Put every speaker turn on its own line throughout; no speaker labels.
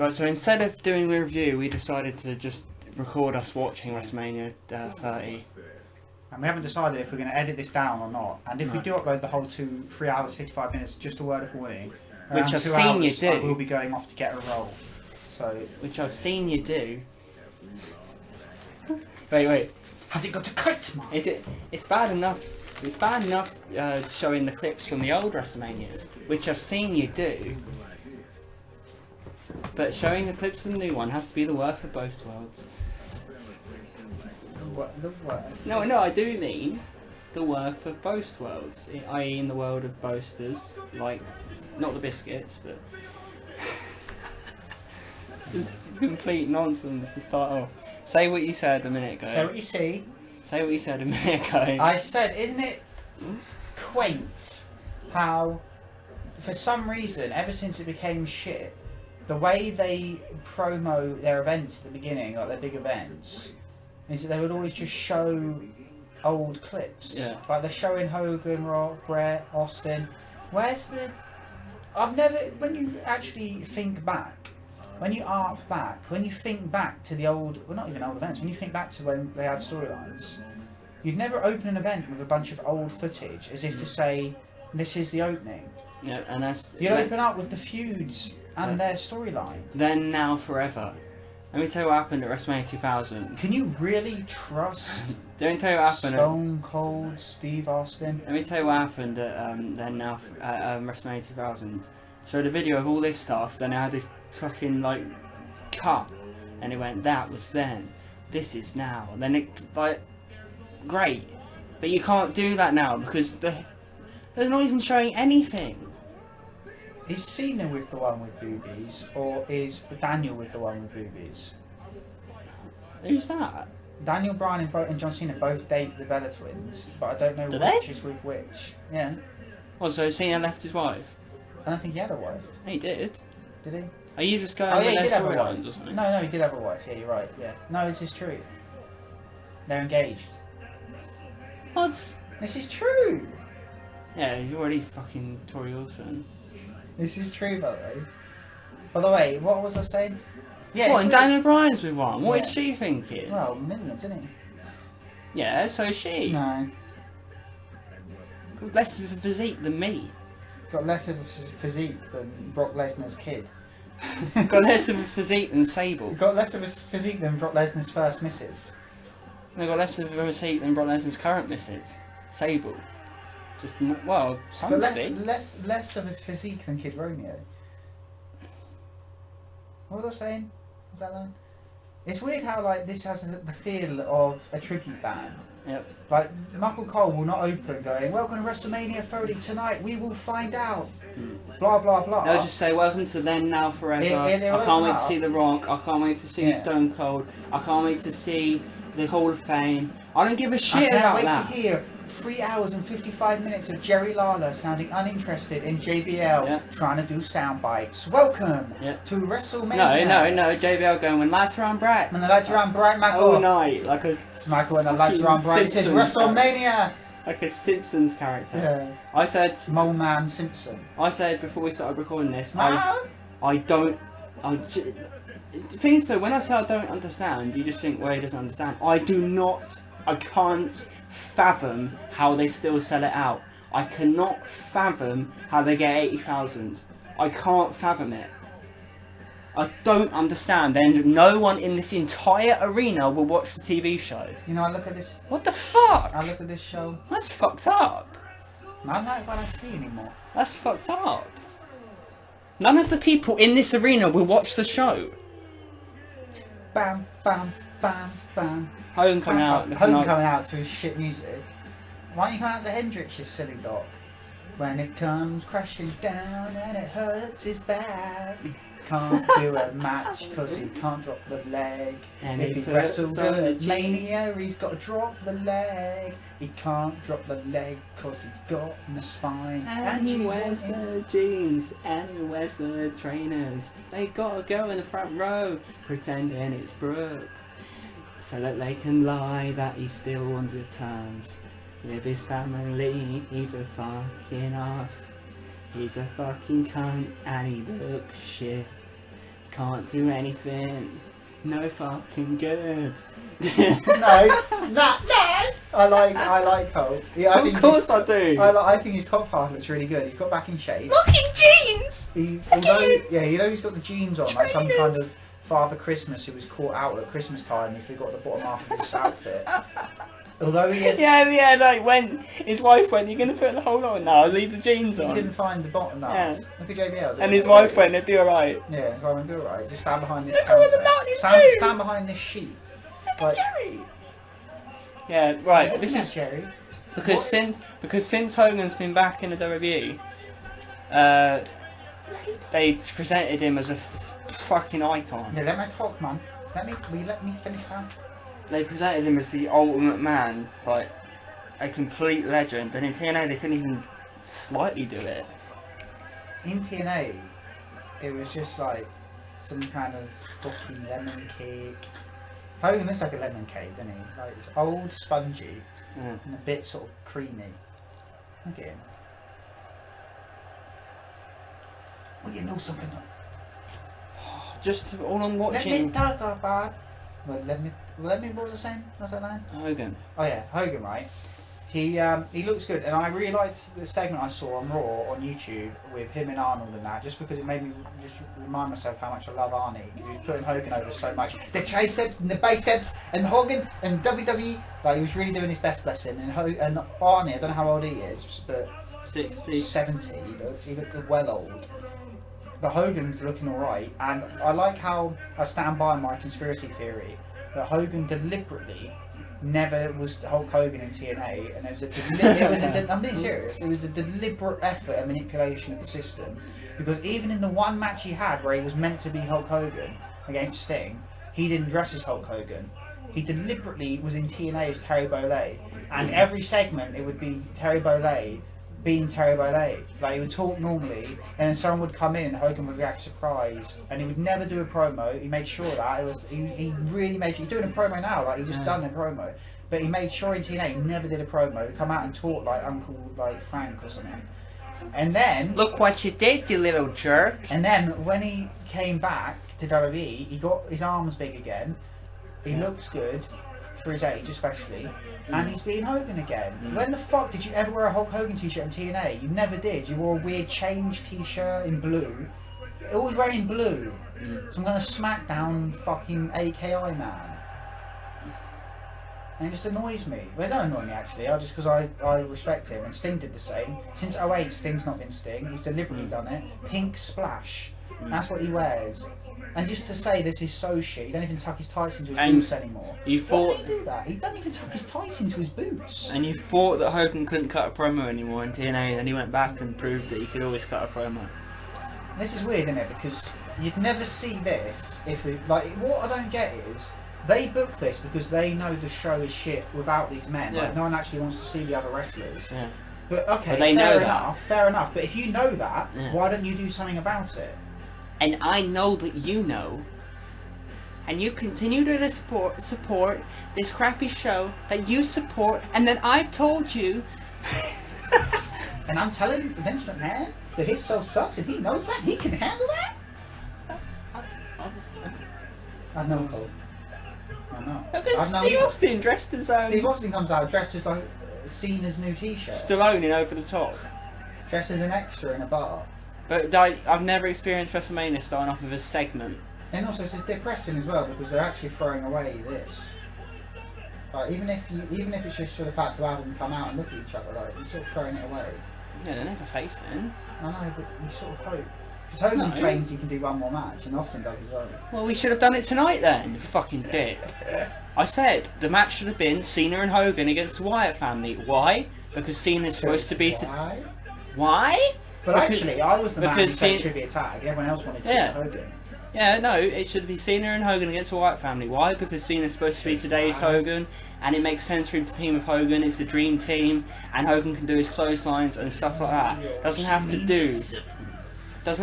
But so instead of doing a review, we decided to just record us watching WrestleMania 30.
And we haven't decided if we're going to edit this down or not. And if we do upload the whole 3 hours, 65 minutes, just a word of warning.
Which I've seen you do.
I will be going off to get a roll. So,
which I've seen you do. Wait.
Has it got to cut, man?
It's bad enough. It's bad enough showing the clips from the old WrestleManias, which I've seen you do. But showing the clips of the new one has to be the worst of both worlds.
What, the worst?
No, I do mean the worth of both worlds, i.e. in the world of boasters, like, not the biscuits, but just complete nonsense to start off. Say what you said a minute ago.
Say what you see.
Say what you said a minute ago.
I said, isn't it quaint how, for some reason, ever since it became shit, the way they promo their events at the beginning, like their big events, is that they would always just show old clips.
Yeah.
Like they're showing Hogan, Rock, Bret, Austin. Where's the... I've never... When you actually think back, when you arc back, when you think back to the old... Well, not even old events. When you think back to when they had storylines, you'd never open an event with a bunch of old footage as if to say, this is the opening.
Yeah, and that's...
You'd open up with the feuds and their storyline.
Then, now, forever. Let me tell you what happened at WrestleMania 2000.
Can you really trust
Don't tell you what happened
Stone Cold Steve Austin?
Let me tell you what happened at WrestleMania 2000. Showed a video of all this stuff, then I had this fucking, like, cut. And it went, that was then. This is now. And then it, like, great. But you can't do that now because they're not even showing anything.
Is Cena with the one with boobies, or is Daniel with the one with boobies?
Who's that?
Daniel Bryan and John Cena both date the Bella twins, but I don't know which is with which. Yeah.
Well, so Cena left his wife?
I don't think he had a wife.
He did.
Did he?
Are you just going
with
their
he did have a wife.
storylines or something?
No, he did have a wife. Yeah, you're right. Yeah. No, this is true. They're engaged.
What?
This is true.
Yeah, he's already fucking Tori Wilson.
This is true, by the way. By the way, what was I saying? Yeah.
What, and Daniel Bryan's with one? What is she thinking?
Well, millions, isn't he?
Yeah, so is she.
No.
Got less of a physique than me.
Got less of a physique than Brock Lesnar's kid.
Got less of a physique than Sable.
Got less of a physique than Brock Lesnar's first missus.
They got less of a physique than Brock Lesnar's current missus, Sable. Just well, some physique.
Less of a physique than Kid Romeo. What was I saying? Was that line? It's weird how like this has the feel of a tribute band.
Yep.
Like Michael Cole will not open going, "Welcome to WrestleMania 30 tonight. We will find out." Blah blah blah.
They'll just say, "Welcome to Then Now Forever." I can't wait to see The Rock. I can't wait to see Stone Cold. I can't wait to see the Hall of Fame. I don't give a shit about that.
I can't wait to hear 3 hours and 55 minutes of Jerry Lawler sounding uninterested in JBL trying to do sound bites. Welcome to WrestleMania.
No. JBL going, when lights are on bright.
When the lights are on bright, Michael.
All night, like a
Michael, when the lights are on bright, it says WrestleMania.
Like a Simpsons character.
Yeah.
I said...
Mole Man Simpson.
I said before we started recording this, I don't... The thing is though, when I say I don't understand, you just think, well, he doesn't understand. I do not... I can't fathom how they still sell it out. I cannot fathom how they get 80,000. I can't fathom it. I don't understand. And no one in this entire arena will watch the TV show.
You know, I look at this...
What the fuck?
I look at this show...
That's fucked up.
I'm not what I see anymore.
That's fucked up. None of the people in this arena will watch the show.
Bam, bam, bam, bam.
Hogan coming out.
Hogan coming out to his shit music. Why don't you come out to Hendrix, you silly doc? When it comes crashing down and it hurts his back. Can't do a match because he can't drop the leg. And if he wrestles at Mania, he's got to drop the leg. He can't drop the leg because he's got the spine.
And he wears the jeans and he wears the trainers. They gotta go in the front row pretending it's Brooke, so that they can lie that he's still on good terms with his family. He's a fucking ass. He's a fucking cunt and he looks shit. Can't do anything. No fucking good.
No. I like Hulk. Yeah,
Of course I do.
I think his top half looks really good. He's got back in shape.
Fucking jeans!
Although he's got the jeans on, like some kind of Father Christmas who was caught out at Christmas time. He forgot the bottom half of his outfit. Although he had,
Yeah, like when his wife went, you're going to put the whole lot on now, leave the jeans on.
he didn't find the bottom half.
Yeah.
Look at JBL.
And his wife went, it'd be alright.
Yeah, go on, be alright. Just stand behind this
Look at all the
counter.
mountains too.
Stand behind this sheet.
Look
Like-
at Jerry. Yeah, right.
Look
This
at
is
Jerry.
because since Hogan's been back in the WWE, they presented him as a fucking icon.
Yeah, let me talk, man. Let me finish, man.
They presented him as the ultimate man, like a complete legend. And in TNA, they couldn't even slightly do it.
In TNA, it was just like some kind of fucking lemon cake. Hogan looks like a lemon cake, doesn't he? Like it's old, spongy,
Yeah.
and a bit sort of creamy. Look at him. Well, you know something.
Just all I'm
Let me
watching.
talk about. Well, let me. What was I saying? What's that line?
Hogan.
Oh yeah, Hogan, right? He looks good, and I really liked the segment I saw on Raw on YouTube with him and Arnold and that, just because it made me just remind myself how much I love Arnie. He was putting Hogan over so much. The triceps and the biceps and Hogan and WWE, like he was really doing his best, bless him. And Arnie, I don't know how old he is, but
60.
70. He looked well old. But Hogan's looking alright, and I like how I stand by my conspiracy theory that Hogan deliberately never was Hulk Hogan in TNA, and I'm being serious. It was a deliberate effort and manipulation of the system, because even in the one match he had where he was meant to be Hulk Hogan against Sting, he didn't dress as Hulk Hogan. He deliberately was in TNA as Terry Bollea, and every segment it would be Terry Bollea being Terry Bollea. Like he would talk normally, and then someone would come in and Hogan would react surprised, and he would never do a promo. He made sure that it was he really made sure. He's doing a promo now, like he just done a promo, but he made sure in TNA he never did a promo. He'd come out and talk like Uncle like Frank or something, and then
Look what you did, you little jerk.
and then when he came back to WWE, he got his arms big again. He looks good for his age, especially. And he's being Hogan again. When the fuck did you ever wear a Hulk Hogan t-shirt in TNA? You never did. You wore a weird change t-shirt in blue. Always wearing blue. Some kind of SmackDown fucking AKI man. And it just annoys me. Well, it don't annoy me actually. Just because I respect him. And Sting did the same. Since 08, Sting's not been Sting. He's deliberately done it. Pink splash. That's what he wears. And just to say this is so shit, he don't even tuck his tights into his boots anymore.
You
Why
thought,
did he do that? He doesn't even tuck his tights into his boots.
and you thought that Hogan couldn't cut a promo anymore in TNA, and he went back and proved that he could always cut a promo.
This is weird, isn't it? Because you'd never see this if it, like what I don't get is they book this because they know the show is shit without these men.
Yeah.
Like no one actually wants to see the other wrestlers.
Yeah.
But okay,
But they know
fair enough. But if you know that,
Yeah.
why don't you do something about it?
And I know that you know. And you continue to support this crappy show that you support, and then I've told you.
And I'm telling Vince McMahon that his show sucks, and he knows that. He can handle that. I know, Cole. I know.
Look at
I know
Steve
he-
Austin dressed as
Steve Austin comes out dressed as like Cena's new T-shirt,
Stallone in Over the Top.
dressed as an extra in a bar.
But I've never experienced WrestleMania starting off with a segment.
And also it's depressing as well because they're actually throwing away this. Like even if it's just for the fact to have them come out and look at each other, like you're sort of throwing it away.
Yeah, they're never facing.
I know, but you sort of hope. Because Hogan
No.
claims he can do one more match, and Austin does as well.
Well, we should have done it tonight then, you fucking dick. I said the match should have been Cena and Hogan against the Wyatt family. Why? Because Cena's supposed to be.
Why?
Why?
But
Because-
actually, I was the man who
because
said it
Cena-
should be a tag, and everyone else wanted
Yeah.
Cena Hogan.
Yeah, no, it should be Cena and Hogan against the Wyatt family. Why? Because Cena's supposed to be today's Hogan, and it makes sense for him to team with Hogan. It's a dream team, and Hogan can do his clotheslines and stuff like that. Doesn't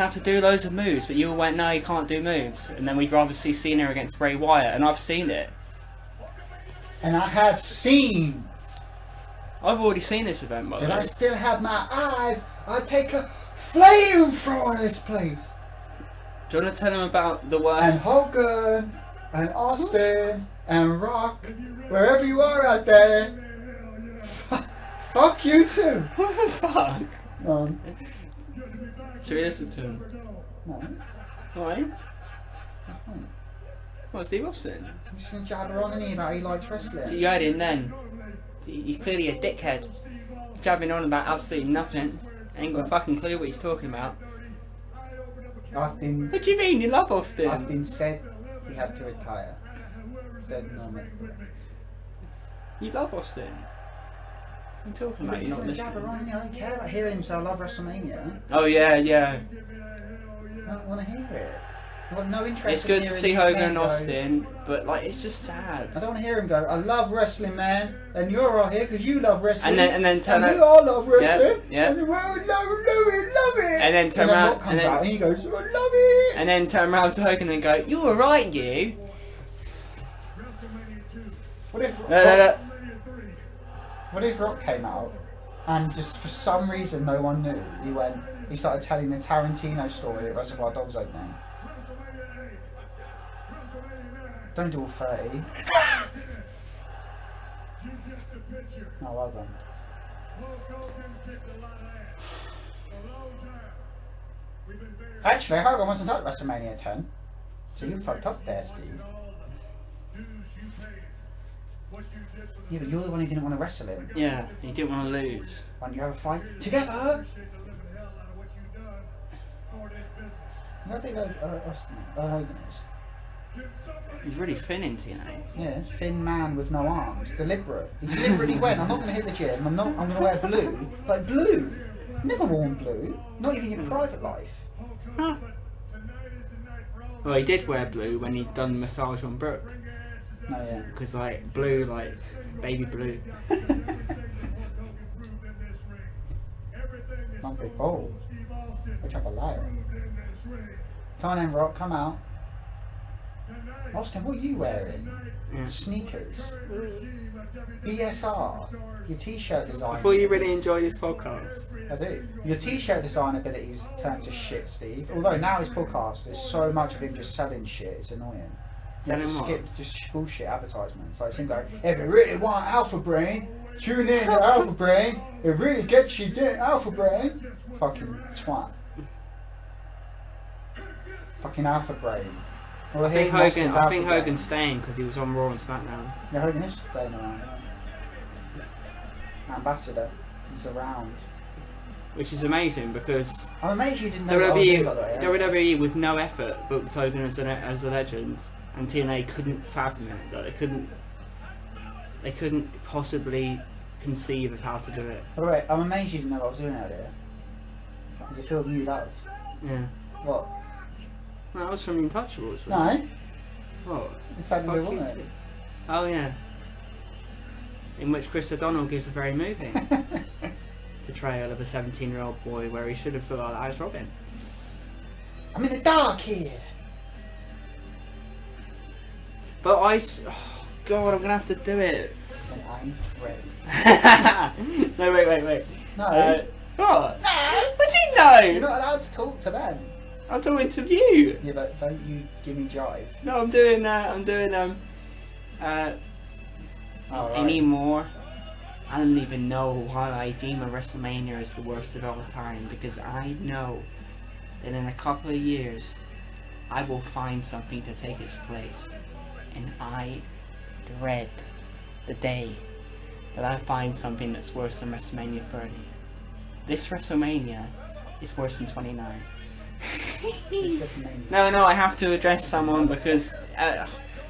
have to do loads of moves, but you all went, no, he can't do moves. And then we'd rather see Cena against Bray Wyatt, and I've seen it.
And I have seen,
I've already seen this event, by the
and I
way.
still have my eyes. I take a flamethrower in this place.
Do you want to tell them about the worst?
And Hogan, and Austin, and Rock, wherever you are out there. Fuck you too.
What the fuck? Should we listen to him?
No.
Why? What, Steve Austin?
He's just gonna jabber on, isn't he, about he likes wrestling.
So you heard him then. He's clearly a dickhead. Jabbing on about absolutely nothing. Ain't got a fucking clue what he's talking about.
Austin.
What do you mean? You love Austin?
Austin said he had to retire. Don't know me.
You love Austin? What are you talking about?
He's
You're not
gonna jabber
listening.
on, innit? I don't care about hearing him say I love Wrestlemania.
Oh yeah, yeah.
I don't want to hear it. I've got no interest
It's
in
good to
hearing
see
these
Hogan
men
and
go,
Austin, but like it's just sad.
I don't want to hear him go, I love wrestling, man, and you're all here because you love wrestling.
And then turn
and
out.
we all love wrestling.
Yeah.
And the world love it.
And then turn
and
around.
Rock comes
And then,
out and he goes, I love it.
and then turn around to Hogan and go, "You were right, you."
What if What if Rock came out and just for some reason no one knew, he started telling the Tarantino story at Reservoir Dogs opening. Don't do all 30. No, well done. Actually, Hogan wasn't at WrestleMania 10. So you fucked up there, Steve. Yeah, but you're the one who didn't want to wrestle him.
Yeah, he didn't want to lose.
Why don't you have a fight together? How big Hogan is?
He's really thin in TNA.
Yeah, thin man with no arms. Deliberate. He deliberately went, I'm not going to hit the gym, I'm going to wear blue. Like blue? Never worn blue. Not even in private life.
Huh. Well, he did wear blue when he'd done the massage on Brooke.
No, yeah.
Because like blue, like baby blue.
Not big ball. I drop a liar. Come on then, Rock, come out. Austin, what are you wearing?
Yeah.
Sneakers. BSR. Your t-shirt design.
I thought you really enjoyed this podcast.
I do. Your t-shirt design abilities turned to shit, Steve. Although now his podcast, there's so much of him just selling shit, it's annoying.
Selling
just
what?
skip just bullshit advertisements. Like it's him going, if you really want Alpha Brain, tune in to Alpha Brain. It really gets you doing Alpha Brain. Fucking twat. Fucking Alpha Brain. Well,
I think Hogan's staying because he was on Raw and SmackDown.
Yeah, Hogan is staying around. Yeah. Ambassador. He's around.
Which is amazing because
I'm amazed you didn't know what I was doing, by the way, yeah.
WWE with no effort booked Hogan as a legend, and TNA couldn't fathom it. Like they couldn't possibly conceive of how to do it.
By the way, I'm amazed you didn't know what I was doing earlier. It's a film you love.
Yeah.
What?
No, that was from The Untouchables.
No.
What?
It's Saturday
Fuck you
Woman.
too. Oh yeah. In which Chris O'Donnell gives a very moving portrayal of a 17-year-old boy where he should have thought that was Robin.
I'm in the dark here.
But oh God, I'm gonna have to do it.
And I'm ready.
No, wait.
No.
What?
No.
What do you know?
You're not allowed to talk to them.
I'm talking to you.
Yeah, but don't you give me jive.
No, I'm doing
Alright.
anymore. I don't even know why I deem a WrestleMania as the worst of all time, because I know that in a couple of years I will find something to take its place, and I dread the day that I find something that's worse than WrestleMania 30. This WrestleMania is worse than 29. No, I have to address someone because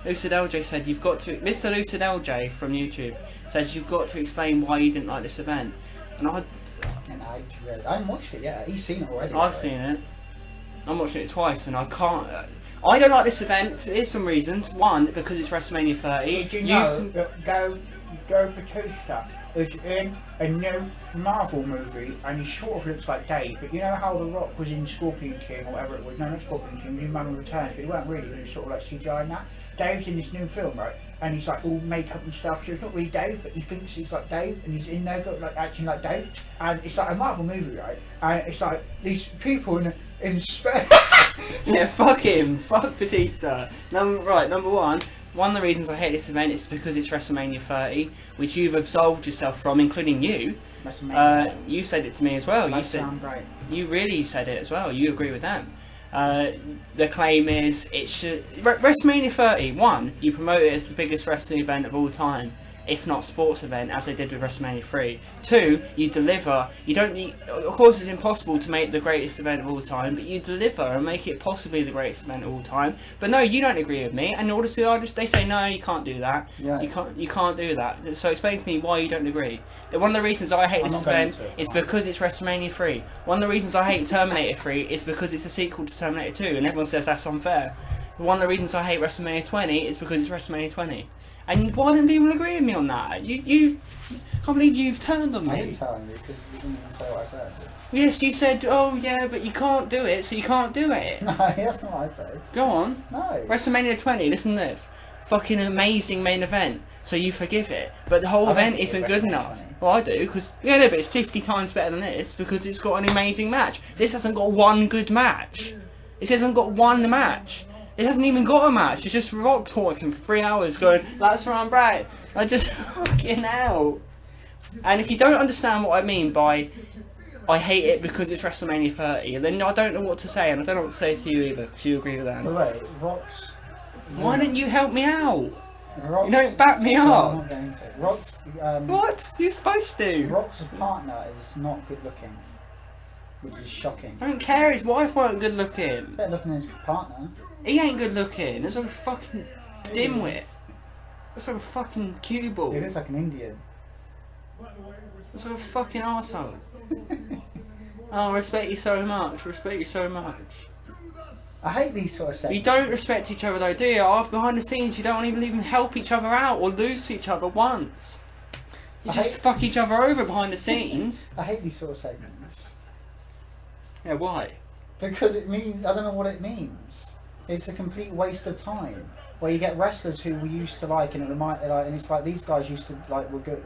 Lucid LJ said you've got to. Mr. Lucid LJ from YouTube says you've got to explain why you didn't like this event, and I
haven't watched it yet. He's seen it already.
I've seen it. I'm watching it twice, and I can't. I don't like this event. There's some reasons. One, because it's WrestleMania 30.
Did you know that Joe Batista is in a new Marvel movie, and he sort of looks like Dave, but you know how The Rock was in Scorpion King or whatever it was? No, not Scorpion King, he was in Man Returns, but he weren't really, he was sort of like CGI and that. Dave's in this new film, right? And he's like all makeup and stuff, so it's not really Dave, but he thinks he's like Dave, and he's in there like acting like Dave, and it's like a Marvel movie, right? And it's like these people in space.
Yeah, fuck him. Fuck Batista. Number one. One of the reasons I hate this event is because it's WrestleMania 30, which you've absolved yourself from, including you. You said it to me as well. You really said it as well. You agree with them. The claim is it should WrestleMania 30. One, you promote it as the biggest wrestling event of all time, if not sports event, as they did with WrestleMania 3. Two, you deliver. You don't need. Of course, it's impossible to make the greatest event of all time, but you deliver and make it possibly the greatest event of all time. But no, you don't agree with me. And obviously, they say no, you can't do that. Yeah. You can't do that. So explain to me why you don't agree. One of the reasons I hate this event is because it's WrestleMania 3. One of the reasons I hate Terminator 3 is because it's a sequel to Terminator 2, and everyone says that's unfair. One of the reasons I hate WrestleMania 20 is because it's WrestleMania 20. And why don't people agree with me on that? You can't believe you've turned on me.
I didn't turn you because you didn't even say what I said.
Yes, you said, oh yeah, but you can't do it, so you can't do it.
No, that's not what I said.
Go on.
No.
WrestleMania 20, listen to this. Fucking amazing main event, so you forgive it. But the whole event isn't good enough. 20. Well, I do, because, yeah, no, but it's 50 times better than this, because it's got an amazing match. This hasn't got one good match. This hasn't got one match. It hasn't even got a match. It's just Rock talking for 3 hours going, that's Ryan Bright. I just fucking hell. And if you don't understand what I mean by I hate it because it's WrestleMania 30, then I don't know what to say, and I don't know what to say to you either, because you agree with that.
But wait, Rock's...
Why don't you help me out?
Rock's,
you don't back me up.
No, I'm not going to. Rock's...
what? You're supposed to.
Rock's partner is not good looking, which is shocking.
I don't care, his wife weren't good looking.
Better looking than his partner.
He ain't good looking. There's a fucking dimwit. That's like a fucking cue ball.
He looks like an Indian.
That's like a fucking arsehole. Oh, respect you so much. Respect you so much.
I hate these sort of segments.
You don't respect each other though, do you? Behind the scenes, you don't even help each other out or lose to each other once. You just fuck each other over behind the scenes.
I hate these sort of segments.
Yeah, why?
Because it means, I don't know what it means. It's a complete waste of time. Where you get wrestlers who we used to like, and and it's like these guys used to were good,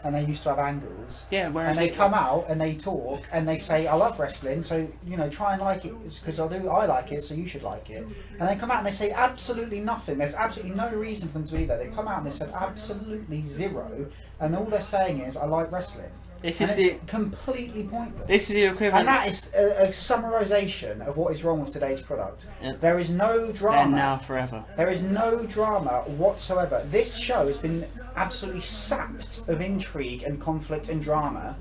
and they used to have angles.
Yeah,
and they come out and they talk and they say, "I love wrestling, so try and like it because I like it, so you should like it." And they come out and they say absolutely nothing. There's absolutely no reason for them to be there. They come out and they said absolutely zero, and all they're saying is, "I like wrestling." It's completely pointless.
This is the equivalent.
And that is a summarisation of what is wrong with today's product. Yep. There is no drama.
Then now forever.
There is no drama whatsoever. This show has been absolutely sapped of intrigue and conflict and drama,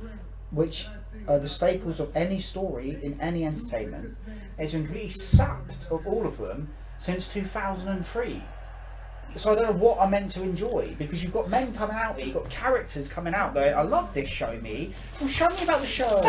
which are the staples of any story in any entertainment. It's been completely sapped of all of them since 2003. So I don't know what I'm meant to enjoy, because you've got men coming out there, you've got characters coming out there. I love this, show me. Well, show me about the show.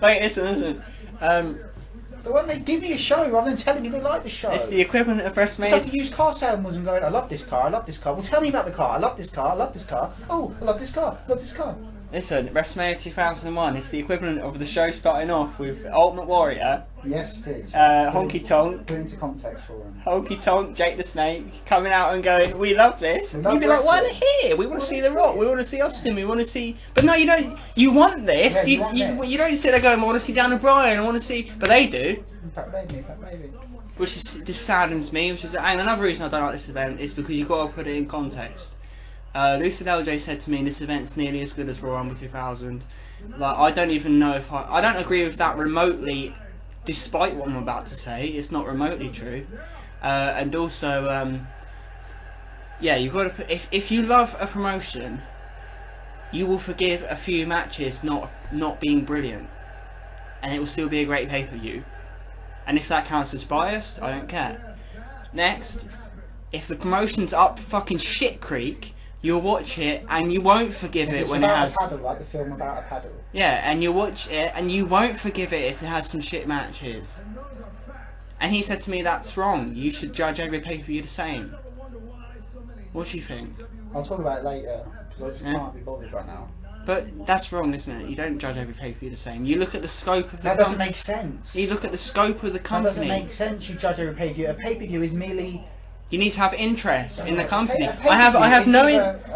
Wait, listen.
But when they give me a show rather than telling me they like the show.
It's the equivalent of WrestleMania.
It's like the used car salesman and going, I love this car, I love this car. Well, tell me about the car. I love this car, I love this car. Oh, I love this car, I love this car.
Listen, WrestleMania 2001 is the equivalent of the show starting off with Ultimate Warrior.
Yes, it is.
Honky Tonk.
Put into context for him.
Honky Tonk, Jake the Snake, coming out and going, we love this. You'd be like, why are they here? We want to see The Rock, we want to see Austin, we want to see... But no, you don't. You want this.
Yeah,
you don't sit there going, I want to see Dan O'Brien, I want to see... But they do.
Pat baby.
Which just saddens me. And another reason I don't like this event is because you've got to put it in context. Lucid LJ said to me, this event's nearly as good as Royal Rumble 2000. Like, I don't even know if I don't agree with that remotely, despite what I'm about to say. It's not remotely true. And also, yeah, you've got to put, if you love a promotion, you will forgive a few matches not being brilliant, and it will still be a great pay-per-view. And if that counts as biased, I don't care. Next, if the promotion's up fucking shit creek, you'll watch it and you won't forgive it when it has
a paddle, like the film Without a Paddle.
Yeah, and you'll watch it and you won't forgive it if it has some shit matches. And he said to me, that's wrong. You should judge every pay-per-view the same. What do you think?
I'll talk about it later, because I just can't be bothered right now.
But that's wrong, isn't it? You don't judge every pay-per-view the same. You look at the scope of the
That doesn't make sense.
You look at the scope of the company.
That doesn't make sense. You judge every pay-per-view. A pay-per-view is merely
You need to have interest in the company.
A
I have no.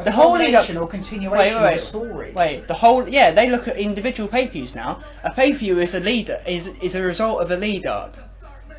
The whole lead up
or continuation of the story.
Wait, the whole they look at individual pay-per-views now. A pay-per-view is a leader is a result of a lead up.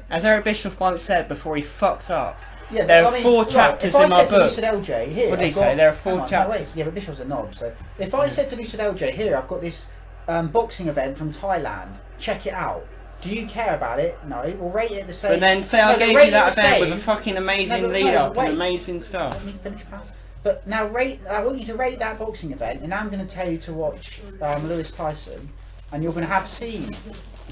As Eric Bischoff once said before he fucked up.
Yeah,
there are 4 chapters in my book.
Lucid LJ, here,
what did he say? There are 4 chapters.
Yeah, but Bischoff's a knob. So if I said to Lucid LJ, here, I've got this boxing event from Thailand. Check it out. Do you care about it? No. We'll rate it the same.
But then say I gave you that event with a fucking amazing lead up and amazing stuff.
Let me finish, pal. But now I want you to rate that boxing event, and now I'm going to tell you to watch Lewis Tyson, and you're going to have seen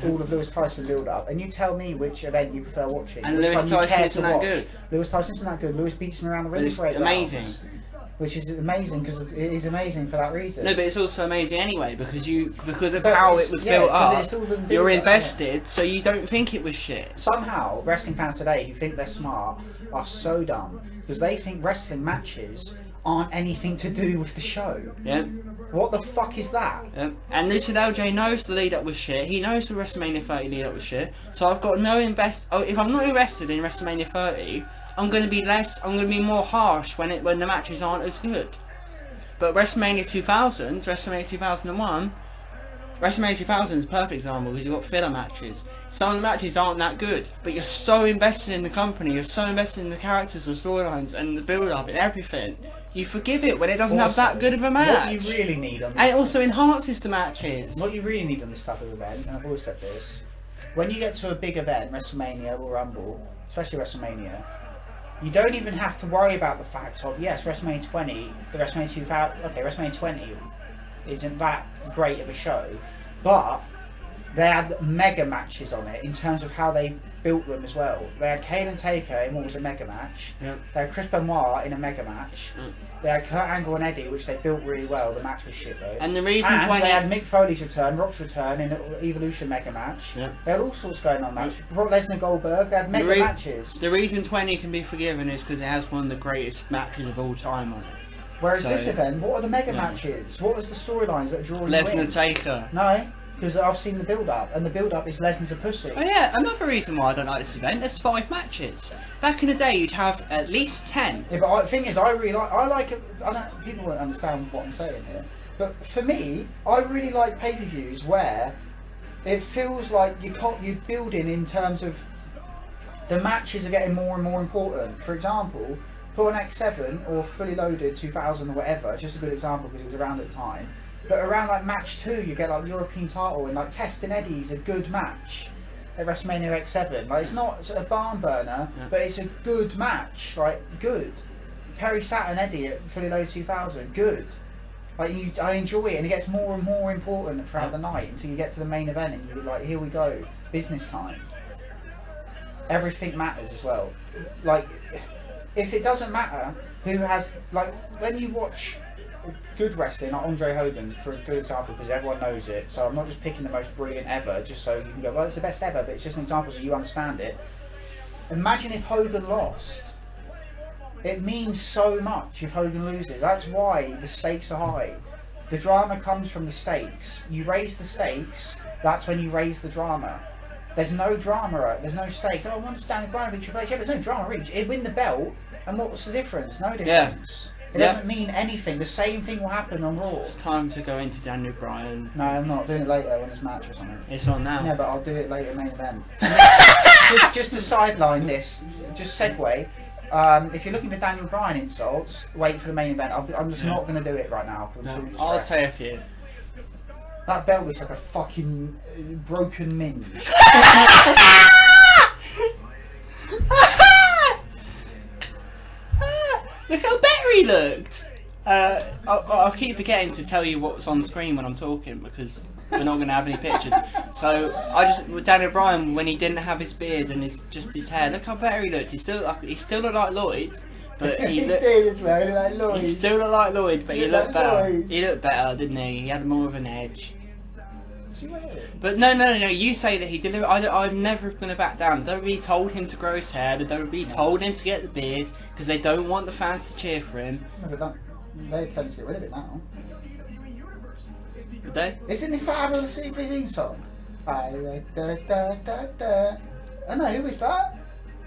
all of Lewis Tyson build up, and you tell me which event you prefer watching.
And Lewis Tyson isn't that good.
Lewis Tyson isn't that good. Lewis beats him around the ring.
It's amazing.
Which is amazing because it is amazing for that reason.
No, but it's also amazing anyway because of how it was built up. You're invested, so you don't think it was shit.
Somehow, wrestling fans today who think they're smart are so dumb because they think wrestling matches aren't anything to do with the show.
Yeah.
What the fuck is that?
Yeah. And Lucid LJ knows the lead up was shit. He knows the WrestleMania 30 lead up was shit. So I've got no if I'm not invested in WrestleMania 30. I'm going to be more harsh when the matches aren't as good. But WrestleMania 2000, WrestleMania 2001, WrestleMania 2000 is a perfect example because you've got filler matches. Some of the matches aren't that good, but you're so invested in the company, you're so invested in the characters and storylines and the build-up and everything. You forgive it when it doesn't have that good of a match.
What you really need on this
and it also enhances the matches.
What you really need on this type of event, and I've always said this, when you get to a big event, WrestleMania or Rumble, especially WrestleMania, you don't even have to worry about the fact of, yes, WrestleMania 20, the WrestleMania 2000, okay, WrestleMania 20 isn't that great of a show, but they had mega matches on it in terms of how they built them as well. They had Kane and Taker in what was a mega match.
Yep.
They had Chris Benoit in a mega match. They had Kurt Angle and Eddie, which they built really well. The match was shit though.
And the reason
they had Mick Foley's return, Rock's return in an Evolution mega match.
Yep.
They had all sorts going on match. Brock Lesnar, Goldberg. They had mega matches.
The reason 20 can be forgiven is because it has one of the greatest matches of all time on it.
Whereas this event, what are the mega matches? What is the storylines that are drawing
Lesnar
you in?
Taker.
No. Because I've seen the build-up, and the build-up is Lesnar's a pussy.
Oh yeah, another reason why I don't like this event, there's 5 matches. Back in the day, you'd have at least 10.
Yeah, but the thing is, I like it, people won't understand what I'm saying here, but for me, I really like pay-per-views where it feels like you're building in terms of the matches are getting more and more important. For example, put on X7 or Fully Loaded 2000 or whatever, it's just a good example because it was around at the time. But around like match 2, you get like European title and like Test and Eddie's a good match at WrestleMania X7. Like it's not a barn burner, but it's a good match. Like good. Perry Saturn Eddie at Fully Loaded 2000, good. Like I enjoy it, and it gets more and more important throughout the night until you get to the main event, and you're like, here we go, business time. Everything matters as well. Like if it doesn't matter who has like when you watch good wrestling, like Andre Hogan for a good example, because everyone knows it, so I'm not just picking the most brilliant ever just so you can go, well, it's the best ever, but it's just an example so you understand it. Imagine if Hogan lost. It means so much if Hogan loses. That's why the stakes are high. The drama comes from the stakes. You raise the stakes, that's when you raise the drama. There's no drama, there's no stakes. Oh, I want to Daniel Bryan v Triple H. Yeah, but there's no drama really. It win the belt, and what's the difference? No difference. It doesn't mean anything. The same thing will happen on Raw. It's
time to go into Daniel Bryan.
No, I'm not doing it later when it's match or something.
It's on now.
Yeah, but I'll do it later main event. just to sideline this, just segue. If you're looking for Daniel Bryan insults, wait for the main event. I'm just not going to do it right now.
I'll say a few.
That belt looks like a fucking broken minge.
Look how better he looked! I'll keep forgetting to tell you what's on screen when I'm talking because we're not going to have any pictures. So with Daniel Bryan, when he didn't have his beard and just his hair, look how better he looked. He still looked like Lloyd, but he looked. He still looked like Lloyd, but he looked better. He looked better, didn't he? He had more of an edge. But no. You say that he delivered. I'm never going to back down. The WWE told him to grow his hair. The WWE told him to get the beard because they don't want the fans to cheer for him.
No, but they're telling to get rid of it now.
Would they?
Isn't this the Avril CPV song? I know, who is that?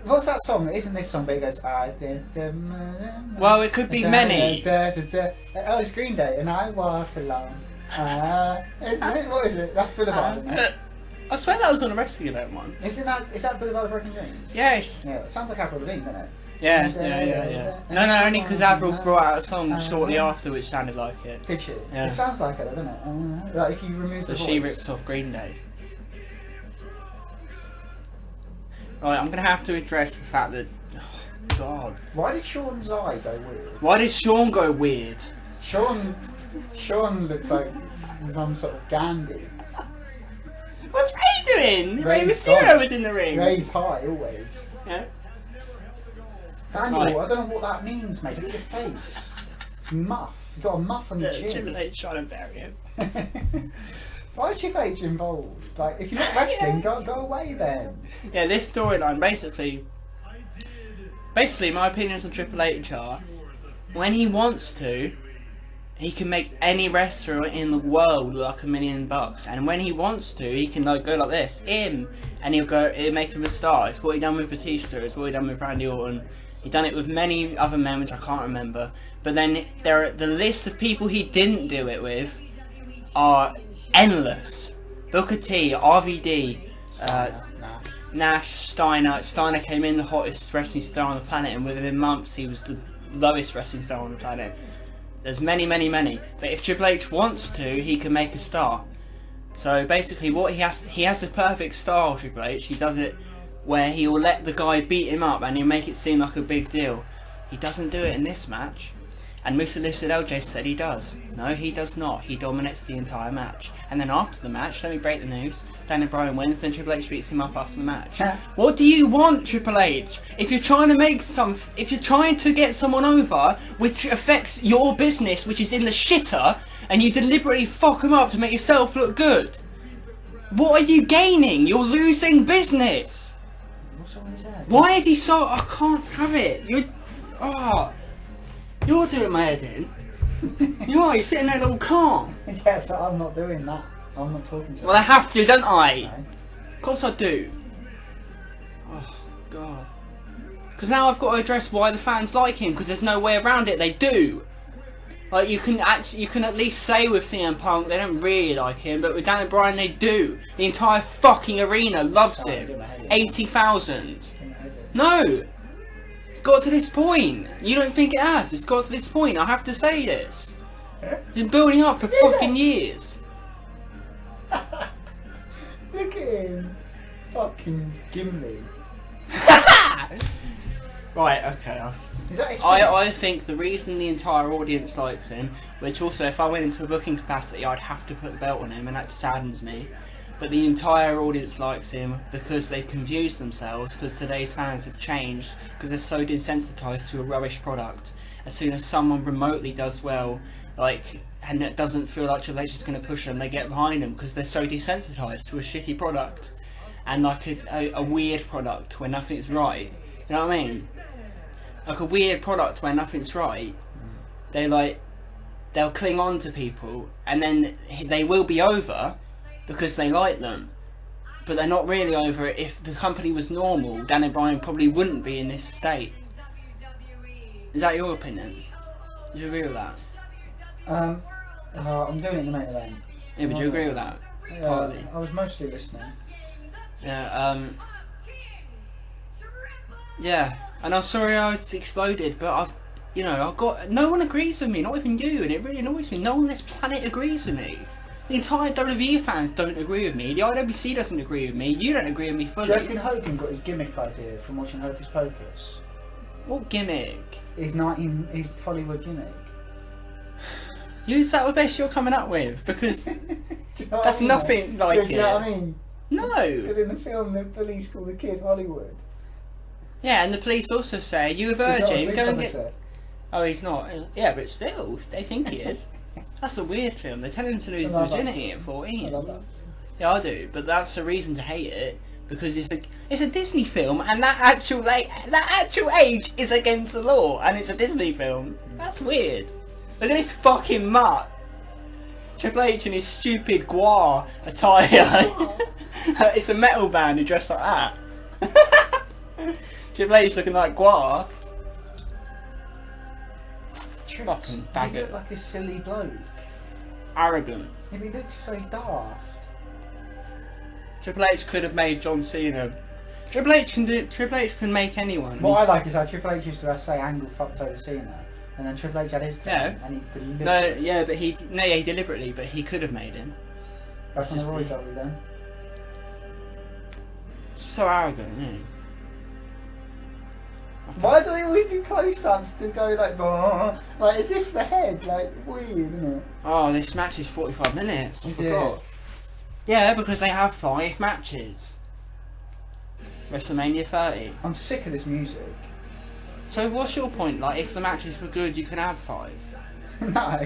What's that song? Isn't this song? But it goes, I did the.
Well, it could be many.
Oh, it's Green Day, and I walk along. Isn't it? What is it? That's Boulevard, isn't it?
I swear that was on a wrestling event once.
Is that Boulevard of Broken Dreams?
Yes.
Yeah, it sounds like Avril Lavigne, doesn't it?
Yeah. No, only because Avril brought out a song shortly after which sounded like it.
Did she?
Yeah.
It sounds like it, doesn't it? Like if you remove the voice.
So she rips off Green Day. Right, I'm going to have to address the fact that... Oh, God.
Why did Sean's eye go weird?
Why did Sean go weird?
Sean looks like some sort of Gandhi.
What's Ray doing? Ray
Ray's
Mysterio
gone.
was in the ring.
Ray's high, always.
Yeah.
Daniel,
Right.
I don't know what that means, mate. Look at your face. Muff. You've got a muff on your chin.
Triple H trying to bury him.
Why is Triple H involved? Like, if you're not wrestling, go away then.
Yeah, this storyline, basically, my opinions on Triple H are, when he wants to, he can make any wrestler in the world look like $1 million, and when he wants to, he can like go like this, and he'll make him a star. It's what he done with Batista. It's what he done with Randy Orton. He done it with many other men, which I can't remember. But then the list of people he didn't do it with are endless. Booker T, RVD, Nash, Steiner. Steiner came in the hottest wrestling star on the planet, and within months he was the lowest wrestling star on the planet. There's many. But if Triple H wants to, he can make a star. So basically, what he has the perfect style. Triple H, he does it where he will let the guy beat him up and he'll make it seem like a big deal. He doesn't do it in this match. And Mr. Lucid LJ said he does. No, he does not. He dominates the entire match. And then after the match, let me break the news, Daniel Bryan wins, then Triple H beats him up after the match. What do you want, Triple H? If you're trying to get someone over, which affects your business, which is in the shitter, and you deliberately fuck them up to make yourself look good, what are you gaining? You're losing business.
What's wrong with his head?
Why is he so... I can't have it. You're doing my head in. You're sitting there all calm.
Yeah, but I'm not doing that. I'm not talking to
Well, I
him.
have to, don't I?
No.
Of course I do. Oh, God. Because now I've got to address why the fans like him, because there's no way around it. They do. Like, you can at least say with CM Punk they don't really like him, but with Daniel Bryan they do. The entire fucking arena loves him. 80,000. No! It's got to this point. You don't think it has. It's got to this point. I have to say this. It's been building up for fucking years.
Look at him. Fucking Gimli.
Right, okay.
Is that his
I think the reason the entire audience likes him, which also if I went into a booking capacity I'd have to put the belt on him, and that saddens me, but the entire audience likes him because they've confused themselves, because today's fans have changed, because they're so desensitized to a rubbish product. As soon as someone remotely does well, and it doesn't feel like Triple H is going to push them, they get behind them because they're so desensitized to a shitty product, and like a weird product where nothing's right. You know what I mean? Like a weird product where nothing's right, they'll cling on to people, and then they will be over because they like them, but they're not really over it. If the company was normal, Daniel Bryan probably wouldn't be in this state. Is that your opinion? Do you agree with that?
I'm doing it in the main event.
Yeah, would you agree with that? Partly.
I was mostly listening.
Yeah, yeah, and I'm sorry I exploded, but I've got, no one agrees with me, not even you, and it really annoys me. No one on this planet agrees with me. The entire WWE fans don't agree with me, the IWC doesn't agree with me, you don't agree with me fully.
Do you reckon Hogan got his gimmick idea from watching Hocus Pocus?
What gimmick?
His Hollywood gimmick.
Is that the best you're coming up with? Because
Do you know what
that's
I mean?
nothing like it.
Do you know what I mean?
No.
Because in the film the police call the kid Hollywood.
Yeah, and the police also say, you a
He's not a
virgin,
police
go and get...
officer.
Oh, he's not. Yeah, but still, they think he is. That's a weird film. They tell him to lose his
I love that.
virginity at
I
14.
love that.
Yeah, I do, but that's a reason to hate it, because it's a Disney film, and that actual age is against the law, and it's a Disney film. That's weird. Look at this fucking mutt. Triple H in his stupid guar attire. It's a metal band who dressed like that. Do Triple H looking like Guar.
Trips,
Fucking
he
faggot.
looked like a silly bloke.
Arrogant.
Yeah, but he looks so daft.
Triple H could have made John Cena. Triple H can make anyone.
What I like is how Triple H used to say Angle fucked over Cena, and then Triple H had his turn, and he deliberately.
No, yeah, but he deliberately, but he could have made him.
That's on the Roy W then.
So arrogant, isn't he?
Why do they always do close-ups to go like as if the head, like weird, isn't it?
Oh, this match is 45 minutes. I
Is
forgot.
it?
Yeah, because they have 5 matches. Wrestlemania 30.
I'm sick of this music.
So what's your point? Like, if the matches were good, you can have 5.
No.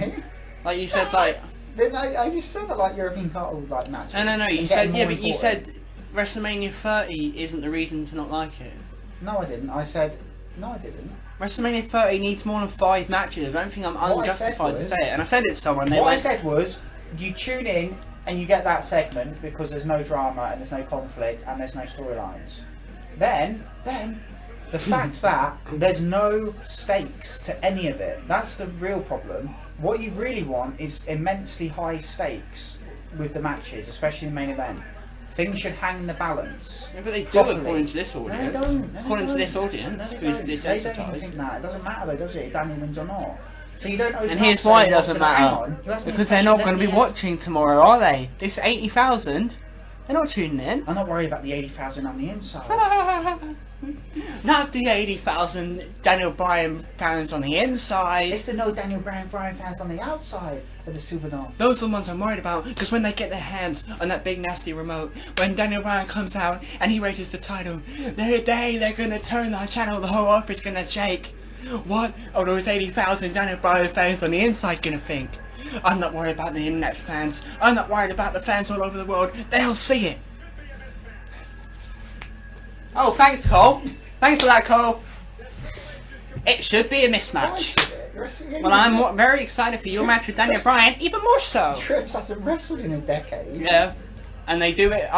Like you said, like.
Then I just said that like European title like matches.
No. You
and
said
getting more
but you
important.
said WrestleMania 30 isn't the reason to not like it.
No, I didn't. I said no, I didn't.
WrestleMania 30 needs more than 5 matches. I don't think I'm
What I said
unjustified to
was-
say it. And I said it to someone. They
What I
went,
said was, you tune in and you get that segment because there's no drama and there's no conflict and there's no storylines. Then the fact that there's no stakes to any of it, that's the real problem. What you really want is immensely high stakes with the matches, especially in the main event. Things should hang in the balance.
Yeah, but they do
properly.
according to this audience.
No, they don't. No,
According
they
to this
don't.
audience,
No, they
who's
don't. They don't even
desensitized.
think that. It doesn't matter though, does it? If Daniel wins or not. So you don't open
And
up
here's
saying,
why it
"What's
doesn't
gonna hang
matter.
on?" You ask me a
Because they're
question,
not
let
going to be
me-
watching tomorrow, are they? This 80,000, they're not tuning in.
I'm not worried about the 80,000 on the inside.
Not the 80,000 Daniel Bryan fans on the inside.
It's the no Daniel Bryan fans on the outside of the Silver Dome.
Those are the ones I'm worried about, because when they get their hands on that big nasty remote, when Daniel Bryan comes out and he raises the title, they're gonna turn our channel, the whole office gonna shake. What are those 80,000 Daniel Bryan fans on the inside gonna think? I'm not worried about the internet fans, I'm not worried about the fans all over the world, they'll see it. Oh, thanks Cole. Thanks for that, Cole. It should be a mismatch. Well, I'm very excited for your match with Daniel Bryan, even more so.
Trips hasn't wrestled in a decade.
Yeah, and they do it.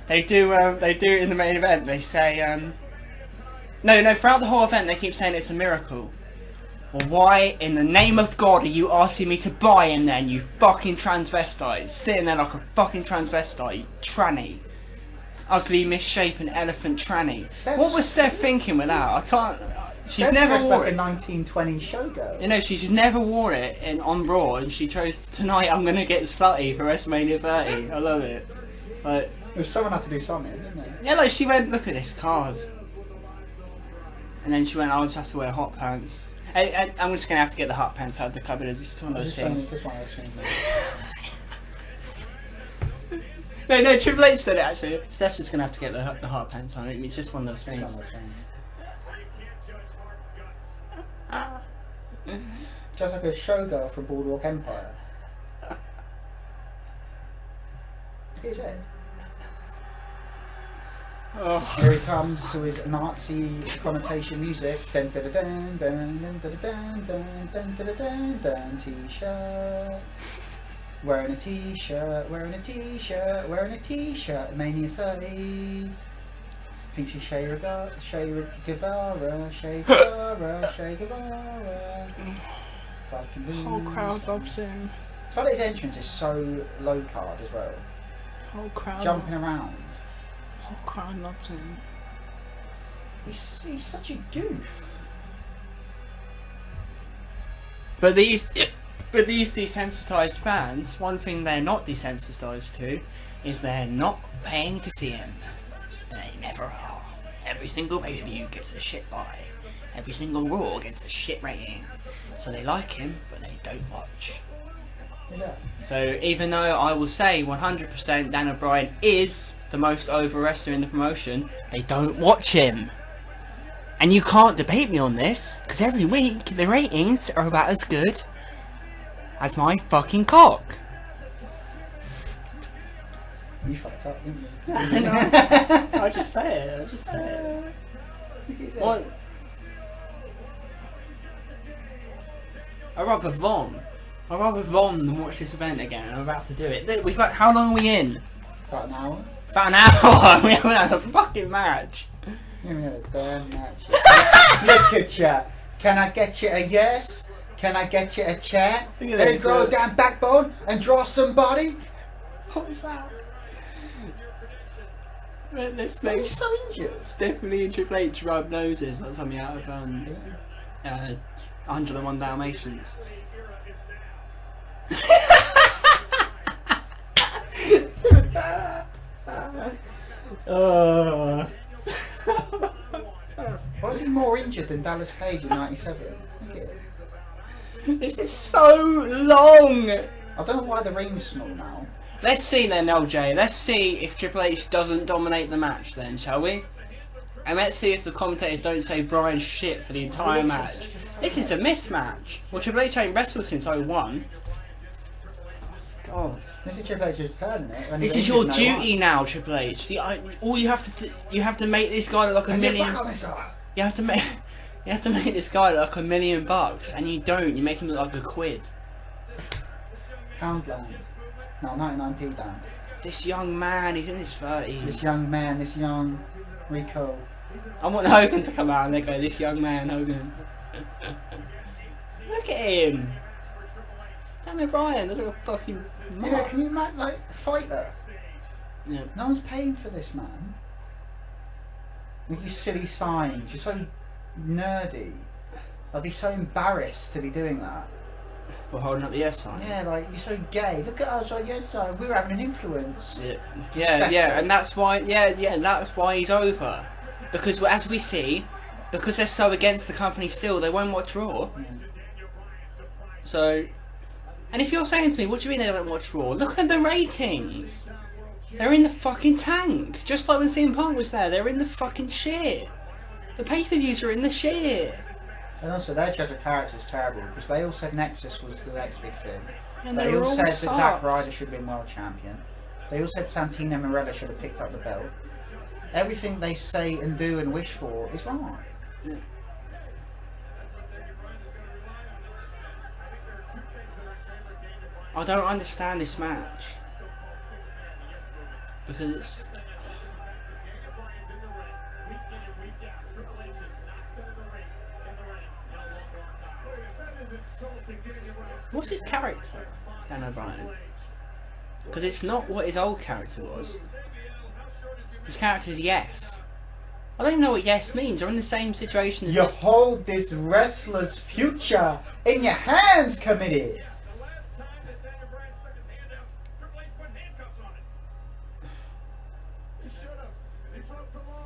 They do it in the main event. They say, no. Throughout the whole event, they keep saying it's a miracle. Well, why in the name of God are you asking me to buy him then? You fucking transvestite, sitting there like a fucking transvestite, you tranny, ugly, misshapen elephant tranny. What was Steph thinking with that? I can't. She's never
dressed
wore
like
it.
a 1920s showgirl.
You know, she's never wore it on Raw, and she chose tonight. I'm gonna get slutty for WrestleMania 30. I love it. Like,
If someone had to do something, didn't they?
yeah, like she went, look at this card, and then she went, I'll just have to wear hot pants. I'm just gonna have to get the hot pants out of the cupboard. It's just one of those things.
Just one of those things.
No, Triple H said it actually. Steph's just gonna have to get the hot pants on. It's just one of those
Just one
things.
of those things. Just like a showgirl from Boardwalk Empire. Look at his head.
Oh.
Here he comes to his Nazi connotation music. Dun dun dun dun dun dun dun dun dun dun dun dun t-shirt. Wearing a t-shirt, wearing a t-shirt, wearing a t-shirt. Mania 30. Thinks he's Che Guevara, Che Guevara. Fucking lose.
Whole crowd loves him.
I feel like his entrance is so low card as well.
Whole crowd.
Jumping around.
Whole crowd loves him.
He's such a goof.
But these desensitized fans, one thing they're not desensitized to is they're not paying to see him. They never are. Every single pay-per-view gets a shit buy. Every single Raw gets a shit rating. So they like him, but they don't watch.
Who's that?
So even though I will say 100% Daniel Bryan is the most over wrestler in the promotion, they don't watch him. And you can't debate me on this, because every week the ratings are about as good as my fucking cock.
You fucked up, didn't you?
I just say it. I just say it.
Look at his head.
What? I'd rather vom than watch this event again. I'm about to do it. Look, how long are we in?
About an hour.
About an hour. We haven't had a fucking match.
Give me a damn match. Look at ya. Can I get you a yes? Can I get you a chant? And draw a damn backbone and draw somebody?
What is that? Let's make.
He's so injured.
Stephanie and Triple H rub noses. That's something out of 101 Dalmatians.
Why is he more injured than Dallas Page in '97?
This is so long.
I don't know why the ring's small now.
Let's see then, LJ. Let's see if Triple H doesn't dominate the match then, shall we? And let's see if the commentators don't say Brian shit for the entire match. This is a mismatch. Well, Triple H ain't wrestled since 01. God.
This is Triple H's turn, isn't it?
This is your duty now, Triple H. All you have to make this guy look like a million. You have to make this guy look like $1 million, and you don't. You make him look like a quid.
Poundland. No, 99p down.
This young man, he's in his 30s.
This young man, this young Rico.
I want Hogan to come out and they go, this young man, Hogan. Look at him. Damn it, Brian, look at a fucking mark.
Yeah, can you imagine, like, a fighter?
Yeah.
No one's paying for this, man. With your silly signs, you're so nerdy. I'd be so embarrassed to be doing that.
We're holding up the yes sign.
Yeah, like, you're so gay. Look at us, like, yes sign. We're having an influence.
Yeah, and that's why, that's why he's over. Because as we see, because they're so against the company still, they won't watch Raw.
Yeah.
So, and if you're saying to me, what do you mean they don't watch Raw? Look at the ratings. They're in the fucking tank. Just like when CM Punk was there, they're in the fucking shit. The pay-per-views are in the shit.
And also, their judge of character is terrible because they all said Nexus was the next big thing.
And
They all said that
sucked.
Zack Ryder should have been world champion. They all said Santino Marella should have picked up the belt. Everything they say and do and wish for is wrong.
Yeah. I don't understand this match. Because it's... What's his character, Dan O'Brien? Because it's not what his old character was. His character is Yes. I don't even know what Yes means. They're in the same situation as
You
this.
hold this wrestler's future in your hands, committee.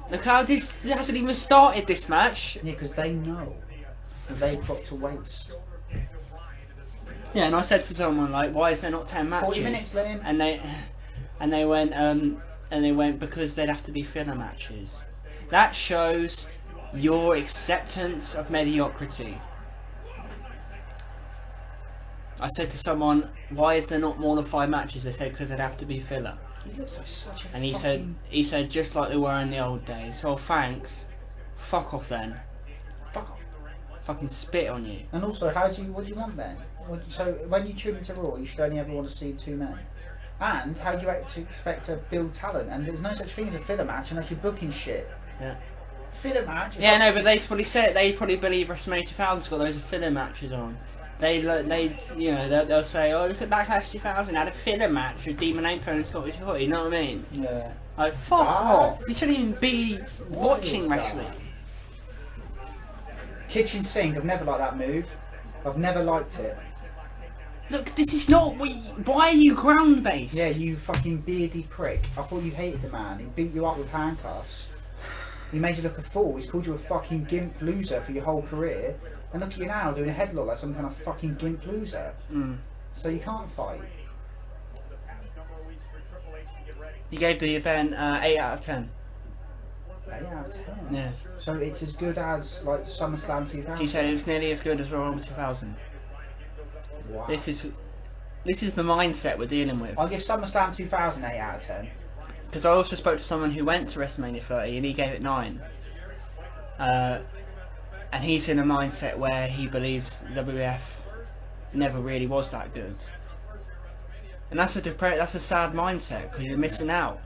Look how this hasn't even started, this match.
Yeah, because they know that they've got to waste.
Yeah, and I said to someone like, "Why is there not 10 matches?"
40 minutes, Liam.
And they went because there'd have to be filler matches. That shows your acceptance of mediocrity. I said to someone, "Why is there not more than 5 matches?" They said because there'd have to be filler.
He looks like such a
And he said just like they were in the old days. Well, thanks. Fuck off then. Fuck off. Fucking spit on you.
And also, what do you want then? So when you tune into Raw, you should only ever want to see 2 men. And how do you expect to build talent? And there's no such thing as a filler match unless you're booking shit.
Yeah.
Filler match. Is
Yeah,
like,
no, but they probably believe WrestleMania 2000's got loads of filler matches on. They'll say, oh, look at Backlash 2000 had a filler match with Demon Anchor and Scotty Scotty. You know what I mean?
Yeah.
Like, fuck off. You shouldn't even be watching wrestling.
Kitchen sink. I've never liked that move. I've never liked it.
Look, this is not. Why are you ground based?
Yeah, you fucking beardy prick. I thought you hated the man. He beat you up with handcuffs. He made you look a fool. He's called you a fucking gimp loser for your whole career. And look at you now doing a headlock like some kind of fucking gimp loser. So you can't fight.
You gave the event 8 out of 10.
8 out of 10?
Yeah.
So it's as good as like SummerSlam 2000?
He said it was nearly as good as Royal Rumble 2000.
Wow.
This is the mindset we're dealing with.
I'll give SummerSlam 2000 8 out of 10.
Because I also spoke to someone who went to WrestleMania 30 and he gave it 9. And he's in a mindset where he believes WWF never really was that good. And that's a sad mindset because you're missing out.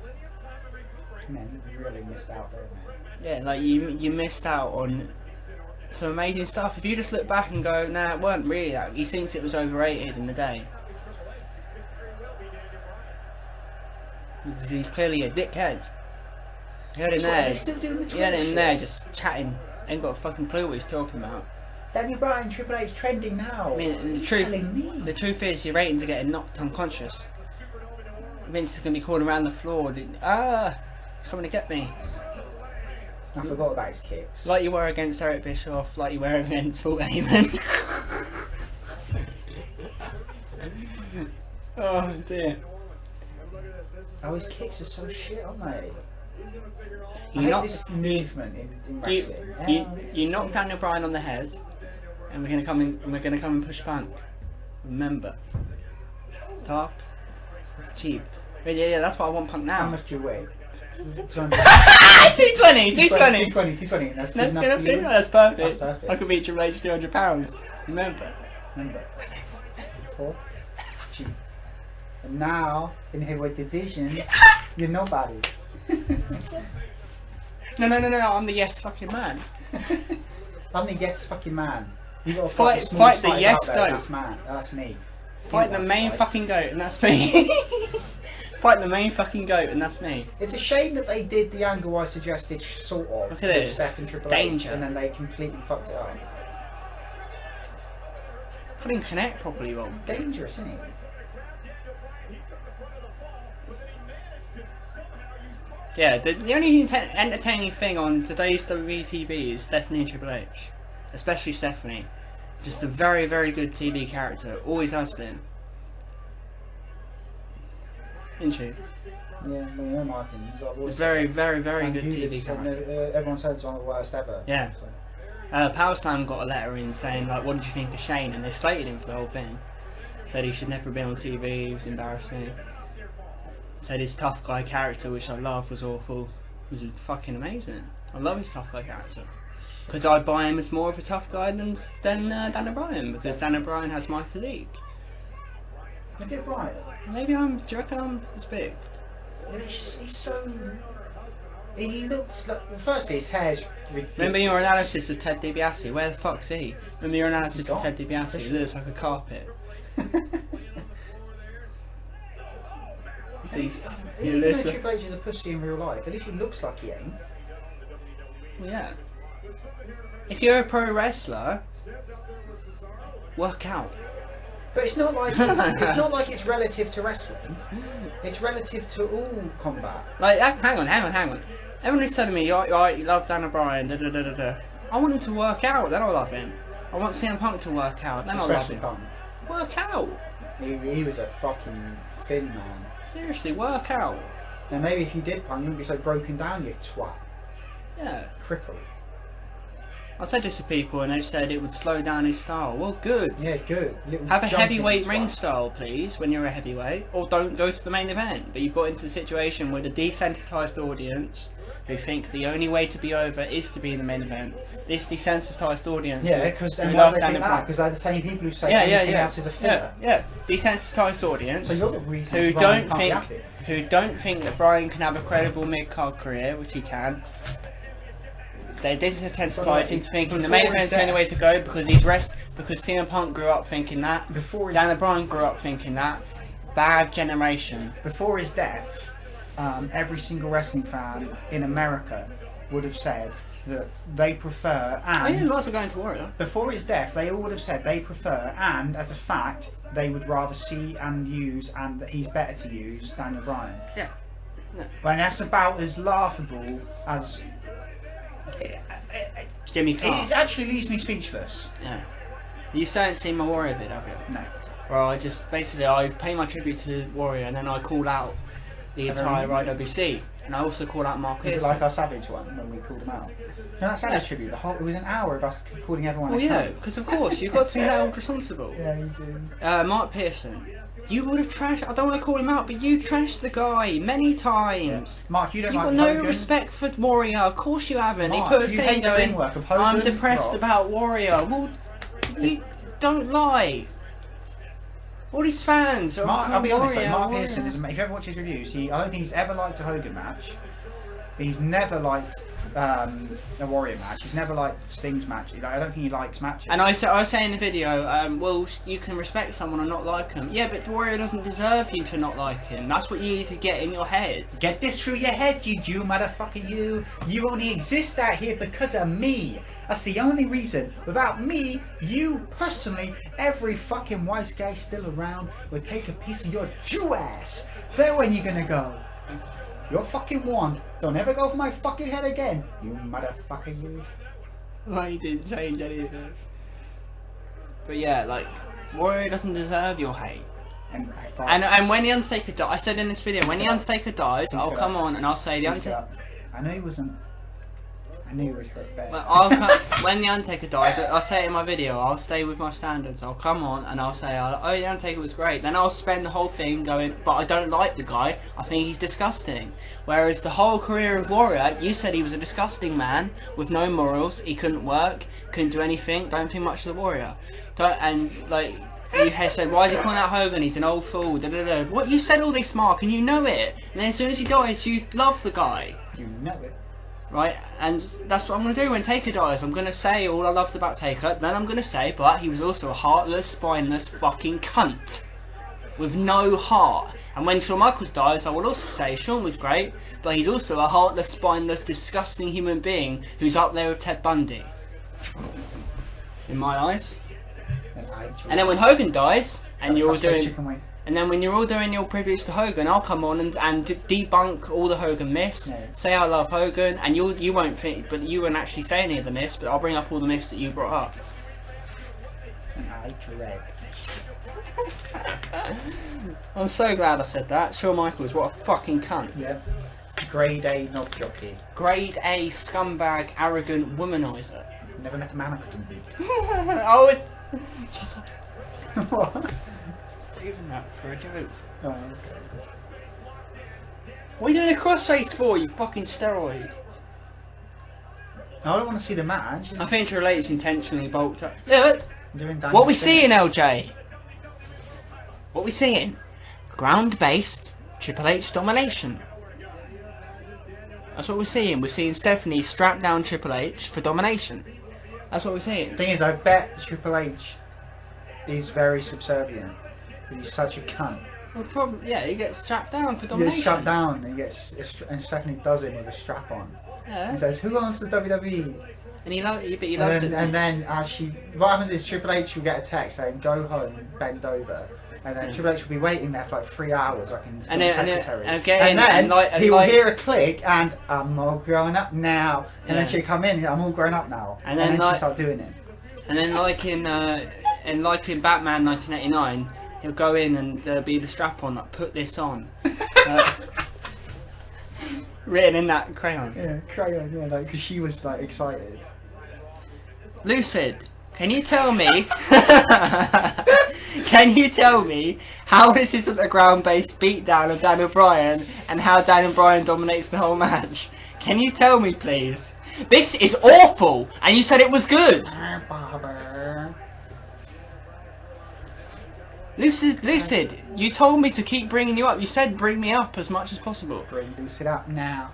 Man, you really missed out there, man.
Yeah, like you missed out on some amazing stuff. If you just look back and go, nah, it weren't really that. He thinks it was overrated in the day. Because he's clearly a dickhead. You had him there.
They're still doing the
You had him
shit.
there just chatting. Ain't got a fucking clue what he's talking about.
Daniel Bryan, Triple H trending now.
I mean, and the truth is, your ratings are getting knocked unconscious. Vince is going to be crawling around the floor. He's coming to get me.
I forgot about his kicks.
Like you were against Eric Bischoff, like you were against Paul Heyman. Oh dear.
Oh, his kicks are so shit, aren't they?
You
I hate
knocked-
this movement in wrestling.
You knocked Daniel Bryan on the head, and we're gonna come and push back. Remember, talk is cheap. Yeah, that's what I want Punk
How
now.
much do you weigh?
220.
220. That's good enough for you?
That's perfect.
That's perfect.
I could beat Triple H £200. Remember.
Cheap. And now, in heavyweight division, you're nobody.
No, I'm the yes fucking man.
I'm the yes fucking man. You gotta
Fight
the smallest
the
fighters
yes
out there.
goat.
That's man. That's me.
Fight the main fucking goat, and that's me. Fight the main fucking goat, and that's me.
It's a shame that they did the angle I suggested, sort of,
Look at
with
this.
Steph and Triple
Danger.
H, and then they completely fucked it up.
Couldn't connect properly, well.
Dangerous, isn't it?
Yeah, the only entertaining thing on today's WWE TV is Stephanie and Triple H. Especially Stephanie. Just a very, very good TV character. Always has been. Isn't she?
Yeah, well, you know my opinion. I've always
Very,
said
very,
that.
very
And
good
who
TV
is-
character.
everyone says it's one of the worst ever.
Yeah.
So.
Power Slam got a letter in saying, like, what did you think of Shane? And they slated him for the whole thing. Said he should never have been on TV, he was embarrassing. Said his tough guy character, which I love, was awful. It was fucking amazing. I love his tough guy character. Because I buy him as more of a tough guy than Daniel Bryan, because Daniel Bryan has my physique.
Look at Brian.
Maybe do you reckon I'm as big?
He's so. He looks like. Well, firstly, his hair's ridiculous.
Remember your analysis of Ted DiBiase? Where the fuck's he? Remember your analysis of
gone.
Ted DiBiase? He looks like a carpet.
Even though Triple H is a pussy in real life, at least he looks like he ain't.
Yeah. If you're a pro wrestler, work out.
But it's not like it's not like it's relative to wrestling. It's relative to all combat.
Like, hang on. Everyone is telling me, you love Daniel Bryan, da da da da da. I want him to work out, then I'll love him. I want CM Punk to work out, then I'll love
Especially
him.
Punk.
Work out.
He was a fucking thin man.
Seriously, work out.
And maybe if you did Punk, you wouldn't be so broken down, you twat.
Yeah.
Cripple.
I said this to people and they said it would slow down his style. Well, good.
Yeah, good. Little
Have a
jumping
heavyweight ring
twat.
style, please, when you're a heavyweight, or don't go to the main event. But you've got into the situation with a desensitised audience who think the only way to be over is to be in the main event. This desensitised audience.
Yeah, because
who
why
love
do they think
Daniel
that?
Bryan.
Because they're the same people who say anything else is a filler.
Yeah. Desensitised audience.
So you're the reason
who
Bryan
don't
can't be
think
happy.
who don't think that Bryan can have a credible mid-card career, which he can. They're desensitized into thinking the main
before his
event's the only way to go because because CM Punk grew up thinking that. Daniel Bryan grew up thinking that. Bad generation.
Before his death, every single wrestling fan in America would have said that they prefer,
I didn't
and
also go into Warrior.
before his death, they all would have said they prefer, and as a fact, they would rather see and use, and that he's better to use, Daniel Bryan.
Yeah. No.
When that's about as laughable as.
Jimmy Clark.
It actually leaves me speechless.
Yeah. You still haven't seen my Warrior vid, have you?
No.
Well, I pay my tribute to Warrior and then I call out the entire IWC. And I also call out Mark
Is it
Pearson.
like our Savage one when we called him out? No, that Savage tribute. It was an hour of us calling everyone.
Well,
a
yeah,
cunt.
because of course, you've got to be held responsible.
Yeah, you do.
Mark Pearson. You would have trashed, I don't want to call him out, but you trashed the guy many times.
Mark, you don't
You've
like
got no
Hogan?
respect for Warrior, of course you haven't.
Mark,
he put a
you
thing
hate the
going,
ring work of Hogan,
I'm depressed
Rock.
about Warrior. Well, you don't lie. All these fans are
Mark, I'll be honest though,
Warrior,
Mark
Warrior.
Pearson, if you ever watch his reviews, I don't think he's ever liked a Hogan match. He's never liked a Warrior match. He's never liked Sting's match. I don't think he likes matches.
And I say in the video, well, you can respect someone and not like him. Yeah, but the Warrior doesn't deserve you to not like him. That's what you need to get in your head.
Get this through your head, you Jew motherfucker, you. You only exist out here because of me. That's the only reason. Without me, you personally, every fucking wise guy still around would take a piece of your Jew ass. There when you gonna go. You're fucking warned. Don't ever go for my fucking head again, you motherfucker, you.
Well, he didn't change anything. But yeah, like, Warrior doesn't deserve your hate. And when the Undertaker dies, I said in this video, when the Undertaker dies, I'll come on and I'll say the Undertaker.
I know he wasn't. I knew he was hurt bad.
When the Undertaker dies, I'll say it in my video. I'll stay with my standards. I'll come on and I'll say, "Oh, the Undertaker was great." Then I'll spend the whole thing going, "But I don't like the guy. I think he's disgusting." Whereas the whole career of Warrior, you said he was a disgusting man with no morals. He couldn't work, couldn't do anything. Don't think much of the Warrior. And like. You said, why is he calling out Hogan? He's an old fool. Da, da, da. What? You said all this, Mark, and you know it. And then as soon as he dies, you love the guy.
You know it.
Right? And that's what I'm going to do when Taker dies. I'm going to say all I loved about Taker. Then I'm going to say, but he was also a heartless, spineless fucking cunt. With no heart. And when Shawn Michaels dies, I will also say Shawn was great, but he's also a heartless, spineless, disgusting human being who's up there with Ted Bundy. In my eyes. And then when Hogan dies, and you're all doing, and then when you're all doing your tributes to Hogan, I'll come on and debunk all the Hogan myths. Yeah. Say I love Hogan, and you won't think, but you won't actually say any of the myths. But I'll bring up all the myths that you brought up.
And I dread.
I'm so glad I said that. Shawn Michaels, what a fucking cunt.
Yep. Grade A knob jockey.
Grade A scumbag, arrogant womanizer.
Never met a man I couldn't beat.
Oh. Shut up.
What?
Saving that for a joke.
Oh, okay.
What are you doing a crossface for, you fucking steroid?
I don't want to see the match.
I think Triple H intentionally bulked up. Look!
What
we seeing, LJ? What we seeing? Ground-based Triple H domination. That's what we're seeing. We're seeing Stephanie strap down Triple H for domination. That's what we're saying.
The thing is, I bet Triple H is very subservient. He's such a cunt.
Well, probably, yeah, he gets strapped down for domination.
He gets strapped down, and Stephanie does it with a strap on.
Yeah.
And says, "Who wants the WWE?"
And he loves it.
And then what happens is Triple H will get a text saying, "Go home, bend over." And then Triple H will be waiting there for like 3 hours, like in the secretary. And then he will hear a click, and I'm all grown up now. And then she'll come in, I'm all grown up now. And then she'll start doing it.
And then like in Batman 1989, he'll go in and be the strap on, like, put this on. Written in that crayon.
Yeah, crayon, yeah, like, because she was like excited.
Lucid, can you tell me? Can you tell me how this isn't a ground-based beatdown of Daniel Bryan and how Daniel Bryan dominates the whole match? Can you tell me, please? This is awful, and you said it was good. Lucid, you told me to keep bringing you up. You said bring me up as much as possible.
Bring Lucid up now.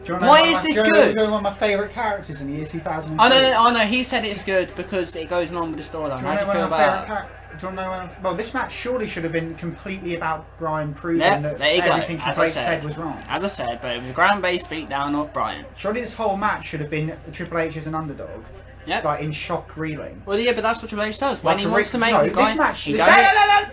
Why is this good?
One of my favourite characters in the year 2002.
Oh no, he said it's good because it goes along with the storyline. How do you feel about that?
Do you want to know well, this match surely should have been completely about Bryan proving that everything Triple H said was wrong.
As I said, but it was a ground-based beatdown of Bryan.
Surely this whole match should have been Triple H as an underdog.
Yep.
Like in shock reeling.
Well, yeah, but that's what Triple H does. When
like
he wants to make the
guy...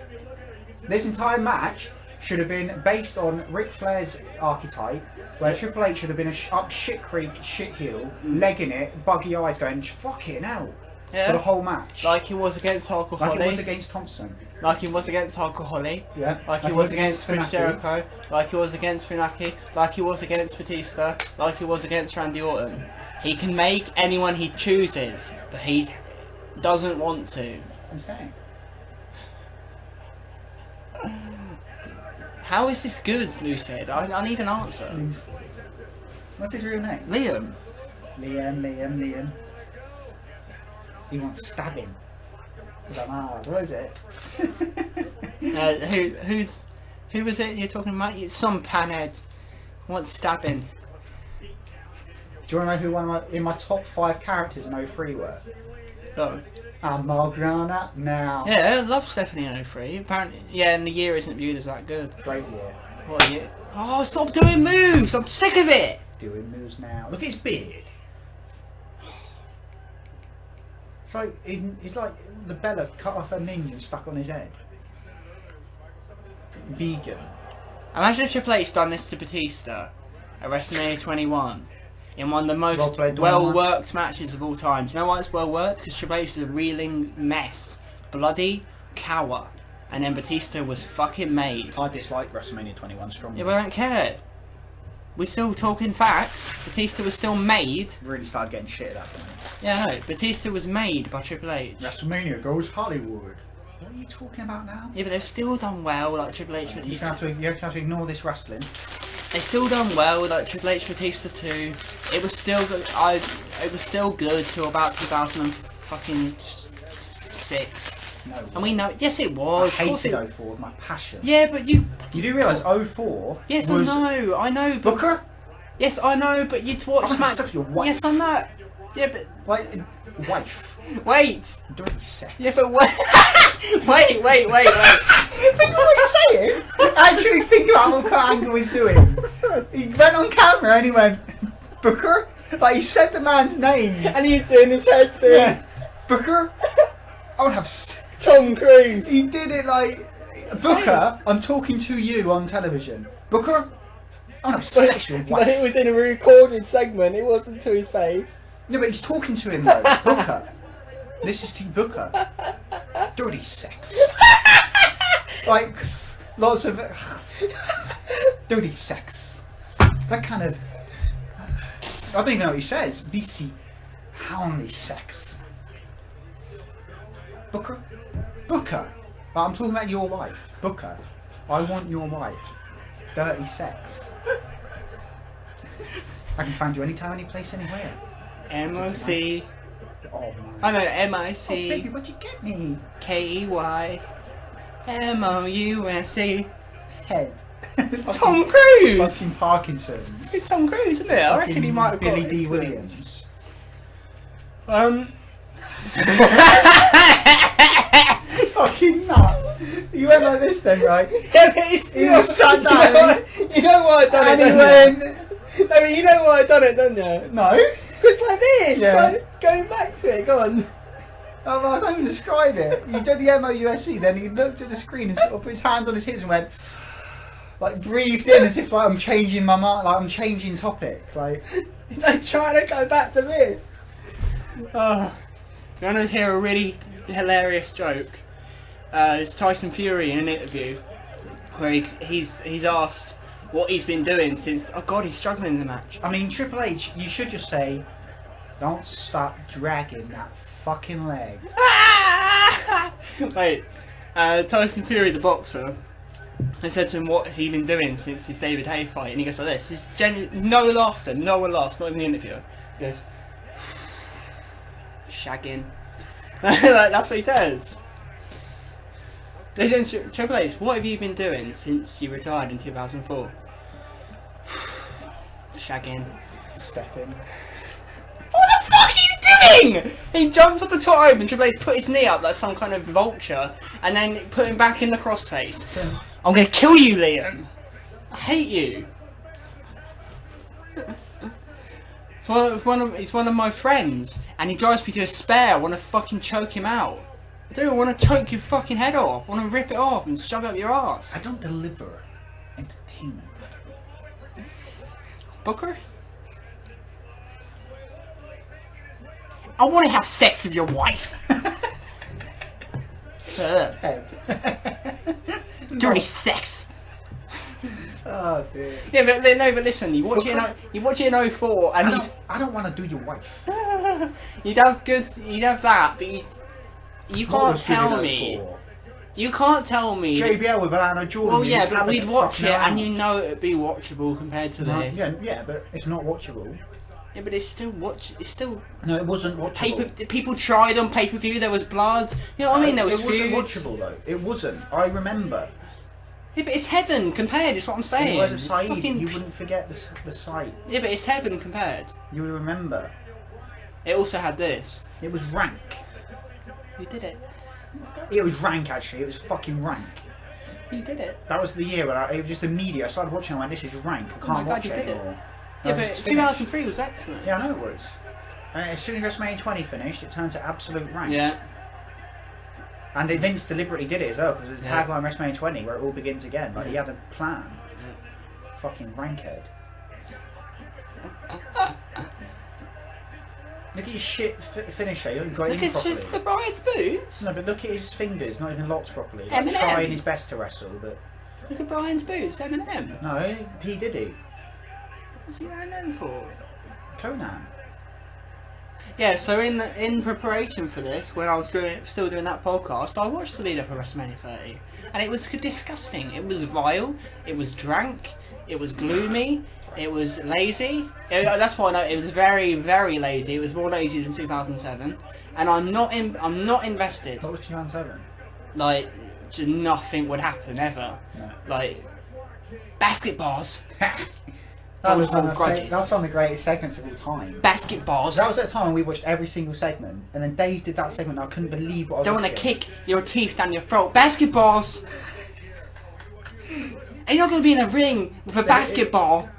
This entire match should have been based on Ric Flair's archetype, where Triple H should have been up shit creek, shit heel, legging it, buggy eyes going, fucking hell, for the whole match.
Like he was against Hulk Holly.
Like he was against Thompson.
Like he was against Hulk Holly.
Yeah.
Like he was against Chris Jericho. Like he was against Funaki. Like he was against Batista. Like he was against Randy Orton. He can make anyone he chooses, but he doesn't want to.
I'm saying.
How is this good, Lucid? I need an answer.
What's his real name?
Liam.
Liam. He wants stabbing. Because I'm hard. What is it?
Who was it you're talking about? It's some panhead. Wants stabbing.
Do you want to know who in my top 5 characters in 03 were?
Oh.
I'm all grown up now.
Yeah, I love Stephanie in 03. Apparently, yeah, and the year isn't viewed as that good.
Great year.
What a year. Oh, stop doing moves! I'm sick of it!
Doing moves now. Look at his beard. It's like the Bella cut off her minion stuck on his head. Vegan.
Imagine if Triple H done this to Batista at WrestleMania 21 in one of the most
Rob
well-worked matches of all time. Do you know why it's well-worked? Because Triple H is a reeling mess. Bloody cower. And then Batista was fucking made.
I dislike WrestleMania 21 strongly.
Yeah, but I don't care. We're still talking facts. Batista was still made.
Really started getting shit at them.
Yeah, no. Batista was made by Triple H.
WrestleMania goes Hollywood. What are you talking about now?
Yeah, but they've still done well, like Triple H, Batista.
You have to ignore this wrestling.
They've still done well, like Triple H, Batista 2. It was still good. It was still good till about 2006.
No.
And we know. Yes, it was.
I hated 04 with my passion.
Yeah, but you.
You do realise 04
Yes,
was
I know. But
Booker?
Yes, I know. But you'd watch
I'm gonna suck your wife.
Yes, I know. Yeah, but
Like, wife.
wait.
Dirty sex.
Yeah, but wait. wait.
Think of what you're saying. Actually think about what Kurt Angle was doing. He went on camera and he went, Booker? Like, he said the man's name.
And he was doing his head thing.
Yeah. Booker? I would have...
Tom Cruise.
He did it like... Booker, I'm talking to you on television. Booker? I would have sex with your wife.
But it was in a recorded segment. It wasn't to his face.
No, but he's talking to him though. Booker. This is to Booker. Dirty sex. Like, lots of... dirty sex. That kind of... I don't even know what he says. BC. Houndly sex. Booker? Booker. Like, I'm talking about your wife. Booker. I want your wife. Dirty sex. I can find you anytime, any place, anywhere.
MOC.
Oh man.
I know
Oh baby,
MIC.
what'd you get me?
KEY. MOUSE.
Head.
Tom Cruise!
Fucking Parkinson's.
It's Tom Cruise, isn't it? I reckon he might have got
Billy D.
influence.
Williams. Fucking nut. You went like this then, right?
Yeah, but it's
He was shut down.
You know why I done
And
it,
he
don't
went...
you? I mean, you know why I done it, don't you?
No.
It's like this.
Yeah.
Like, going back to it. Go on.
Oh, well, I can't even describe it. He did the MOUSE, then he looked at the screen and sort of put his hands on his hips and went... Like, breathed in as if like I'm changing my mind, like I'm changing topic. Like...
Like, trying to go back to this. Oh. You want to hear a really hilarious joke? It's Tyson Fury in an interview where he's asked what he's been doing since. Oh God, he's struggling in the match.
I mean, Triple H, you should just say, don't stop dragging that fucking leg.
Wait, Tyson Fury, the boxer, they said to him, what has he been doing since his David Haye fight? And he goes like this. It's no laughter, no one laughs, not even the interviewer. He goes, shagging. Like, that's what he says. They then Triple H, what have you been doing since you retired in 2004? Shagging.
Stepping.
What the fuck are you doing? He jumped off the top rope and Triple H put his knee up like some kind of vulture and then put him back in the crossface. I'm gonna kill you, Liam. I hate you. He's one of my friends and he drives me to despair. I want to fucking choke him out. I do. I want to choke your fucking head off. I want to rip it off and shove it up your ass.
I don't deliver entertainment.
Booker? I want to have sex with your wife.
Head.
Dirty sex.
Oh dear.
Yeah, but but listen, you watch it in 04 and
I don't want to do your wife.
you'd have that, but you
What
can't
was good
tell
in
me.
04?
You can't tell me.
JBL with Alana Jordan.
Well, yeah,
you
but we'd watch it
fucking
and you know it'd be watchable compared to this.
Yeah, but it's not watchable.
Yeah, but it's still
No, it wasn't watchable.
People tried on pay-per-view. There was blood. You know what I mean? There was
It wasn't
feuds.
watchable though. It wasn't. I remember.
Yeah, but it's heaven compared. Is what I'm saying.
In the words of
It's
Saeed,
fucking-
you wouldn't forget the sight.
Yeah, but it's heaven compared.
You would remember.
It also had this.
It was rank.
You did it.
It was rank, actually. It was fucking rank.
You did it.
That was the year when it was just immediate. I started watching. I went, "This is rank. I
Oh
can't
my God,
watch
you
it
did it.
anymore."
Yeah,
I was
but
just finished.
2003 was excellent.
Yeah, I know it was. And as soon as WrestleMania 20 finished, it turned to absolute rank.
Yeah.
And Vince deliberately did it as well, because it's
Yeah.
tagline WrestleMania 20, where it all begins again. Like, he had a plan. Fucking rankhead. Look at your shit finisher. You haven't got it
Look
in
at
properly.
the bride's boobs.
No, but look at his fingers, not even locked properly. Like,
Eminem.
trying his best to wrestle, but
Look at Brian's boots. Eminem.
no, P. Diddy.
What's he known for?
Conan.
Yeah, so in preparation for this, when I was still doing that podcast, I watched the lead up of WrestleMania 30, and it was disgusting. It was vile. It was drank. It was gloomy. It was lazy. That's why I know it was very, very lazy. It was more lazy than 2007, and I'm not invested.
What was 2007?
Like, nothing would happen ever.
No.
Like, basketballs.
That was
Hold
one
grudges.
of the greatest segments of all time.
Basketballs.
That was at a time when we watched every single segment, and then Dave did that segment, and I couldn't believe what I was
Don't want to
watching.
kick your teeth down your throat. Basketballs. And you're not going to be in a ring with a basketball.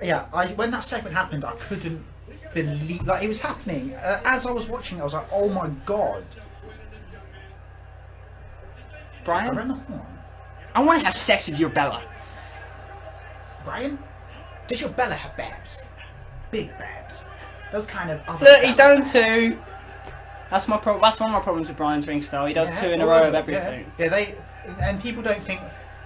Yeah, when that segment happened, I couldn't believe... Like, it was happening. As I was watching it, I was like, oh my god. I
Brian,
ran the horn.
I want to have sex with your Bella.
Brian, does your Bella have babs? Big babs. Those kind of other
Look, he
Bella
done
babs.
two. That's my that's one of my problems with Brian's ring style. He does
Yeah,
two in a
well,
row of
yeah.
everything.
Yeah, and people don't think...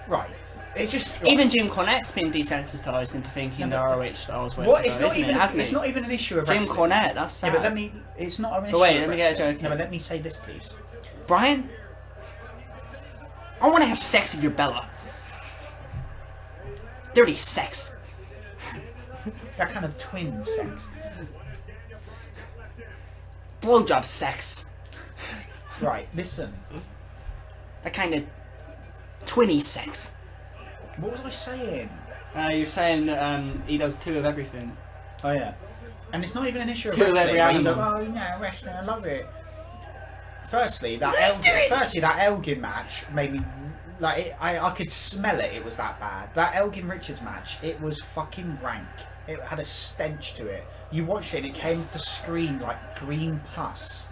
Right. It's just... Right.
Even Jim Cornette's been desensitized into thinking the ROH style's way
What?
to
It's
go,
not
isn't
even.
it? Hasn't
It's
he?
not even an issue of
Jim
wrestling.
Cornette, that's sad.
Yeah, but let me. It's not an issue.
But wait,
of
let me get a
wrestling.
joke
No,
in.
but let me say this, please.
Brian, I want to have sex with your Bella. Dirty sex.
That kind of twin sex.
Blowjob sex.
Right. Listen.
That kind of twinny sex.
What was I saying?
You're saying that he does two of everything.
Oh yeah. And it's not even an issue of
Two of
wrestling.
every
where you go,
animal.
oh no, wrestling, I love it. Firstly, that Elgin match made me like. I could smell it. It was that bad. That Elgin Richards match. It was fucking rank. It had a stench to it. You watched it and it came off the screen like green pus.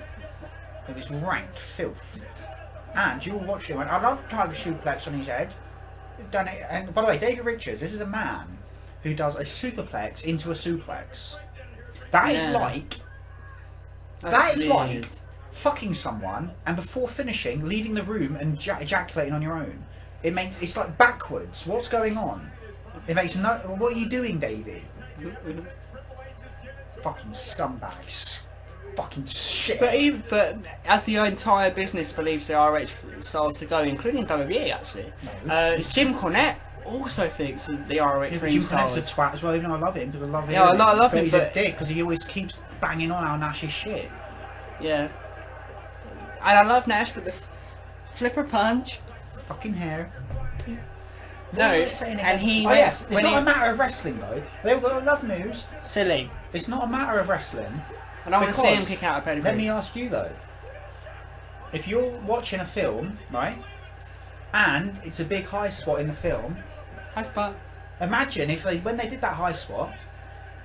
It was rank filth. And you all watched it and went, I love Tiger Suplex on his head. Done it. And by the way, David Richards, this is a man who does a superplex into a suplex. That is
Yeah.
like
That's
that is
weird.
like fucking someone and before finishing, leaving the room and ejaculating on your own. It's like backwards. What's going on? It makes no. What are you doing, Davey? Fucking scumbags. Fucking shit.
But as the entire business believes the RH styles to go, including WWE actually,
No.
Jim Cornette also thinks that the RH
Yeah, but
ring
Jim
styles.
Cornette's a twat as well, even though I love him because I love him.
Yeah, I love him,
he's
but-
a dick because he always keeps banging on how Nash is shit.
Yeah. And I love Nash with the flipper punch.
Fucking hair. What
No,
was I saying
and
again?
he
Oh
went-
yes, it's
when
not
he-
a matter of wrestling though. They've got love moves.
Silly.
It's not a matter of wrestling.
I don't want to see him
Because-
kick out a pedigree.
Let me ask you though. If you're watching a film, right, and it's a big high spot in the film,
High spot.
imagine if when they did that high spot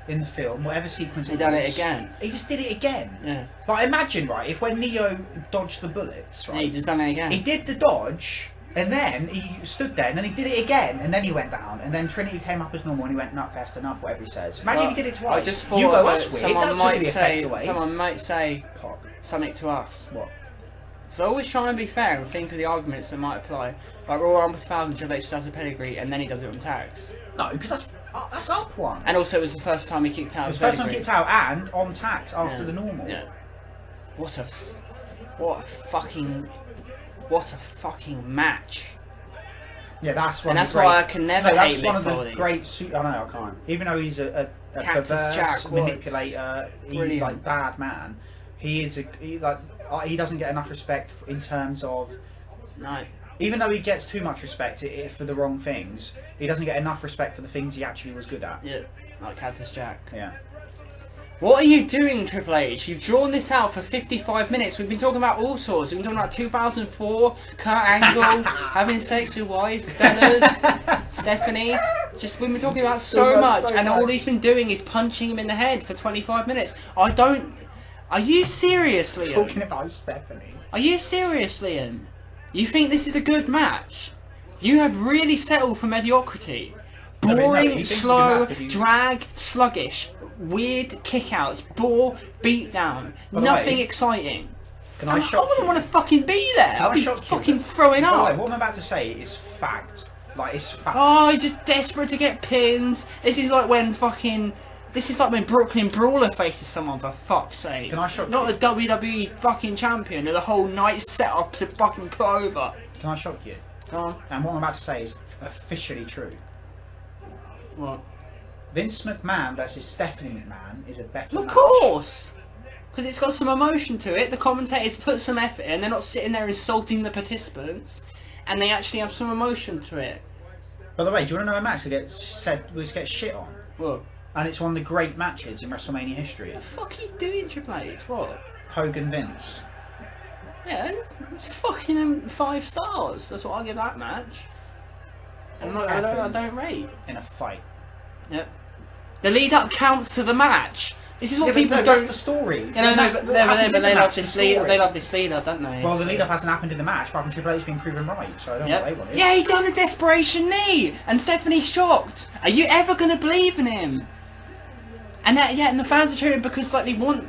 in the film, whatever sequence
He
it
done
was,
it again.
He just did it again.
Yeah.
Like imagine, right, if when Neo dodged the bullets,
Yeah,
right,
he just done it again.
he did the dodge, and then he stood there, and then he did it again, and then he went down, and then Trinity came up as normal, and he went nutfest enough, whatever he says. Imagine if he did it twice.
I just thought
you go,
of
that's
it.
weird. That took the effect away.
Someone might say
Cock.
something to us.
What?
So I always try and be fair and think of the arguments that might apply. Like Royal Rumble 1000, Triple H does a pedigree and then he does it on tags.
No, because that's up one.
And also it was the first time he kicked out
It
a
was the first time he
pedigree.
kicked out and on tax after
Yeah.
the normal.
Yeah. What a fucking match.
Yeah, that's one.
And
of
that's
the great,
why I can never
that's
hate
one
Mick
of the
Foley.
great. I know I can't. Even though he's a
Cactus
perverse
Jack Woods.
manipulator, he's
Brilliant.
like bad man. He is he doesn't get enough respect in terms of
No.
Even though he gets too much respect for the wrong things, he doesn't get enough respect for the things he actually was good at.
Yeah, like Cactus Jack.
Yeah.
What are you doing, Triple H? You've drawn this out for 55 minutes. We've been talking about all sorts. We've been talking about 2004, Kurt Angle, having sex with wife, Bellas, Stephanie. We've been talking about so much, and all he's been doing is punching him in the head for 25 minutes. Are you serious, Liam?
Talking about Stephanie.
Are you serious, Liam? You think this is a good match? You have really settled for mediocrity. Boring, slow, drag, sluggish, weird kickouts, bore, beatdown, nothing exciting. I wouldn't want to fucking be there. I'd be fucking throwing up.
What I'm about to say is fact. Like, it's fact.
Oh, he's just desperate to get pins. This is like when Brooklyn Brawler faces someone, for fuck's sake.
Can I shock
Not
you?
the WWE fucking champion, and the whole night set up to fucking pull over.
Can I shock you?
Go on.
And what I'm about to say is officially true.
What?
Vince McMahon versus Stephanie McMahon is a better match.
Of course! Because it's got some emotion to it. The commentators put some effort in. They're not sitting there insulting the participants. And they actually have some emotion to it.
By the way, do you want to know a match that gets shit on?
What?
And it's one of the great matches in WrestleMania history.
What the fuck are you doing, Triple H? What?
Hogan Vince.
Yeah, it's fucking 5 stars. That's what I give that match. And I don't rate.
In a fight.
Yep. The lead up counts to the match. This is what people don't.
That's the story.
You know, but they love this lead. They love this lead up, don't they?
Well, the lead up hasn't happened in the match, apart from Triple H being proven right. So I don't know what they want.
Yeah, he done a desperation knee, and Stephanie's shocked. Are you ever gonna believe in him? And and the fans are cheering because like they want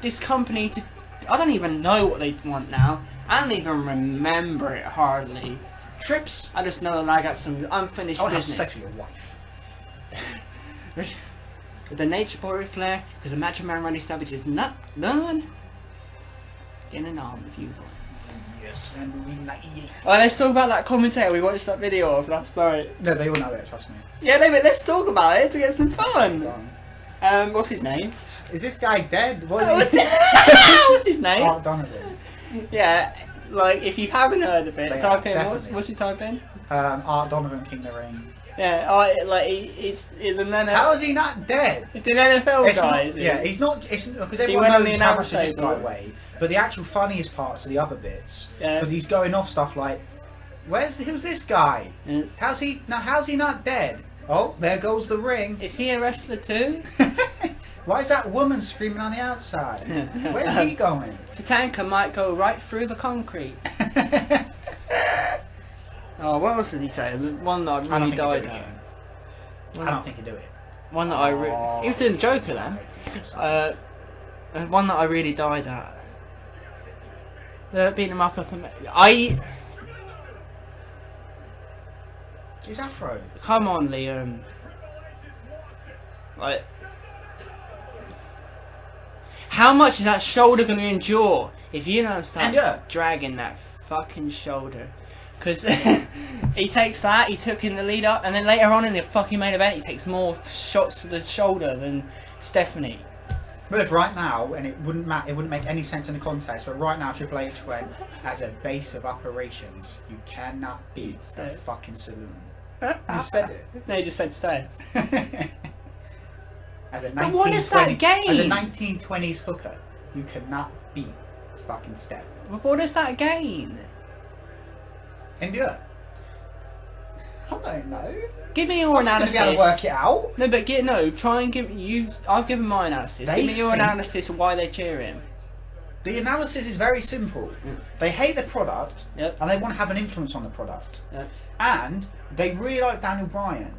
this company to. I don't even know what they want now. I don't even remember it hardly.
Trips.
I just know that I got some unfinished
I want to have
business.
sex with your wife.
With the nature boy with flair, because the Macho Man Randy Savage is not done. Getting an arm with you.
Yes, and we like it.
Alright, let's talk about that commentator we watched that video of last night.
No, they all know it, trust me.
Yeah, but let's talk about it to get some fun. What's his name?
Is this guy dead?
What's his name?
Art Donovan.
Yeah, like if you haven't heard of it,
They
type in
definitely.
what's you type in?
Art Donovan, King of the Ring.
Yeah, like it's an NFL.
How is he not dead?
It's an NFL
It's
guy.
not,
is he?
yeah, he's not. It's because
He
everyone
went on
knows
the
how
announce
much this guy
table.
weigh. But the actual funniest parts are the other bits.
Yeah.
Because he's going off stuff like, who's this guy?
Yeah.
How's he not dead? Oh, there goes the ring.
Is he a wrestler too?
Why is that woman screaming on the outside? Where's he going?
Tatanka might go right through the concrete. Oh, what else did he say? There's one that I
don't
really
think
died
he'd do it
at.
I don't think he'd do it.
One that he was doing Joker then. One that I really died at. Beating him up with him.
His afro.
Come on, Liam. Like, how much is that shoulder going to endure if you don't start dragging that fucking shoulder? Because he takes that, he took in the lead up, and then later on in the fucking main event, he takes more shots to the shoulder than Stephanie.
But if right now, and it wouldn't make any sense in the context, but right now Triple H went, as a base of operations, you cannot beat the fucking saloon. You said it.
No, he just said stay.
But
what is that game?
As a 1920s hooker, you cannot beat fucking Steph.
But what does that gain?
Endure. I don't know.
Give me your analysis.
I'm gonna be able to work it out.
No, but try and give you. I've given my analysis. Give me your analysis of why they cheer him.
The analysis is very simple. They hate the product, and they want to have an influence on the product. And they really like Daniel Bryan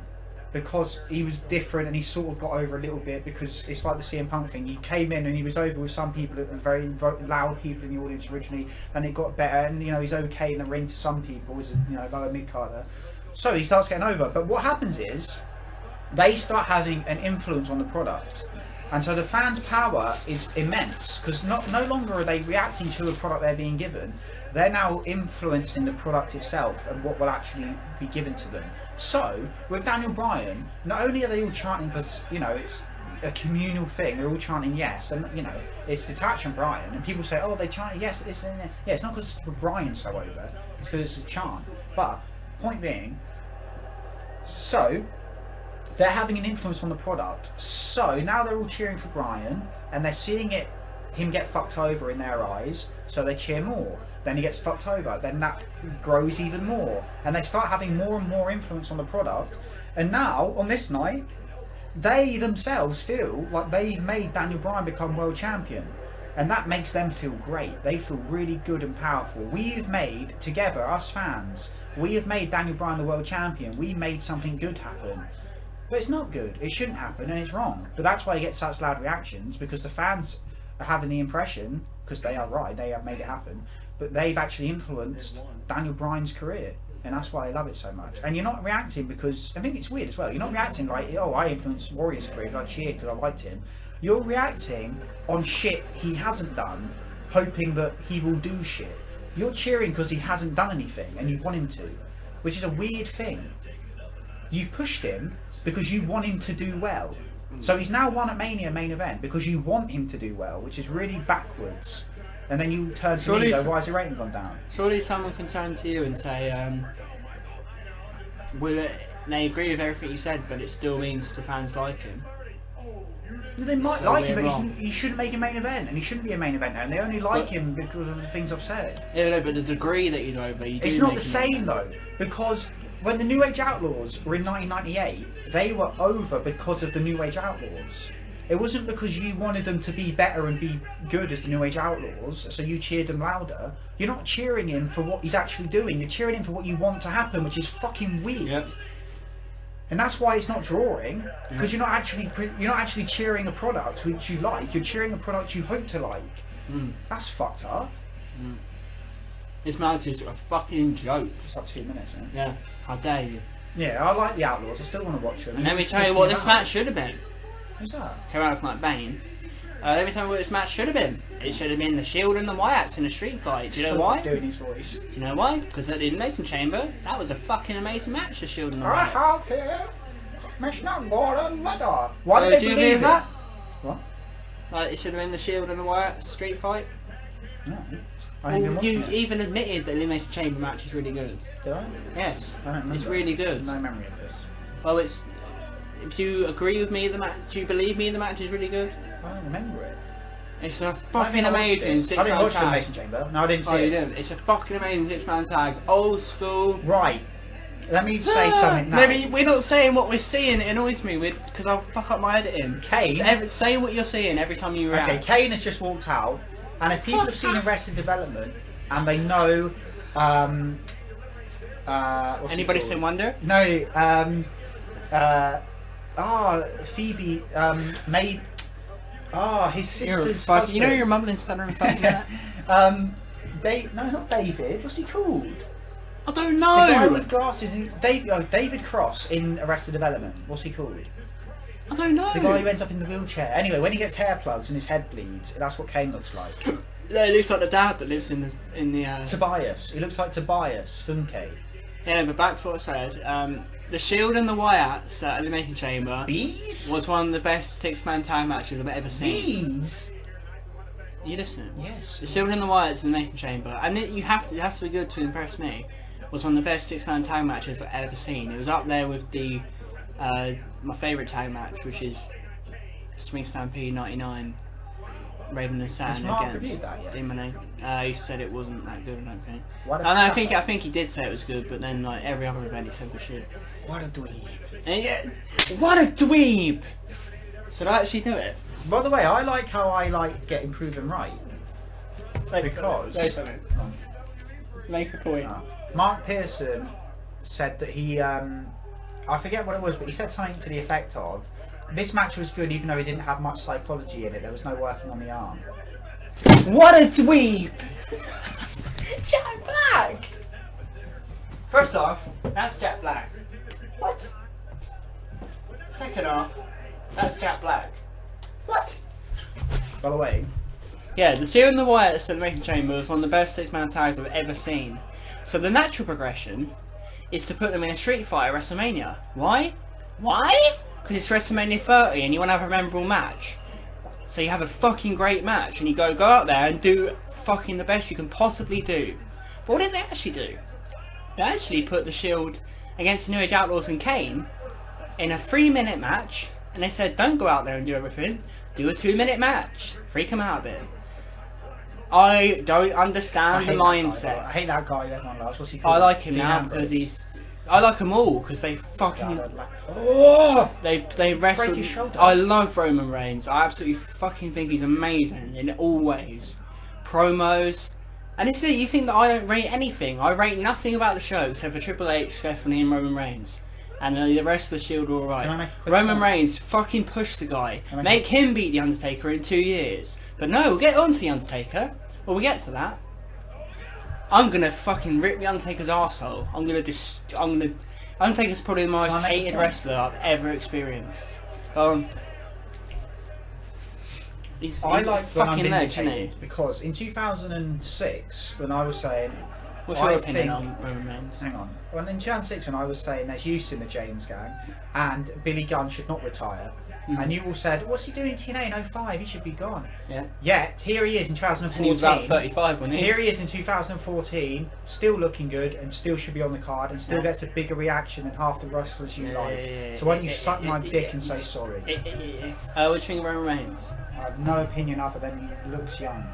because he was different and he sort of got over a little bit because it's like the CM Punk thing. He came in and he was over with some people, very loud people in the audience originally, and it got better. And he's okay in the ring to some people, as lower mid carder. So he starts getting over. But what happens is they start having an influence on the product. And so the fans' power is immense because no longer are they reacting to a product they're being given. They're now influencing the product itself and what will actually be given to them. So with Daniel Bryan, not only are they all chanting because it's a communal thing. They're all chanting yes, and you know it's detached from Bryan. And people say, "Oh, they chanted yes at this and that." Yeah, it's not because Bryan's so over. It's because it's a chant. But point being, so they're having an influence on the product. So now they're all cheering for Bryan, and they're seeing him get fucked over in their eyes. So they cheer more. Then he gets fucked over. Then that grows even more, and they start having more and more influence on the product. And now on this night, they themselves feel like they've made Daniel Bryan become world champion, and that makes them feel great. They feel really good and powerful. We've made, together, us fans, we have made Daniel Bryan the world champion. We made something good happen. But it's not good. It shouldn't happen, and it's wrong. But that's why you get such loud reactions, because the fans are having the impression, because they are right, they have made it happen, but they've actually influenced Daniel Bryan's career. And that's why I love it so much. And you're not reacting because, I think it's weird as well, you're not reacting like, oh, I influenced Warrior's career because I cheered because I liked him. You're reacting on shit he hasn't done, hoping that he will do shit. You're cheering because he hasn't done anything and you want him to, which is a weird thing. You've pushed him because you want him to do well. So he's now won at Mania main event because you want him to do well, which is really backwards. And then you turn to me and go, why has the rating gone down?
Surely someone can turn to you and say, they agree with everything you said, but it still means the fans like him.
They might like him, but he shouldn't make a main event, and he shouldn't be a main event now, and they only like him because of the things I've said.
Yeah, no, but the degree that he's over, you do.
It's not the same though, because when the New Age Outlaws were in 1998, they were over because of the New Age Outlaws. It wasn't because you wanted them to be better and be good as the New Age Outlaws, so you cheered them louder. You're not cheering him for what he's actually doing. You're cheering him for what you want to happen, which is fucking weird.
Yep.
And that's why it's not drawing, because you're not actually cheering a product which you like. You're cheering a product you hope to like. That's fucked up.
This match is a fucking joke.
It's like 2 minutes, isn't it?
Yeah. How dare you?
Yeah, I like the Outlaws. I still want to watch them.
And let me tell you what this match should have been.
Who's that?
Came out like Bane. Let me tell you what this match should have been. It should have been the Shield and the Wyatts in a street fight. Do you know why?
Doing his voice.
Do you know why? Because at the Elimination Chamber, that was a fucking amazing match, the Shield and the Wyatts.
Why did they believe
that?
What?
Like, it should have been the Shield and the Wyatts street fight.
No.
Well, you even admitted that the Elimination Chamber match is really good.
Did I?
Yes.
I don't remember.
It's really good.
No memory of this.
Well, it's. Do you agree with me? The match? Do you believe me? The match is really good.
I don't remember it.
It's a fucking amazing six-man tag.
I didn't watch the Elimination Chamber. No, I didn't see it.
You didn't. It's a fucking amazing six-man tag. Old school.
Right. Let me say something now.
Maybe we're not saying what we're seeing. It annoys me because I'll fuck up my editing.
Kane.
Say what you're seeing every time you react.
Okay, Kane has just walked out, and if people have seen Arrested Development and they know,
Anybody seen Wonder?
No. Phoebe. May. His sister's husband.
You know you're mumbling, stuttering, fucking that.
No, not David. What's he called?
I don't know.
The guy with glasses. David Cross in Arrested Development. What's he called?
I don't know.
The guy who ends up in the wheelchair. Anyway, when he gets hair plugs and his head bleeds, that's what Kane looks like.
It looks like the dad that lives in the.
Tobias. He looks like Tobias Funke.
Yeah, but back to what I said. The Shield and the Wyatts at Elimination Chamber
Bees?
was one of the best six-man tag matches I've ever seen.
Bees?
You listening?
Yes.
The Shield and the Wyatts in the Elimination Chamber, and it has to be good to impress me. Was one of the best six-man tag matches I've ever seen. It was up there with the my favourite tag match, which is Swing Stampede '99, Raven and Sand against Demon. He said it wasn't that good. I don't think. I think he did say it was good, but then like every other event he said was shit.
What a dweeb!
What a dweeb! Should I actually do it?
By the way, I like how I like getting proven right. Because
say something. Make a point.
Mark Pearson said that he, I forget what it was, but he said something to the effect of, this match was good even though it didn't have much psychology in it, there was no working on the arm.
What a dweeb! Jack Black! First off, that's Jack Black. What? Second off, that's Jack Black. What?
By the way...
Yeah, the Shield and the Wyatts Elimination Chamber was one of the best six-man tags I've ever seen. So the natural progression is to put them in a street fight at Wrestlemania. Why? Why? Because it's WrestleMania 30 and you want to have a memorable match. So you have a fucking great match and you go out there and do fucking the best you can possibly do. But what did they actually do? They actually put the Shield against the New Age Outlaws and Kane in a 3-minute match, and they said, don't go out there and do everything, do a 2-minute match. Freak them out a bit. I don't understand the mindset.
I hate that guy everyone loves. What's he called?
I like him now because I like them all because they fucking... They wrestle...
Break his shoulder.
I love Roman Reigns. I absolutely fucking think he's amazing in all ways. Promos... And it's you think that I don't rate anything. I rate nothing about the show except for Triple H, Stephanie and Roman Reigns. And the rest of the Shield are alright. Roman Reigns, fucking push the guy. Make him beat The Undertaker in 2 years. But no, we'll get on to The Undertaker. Well, we'll get to that. I'm gonna fucking rip The Undertaker's arsehole. Undertaker's probably the most hated wrestler I've ever experienced. Go on. He's
like
a fucking legend, isn't he?
Because in 2006, when I was saying...
What's your opinion on Roman Reigns?
Hang on. Well, in 2006, when I was saying there's use in the James Gang, and Billy Gunn should not retire, and you all said, what's he doing in TNA in 05? He should be gone. Yeah. Yet, here he is in 2014.
And he was about 35, wasn't he?
Here he is in 2014, still looking good, and still should be on the card, and still gets a bigger reaction than half the wrestlers you like. So why don't you suck my dick and say sorry?
What do you think of Roman Reigns?
I have no opinion other than he looks young.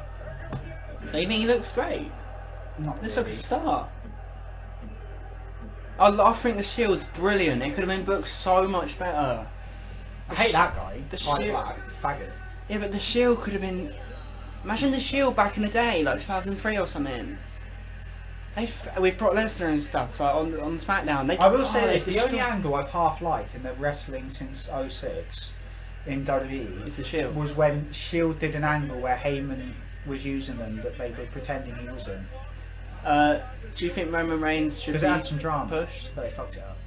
Do you think he looks great?
Not
Looks
really.
like a star. I think the Shield's brilliant. It could have been booked so much better.
I hate that guy.
The
Shield.
Shield.
Faggot.
Yeah, but the Shield could have been... Imagine the Shield back in the day, like 2003 or something. With Brock Lesnar and stuff, like on SmackDown.
I will say this, the only angle I've half liked in the wrestling since 06 in WWE
It's the Shield.
was when Shield did an angle where Heyman was using them, but they were pretending he wasn't.
Do you think Roman Reigns should be
Because it had some drama,
pushed?
but they fucked it up.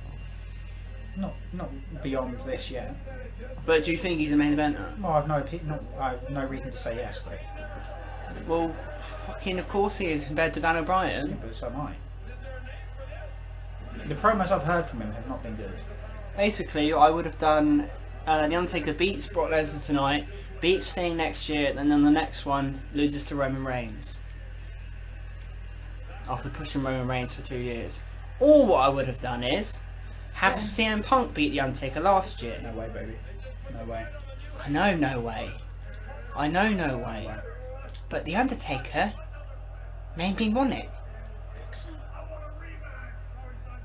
Not beyond this yet.
But do you think he's a main eventer?
Well, I have no reason to say yes, though.
Well, fucking of course he is compared to Dan O'Brien.
Yeah, but so am I. The promos I've heard from him have not been good.
Basically, I would have done The Undertaker beats Brock Lesnar tonight, beats Sting next year, and then the next one loses to Roman Reigns. After pushing Roman Reigns for 2 years. Or what I would have done is have CM Punk beat The Undertaker last year.
No way, baby. No way.
I know no way. I know no way. But The Undertaker made me want it.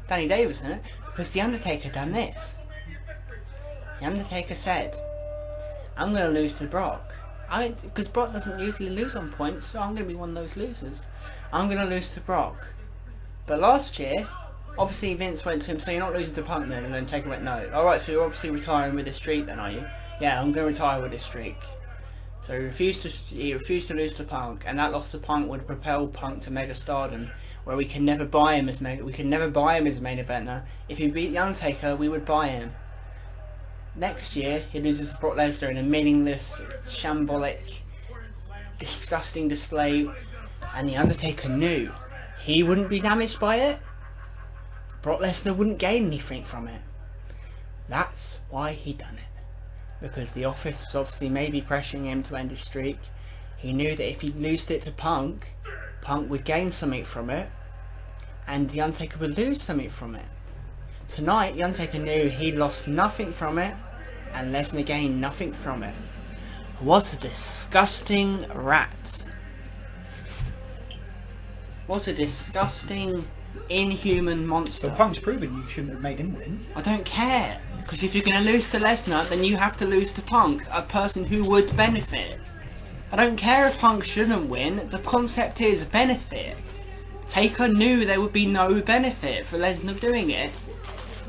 Danny Davis, isn't it? Because The Undertaker done this. The Undertaker said, I'm going to lose to Brock. Because Brock doesn't usually lose on points, so I'm going to be one of those losers. I'm going to lose to Brock. But last year, obviously Vince went to him, so you're not losing to Punk then? And then Taker went, no. Alright, so you're obviously retiring with this streak then, are you? Yeah, I'm going to retire with this streak. So he refused to lose to Punk, and that loss to Punk would propel Punk to mega stardom, where we can never buy him as main eventer. If he beat The Undertaker, we would buy him. Next year, he loses to Brock Lesnar in a meaningless, shambolic, disgusting display, and The Undertaker knew he wouldn't be damaged by it. Brock Lesnar wouldn't gain anything from it. That's why he done it. Because the office was obviously maybe pressuring him to end his streak. He knew that if he lost it to Punk, Punk would gain something from it, and The Undertaker would lose something from it. Tonight, The Undertaker knew he lost nothing from it, and Lesnar gained nothing from it. What a disgusting rat. What a disgusting, inhuman monster.
So Punk's proven you shouldn't have made him win.
I don't care. Because if you're going to lose to Lesnar, then you have to lose to Punk, a person who would benefit. I don't care if Punk shouldn't win, the concept is benefit. Taker knew there would be no benefit for Lesnar doing it,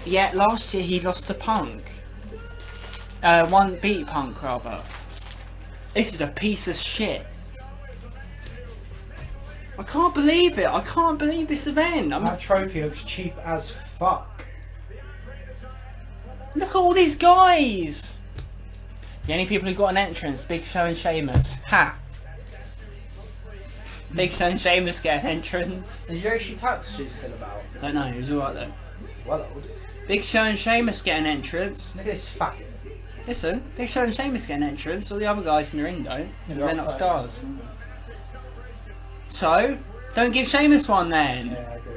yet last year he lost to Punk. Beat Punk rather. This is a piece of shit. I can't believe it. I can't believe this event.
That trophy looks cheap as fuck.
Look at all these guys. The only people who got an entrance, Big Show and Sheamus. Ha! Big Show and Sheamus get an entrance.
Is Yoshi Tatsu's still about?
Don't know, he was alright though.
Well,
Big Show and Sheamus get an entrance.
Look at this fucking.
Listen, Big Show and Sheamus get an entrance. All the other guys in the ring don't. They're not stars. So, don't give Sheamus one then.
Yeah, I agree.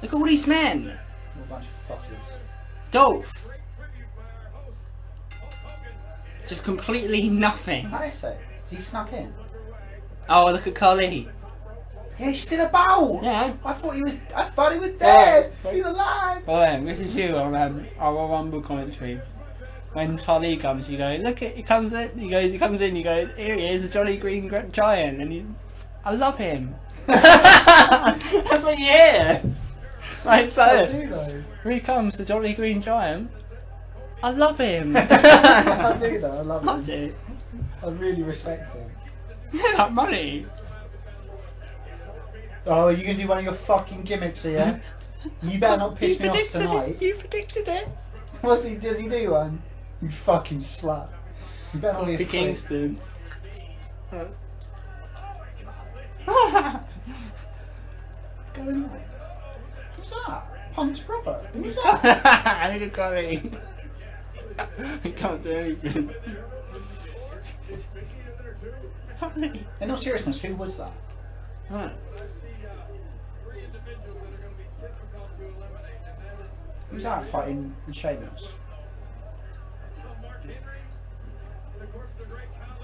Look at all these men.
A bunch of fuckers.
Dolph. Just completely nothing.
How is it? He snuck in.
Oh, look at Khali.
Yeah, he's still about.
Yeah.
I thought he was dead. He's alive.
Oh, this is you on our Rumble commentary. When Khali comes, you go, look at, he comes in, he comes in, you go, here he is, the Johnny Green Giant, and I love him. That's what you hear. Like so.
I do though.
Here he comes, the Johnny Green Giant. I love him.
I do though. I love him.
I do.
I really respect him.
That money.
Oh, you can do one of your fucking gimmicks here. You better not piss me off tonight.
You predicted it.
Does he do one? You fucking slut. You better not be a
Kofi
prick.
Kingston.
Going on. Who's that? Punk's brother. Who's that?
Look at Khali. He can't do anything. Khali.
In all seriousness, who was that?
Right.
Who's that fighting Sheamus?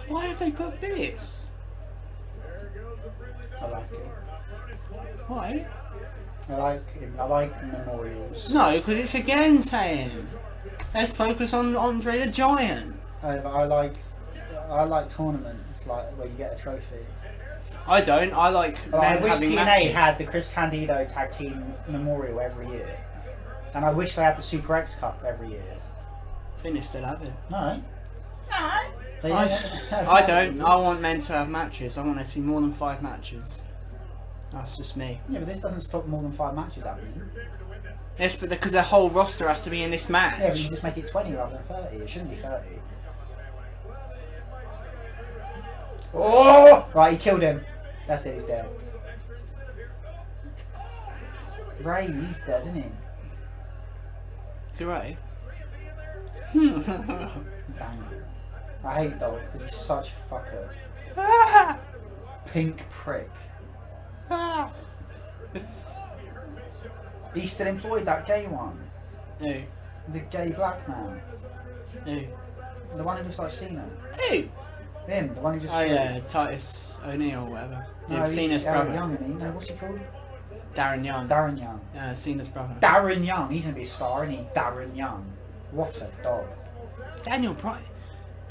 Why have they put this?
I like it.
Why?
I like him. I like memorials.
No, because it's again saying, let's focus on Andre the Giant.
I like tournaments like where you get a trophy.
I don't. I like
I
men
wish
having
TNA
matches.
had the Chris Candido Tag Team Memorial every year, and I wish they had the Super X Cup every year.
I think they still have it.
No. No. They
I don't. I want men to have matches. I want there to be more than 5 matches. That's just me.
Yeah, but this doesn't stop more than 5 matches happening.
Yes, but because the whole roster has to be in this match.
Yeah, but you just make it 20 rather than 30. It shouldn't be 30. Oh! Right, he killed him. That's it, he's dead. Ray, he's dead, isn't he?
You're right.
Damn. I hate Dolph because he's such a fucker. Pink prick. He's still employed, that gay one.
Who?
The gay black man.
Who?
The one who looks like Cena.
Who?
Him, the one who just...
Oh yeah, Titus O'Neil or whatever.
No,
You've seen his
he's
brother.
Young, isn't he? No, what's he called?
Darren Young.
Darren Young.
Yeah, Cena's brother.
Darren Young, he's going to be a star, isn't he? Darren Young. What a dog.
Daniel Bryan.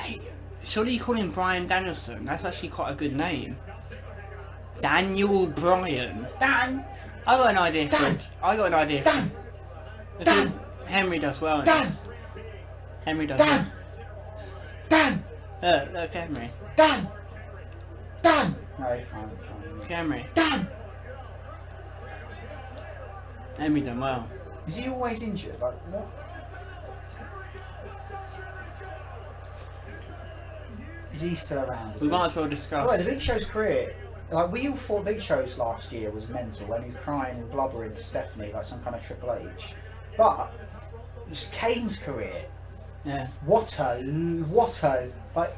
Hey, surely you call him Bryan Danielson? That's actually quite a good name. Daniel Bryan.
Dan!
I got an idea for it. I got an idea for
Dan!
it.
Dan!
Henry does well in
Dan!
this. Henry does
Dan! Dan!
well. Look, Henry.
Dan! Dan! No, he can't.
Look, Henry.
Dan!
Henry done well.
Is he always injured? Like, what? Is he still around? Is
We
he?
might as well
Oh,
discuss.
wait, the Big Show's career, like we all thought Big Show's last year was mental when he was crying and blubbering to Stephanie like some kind of Triple H. But it's Kane's career.
Yeah.
What a like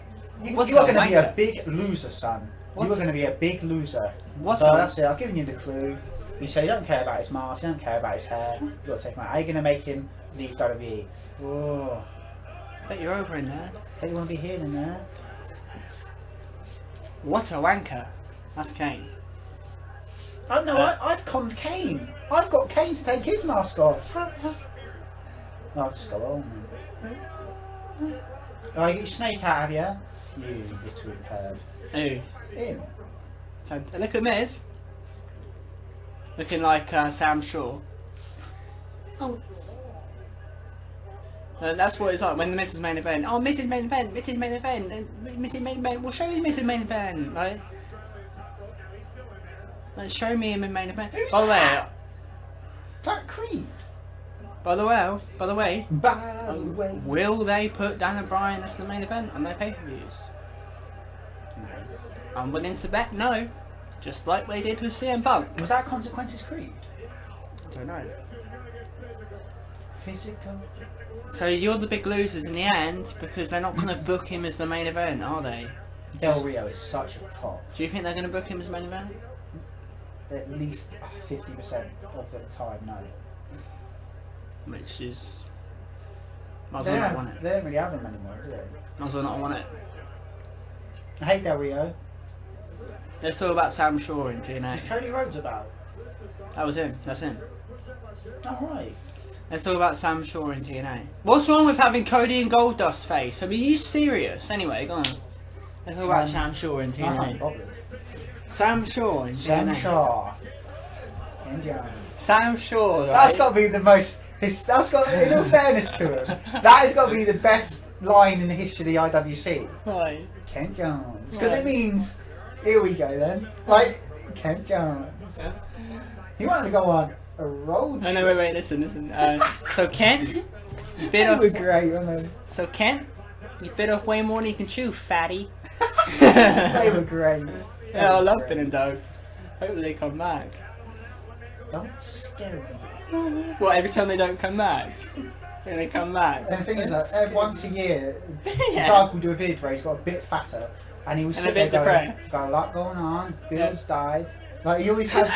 you
What
are
a
going to be a
wanker.
big loser, son.
What
You are
a-
going to be a big loser.
What
So
a-
that's it. I've given you the clue. You say you don't care about his mask, you don't care about his hair. You got to take him out. Are you going to make him leave WWE? Oh,
Bet you're over in there.
don't you want to be here in there?
What a wanker. That's Kane.
Oh no, I've conned Kane. I've got Kane to take his mask off. I'll just go home then. Oh, you get your snake out, have you? You little perv.
Who?
Him.
So, look at Miz. Looking like Sam Shaw. Oh. That's what it's like when the Mrs. main event. Oh, Mrs. main event, Mrs. main event, Mrs. main event. Well, show me Mrs. main event. Like show me him in main event.
Who's
By the way,
that? That Creed.
by the way,
By the way.
will they put Daniel Bryan as the main event on their pay-per-views?
No.
I'm willing to bet no. Just like they did with CM Punk.
Was that Consequences Creed?
I don't know.
Physical.
So you're the big losers in the end because they're not going to book him as the main event, are they?
Del Rio is such a cop.
Do you think they're going to book him as main event?
At least 50% of the time, no.
Which is... Might as
They
well not
don't,
want it.
they don't really have him anymore, do they?
Might as well not want it.
I hate Del Rio.
They're still about Sam Shaw in
What's
TNA.
Cody Rhodes about?
That was him. That's him.
Alright.
Let's talk about Sam Shaw in TNA. What's wrong with having Cody and Goldust face? I mean, are you serious? Anyway, go on. Let's talk about Sam Shaw in
I can't
TNA.
be bothered.
Sam Shaw in
Sam
TNA.
Shaw. And Jones.
Sam Shaw, right?
That's got to be the most. That's got. In all fairness to him, that has got to be the best line in the history of the IWC.
Why?
Kent Jones, because
Right.
it means. Here we go then. Like Kent Jones. He wanted to go on a road.
Oh, no, wait, listen. So Kent, you bit
They
off.
were great, weren't they?
So Kent, you bit off way more than you can chew, fatty.
They were great.
Yeah, I love Ben and Doug. Hopefully they come back.
Don't scare me.
What, every time they don't come back? When they come back?
And the thing is that once a year,
Yeah.
Doug will do a vid where he's got a bit fatter, and he will
And
sit
a bit
there going,
depressed.
"He's got a lot going on. Bill's
Yeah.
died." Like he always has.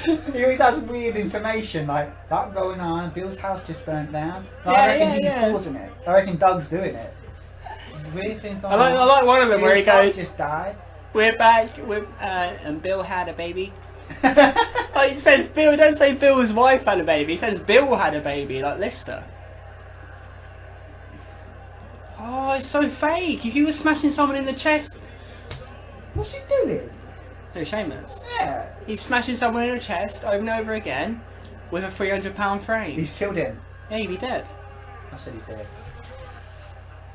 He always has weird information like that going on. Bill's house just burnt down. Like, I reckon he's causing it. I reckon Doug's doing it. Weird thing going
I
on.
like one of them where he
Bill's dog
goes,
just died.
"We're back," and Bill had a baby. Oh, it says Bill. Don't say Bill's wife had a baby. It says Bill had a baby, like Lister. Oh, it's so fake. If you were smashing someone in the chest,
What's he doing?
who's Sheamus?
Yeah,
He's smashing someone in the chest over and over again with a £300 frame.
he's killed him.
Yeah, he'd be dead.
I said he's dead.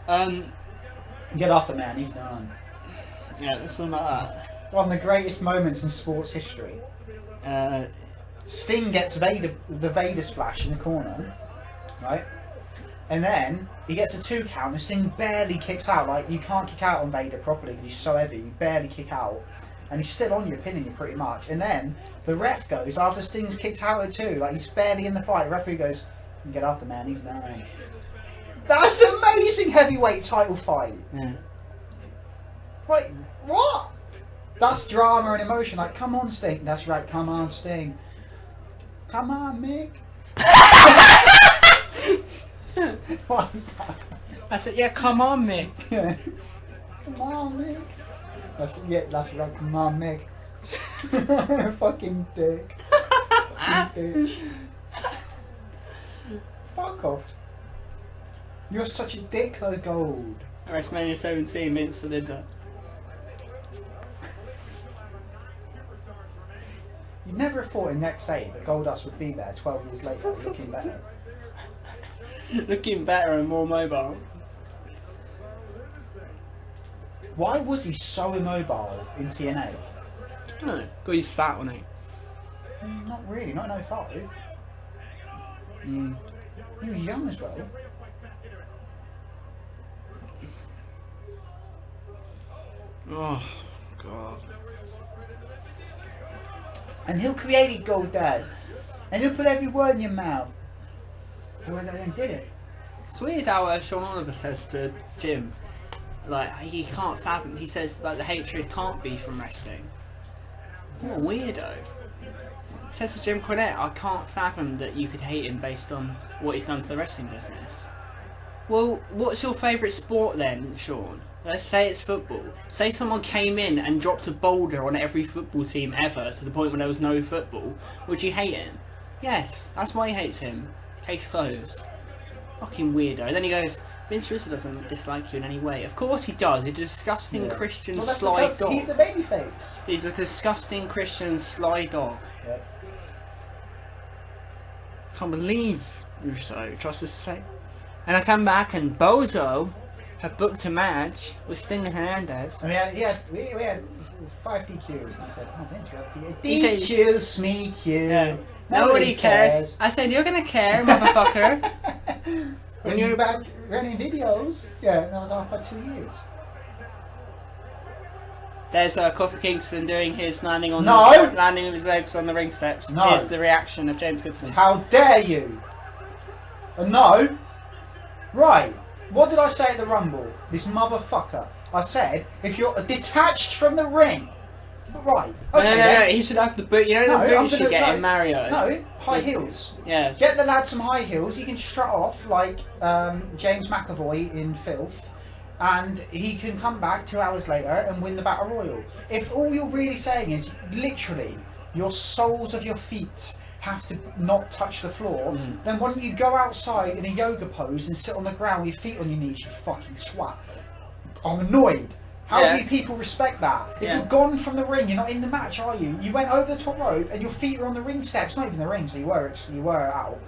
Um,
Get off the man. He's done.
yeah, that's something like that.
One of the greatest moments in sports history. Sting gets the Vader splash in the corner, right? And then he gets a 2 count and Sting barely kicks out. Like, you can't kick out on Vader properly because he's so heavy. You barely kick out. And he's still on you, pinning you pretty much. And then the ref goes, after Sting's kicked out at 2, like he's barely in the fight, the referee goes, "Get off the man, he's down." That's an amazing heavyweight title fight.
Yeah.
Wait, what? That's drama and emotion. Like, come on, Sting. That's right, come on, Sting. Come on, Mick. What is that?
I said, yeah, come on, Mick.
Yeah. Come on, Mick. That's right, come on, Mick. Fucking dick. Fucking bitch. Fuck off. You're such a dick, though, Gold.
WrestleMania 17, Vince did that.
You never thought in next 8 that Goldust would be there 12 years later, looking better.
Looking better and more mobile.
Why was he so immobile in TNA?
I don't know. God, he's fat, wasn't he?
Not really, not in 05.
Mm.
He was young as well.
Oh, God.
And who created Gold Dad? And who put every word in your mouth? Who went there and did it?
It's weird how Sean Oliver says to Jim, like, he can't fathom, he says, like, the hatred can't be from wrestling. What a weirdo. He says to Jim Cornette, I can't fathom that you could hate him based on what he's done to the wrestling business. Well, what's your favourite sport then, Sean? Let's say it's football. Say someone came in and dropped a boulder on every football team ever to the point where there was no football. Would you hate him? Yes, that's why he hates him. Case closed. Fucking weirdo. Then he goes, Vince Russo doesn't dislike you in any way. Of course he does. He's a disgusting Christian
Well, that's
sly
because
dog.
he's the babyface.
He's a disgusting Christian sly dog.
Yep.
Can't believe Russo trusts us to say. And I come back and Bozo have booked a match with Sting and Hernandez.
And we had 5 DQs, and I said, "Oh, Vince,
He said-
DQs, SmeQ.
Yeah. Nobody cares. I said, you're gonna care, motherfucker.
When you're back running videos, yeah, that was off by 2 years.
There's Kofi Kingston doing his landing on
No!
landing with his legs on the ring steps.
No.
Here's the reaction of James Goodson.
How dare you? No. Right. What did I say at the Rumble? This motherfucker. I said, if you're detached from the ring. Right. Okay,
no. He should have the boot. You know the boots you get in Mario.
No, high heels.
Yeah.
Get the lad some high heels. He can strut off like James McAvoy in Filth, and he can come back 2 hours later and win the Battle Royal. If all you're really saying is literally your soles of your feet have to not touch the floor, then why don't you go outside in a yoga pose and sit on the ground with your feet on your knees, you fucking swat. I'm annoyed. How do you people respect that? If you're gone from the ring, you're not in the match, are you? You went over the top rope and your feet are on the ring steps, not even the ring, so you were out.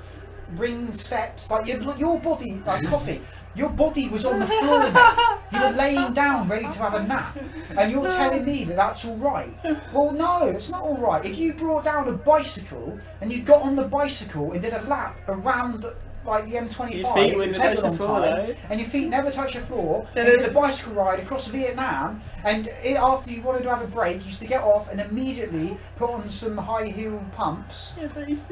Ring steps, like your body, like coffee, your body was on the floor, mate. You were laying down ready to have a nap, and you're telling me that that's alright? Well, no, it's not alright. If you brought down a bicycle and you got on the bicycle and did a lap around like the M25,
your feet wouldn't touch the floor, though.
And your feet never touch the floor, and you did a bicycle ride across Vietnam, and after you wanted to have a break, you used to get off and immediately put on some high heel pumps,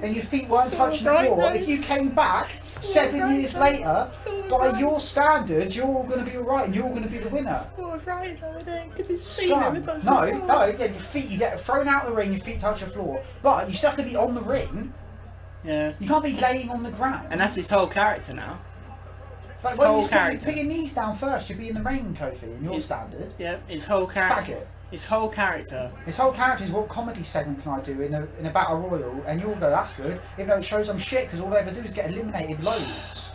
and your feet weren't touching the floor. If you came back 7 years later, by your standards, you're all going to be alright, and you're going to be the winner.
Right though, because his
feet never touch the floor. No, yeah, your feet, you get thrown out of the ring, your feet touch the floor, but you still have to be on the ring.
Yeah.
You can't be laying on the ground.
And that's his whole character now.
Like, when you put your knees down first, you'd be in the ring, Kofi, in your standard.
Yeah, his whole character.
Faggot.
His whole character.
His whole character is what comedy segment can I do in a battle royal, and you'll go, that's good, even though it shows I'm shit, because all they ever do is get eliminated loads.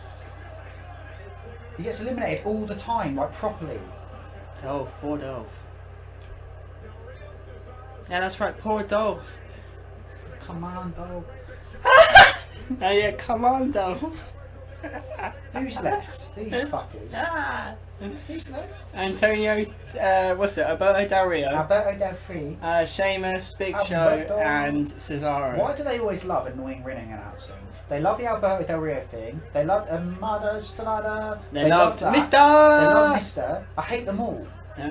He gets eliminated all the time, like properly.
Dolph, poor Dolph. Yeah, that's right, poor Dolph.
Come on, Dolph.
Oh yeah, come on, Dolph.
Who's left? These fuckers. Who's left?
Antonio, what's it? Alberto Del Rio.
Alberto Del Rio.
Sheamus, Big Show, and Cesaro.
Why do they always love annoying ring announcing? They love the Alberto Del Rio thing. They love Amada Stalada.
They loved
that.
Mr.
They love Mr. I hate them all.
Yeah.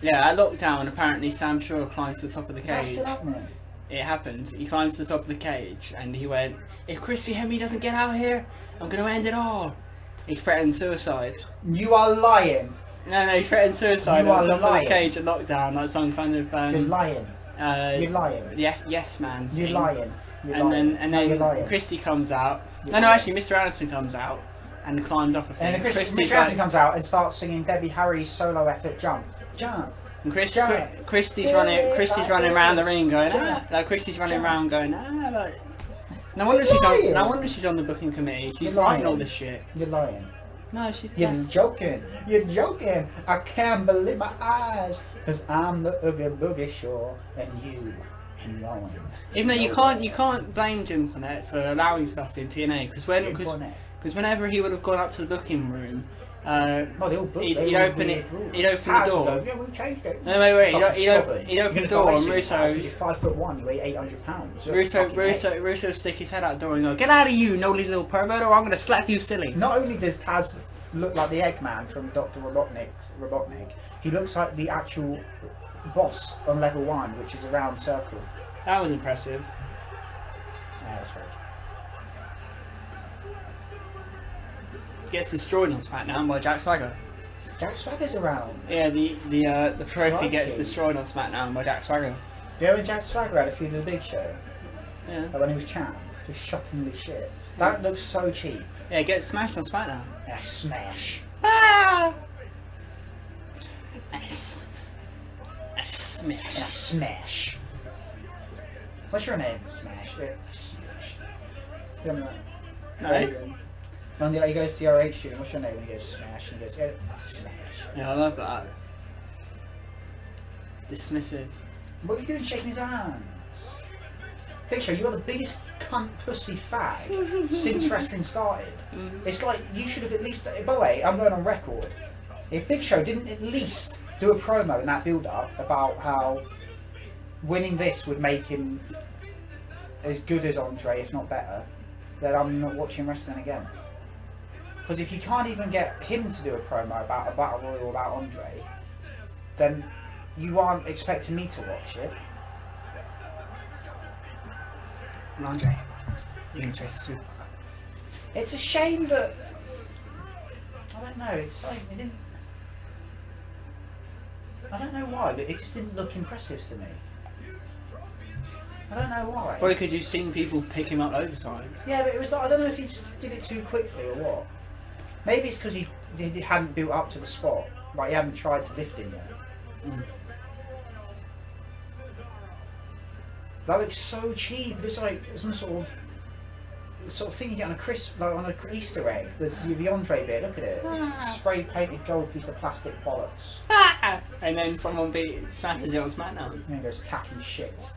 Yeah, at lockdown, apparently Sam Shaw climbed to the top of the cage.
Is that still happening?
It happened. He climbed to the top of the cage and he went, if Chrissy Hemme doesn't get out here, I'm going to end it all. He threatened suicide.
You are lying.
No, he threatened suicide
you
on top of the cage at lockdown, like some kind of...
You're lying. You're lying.
Yeah, yes man.
You're lying. You're
and then Christy comes out. No, actually Mr. Anderson comes out and climbed up a thing.
And then Mr. Anderson comes out and starts singing Debbie Harry's solo effort, Jump. Jump.
And Christy's running around the ring going, Christy's running around going, like. No wonder she's on the booking committee. She's writing all this shit.
You're lying.
No, she's.
You're joking. You're joking. I can't believe my eyes, cause I'm the Oogie Boogie Shore and you ain't going.
Even though you can't blame Jim Cornette for allowing stuff in TNA, because whenever he would have gone up to the booking room. He'd open the door.
Yeah, we changed it.
No, wait. He'd open the door and Russo.
You're 5'1", you weigh 800 pounds.
Russo stick his head out the door and go, "Get out of you, nosy little pervert, or I'm going to slap you silly."
Not only does Taz look like the Eggman from Dr. Robotnik, he looks like the actual boss on level 1, which is a round circle.
That was impressive.
Yeah, that's right.
Gets destroyed on SmackDown by Jack Swagger.
Jack Swagger's around.
Yeah, the trophy gets destroyed on SmackDown by Jack Swagger.
You know when Jack Swagger had a feud with the Big Show?
Yeah.
Like when he was champ, just shockingly shit. That looks so cheap.
Yeah, it gets smashed on SmackDown.
Yeah, smash.
Smash.
Yeah, smash. What's your name? Smash. Yeah, smash. You don't know.
No.
When he goes to the RH student, what's your name? And he goes smash, and he goes, smash.
Yeah, I love that. Dismissive.
What are you doing shaking his hands? Big Show, you are the biggest cunt pussy fag since wrestling started. It's like, you should have at least, by the way, I'm going on record. If Big Show didn't at least do a promo in that build-up about how winning this would make him as good as Andre, if not better, then I'm not watching wrestling again. Because if you can't even get him to do a promo about a battle royal about Andre, then you aren't expecting me to watch it.
Andre, you can chase the Super.
It's a shame that I don't know. It's like it didn't. I don't know why, but it just didn't look impressive to me. I don't know why.
Probably because you've seen people pick him up loads of times.
Yeah, but it was like, I don't know if he just did it too quickly or what. Maybe it's because he hadn't built up to the spot. Like he hadn't tried to lift him yet. That looks so cheap. It's like some sort of thing you get on a crisp, like on an Easter egg. The entree bit. Look at it. Spray painted gold piece of plastic bollocks.
And then someone smashes it on SmackDown.
And he goes tacky shit.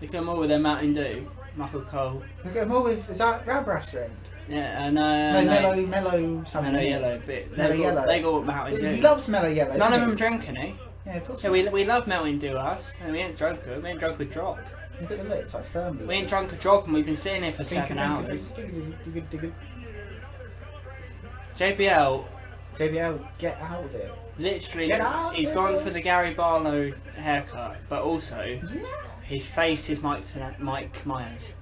Look at them all with their Mountain Dew. Michael Cole.
Look at them all with, is that Rabras drink?
Yeah, and
Mellow something.
Mellow Yellow bit.
Mellow Yellow.
They got Mountain Dew.
He loves Mellow Yellow.
None of them drink any.
Yeah, of course.
Yeah, we love Mountain Dew, us. And we ain't drunk it. We ain't drunk a drop.
Look at the lid, it's like firmly.
We ain't drunk a drop and we've been sitting here for 7 hours. JBL,
get out of it.
literally, he's gone for the Gary Barlow haircut, but also his face is Mike Myers.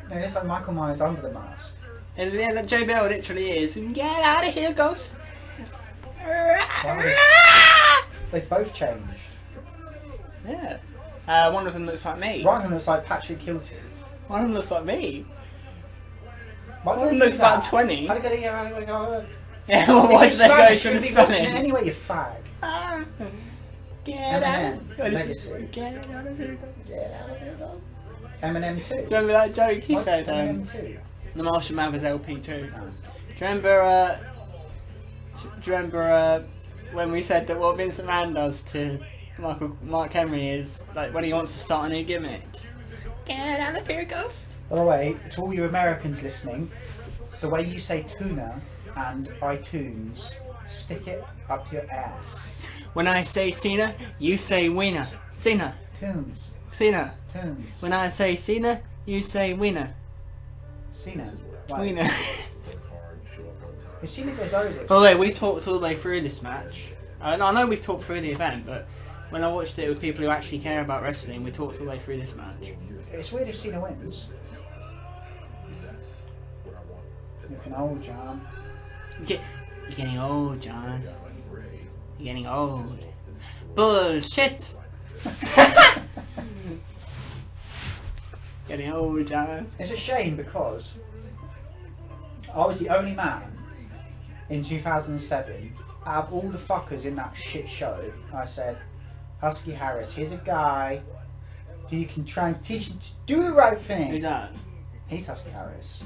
No, it's like Michael Myers under the mask.
And yeah, that JBL literally is. Get out of here, Ghost!
They've both changed.
Yeah. One of them looks like me.
One of them looks like Patrick Kilty.
One of them looks like me.
One
of them looks about 20.
How do you go?
Yeah, well, why did they go to the
spelling?
spelling?
Anyway, you fag.
Get out.
Legacy.
Get out of here.
Get out of here, though. Eminem 2.
Remember that joke he said?
Eminem 2.
The Marshall Mathers LP 2. Do you remember when we said that what Vince McMahon does to Mark Henry is like when he wants to start a new gimmick? Get out of here, Ghost.
By the way, to all you Americans listening, the way you say tuna and iTunes, stick it up your ass.
When I say Cena, you say winner. Cena.
Tunes.
Cena.
Tunes.
When I say Cena, you say winner.
Cena.
Winner.
If Cena goes over...
By the way, we talked all the way through this match. I know we've talked through the event, but when I watched it with people who actually care about wrestling, we talked all the way through this match.
It's weird if Cena wins. Looking old, John.
You're getting old, John. You're getting old. Bullshit! Getting old, John.
It's a shame because I was the only man in 2007 out of all the fuckers in that shit show. I said, Husky Harris, here's a guy who you can try and teach him to do the right thing.
Who's that?
He's Husky Harris.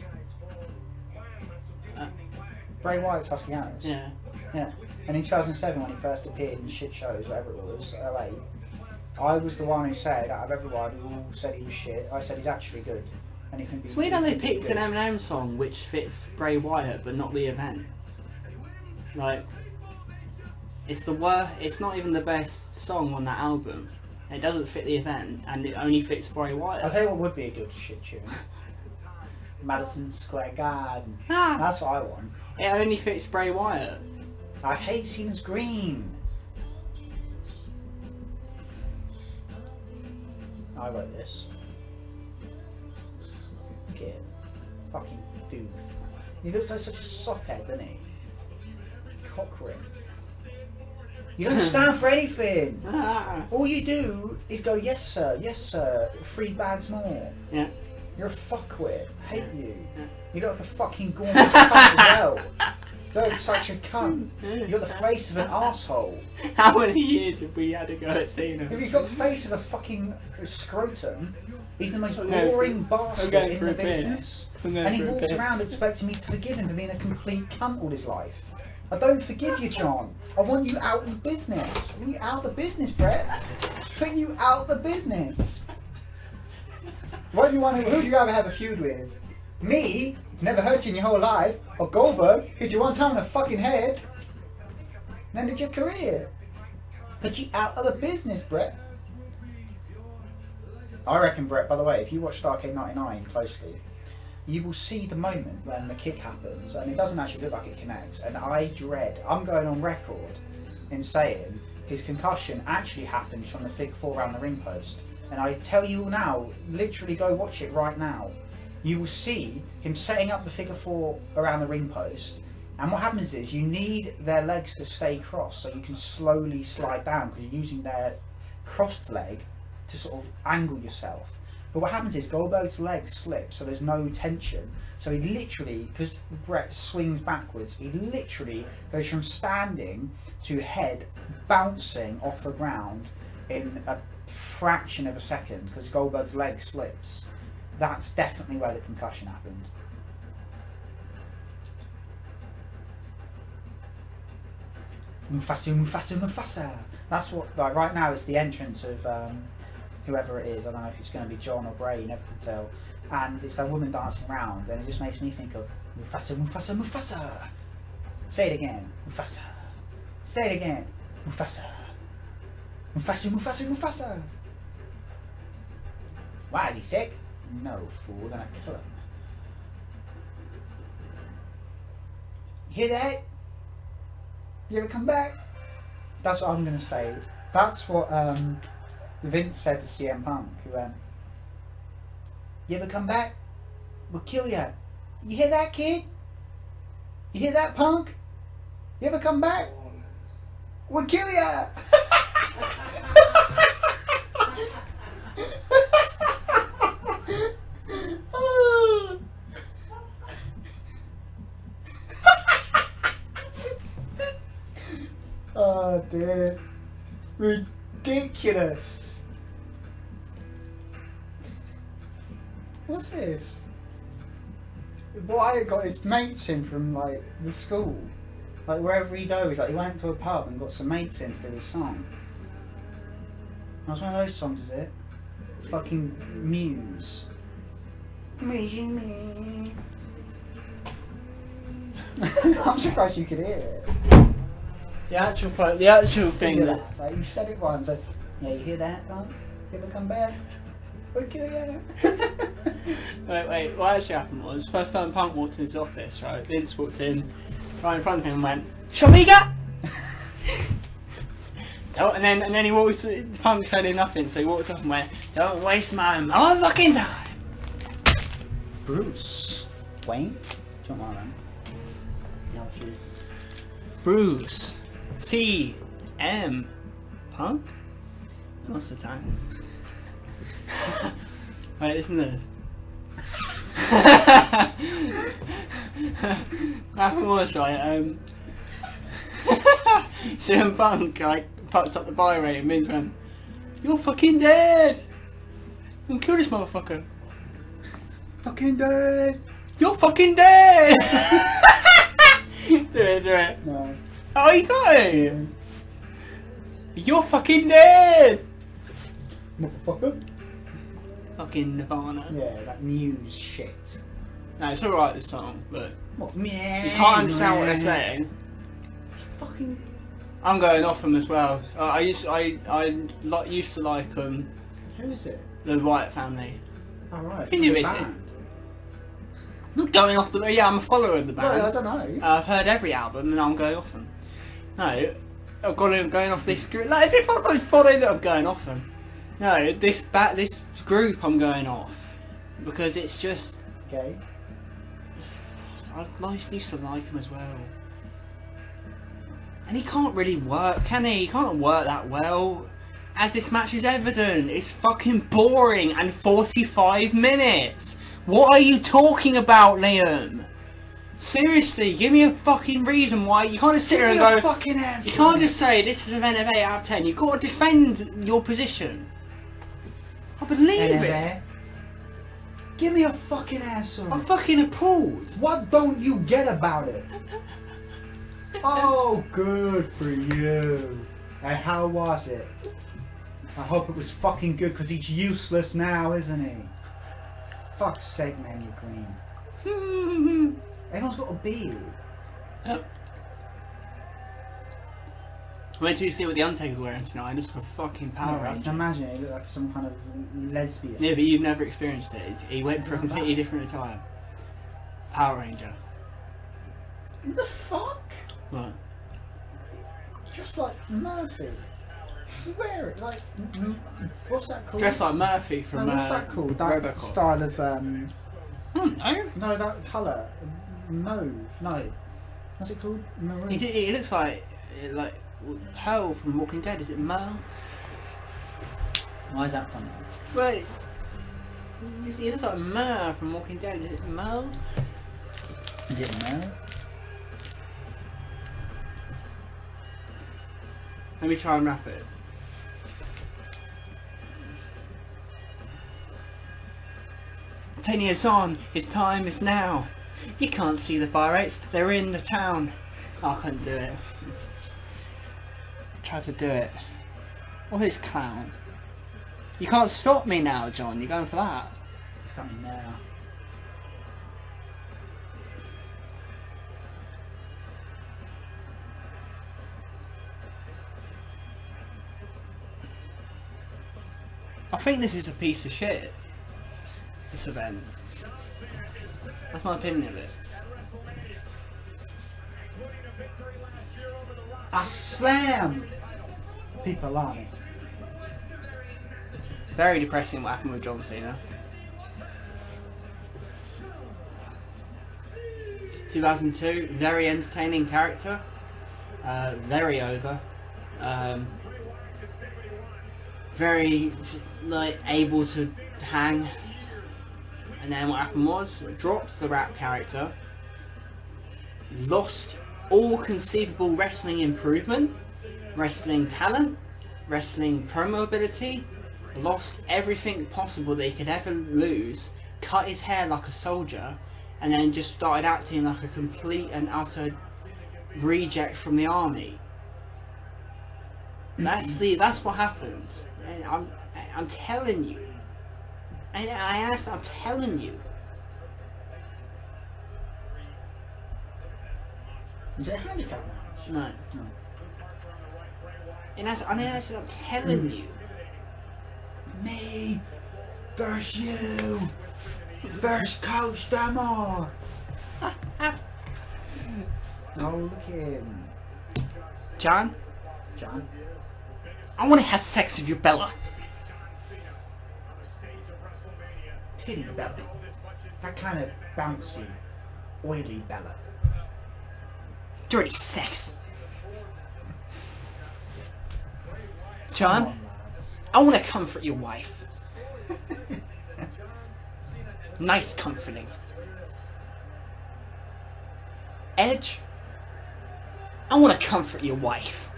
Bray Wyatt's Husky Harris.
Yeah.
Yeah. And in 2007 when he first appeared in shit shows, whatever it was, LA, I was the one who said, out of everyone who all said he was shit, I said he's actually good. And he can be.
It's weird how they picked an Eminem song which fits Bray Wyatt but not the event. Like, it's not even the best song on that album. It doesn't fit the event and it only fits Bray Wyatt.
I'll tell you what would be a good shit tune. Madison Square Garden. That's what I want.
It only fits Bray Wyatt.
I hate Cena's green. I wrote this. Look at him. Fucking dude. He looks like such a sockhead, doesn't he? Cock ring. You don't stand for anything. All you do is go, yes sir, 3 bags more.
Yeah.
You're a fuckwit. I hate you. You look like a fucking gormless cunt as well. You look like such a cunt. You're the face of an arsehole.
How many years have we had to go at Cena?
If he's got the face of a fucking scrotum, he's the most boring bastard in the business. And he walks around expecting me to forgive him for being a complete cunt all his life. I don't forgive you, John. I want you out of the business. I want you out of the business, Brett. Put you out of the business. Who do you rather have a feud with? Me? Never hurt you in your whole life. Or Goldberg? Hit you one time in the fucking head. And ended your career. Put you out of the business, Brett. I reckon, Brett, by the way, if you watch Starrcade 99 closely, you will see the moment when the kick happens and it doesn't actually look like it connects, and I'm going on record in saying his concussion actually happens from the Fig 4 around the ring post. And I tell you now, literally go watch it right now. you will see him setting up the figure 4 around the ring post. And what happens is you need their legs to stay crossed so you can slowly slide down because you're using their crossed leg to sort of angle yourself. But what happens is Goldberg's legs slip so there's no tension. So he literally, because Brett swings backwards, he literally goes from standing to head bouncing off the ground in a fraction of a second because Goldberg's leg slips. That's definitely where the concussion happened. Mufasa, Mufasa, Mufasa. That's what, like, right now is the entrance of whoever it is. I don't know if it's going to be John or Bray, you never can tell. And it's a woman dancing around, and it just makes me think of Mufasa, Mufasa, Mufasa. Say it again, Mufasa. Say it again, Mufasa. Mufasa, Mufasa, Mufasa. Why, is he sick? No, fool, we're gonna kill him. You hear that? You ever come back? That's what I'm gonna say. That's what Vince said to CM Punk. He went, you ever come back? We'll kill ya. You hear that, kid? You hear that, Punk? You ever come back? We'll kill ya. Oh dear. Ridiculous. What's this? What I got his mates in from like the school. Like wherever he goes, like he went to a pub and got some mates in to do his song. That's one of those songs, is it? Fucking Muse. Me. I'm surprised you could hear it.
The actual thing that...
Like you said it once, like, yeah, you hear that, Don? You ever come back? Okay, yeah.
Wait, what actually happened was, first time Punk walked in his office, right, Vince walked in, right in front of him and went, Shamiga! and then he walked, Punk said nothing, so he walked up and went, don't waste my motherfucking time!
Bruce. Wayne? Do you want mine? No,
Bruce. CM Punk? What's the time? Wait, listen to this. That was right, CM Punk like fucked up the buy rate and Vince went, you're fucking dead! I'm gonna kill this motherfucker. Fucking dead! You're fucking dead! do it.
No.
Oh, you got it! You're fucking dead!
Motherfucker.
Fucking Nirvana.
Yeah, that Muse shit.
No, it's alright this song, but
What?
you can't understand what they're saying.
Fucking.
I'm going off them as well. I used to like
Who is it?
the White Family.
Alright.
Can you miss it? Not going off the. Yeah, I'm a follower of the band.
No, I don't know.
I've heard every album and I'm going off them. No, I've going off this group. Like, as if I'm like following that I'm going off them. No, this group I'm going off because it's just.
Okay.
I used to like him as well. And he can't really work, can he? He can't work that well. As this match is evident, it's fucking boring and 45 minutes. What are you talking about, Liam? Seriously, give me a fucking reason why. You can't just sit here and go.
Fucking answer.
You can't just say this is an event of 8 out of 10. You've got to defend your position. I believe it.
Give me a fucking answer.
I'm fucking appalled.
What don't you get about it? Oh, good for you. And how was it? I hope it was fucking good because he's useless now, isn't he? Fuck's sake, man, you're green. Everyone's got a beard.
Yep. Wait till you see what the Undertaker's wearing tonight. Just a fucking Power
Yeah, you
Ranger.
can imagine it looked like some kind of lesbian.
Yeah, but you've never experienced it. He went for a completely different attire. Power Ranger.
What the fuck?
What?
Dressed like Murphy. Wear it like. What's that called?
Dressed like Murphy from
No, what's that called? That
Robocop.
style of
No.
No, that colour. Mauve. No. What's it called? Maroon.
It looks like Pearl from Walking Dead. Is it Merle?
Why is that funny?
It's like it looks like Merle from Walking Dead. Is it Merle?
Is it Mauve?
Let me try and wrap it. Tenia's on. His time is now. You can't see the bar rates. They're in the town. Oh, I couldn't do it. Try to do it. What is clown? You can't stop me now, John. You're going for that.
Stop me now.
I think this is a piece of shit. This event. That's my opinion of it.
I slam people on it.
Very depressing what happened with John Cena. 2002, very entertaining character. Very over. Very able to hang. And then what happened was, dropped the rap character, lost all conceivable wrestling improvement, wrestling talent, wrestling promo ability, lost everything possible that he could ever lose, cut his hair like a soldier, and then just started acting like a complete and utter reject from the army. That's what happened. And I'm telling you. I'm telling you.
Is it a handicap match?
No.
No.
And I'm telling you.
Me versus you versus Coach Damore. Oh, look at him.
John,
John.
I want to have sex with you, Bella.
Titty Bella. That kind of bouncy, oily Bella.
Dirty sex.
Come
John,
on, lads.
I want to comfort your wife. Nice comforting. Edge, I want to comfort your wife.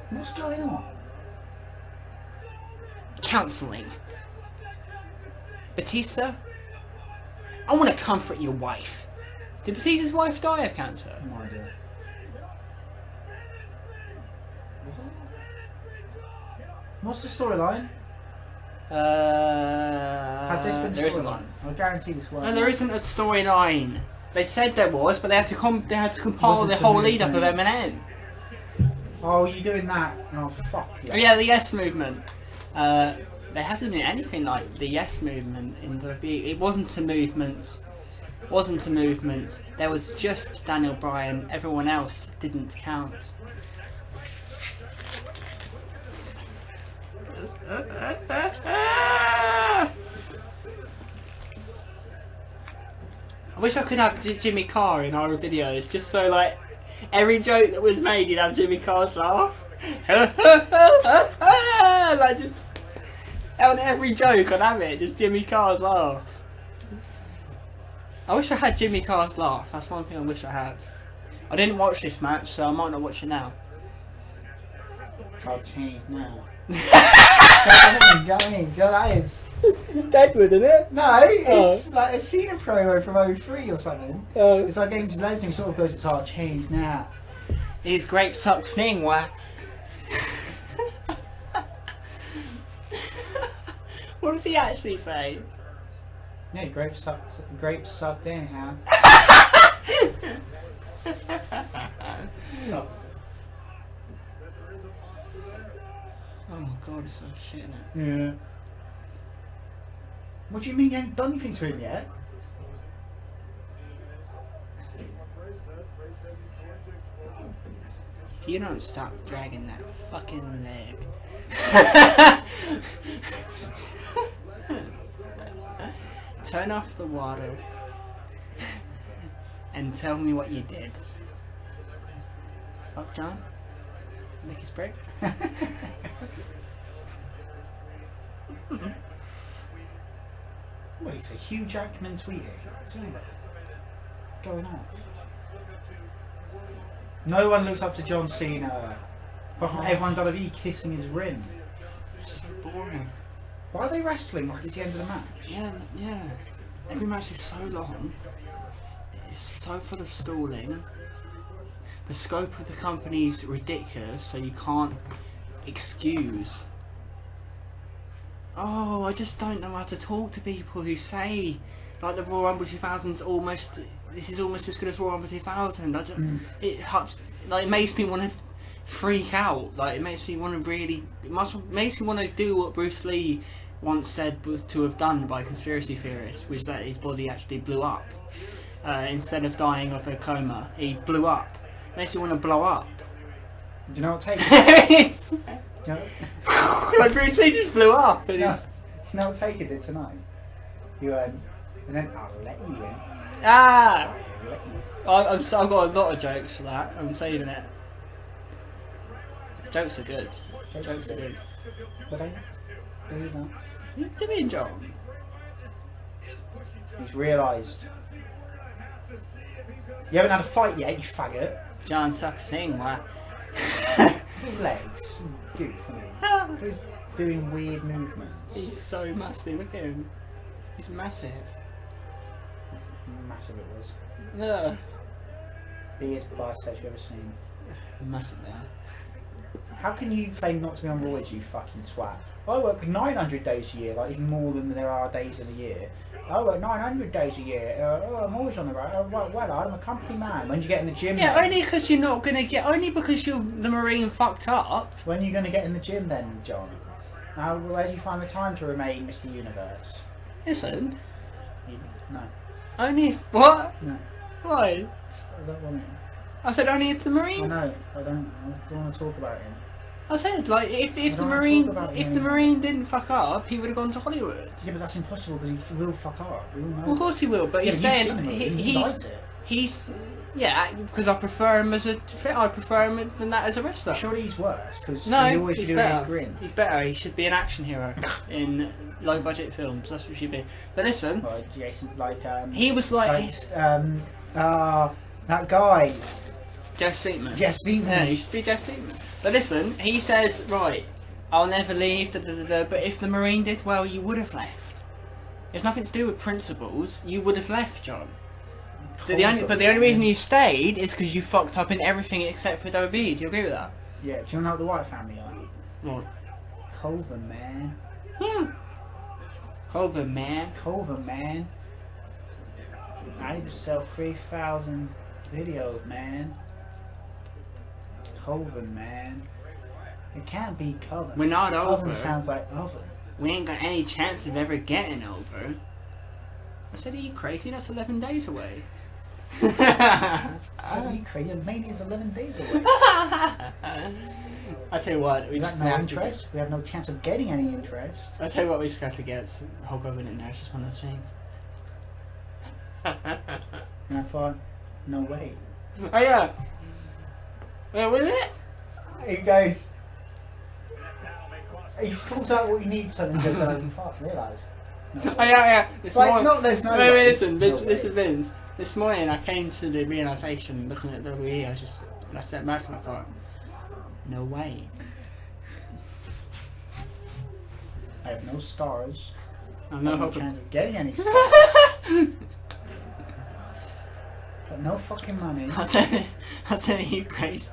What's going on?
Counseling. Batista, I want to comfort your wife. Did Batista's wife die of cancer?
No idea. What's the storyline? Has this been
there isn't
storyline?
one.
I guarantee this one.
No, there isn't a storyline. They said there was, but they had to compile
Was
the
it
whole
a
lead up of
movement?
Eminem.
Oh, you doing that? Oh, fuck yeah.
Oh yeah, the Yes Movement. There hasn't been anything like the Yes Movement in WWE. It wasn't a movement. Wasn't a movement. There was just Daniel Bryan. Everyone else didn't count. I wish I could have Jimmy Carr in our videos, just so like every joke that was made, you'd have Jimmy Carr's laugh. Like just on every joke, I'd have it, just Jimmy Carr's laugh. I wish I had Jimmy Carr's laugh. That's one thing I wish I had. I didn't watch this match, so I might not watch it now.
I'll change now. Do you know what I mean? Do you know what that is?
Deadwood, isn't it?
No, it's like a Cena promo from 03 or something. It's like getting to Lesnar, he sort of goes, it's our change now.
These grapes suck thing, why? What does he actually say?
Yeah, grapes sucked in, huh? Suck.
Oh my god, it's so shit, isn't it?
Yeah. What do you mean you haven't done anything to him yet?
If you don't stop dragging that fucking leg. turn off the water and tell me what you did. Fuck John? Lick his prick?
What is a Hugh Jackman tweeting? What's going on? No one looks up to John Cena. Apart from everyone WWE kissing his ring.
So boring.
Why are they wrestling like it's the end of the match?
Yeah. Every match is so long. It's so full of stalling. The scope of the company's ridiculous, so you can't excuse. Oh, I just don't know how to talk to people who say like the Royal Rumble 2000's almost. This is almost as good as Royal Rumble 2000. It helps. Like it makes me want to freak out. Like it makes me want to really. Makes me want to do what Bruce Lee once said to have done by conspiracy theorists, which is that his body actually blew up instead of dying of a coma. He blew up. Makes you want to blow up.
Do you know what Taker? Do you know,
like Bruce Lee just blew up.
do you know what Taker did tonight? He went, and then I'll let you in.
Ah!
I'll let you
I've got a lot of jokes for that. I'm saving it. Jokes are good. Jokes are good.
But I do that.
You did me, John.
He's realised. You haven't had a fight yet, you faggot.
John sucks thing, what?
His legs. Good for me. He's doing weird movements.
He's so massive. Look at him. He's massive.
Massive it was.
Yeah.
Biggest biceps you've ever seen.
Massive there.
How can you claim not to be on roids, you fucking twat? I work 900 days a year, like even more than there are days in a year. I work 900 days a year. I'm always on the road. Well, I'm a company man. When do you get in the gym?
Yeah,
then?
only because you're not gonna get. Only because you're the Marine fucked up.
When are you going to get in the gym then, John? Now, where do you find the time to remain Mr. Universe?
Listen.
No.
Only if what?
No.
Why?
I don't want it.
I said only if the
I
Marine.
know. I don't want to talk about him.
I said like if the
don't wanna
Marine
talk about
if
him.
the Marine didn't fuck up, he would have gone to Hollywood.
Yeah, but that's impossible because he will fuck up. We all know.
Well, of course he will, but
Yeah,
he's
you've
saying
seen the movie, you liked it.
he's yeah, because I prefer him as a I prefer him than that as a wrestler.
Surely he's worse because
No,
he always
he's
doing
better.
his grin.
He's better. He should be an action hero in low budget films. That's what he should be. But listen,
Like Jason,
he was like
that guy,
Jeff Sweetman.
Jeff Sweetman.
Yeah, he should be Jeff Sweetman. But listen, he said, right, I'll never leave, but if the Marine did well, you would have left. It's nothing to do with principles. You would have left, John. But the only reason you stayed is because you fucked up in everything except for WWE. Do you agree with that?
Yeah, do you know what the White family are?
What?
Colvin, man.
Over, man.
Colvin, man. I need to sell 3,000 videos, man. Colvin, man. It can't be Colvin.
We're not
Colvin
over.
sounds like oven.
We ain't got any chance of ever getting over. I said, are you crazy? That's 11 days away.
So you crazy? Mania's 11 days away.
I tell you what, we
We
just
got no
have to
interest. We have no chance of getting any interest.
I tell you what, we just have to get Hulk Hogan in there. It's just one of those things.
And I thought, no way.
Oh yeah. Where was it?
He goes. He sorts out what he needs, so then he goes, I didn't fuck realise. No
Oh yeah. This
Like,
morning.
no, there's no
Wait,
way.
listen,
No
Vince,
way.
Vince. This morning I came to the realisation, looking at WWE, I stepped back and I thought, no way.
I have no stars.
I'm no
no
hope.
chance of getting any stars. Got no fucking money.
I tell you, crazy.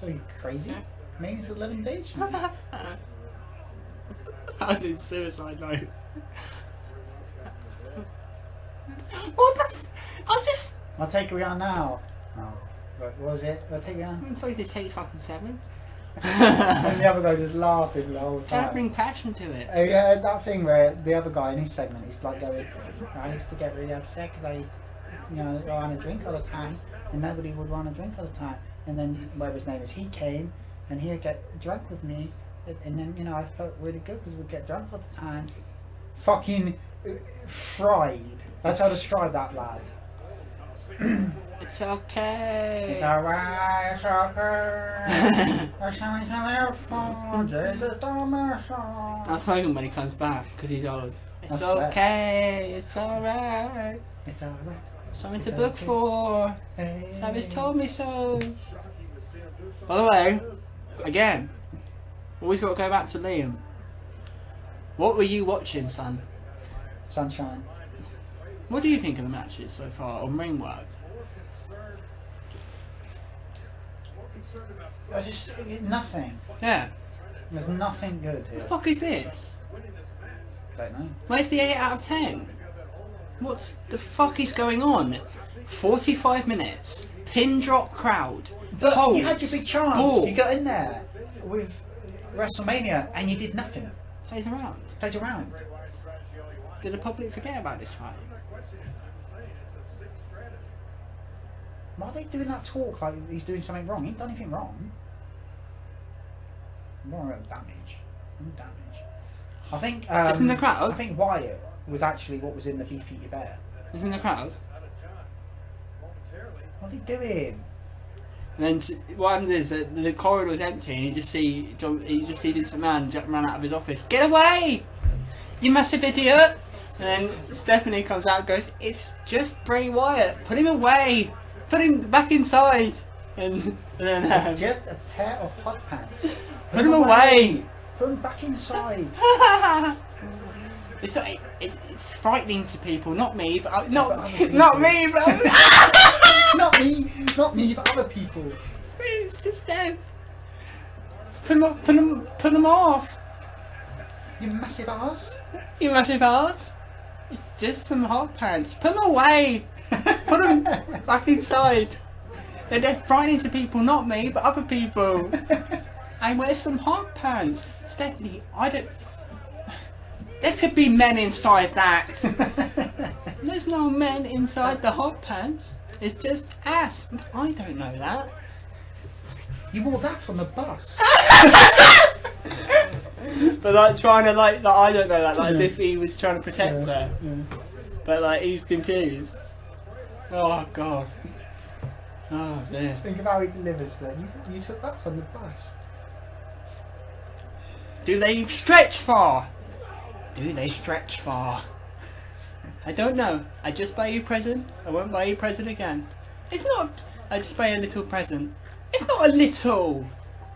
Are you crazy? Maybe it's 11 days from now.
I was in suicide mode. What the
I'll take her out now. Oh, what was it? I'll take her out.
I'm supposed to take fucking 7.
And the other guy just laughing the whole
Gotta
time.
bring passion to it.
Oh yeah, that thing where the other guy in his segment, he's like going, I used to get really upset because I used to, want to drink all the time, and nobody would want to drink all the time. And then whatever his name is, he came, and he'd get drunk with me, and then I felt really good because we'd get drunk all the time. fucking fried. That's how to describe that lad.
It's okay.
It's alright, it's okay. There's something to live for.
That's Hogan when he comes back because he's old. It's
That's
okay. It's alright.
It's alright.
Something
It's
to look
okay.
for.
Hey.
Savage told me so. By the way, again, always got to go back to Liam. What were you watching, son?
Sunshine.
What do you think of the matches so far on ring work?
There's just nothing.
Yeah.
There's nothing good
What
here.
the fuck is this?
Don't know.
Where's the 8 out of 10? What the fuck is going on? 45 minutes. Pin drop crowd.
But
Holds,
you had your big chance.
ball.
You got in there with Wrestlemania and you did nothing.
Plays around.
Played around.
Did the public forget about this fight?
Why are they doing that talk like he's doing something wrong? He ain't done anything wrong. More damage. Damage. I think.
It's in the crowd?
I think Wyatt was actually what was in the Beef Eat Your Bear.
It's in the crowd.
What are they doing?
And then what happens is that the corridor is empty, and you just see this man run out of his office. Get away, you massive idiot! And then Stephanie comes out and goes, "It's just Bray Wyatt. Put him away. Put him back inside." And then
Just a pair of hot pants.
put him away.
Put him back inside.
It's frightening to people, not me, but
But other people.
not me, but
Not me, but other people.
it's just them. Put them off.
You massive ass.
You massive ass. It's just some hot pants. Put them away. Put them back inside. They're frightening to people, not me, but other people. I wear some hot pants. Stephanie, I don't. There could be men inside that. There's no men inside the hot pants. It's just ass. I don't know that.
You wore that on the bus.
But like trying to like I don't know that, like as if he was trying to protect her.
Yeah.
But like he's confused. Oh god. Oh dear.
Think of how he delivers then. You took that on the bus.
Do they stretch far? Do they stretch far? I don't know. I just buy you a present. I won't buy you a present again. It's not. I just buy you a little present. It's not a little.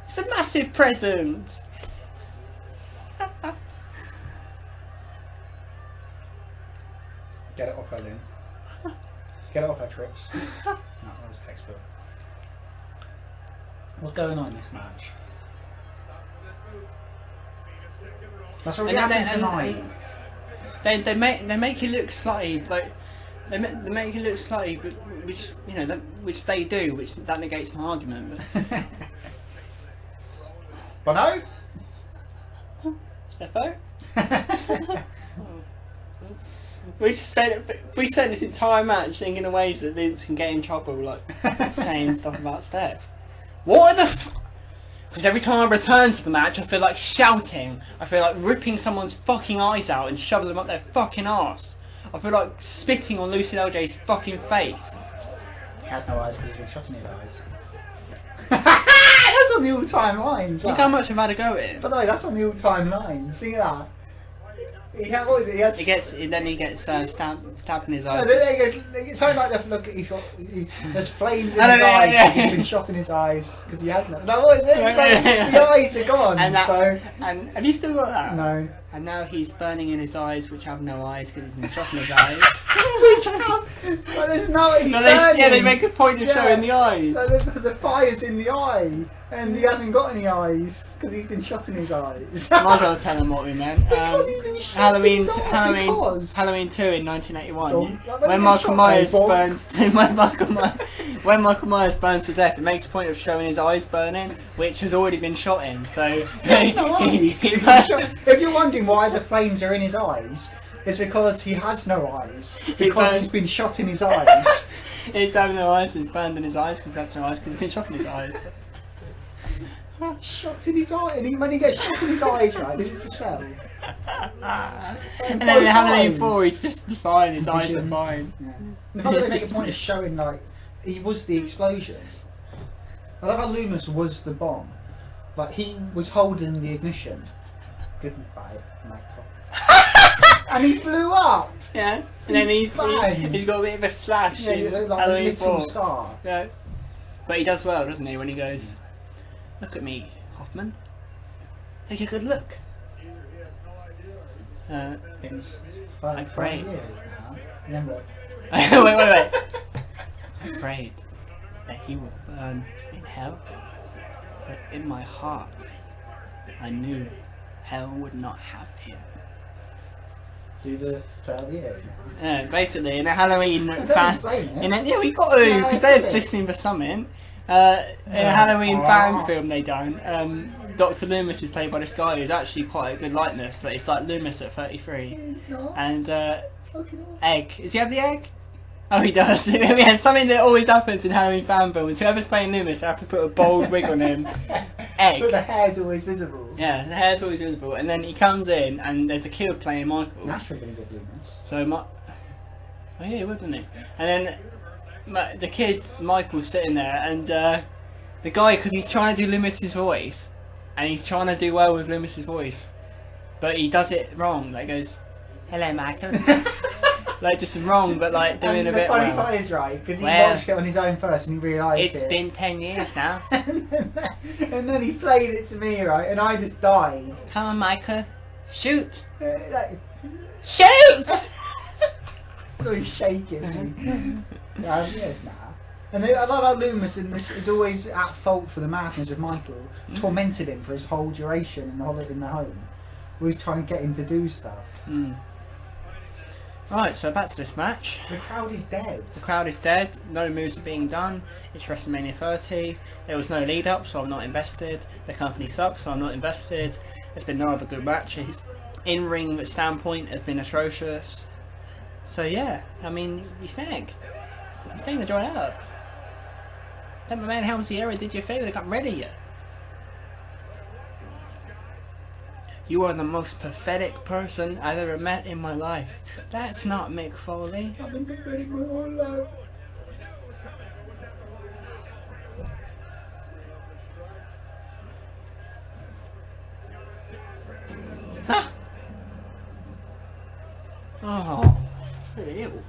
It's a massive present.
Get it off her, Lynn. Get it off her, Trips. No, that was textbook. What's going on in this match? That's already happened tonight.
They make you look slightly like they make you look slightly, but which you know which they do, which that negates my argument.
Bono?
Steffo? We spent this entire match thinking of ways that Vince can get in trouble, like saying stuff about Steph. What are the? Because every time I return to the match, I feel like shouting. I feel like ripping someone's fucking eyes out and shoving them up their fucking arse. I feel like spitting on Lucy LJ's fucking face.
He has no eyes because he's been shot in his eyes. That's on the all-time lines.
Look how much I've had to go at him.
By the way, that's on the all-time lines. Think of that. What is it? He gets.
Then he gets stabbed in his
No,
eyes.
then he goes. It's something like that. Look, there's flames in his eyes.
Yeah.
He's been shot in his eyes because he has no. No, what is it? It's like, the eyes are gone.
And
so
and have you still got that?
no.
And now he's burning in his eyes, which have no eyes because he's been shot in his eyes.
Which have, but there's no. He's
No,
burning.
they make a point of showing the eyes.
The fire's in the eye, and he hasn't got any eyes because he's been shot in his eyes.
Might as well tell them what we meant.
Because he's been shot in his eyes.
Halloween 2 in 1981.
Don't-
When Michael Myers when Michael Myers burns to death, it makes a point of showing his eyes burning, which has already been shot in. So
That's no eyes. If you're wondering why the flames are in his eyes, it's because he has no eyes. Because he's been shot in his eyes.
He's having no eyes, he's burned in his eyes because he has no eyes because he's been shot in his eyes.
Shots in his eye, and when he gets shots in his eyes, right, this is the sell.
And then in Halloween 4, he's just fine, his eyes are fine.
Yeah. The fact that they make a point of showing, like, he was the explosion. I love how Loomis was the bomb. Like, he was holding the ignition. Goodbye, Michael. And he blew up!
Yeah, and then he's got a bit of a slash in
like
Halloween
a little
4.
scar.
Yeah. But he does well, doesn't he, when he goes, "Look at me, Hoffman. Take a good look."
It's
I prayed.
5 years now. Remember?
wait. I prayed that he would burn in hell, but in my heart, I knew hell would not have him.
Do the 12 years now.
Yeah, basically, in a Halloween
Don't
fan,
explain it.
yeah, we got to, because they're listening for something. In a Halloween fan film, they don't. Dr. Loomis is played by this guy who's actually quite a good likeness, but it's like Loomis at 33.
He's not.
And
Fucking
egg. Does he have the egg? Oh, he does. Yeah, something that always happens in Halloween fan films. Whoever's playing Loomis, they have to put a bold wig on him. Egg.
But the hair's always visible.
Yeah, the hair's always visible. And then he comes in, and there's a kid playing Michael.
Nashville really good Loomis.
So, oh yeah, he would, wouldn't he? And then the kid, Michael's sitting there, and the guy, because he's trying to do Loomis's voice, and he's trying to do well with Loomis's voice, but he does it wrong. Like, goes, "Hello, Michael." Like, just wrong, but like doing a bit well.
The funny part is, right, because he
Well,
watched it on his own first and he realised
It's been 10 years now.
and then he played it to me, right, and I just died.
Come on, Michael. Shoot!
Like,
Shoot!
so he's shaking. Yes, nah. And I love how Loomis is always at fault for the madness of Michael. Tormented him for his whole duration in the home. Always trying to get him to do stuff.
Right, so back to this match.
The crowd is dead.
The crowd is dead, no moves are being done, it's WrestleMania 30, there was no lead up so I'm not invested, the company sucks so I'm not invested, there's been no other good matches, in-ring standpoint has been atrocious, so yeah, I mean, you snag, I'm thinking to join up. Let my man Helms Sierra did you a favour, they got ready yet. You are the most pathetic person I've ever met in my life. That's not Mick Foley.
I've been pathetic my whole life.
Ha! Oh, ew.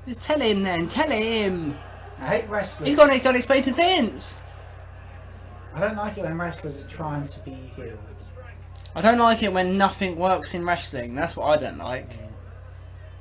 Just tell him then, tell him.
I hate wrestlers.
He's got to explain to Vince.
I don't like it when wrestlers are trying to be healed.
I don't like it when nothing works in wrestling. That's what I don't like.
Yeah.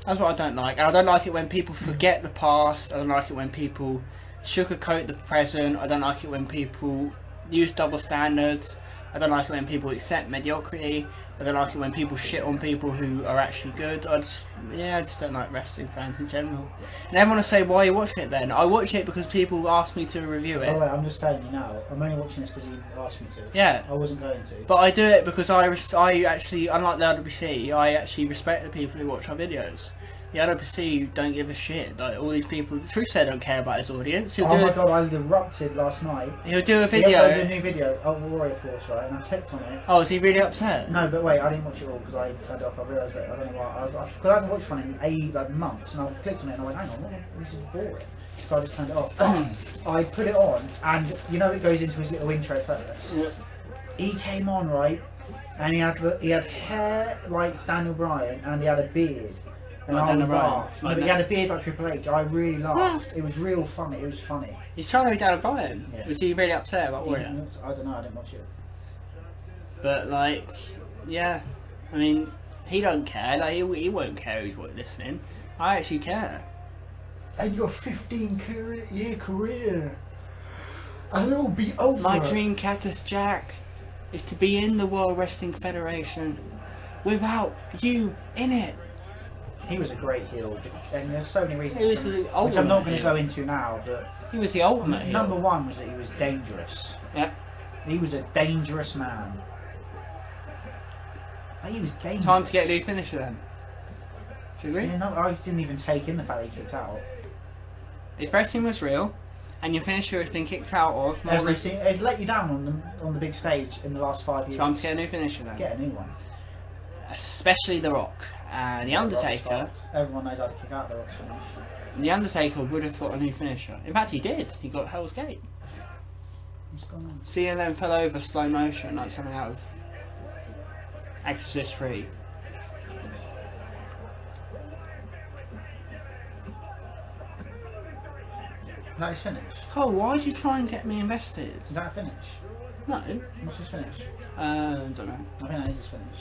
That's what I don't like. And I don't like it when people forget the past. I don't like it when people sugarcoat the present. I don't like it when people use double standards. I don't like it when people accept mediocrity. I don't like it when people shit on people who are actually good. I just don't like wrestling fans in general. And everyone will say, why are you watching it then? I watch it because people asked me to review it.
By the way, I'm just telling you now, I'm only watching this because you asked me to.
Yeah.
I wasn't going to.
But I do it because I actually, unlike the LWC, I actually respect the people who watch our videos. The LWC don't give a shit. Like, all these people, Truth don't care about his audience.
Oh my god, I erupted last night.
He'll do a
He
video.
uploaded a new video of Warrior Force, right? And I clicked on it.
Oh, is he really upset?
No, but wait, I didn't watch it all because I turned it off. I realised that I don't know why. Because I hadn't watched one in like months, and I clicked on it and I went, hang on, this is boring. So I just turned it off. But I put it on, and you know it goes into his little intro first.
Yeah.
He came on, right, and he had hair like Daniel Bryan, and he had a beard. And
Like
I
Daniel Bryan.
laughed. No, but he had a beard like Triple H. I really laughed. It was real funny. It was funny.
He's trying to be Daniel Bryan.
Yeah.
Was he really upset about Warrior?
I don't know. I didn't watch it.
But like, yeah, I mean, he don't care. Like he won't care who's listening. I actually care.
And your 15-year career, and it'll be over.
My dream, Cactus Jack, is to be in the World Wrestling Federation without you in it.
He was a great heel, and there's so many reasons.
He was
for
the
it, which
ultimate
I'm not going to
heel.
go into now. But
He was the ultimate heel.
number one was that he was dangerous.
Yeah.
He was a dangerous man. He was dangerous.
Time to get a new finisher then. Do you agree?
Yeah, no, I didn't even take in the fact that he kicked out.
If wrestling was real, and your finisher has been kicked out of more than...
It's let you down on the big stage in the last 5 years.
Time to get a new finisher then.
Get a new one.
Especially The Rock. The Undertaker...
Everyone knows how to kick out The Rock's finish.
The Undertaker would have thought a new finisher. In fact, he did. He got Hell's Gate.
What's going on?
Cena then fell over slow motion, like something out of Exorcist 3.
That is finish.
Cole, why did you try and get me invested?
Is that a finish?
No.
What's his finish?
Don't know.
I think that is his finish.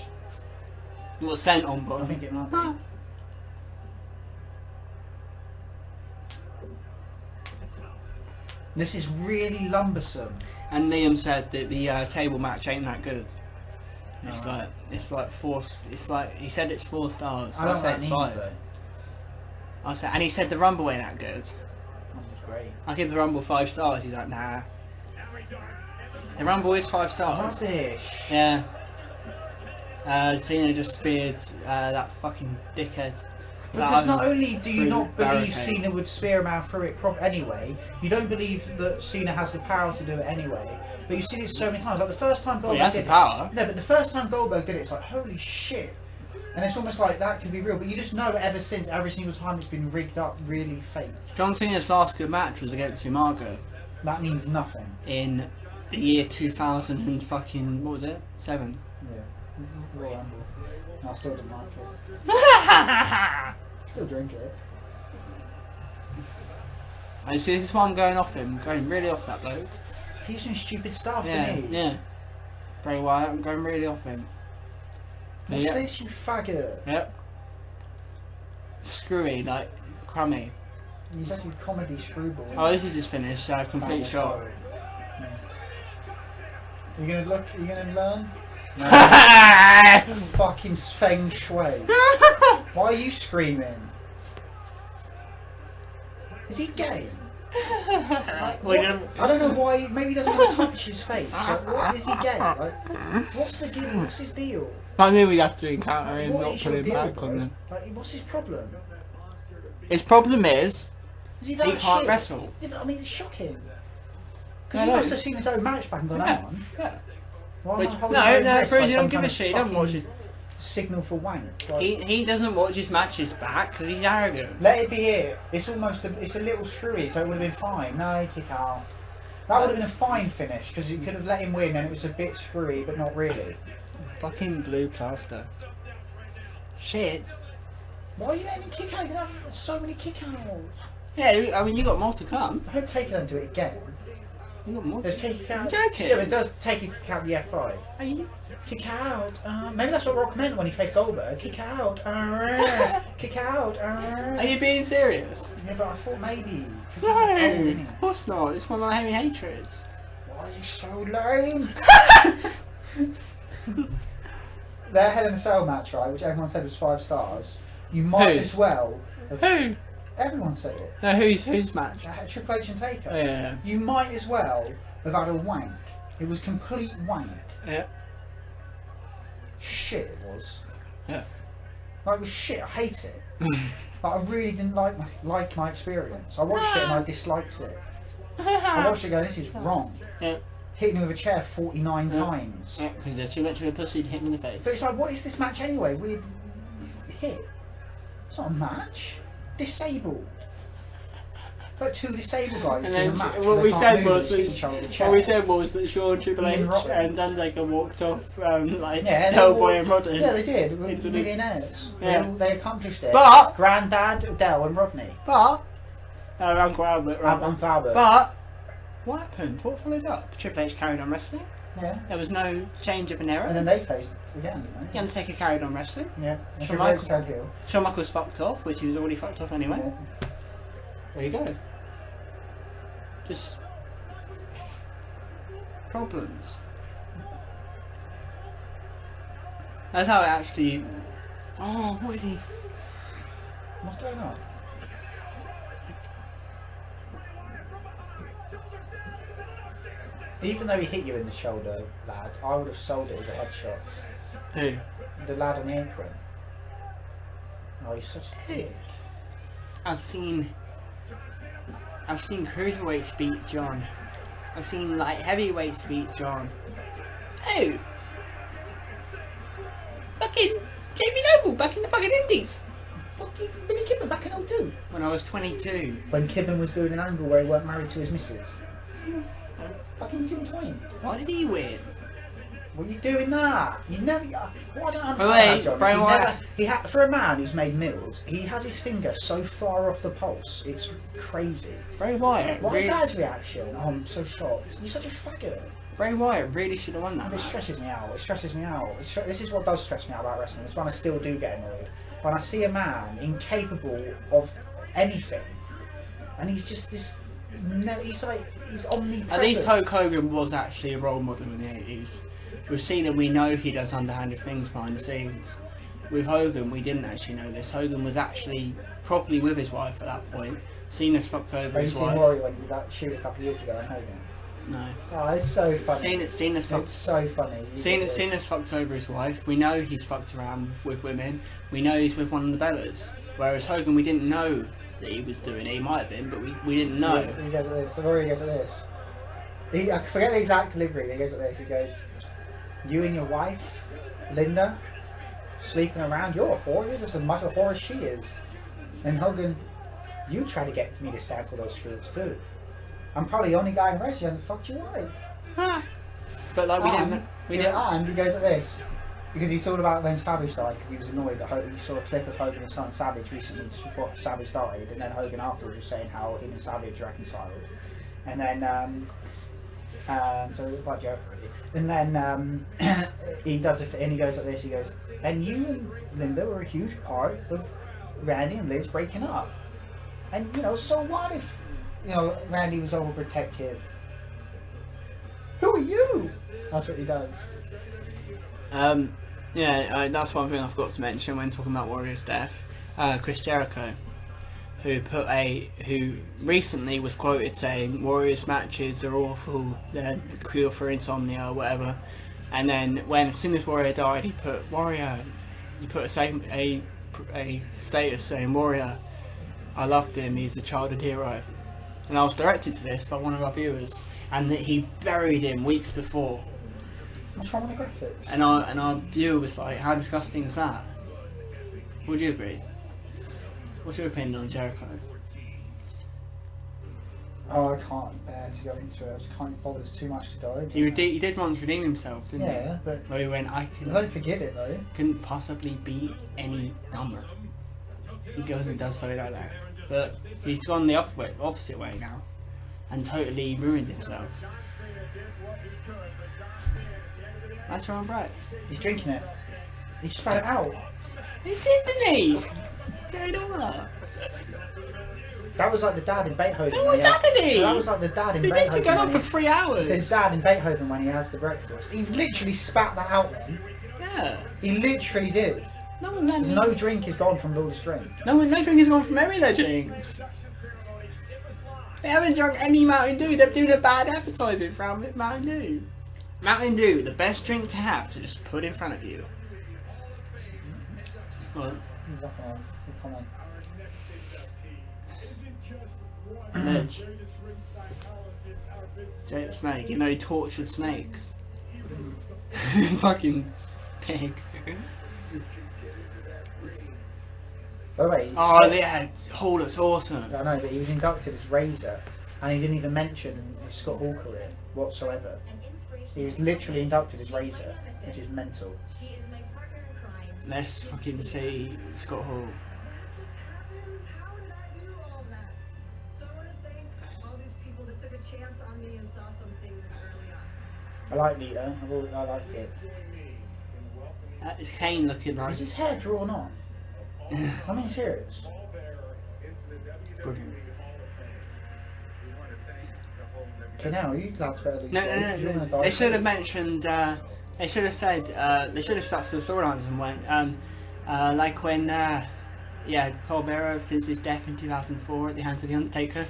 You got sent on, but
I think it might be. This is really lumbersome.
And Liam said that the table match ain't that good. It's
No.
it's like 4. It's like he said it's 4 stars. So
I don't
say
like
it's
knees
5.
though.
I said, and he said the Rumble ain't that good.
That was great.
I give the Rumble 5 stars. He's like, nah. The Rumble is 5 stars.
Rubbish.
Yeah. Cena just speared that fucking dickhead.
Because not only do you
through
not believe
barricade.
Cena would spear him out through it anyway, you don't believe that Cena has the power to do it anyway. But you've seen it so many times. Like the first time
Well, he
Goldberg
has the
did
power.
it. No, but the first time Goldberg did it, it's like holy shit. And it's almost like that could be real. But you just know ever since, every single time it's been rigged up, really fake.
John Cena's last good match was against Umaga
That means nothing.
in the year 2000 and fucking what was it? 7.
Yeah. Royal Rumble. I still didn't like it. Still drink it.
And see, this is why I'm going off him. Going really off that bloke.
He's doing stupid stuff,
Yeah,
isn't he?
yeah. Bray Wyatt, I'm going really off him.
What's
Yeah.
this, you faggot?
Yep. Screwy, like crummy.
He's actually comedy screwball.
Oh, this is his finish. Complete shot.
Are you gonna look? Are you gonna learn? No. Fucking feng shui. Why are you screaming? Is he gay? Like, what? I don't know why. Maybe he doesn't want to touch his face. Like, what is he gay? Like, what's the deal? What's his deal?
I knew we'd have to encounter him,
What
not
is
put
your
him
deal,
back
bro?
on them.
Like, what's his problem?
His problem is
Is he
he
that
can't
shit?
wrestle.
Yeah, but I mean, it's shocking.
I
Because he
know.
must have seen his own match back and gone, hang on.
Yeah.
Why am I
Which,
holding my own
no,
wrist
bro,
like
you
some
don't give
kind
a
of
shit. He doesn't watch
fucking
it.
Signal for wank. Like,
He doesn't watch his matches back because he's arrogant.
let it be it. It's almost it's a little screwy, so it would have been fine. No, kick out. That would have been a fine finish because you could have let him win, and it was a bit screwy, but not really.
Fucking blue plaster. Shit.
Why are you letting me kick out? You have so many kick outs.
Yeah, I mean, you got more to come.
I hope Taker don't do it again.
You got more.
Does kick out?
You're joking.
Yeah, but it does take a kick out the F5.
Are you?
Kick out. Maybe that's what Rock meant when he faced Goldberg. Kick out. Kick out.
Are you being serious?
Yeah, but I thought maybe. 'cause
No,
he's old, isn't he?
of course not. It's one of my heavy hatreds.
Why is he so lame? Their Hell in a Cell match, right, which everyone said was 5 stars. You might
Whose?
as well.
Who?
Everyone said it.
No, whose match?
Triple H and Taker.
Oh, yeah.
You might as well have had a wank. It was complete wank.
Yeah.
Shit, it was.
Yeah.
Like, it was shit. I hate it. But I really didn't like my experience. I watched it and I disliked it. I watched it going, this is wrong.
Yeah.
Hitting him with a chair 49 times.
Yeah, because there's too much of a pussy to hit him in the face.
But it's like, what is this match anyway? Weird hit. It's not a match. Disabled. Like 2 disabled guys
And
in a
then
match.
what
they
we
can't
said
move,
was
they
that
hit each other with a chair.
what we said was that Shawn, Triple H,
Ian Rodden.
and Undertaker walked off like
Yeah, they
Hellboy
walked-
and Rodden.
Yeah, they did.
into
With
this-
millionaires.
Yeah.
They accomplished it.
But
Grandad, Dell, and Rodney.
Uncle Albert, rather.
Uncle Albert.
But what happened? What followed up? Triple H carried on wrestling.
Yeah.
There was no change of an era.
And then they faced again, didn't
The
they?
Undertaker carried on wrestling.
Yeah. And
Shawn
Triple H
Michaels-
turned heel.
Shawn Michaels fucked off, which he was already fucked off anyway.
Yeah.
There you go. Just problems. That's how it actually. Oh, what is he?
What's going on? Even though he hit you in the shoulder, lad, I would have sold it as a headshot.
Who?
The lad on the apron. Oh, he's such a dick.
I've seen I've seen cruiserweights beat John. I've seen light heavyweights beat John. Oh! Fucking Jamie Noble back in the fucking Indies.
Fucking Billy Kidman back in 02.
When I was 22.
When Kidman was doing an angle where he weren't married to his missus. Fucking Jim Twain.
Why did he win?
What are you doing that? You never. What I don't understand
Wait,
that, John,
Bray
is
Wyatt.
he had, for a man who's made mills, he has his finger so far off the pulse. It's crazy.
Bray Wyatt.
What is that reaction? Oh, I'm so shocked. You're such a faggot.
Bray Wyatt really should have won that
It
match.
stresses me out. It stresses me out. This is what does stress me out about wrestling. It's when I still do get annoyed. When I see a man incapable of anything, and he's just this. No, he's omnipresent.
At least Hulk Hogan was actually a role model in the 80s. We've seen that, we know he does underhanded things behind the scenes. With Hogan, we didn't actually know this. Hogan was actually properly with his wife at that point. Cena's fucked over
Have you
his
seen
wife.
Warrior when you that shoot a couple of years ago on Hogan?
No.
Oh, it's so funny.
Cena's fucked.
It's so funny.
Cena's fucked over his wife. We know he's fucked around with women. We know he's with one of the Bellas. Whereas Hogan, we didn't know that he was doing it. He might have been, but we didn't know.
He goes at this. Warrior goes at this. I forget the exact delivery. But he goes at this. He goes, "You and your wife, Linda, sleeping around. You're a whore. You're just as much a whore as she is." And Hogan, "You try to get me to sample those fruits too. I'm probably the only guy in wrestling who hasn't fucked your wife."
Huh. But like we didn't.
And he goes at this because he's all about when Savage died because he was annoyed that he saw a clip of Hogan and son Savage recently just before Savage died, and then Hogan afterwards was saying how him and Savage reconciled, and then so it was quite joke really. And then he does it, and he goes at this. He goes, "And you and Linda were a huge part of Randy and Liz breaking up, and so what if Randy was overprotective? Who are you?" That's what he does.
That's one thing I forgot to mention when talking about Warrior's death. Chris Jericho, who recently was quoted saying Warrior's matches are awful, they're the cure for insomnia or whatever. And then as soon as Warrior died, he put a status saying, "Warrior, I loved him, he's a childhood hero." And I was directed to this by one of our viewers, and that he buried him weeks before.
What's wrong with the graphics?
And our viewer was like, "How disgusting is that?" Would you agree? What's your opinion on Jericho?
Oh, I can't bear to go into it. I just can't bother. There's too much to go over.
He did once redeem himself, didn't he?
Yeah, but
Where he went,
I don't forgive it though.
couldn't possibly be any dumber. He goes and does something like that. But he's gone the opposite way now, and totally ruined himself. That's wrong, right?
He's drinking it. He spat it out.
He did, didn't he? Carried on that.
That was like the dad in Beethoven.
No one's had it.
That was like the dad in
He
Beethoven.
needs to go on for 3 hours.
His dad in Beethoven when he has the breakfast. He literally spat that out then.
Yeah.
He literally did.
No one had
No drink is gone from Lord's drink.
No drink is gone from any of their drinks. They haven't drunk any Mountain Dew. They're doing a bad advertising for Mountain Dew. Mountain Dew, the best drink to have to just put in front of you. What?
Nothing else. Comment.
Ledge. Jake Snake, he tortured snakes. Fucking pig.
By the way,
That's awesome.
I know, but he was inducted as Razor, and he didn't even mention his Scott Hall career whatsoever. He was literally inducted as Razor, which is mental.
Let's fucking see Scott Hall.
I like Lita. I like it.
That is Kane looking like.
Is his hair drawn on? I mean, serious.
Brilliant.
Okay, now you lads better lose.
No. They should have mentioned. They should have said. They should have stuck to the storylines and went. Like when. Paul Bearer since his death in 2004 at the hands of the Undertaker.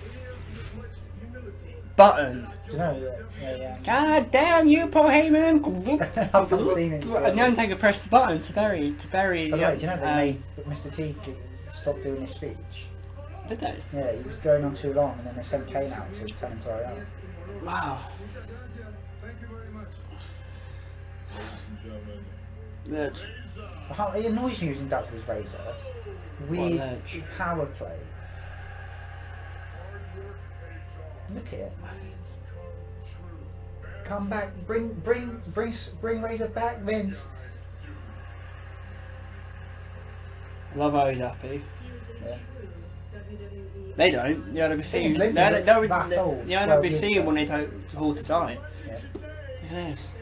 Button.
Yeah.
God damn you, Paul Heyman!
I've not seen it.
And the Undertaker pressed the button to bury.
By the way, do you know they made Mr. T stop doing his speech?
Did they?
Yeah, he was going on too long, and then they sent Kane out to tell him to hurry up.
Wow. Ledge.
It annoys me he was inducted as Razor. Weird
ledge?
power play. Look at it. Come back, bring Razor back, Vince.
Love how he's happy.
Yeah.
They don't. The
Thing is,
LWC.
Lincoln
The
looked that old,
LWC wanted Hall to die.
Yeah.
Look at this.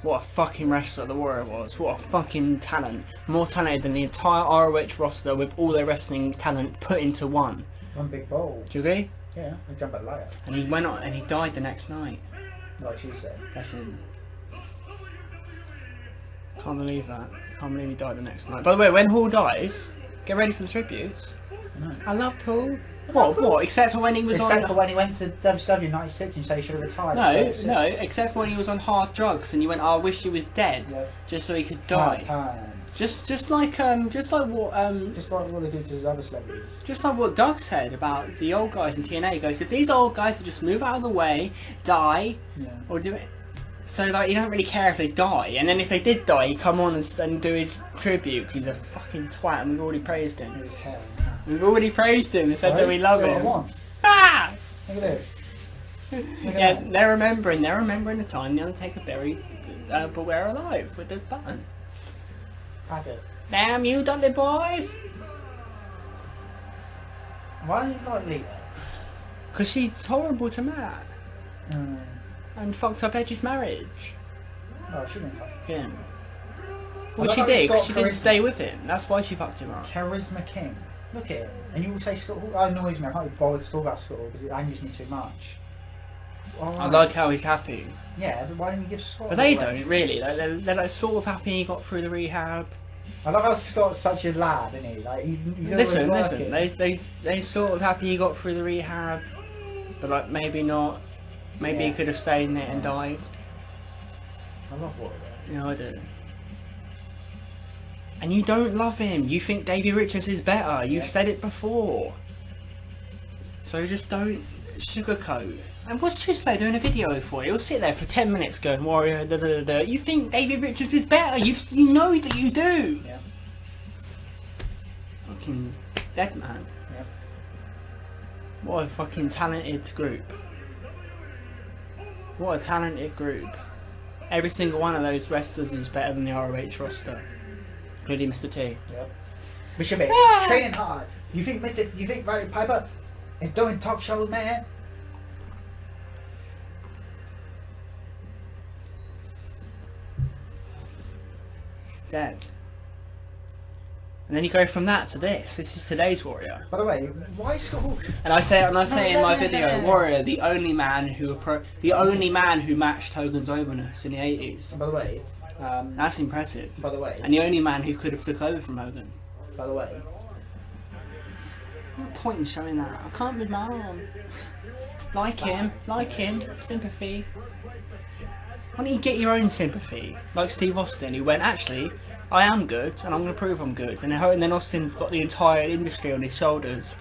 What a fucking wrestler the Warrior was. What a fucking talent. More talented than the entire ROH roster with all their wrestling talent put into one.
One big bowl.
Do you agree?
Yeah, he jumped at liar.
And he went on and he died the next night.
Like you said.
That's him. Can't believe that. Can't believe he died the next night. By the way, when Hall dies, get ready for the tributes. I loved Hall. What? Except for when he was
Except for when he went to WCW in '96 and said he should have retired.
No. Except for when he was on hard drugs and you went, oh, I wish he was dead, just so he could die. Just like what
Just like what they do to his other celebrities.
Just like what Doug said about the old guys in TNA. He goes, if these old guys would just move out of the way, die, or do it. So like you don't really care if they die, and then if they did die, he'd come on and do his tribute because he's a fucking twat, and we've already praised him.
It was hell.
We've already praised him and said that we love him. Ah!
Look at this.
Yeah, they're remembering the time the Undertaker buried Beware alive with the button.
Faggot.
Damn you, Dudley boys!
Why don't you like Lita?
Because she's horrible to Matt. And fucked up Edge's marriage.
Oh, she didn't fuck
him. Well, she did, because she didn't stay with him. That's why she fucked him up.
Charisma King. Look at it. And you will say Scott Hall. That annoys me. I can't be bothered to talk about Scott Hall because it angers me too much.
I like how he's happy.
Yeah, but why didn't you give Scott
But they don't, really. They're like sort of happy he got through the rehab.
I love how Scott's such a lad, isn't he? Like, he's
listen. They sort of happy he got through the rehab. But like, maybe not. Maybe he could have stayed in there and died.
I love Warrior.
Yeah, I do. And you don't love him. You think Davey Richards is better. You've said it before. So just don't sugarcoat. And what's Tristan doing a video for? He'll sit there for 10 minutes going, Warrior, da da da da. You think Davey Richards is better. You know that you do.
Yeah.
Fucking dead man.
Yeah.
What a fucking talented group. What a talented group. Every single one of those wrestlers is better than the ROH roster. Including Mr. T.
Yep. We should be training hard. You think Roddy Piper is doing talk shows, man?
Dead. And then you go from that to this. This is today's Warrior.
By the way, why Scott Hall?
And I say in my video, Warrior, the only man who matched Hogan's openness in the 80s.
And by the way,
that's impressive.
By the way,
and the only man who could have took over from Hogan.
By the way,
no point in showing that. I can't move my arm. Like him, sympathy. Why don't you get your own sympathy? Like Steve Austin, who went, actually, I am good, and I'm going to prove I'm good. And then Austin's got the entire industry on his shoulders.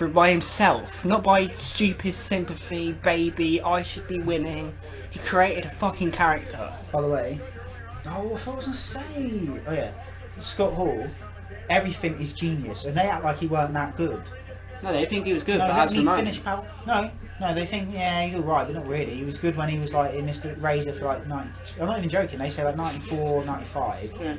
By himself, not by stupid sympathy, baby, I should be winning. He created a fucking character.
By the way, I thought I was going to say, oh yeah, Scott Hall, everything is genius, and they act like he weren't that good.
No, they think he was good,
no,
but that's
No, they think, yeah, he's alright, but not really. He was good when he was like in Mr. Razor for like 90. I'm not even joking, they say like 94, 95.
Yeah.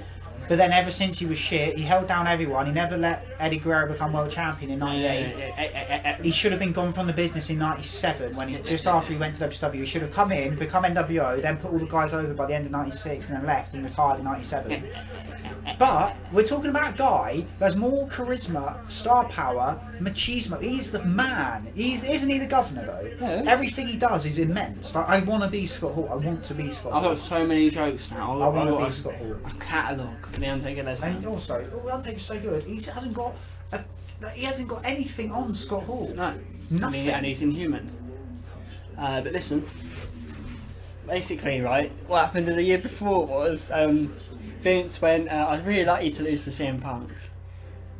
But then ever since he was shit, he held down everyone. He never let Eddie Guerrero become world champion in 98. He should have been gone from the business in 97 when just after he went to WCW. He should have come in, become NWO, then put all the guys over by the end of 96 and then left and retired in 97. But we're talking about a guy who has more charisma, star power, machismo. He's the man. Isn't he the governor though?
Yeah.
Everything he does is immense. Like, I want to be Scott Hall. I want to be Scott Hall.
I've got so many jokes now.
I want to be Scott Hall.
A catalogue for the Undertaker Lesnar.
And also, the Undertaker's so good. He hasn't got anything on Scott Hall.
No.
Nothing.
And he's inhuman. But listen. basically, right, what happened the year before was Vince went, I'd really like you to lose to CM Punk.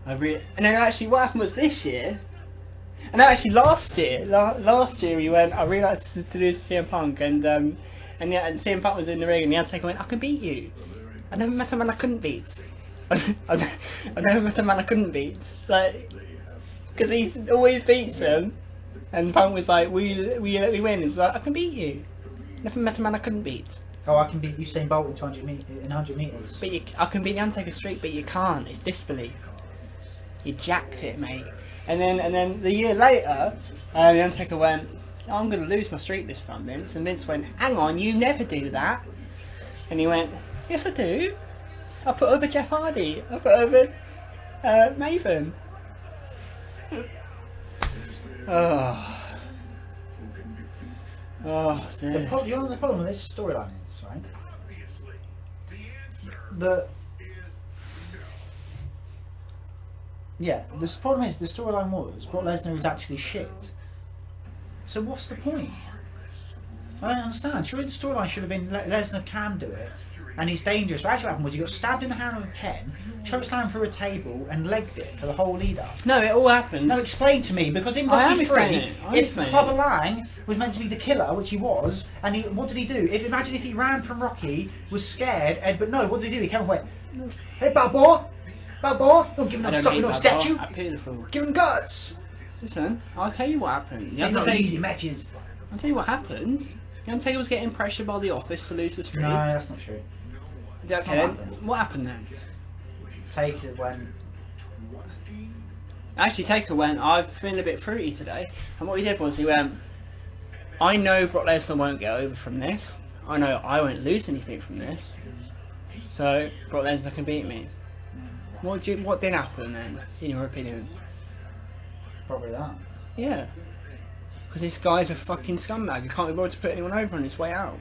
And then actually what happened was this year, and actually last year he went, I really like to lose to CM Punk, and CM Punk was in the ring and the Undertaker went, I can beat you. I never met a man I couldn't beat. I never met a man I couldn't beat. Like, because he always beats him. And Punk was like, will you let me win? He's like, I can beat you. Never met a man I couldn't beat.
Oh, I can beat Usain Bolt in 100 metres.
But I can beat the Undertaker streak, but you can't. It's disbelief. You jacked it, mate. And then the year later, the Undertaker went, I'm going to lose my streak this time, Vince. And Vince went, hang on, you never do that. And he went, yes I do. I put over Jeff Hardy. I put over Maven. Oh dear.
The problem with this storyline is, right? The problem is the storyline was Brock Lesnar is actually shit. So what's the point? I don't understand. Surely the storyline should have been Lesnar can do it, and he's dangerous. But actually what happened was he got stabbed in the hand with a pen, chokeslammed through a table, and legged it for the whole lead up.
No, it all happened.
No, explain to me, because in Rocky 3, if Clubber Lang was meant to be the killer, which he was, and what did he do? Imagine if he ran from Rocky, was scared, but no, what did he do? He came and went, hey, bad boy, don't give him no sucking, no statue. Give him guts.
Listen, I'll tell you what happened.
They're not easy matches.
I'll tell you what happened. The Undertaker was getting pressured by the Office to lose the streak.
No, that's not true.
Okay, then, what happened then?
Taker went.
Actually, Taker went, I'm feeling a bit fruity today. And what he did was he went, I know Brock Lesnar won't get over from this. I know I won't lose anything from this. So, Brock Lesnar can beat me. What did happen then, in your opinion?
Probably that.
Yeah. Because this guy's a fucking scumbag. He can't be bothered to put anyone over on his way out.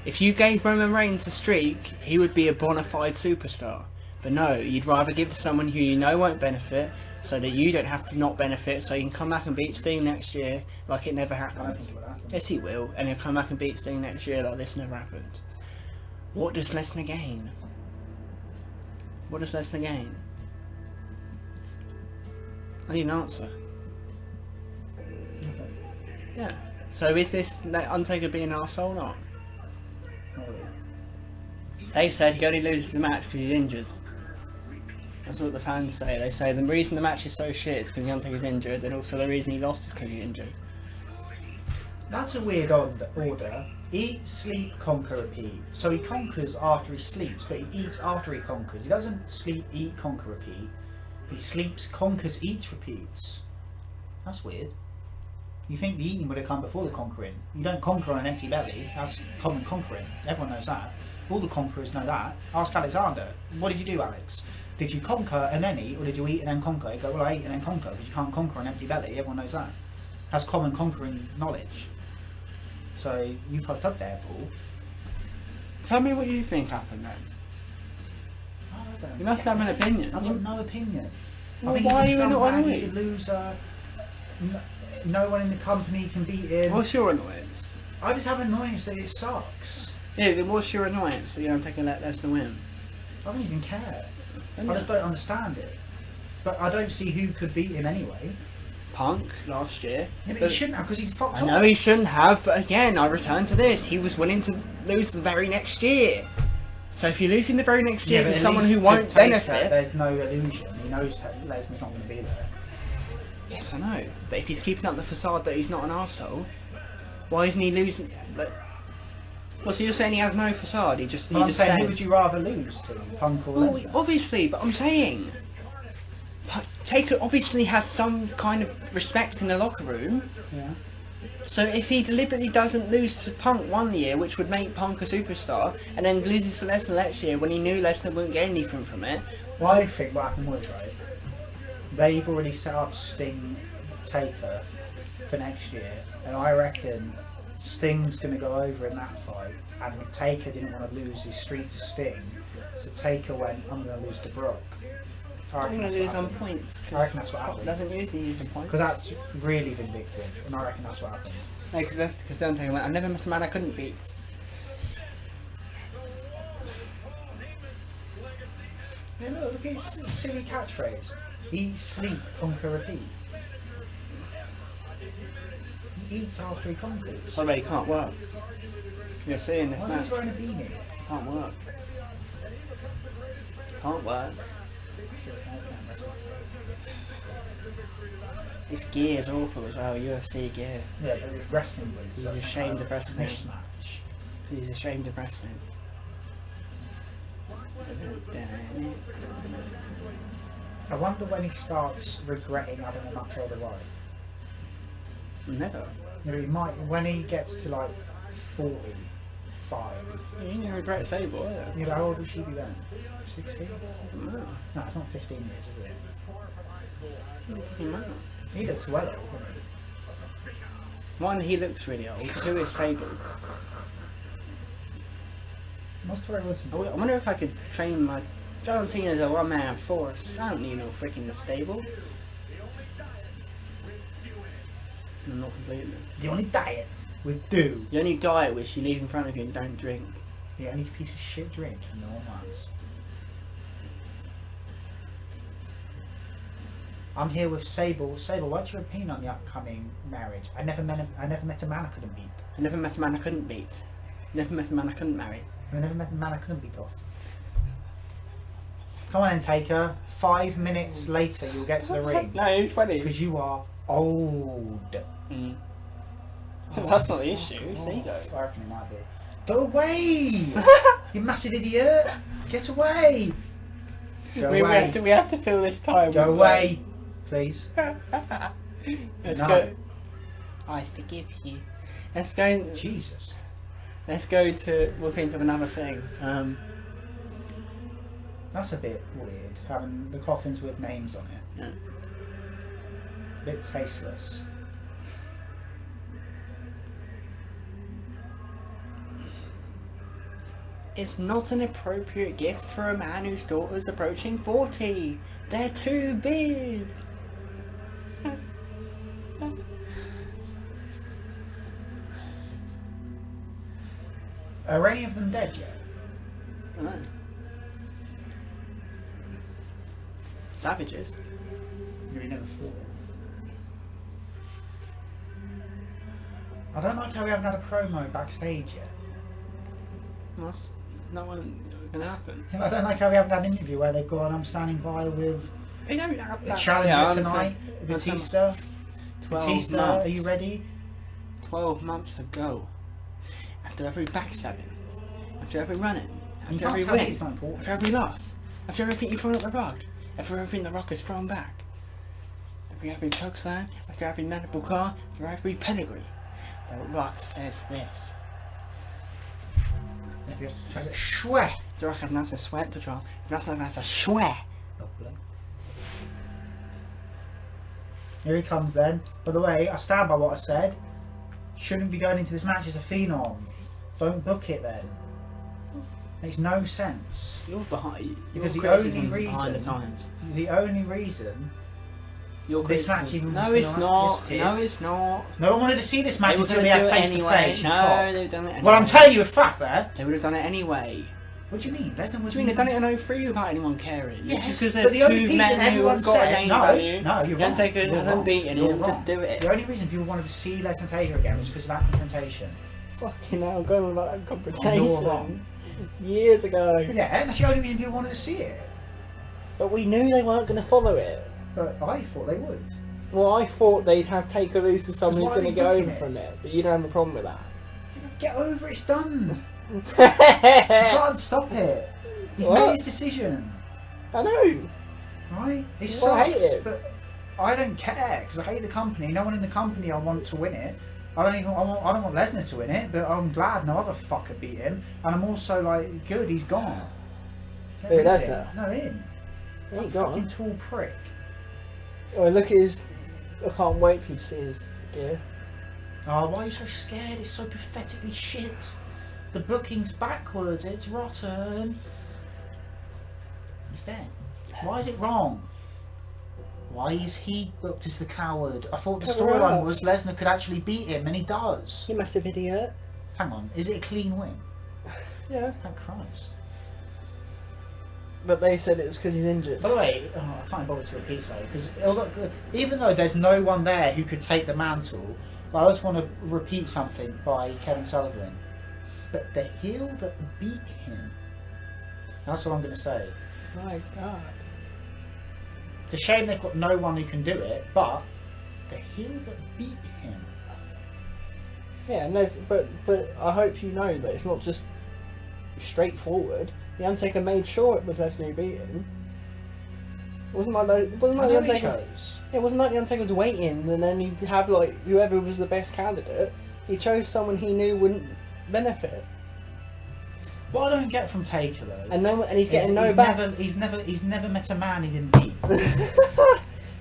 If you gave Roman Reigns a streak, he would be a bona fide superstar. But no, you'd rather give to someone who you know won't benefit, so that you don't have to not benefit, so you can come back and beat Sting next year like it never happened.
I don't think it will happen.
Yes, he will, and he'll come back and beat Sting next year like this never happened. What does Lesnar gain? What does Lesnar gain? I need an answer. Yeah. So is this Undertaker being an arsehole or not?
Not really.
They said he only loses the match because he's injured. That's what the fans say. They say the reason the match is so shit is because the Undertaker's injured, and also the reason he lost is because he's injured.
That's a weird order. Eat, sleep, conquer, repeat. So he conquers after he sleeps, but he eats after he conquers. He doesn't sleep, eat, conquer, repeat. He sleeps, conquers, eats, repeats. That's weird. You think the eating would have come before the conquering. You don't conquer on an empty belly. That's common conquering. Everyone knows that. All the conquerors know that. Ask Alexander. What did you do, Alex? Did you conquer and then eat, or did you eat and then conquer? You go, well, I ate and then conquer, because you can't conquer on an empty belly. Everyone knows that. That's common conquering knowledge. So you fucked up there, Paul.
Tell me what you think happened then. You must have an opinion.
I've got no opinion.
Well,
I think
why
he's
are you not annoyed?
He's a loser. No one in the company can beat him.
What's your annoyance?
I just have an annoyance that it sucks.
Yeah, then what's your annoyance that you don't take and let Lesnar win?
I don't even care. I just don't understand it. But I don't see who could beat him anyway.
Punk last year.
Yeah, but he shouldn't have, because he fucked up.
I know he shouldn't have, but again, I return to this. He was willing to lose the very next year. So if you're losing the very next year to someone who won't benefit...
There's no illusion. He knows that Lesnar's not going to be there.
Yes, I know. But if he's keeping up the facade that he's not an arsehole, why isn't he losing... Well, so you're saying he has no facade, he just
I'm saying,
says...
who would you rather lose to, Punk or
Well,
Lesnar?
obviously, but I'm saying... Taker obviously has some kind of respect in the locker room.
Yeah.
So if he deliberately doesn't lose to Punk one year, which would make Punk a superstar, and then loses to Lesnar next year when he knew Lesnar wouldn't get anything from it...
Well, I think what happened was, right, they've already set up Sting Taker for next year, and I reckon Sting's going to go over in that fight, and Taker didn't want to lose his streak to Sting, so Taker went, I'm going to lose to Brock.
I'm going to lose on points.
I reckon that's what happened.
Doesn't usually use the points.
Because that's really vindictive, and I reckon that's what happened.
No, because Dante went, I've never met a man I couldn't beat.
Yeah, look at his silly catchphrase. Eat, sleep, conquer, repeat. He eats after he conquers.
Oh, but he can't work. You're seeing this
Why
match.
is he wearing a beanie?
Can't work. Can't work. This gear is awful as well, UFC gear.
Yeah, but with wrestling boots.
He's
that's
ashamed of wrestling.
Mismatch.
He's ashamed of wrestling.
I wonder when he starts regretting having a much older wife.
Never.
You know, he might, when he gets to like 45.
You ain't gonna regret Sable, yeah.
You know, how old will she be then? 16?
No.
No, it's not 15 years, is it?
Doesn't fucking matter.
He looks well old, doesn't he?
One, he looks really old. Two is Sable.
Must Ray Wilson.
I wonder if I could train my John Cena's a one-man force. I don't need no freaking stable. I'm not completely.
The only diet we do.
The only diet which you leave in front of you and don't drink.
The only piece of shit drink no man's. I'm here with Sable. Sable, what's your opinion on the upcoming marriage? I never met a man I couldn't beat.
I never met a man I couldn't beat. Never met a man I couldn't marry.
I never met a man I couldn't beat off. Come on then, Taker. 5 minutes later, you'll get to the ring.
No, it's funny.
Because you are old.
Mm. That's not the issue. There you go.
I reckon it might be. Go away! You massive idiot! Get away! Go away.
We have to fill this time.
Go away, please.
Let's
No.
go. I forgive you. Let's go.
Jesus.
Let's go to. We'll think of another thing.
That's a bit weird, having the coffins with names on it.
Yeah.
A bit tasteless.
It's not an appropriate gift for a man whose daughter's approaching 40. They're too big.
Are any of them dead yet?
I don't know. Savages.
You never fought it. I don't like how we haven't had a promo backstage yet.
That's not gonna happen.
I don't like how we haven't had an interview where they've gone, I'm standing by with
They don't have
a
that.
challenger
Yeah,
tonight, Batista.
12
Batista,
months.
are you ready?
12 months ago. After every backstabbing. After every running.
You
After
can't
every
tell me
win.
it's not important.
After every loss. After everything you've thrown at the Rock. After everything the Rock has thrown back. After every chokeslam. After every medical car. After every pedigree. The Rock says this.
If you try to swear.
The Rock has not a sweat to draw. The Rock has a swear.
Lovely. Here he comes then. By the way, I stand by what I said. Shouldn't be going into this match as a phenom. Don't book it then. Makes no sense.
You're behind.
Because
Your
the only
criticism's behind the
reason-
times.
The only reason
Your
this match
criticism-
even
No,
was
it's
gonna-
not.
Yes, it
No,
is.
it's not.
no one wanted to see this match
They were
until
gonna
they had
do it
face to
anyway.
face.
No, they've done it anyway.
Well, I'm telling you a fact there.
They would have done it anyway.
What do you mean? Lesnar
What
was
do you mean they've done it in 03 without anyone caring?
Yes,
Just because
but
they're
the only
two
reason
men who
everyone
have got a
said-
name
no,
value.
no, you're wrong.
Undertaker
You're
hasn't
wrong.
beaten
You're
him,
wrong.
just do it.
The only reason people wanted to see Lesnar Taker again was because of that confrontation.
Fucking hell, I'm going on about that
You're
confrontation.
wrong.
Years ago.
Yeah, that's the only reason people wanted to see it.
But we knew they weren't going to follow it.
But I thought they would.
Well, I thought they'd have Taker lose to someone who's
Why are
going to
they
get
booking
over
it?
from it. But you don't have a problem with that.
Get over it, it's done. You can't stop it. He's
What?
made his decision.
I know.
Right? It
Well, I
sucks,
hate it.
but I don't care because I hate the company. No one in the company I want to win it. I don't want Lesnar to win it, but I'm glad no other fucker beat him. And I'm also like, good, he's gone. Get
Who,
rid of
Lesnar?
him. No, him.
He
That
ain't gone.
fucking tall prick.
Oh, look at his. I can't wait for you to see his gear.
Oh, why are you so scared? It's so pathetically shit. The booking's backwards. It's rotten. He's dead. Why is it wrong? Why is he booked as the coward? I thought the
Cover
storyline
up.
was Lesnar could actually beat him, and he does.
You massive idiot.
Hang on, is it a clean win?
Yeah.
Thank Christ.
But they said it's because he's injured.
By the way, I can't bother to repeat so because even though there's no one there who could take the mantle, I just want to repeat something by Kevin Sullivan. But the heel that beat him. That's all I'm going to say.
My God.
It's a shame they've got no one who can do it, but the heel that beat him.
Yeah, and but I hope you know that it's not just straightforward. The Undertaker made sure it was Lesnar who beat him. It wasn't like the Undertaker. It wasn't like the Undertaker was waiting, and then you have like whoever was the best candidate. He chose someone he knew wouldn't benefit.
What I don't get from Taker though,
And he's getting no back.
He's never met a man he didn't beat.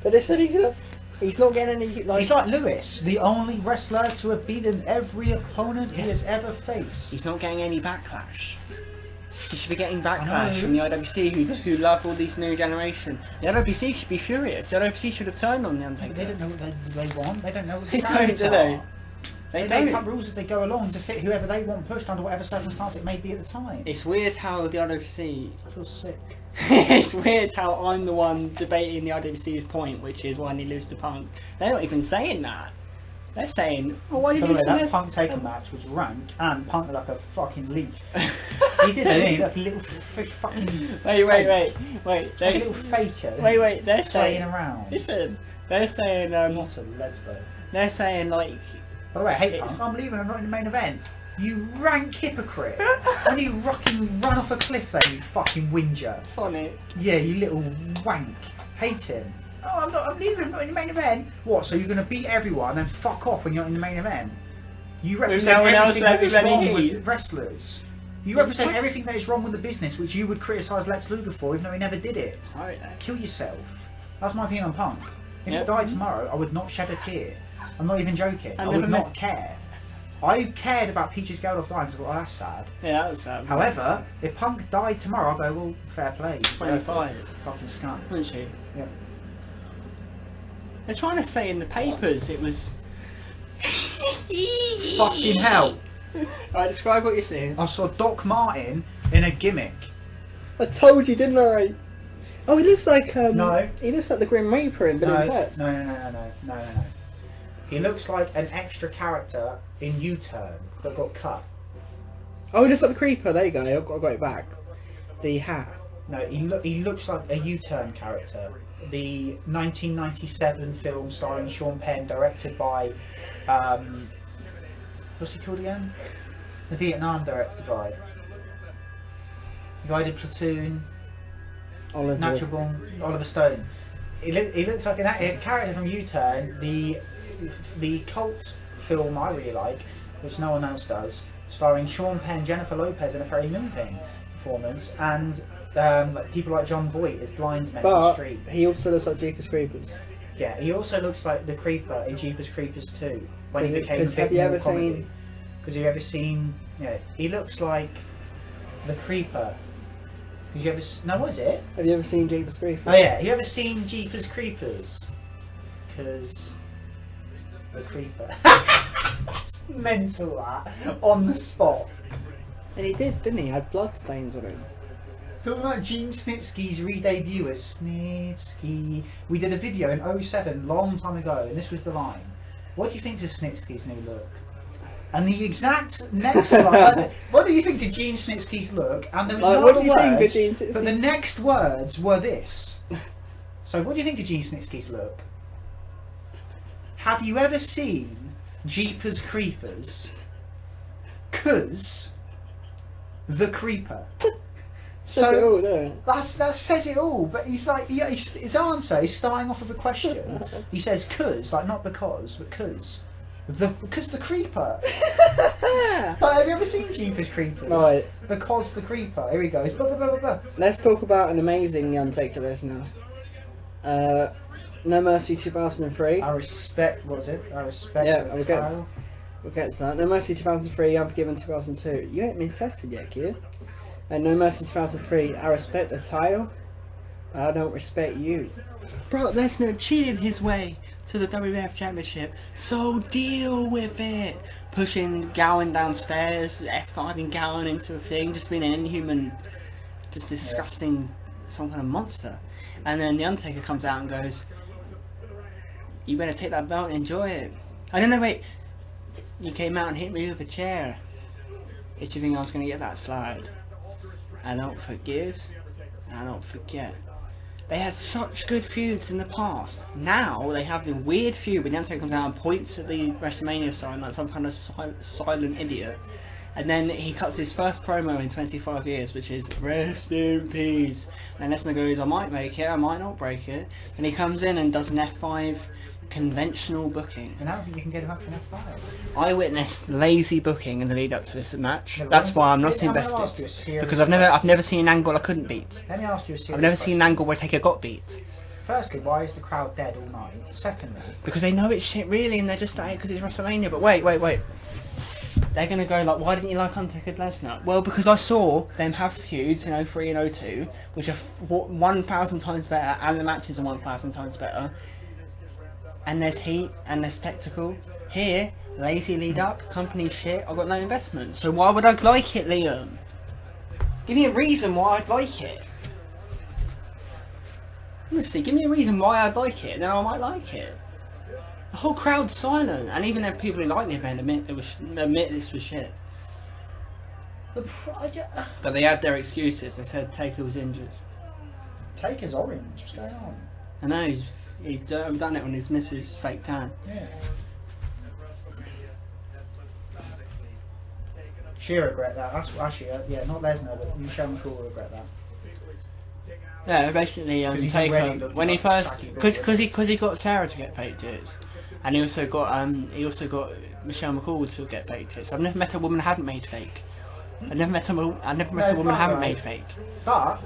But they said he's not getting any like.
He's like Lewis, the only wrestler to have beaten every opponent he has ever faced.
He's not getting any backlash. He should be getting backlash from the IWC who love all these new generation. The IWC should be furious. The IWC should have turned on the Undertaker.
They don't know what they want. They don't know what the
They don't,
standards
do
are.
they?
They
don't.
make up rules as they go along to fit whoever they want pushed under whatever circumstance it may be at the time.
It's weird how the IWC.
I feel sick.
It's weird how I'm the one debating the IWC's point, which is why he lose to Punk. They're not even saying that. They're saying, "Oh, why did
By
you
the way,
lose
that
to
Punk Taker match was rank, and Punk looked like a fucking leaf. He did, didn't he? Like a little fucking.
Wait.
Like a little faker.
Wait. They're
playing
saying.
around.
Listen, they're saying.
Not a lesbo.
They're saying like.
By the way, hey,
It's-
I'm leaving. I'm not in the main event. You rank hypocrite. When you run off a cliff there, you fucking whinger.
Sonic.
Yeah, you little wank. Hate him. Oh, I'm leaving. I'm not in the main event. What? So you're going to beat everyone and then fuck off when you're not in the main event? You represent
no one else
everything that
left
is
with any
wrong
heat.
with wrestlers. You represent everything that is wrong with the business, which you would criticise Lex Luger for, even though he never did it.
Sorry, though.
Kill yourself. That's my opinion on Punk. If
Yep.
he died tomorrow, I would not shed a tear. I'm not even joking. I
never
would not
met-
care. I cared about Peaches Geldof dying because I thought, oh, that's sad.
Yeah, that was sad.
However, if Punk died tomorrow, I'll go, well, fair play. He's
25.
fucking scum.
Wasn't she?
Yeah.
They're trying to say in the papers it was.
Fucking hell.
Alright, describe what you're seeing.
I saw Doc Martin in a gimmick.
I told you, didn't I? Oh, he looks like
No.
He looks like the Grim Reaper in Bill and Ted.
No. He looks like an extra character in U-Turn that got cut.
Oh, he looks like the Creeper. There you go. I got it back. The hat.
No, he looks like a U-Turn character. The 1997 film starring Sean Penn, directed by what's he called again? The Vietnam director guy. The guy did Platoon, Natural Born, Oliver Stone. He looks like a character from U-Turn. The cult film I really like, which no one else does, starring Sean Penn, Jennifer Lopez in a Freddie Moonthing performance, and like people like John Voight as blind men on the
But
street.
he also looks like Jeepers Creepers.
Yeah, he also looks like the Creeper in Jeepers Creepers 2 when he became a
Because
bit
have you
more
ever
comedy.
seen?
Because you ever seen? Yeah, he looks like the Creeper. Because you ever? No, was it?
Have you ever seen Jeepers Creepers?
Oh yeah, you ever seen Jeepers Creepers? Because the Creeper. It's mental that on the spot.
And he did, didn't he? He had blood stains on him.
Talking about Gene Snitsky's re-debut as Snitsky. We did a video in 07, long time ago, and this was the line. What do you think to Snitsky's new look? And the exact next line, what do you think to Gene Snitsky's look? And there was no
what
other
do you think of
words,
Gene Snitsky?
but the next words were this. So what do you think to Gene Snitsky's look? Have you ever seen Jeepers Creepers? 'Cause the Creeper.
Says it all, doesn't it?
That says it all, but he's like, his answer is starting off with a question. He says, "'Cause," like not because, but "'cause." Because the Creeper. But have you ever seen Jeepers Creepers?
Right.
Because the Creeper. Here he goes. Blah, blah, blah, blah, blah.
Let's talk about an amazing Undertaker list now. No Mercy 2003.
I respect. What was it? I respect.
Yeah,
the
we'll get
title.
to that. No Mercy 2003. Unforgiven 2002. You ain't been tested yet, kid. And No Mercy 2003. I respect the title. I don't respect you.
Brock Lesnar cheated his way to the WWF Championship, so deal with it. Pushing Gowan downstairs, F5ing Gowan into a thing, just being an inhuman, just disgusting, some kind of monster. And then The Undertaker comes out and goes, you better take that belt and enjoy it. I don't know, wait. You came out and hit me with a chair. Did you think I was going to get that slide? I don't forgive, I don't forget. They had such good feuds in the past. Now they have the weird feud when The Undertaker comes out and points at the Wrestlemania sign like some kind of silent idiot. And then he cuts his first promo in 25 years, which is rest in peace. And Lesnar goes, I might make it, I might not break it. And he comes in and does an F5 conventional booking.
And I don't think you can get him up for an F5.
I witnessed lazy booking in the lead up to this match. That's why I'm not invested. Because I've never seen an angle I couldn't beat.
Let me ask you a serious
I've never seen an angle where Taker got beat.
Firstly, why is the crowd dead all night? Secondly,
Because they know it's shit really, and they're just like, because it's WrestleMania. But wait. They're gonna go like, why didn't you like Undertaker Lesnar? Well, because I saw them have feuds in 03 and 02, which are 1,000 times better, and the matches are 1,000 times better. And there's heat and there's spectacle. Here, lazy lead up, company shit. I've got no investment, so why would I like it, Liam? Give me a reason why I'd like it. Honestly, give me a reason why I'd like it, then I might like it. The whole crowd's silent, and even the people who like the event admit this was shit. But they had their excuses. They said Taker was injured.
Taker's orange. What's going on?
I know he's done it on his missus' fake tan.
Yeah. She'll regret that. Actually, yeah, not Lesnar, but Michelle McCool will regret that.
Yeah, basically, Taker when he first, because he got Sarah to get fake tits, and he also got Michelle McCool to get fake tits. I've never met a woman who hadn't made fake. I've never met a woman who hadn't made fake.
But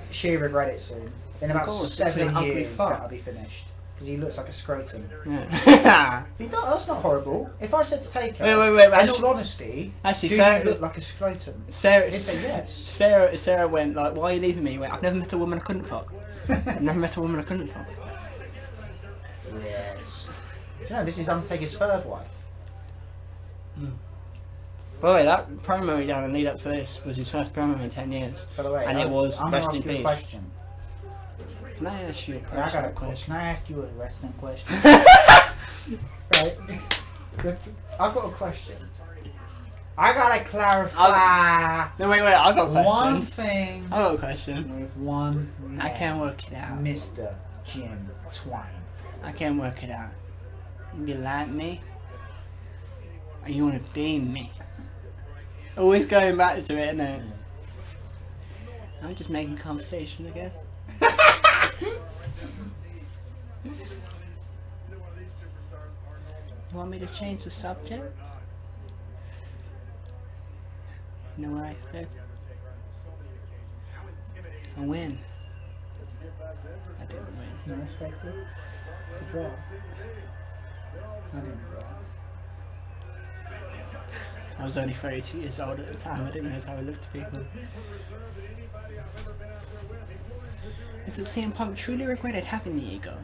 she'll regret it soon. In about 7 years, that'll be finished. Because he looks like a scrotum.
Yeah.
That's not horrible. If I said to Taker,
wait,
in all honesty,
actually,
do
Sarah,
you look like a scrotum?
Sarah,
He'd say yes.
Sarah went like, why are you leaving me? He went, I've never met a woman I couldn't fuck. I've never met a woman I couldn't fuck.
Yes. Do you know, this is Undertaker's third wife.
By the way, that promo he done and lead up to this was his first promo in 10 years.
By the way,
and it was
I'm
rest
gonna
in
ask you a
peace.
question.
Can I ask you a
Yeah, I got a
question?
question. Can I ask you a wrestling question? Right. I've got a question. I gotta clarify.
No, wait, I got a question.
One thing
I got a question.
with one man,
I can't work it out.
Mr. Jim Twine.
I can't work it out. You like me? Or you want to be me? Always going back to it, innit? I'm just making conversation, I guess. You want me to change the subject? You know what I expect? A win. I didn't win.
You expected to draw. I didn't draw.
I was only 32 years old at the time. I didn't realise how I looked to people. Is it CM Punk truly regretted having the ego?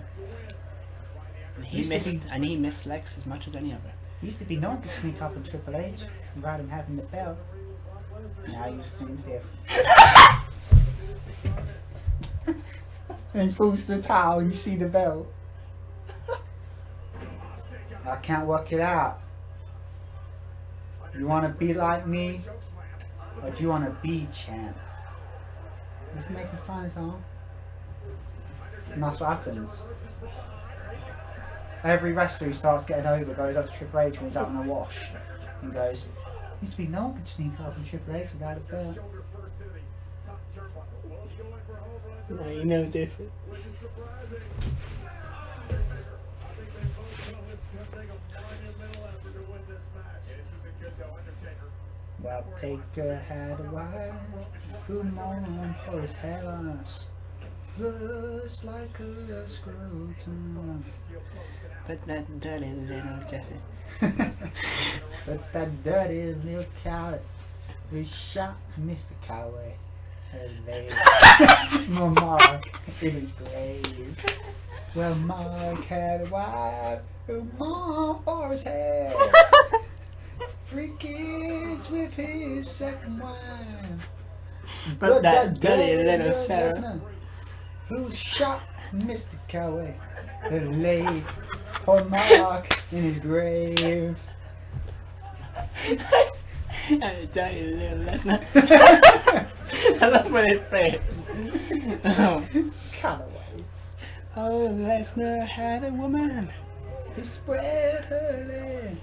And he missed Lex as much as any other.
Used to be known to sneak up on Triple H without him having the belt. Now you think different. And falls to the towel and you see the belt. I can't work it out. You want to be like me? Or do you want to be champ? He's making fun of his arm. And that's what happens. Every wrestler who starts getting over goes up to Triple H when he's having a wash and goes, used to be no one could sneak up on Triple H without a belt.
No, you know different.
Well, Taker had a wife who mourned for his hair loss. Looks like a scrotum.
But that dirty little Jesse.
But that dirty little coward who shot Mr. Cowboy. My Mark in his grave. Well, Mark had a wife who mom for his hair. 3 kids with his second wife.
But that dirty little Sarah,
who shot Mr. Coway and laid poor Mark in his grave.
Dirty little Lesnar. I love when it fits.
Callaway.
Oh, Lesnar had a woman,
He spread her leg.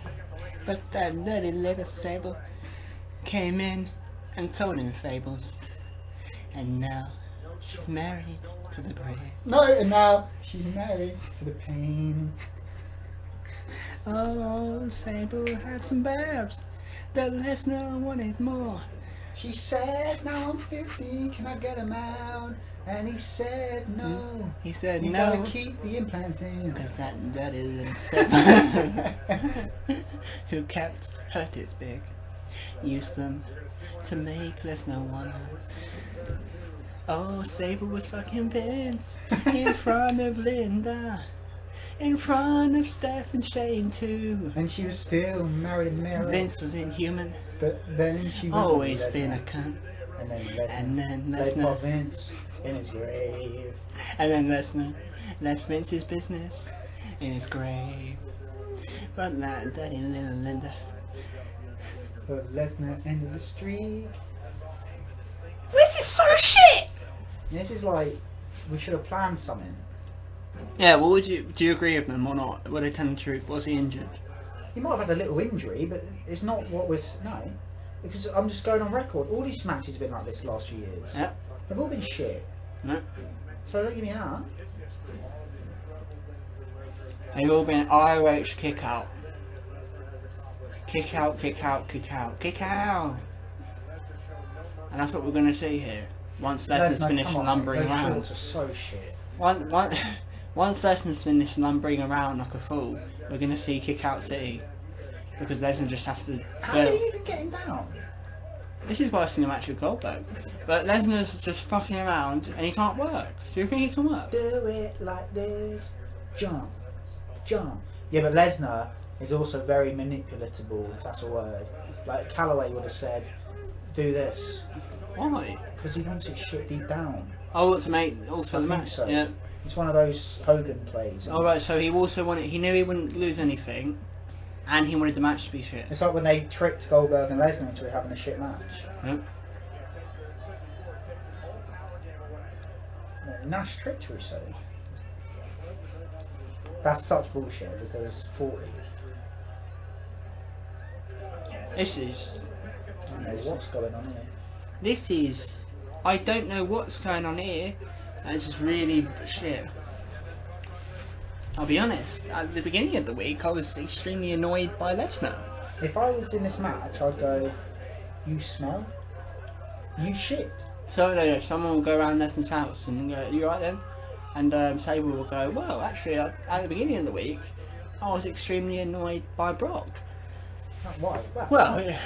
but that dirty little Sable came in and told him fables. And now she's married to the bread.
No, and now she's married to the pain.
Oh, Sable had some babs that Lesnar wanted more.
She said, now I'm 50, can I get him out? And he said no.
He said
You
no,
gotta keep the implants in.
because that dirty little Sable who kept her tits big used them to make Lesnar wanna. Oh, Sable was fucking Vince in front of Linda, in front of Steph and Shane too.
And she was still married to Mary.
Vince was inhuman,
But then she was
always been a cunt.
And then Lesnar.
And then
They put
Lesnar,
Vince in his grave.
and then Lesnar left Vince's business in his grave. But that dirty little Linda.
But Lesnar ended the streak.
This is so shit!
This is like, we should have planned something.
Yeah, well, do you agree with them or not? Were they telling the truth? Was he injured?
He might have had a little injury, but it's not what was. No. Because I'm just going on record. All these matches have been like this the last few years.
Yeah.
They've all been shit.
No.
So don't give me that.
They've all been ROH kick out. Kick out, kick out, kick out, kick out! And that's what we're going to see here. Once Lesnar's finished lumbering
those
around.
shorts are so shit.
Once Lesnar's finished lumbering around like a fool, we're going to see Kick Out City. Because Lesnar just has to...
How did he even get him down?
This is worse than the match with Goldberg. But Lesnar's just fucking around and he can't work. Do you think he can work?
Do it like this. Jump. Jump. Yeah, but Lesnar is also very manipulatable, if that's a word. Like Callaway would have said, do this.
Why?
Because he wants his shit deep down.
Oh, to make also
I
the
think
match.
so.
Yeah.
It's one of those Hogan plays.
Alright, so he also wanted... He knew he wouldn't lose anything. And he wanted the match to be shit.
It's like when they tricked Goldberg and Lesnar into having a shit match.
Yep.
Nash tricked Russo. That's such bullshit because 40.
This is...
I don't know what's going on here.
This is... I don't know what's going on here. And it's just really shit. I'll be honest, at the beginning of the week I was extremely annoyed by Lesnar.
If I was in this match, I'd go, you smell? You shit.
So no, someone will go around Lesnar's house and go, you right then? And Sable will go, well actually at the beginning of the week I was extremely annoyed by Brock.
Why?
Well, yeah.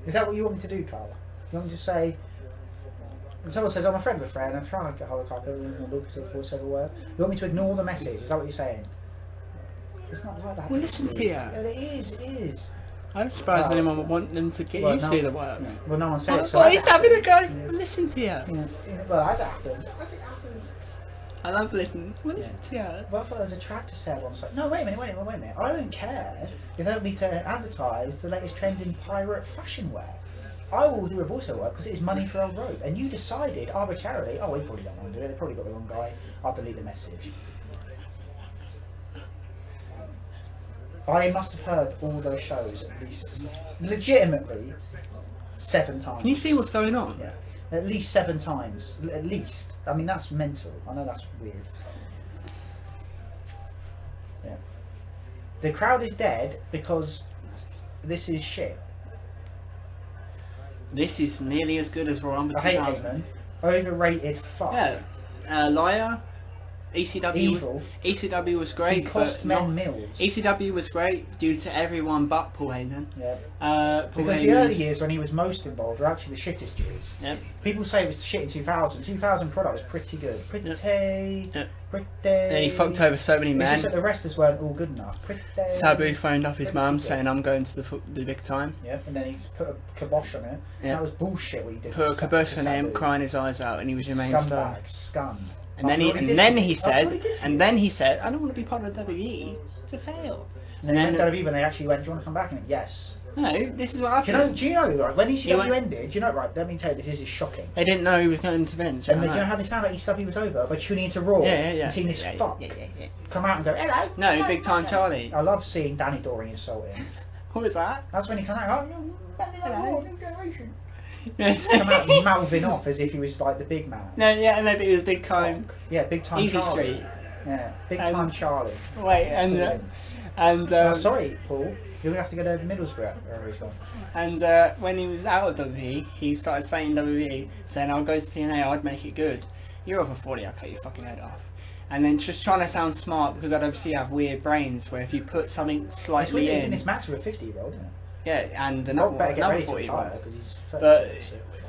Is that what you want me to do, Carl? You want me to say... Someone says, I'm a friend of a friend, I'm trying to get hold of Carl, and look to the several word. You want me to ignore the message? Is that what you're saying? It's not like that.
Well, listen to you.
Yeah, it is.
I'm surprised anyone would want them to get used to the work.
Yeah. Well, no one said it, so...
Well,
as
he's
it
having a
happened,
go. Listen to you.
Well, as it happened. As it happened.
I love listening. Well, listen to you.
Well, I thought there was a track to sell on site. No, wait a minute. I don't care if they want me to advertise the latest trend in pirate fashion wear. I will do a voiceover work because it is money for old rope. And you decided arbitrarily, oh, they probably don't want to do it. They probably got the wrong guy. I'll delete the message. I must have heard all those shows at least, legitimately, 7 times.
Can you see what's going on?
Yeah. At least 7 times. At least. I mean, that's mental. I know that's weird. Yeah. The crowd is dead because this is shit.
This is nearly as good as Royal Rumble
I hate
2000.
Heyman. Overrated fuck.
Yeah. Liar,
Evil.
ECW was
He
great,
cost
but
men
not,
mills.
ECW was great due to everyone but Paul Heyman.
Yeah.
Paul
Because
Heyman,
the early years when he was most involved were actually the shittest years.
Yep.
People say it was shit in 2000. 2000 product was pretty good. Pretty.
Yep.
Pretty.
And he fucked over so many
It's
men.
just that the wrestlers weren't all good enough. Pretty.
Sabu phoned up his
Pretty
mum
good.
saying, "I'm going to the big time."
Yep, and then he's put a kibosh on it.
Yep.
That was bullshit what he did.
Put a
to
kibosh on him,
Sabu.
crying his eyes out, and he was your main star.
Scumbag, scum.
And then he
After what
and
did
then
for
he
you.
said,
After what he did for
and
you.
then he said, "I don't want to be part of WWE. It's a fail."
And then WWE when they actually went, "Do you want to come back?" And yes.
No, this is what
Do
happened.
you know, right? When ECW
went-
ended, do you know, right? Let me tell you, this is shocking.
They didn't know he was going to Vince.
And then, do you know how they found out ECW was over? By tuning into Raw
Yeah.
and seeing this
yeah,
fuck
yeah.
come out and go, "Hello."
No,
hello,
Big Time
hello."
Charlie.
I love seeing Danny Doring insult him.
What was that?
That's when he come out, "Oh, you're better than Raw, new generation."
Yeah.
Come out mouthing off as if he was like the big man.
No, yeah, and then it was Big Time.
Yeah, Big Time
Easy
Charlie.
Street.
Yeah, Big
And-
Time Charlie.
Wait, and
Oh, sorry, Paul. You're gonna have to go to Middlesbrough wherever he's gone.
and when he was out of WWE, he started saying WWE, saying, "I'll go to TNA, I'd make it good. You're over 40, I'll cut your fucking head off." And then just trying to sound smart because I'd obviously have weird brains where if you put something
It's
slightly
weird, he's in
in,
this match with a 50-year-old, isn't it?
yeah, and
Rob better get
another
ready to
40
retire because he's 30.
But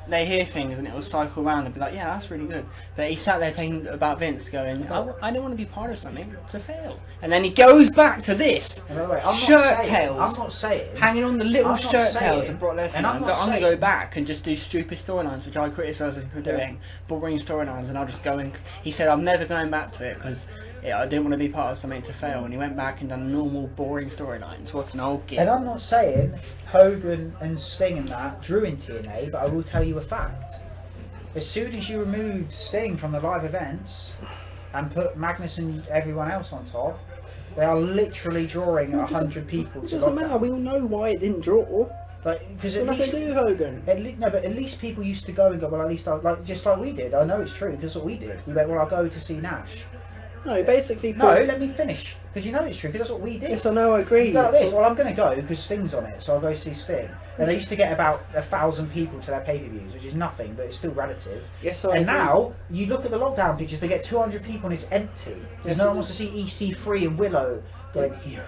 they hear things and it will cycle around and be like, "Yeah, that's really good." But he sat there thinking about Vince going, I don't want to be part of something to fail. And then he goes back to this.
And by the way, I'm
shirt
not saying,
tails.
I'm not saying.
Hanging on the little
I'm not
shirt tails
saying-
of Brock Lesnar.
and I'm
I'm
not
going to
saying-
go back and just do stupid storylines, which I criticise him for doing. Boring storylines, and I'll just go and... He said, "I'm never going back to it because I didn't want to be part of something to fail." And he went back and done normal, boring storylines. What an old git.
And I'm not saying Hogan and Sting and that drew in TNA, but I will tell you a fact. As soon as you removed Sting from the live events and put Magnus and everyone else on top, they are literally drawing 100 people
It
to
doesn't
lockdown.
matter. We all know why it didn't draw.
Because
It's
at
nothing
least,
to do with Hogan.
no, but at least people used to go and go, "Well, at least just like we did." I know it's true because what we did. We went, "Well, I'll go to see Nash."
No, basically.
No, let me finish because you know it's true because that's what we did.
Yes, I know. I agree.
You go like this. Well, I'm going to go because Sting's on it, so I'll go see Sting. And they used to get about 1,000 people to their pay-per-views, which is nothing, but it's still relative.
Yes, I
And
agree.
now you look at the lockdown pictures; they get 200 people and it's empty because
Yes,
no
it
one wants to see EC3 and Willow going here,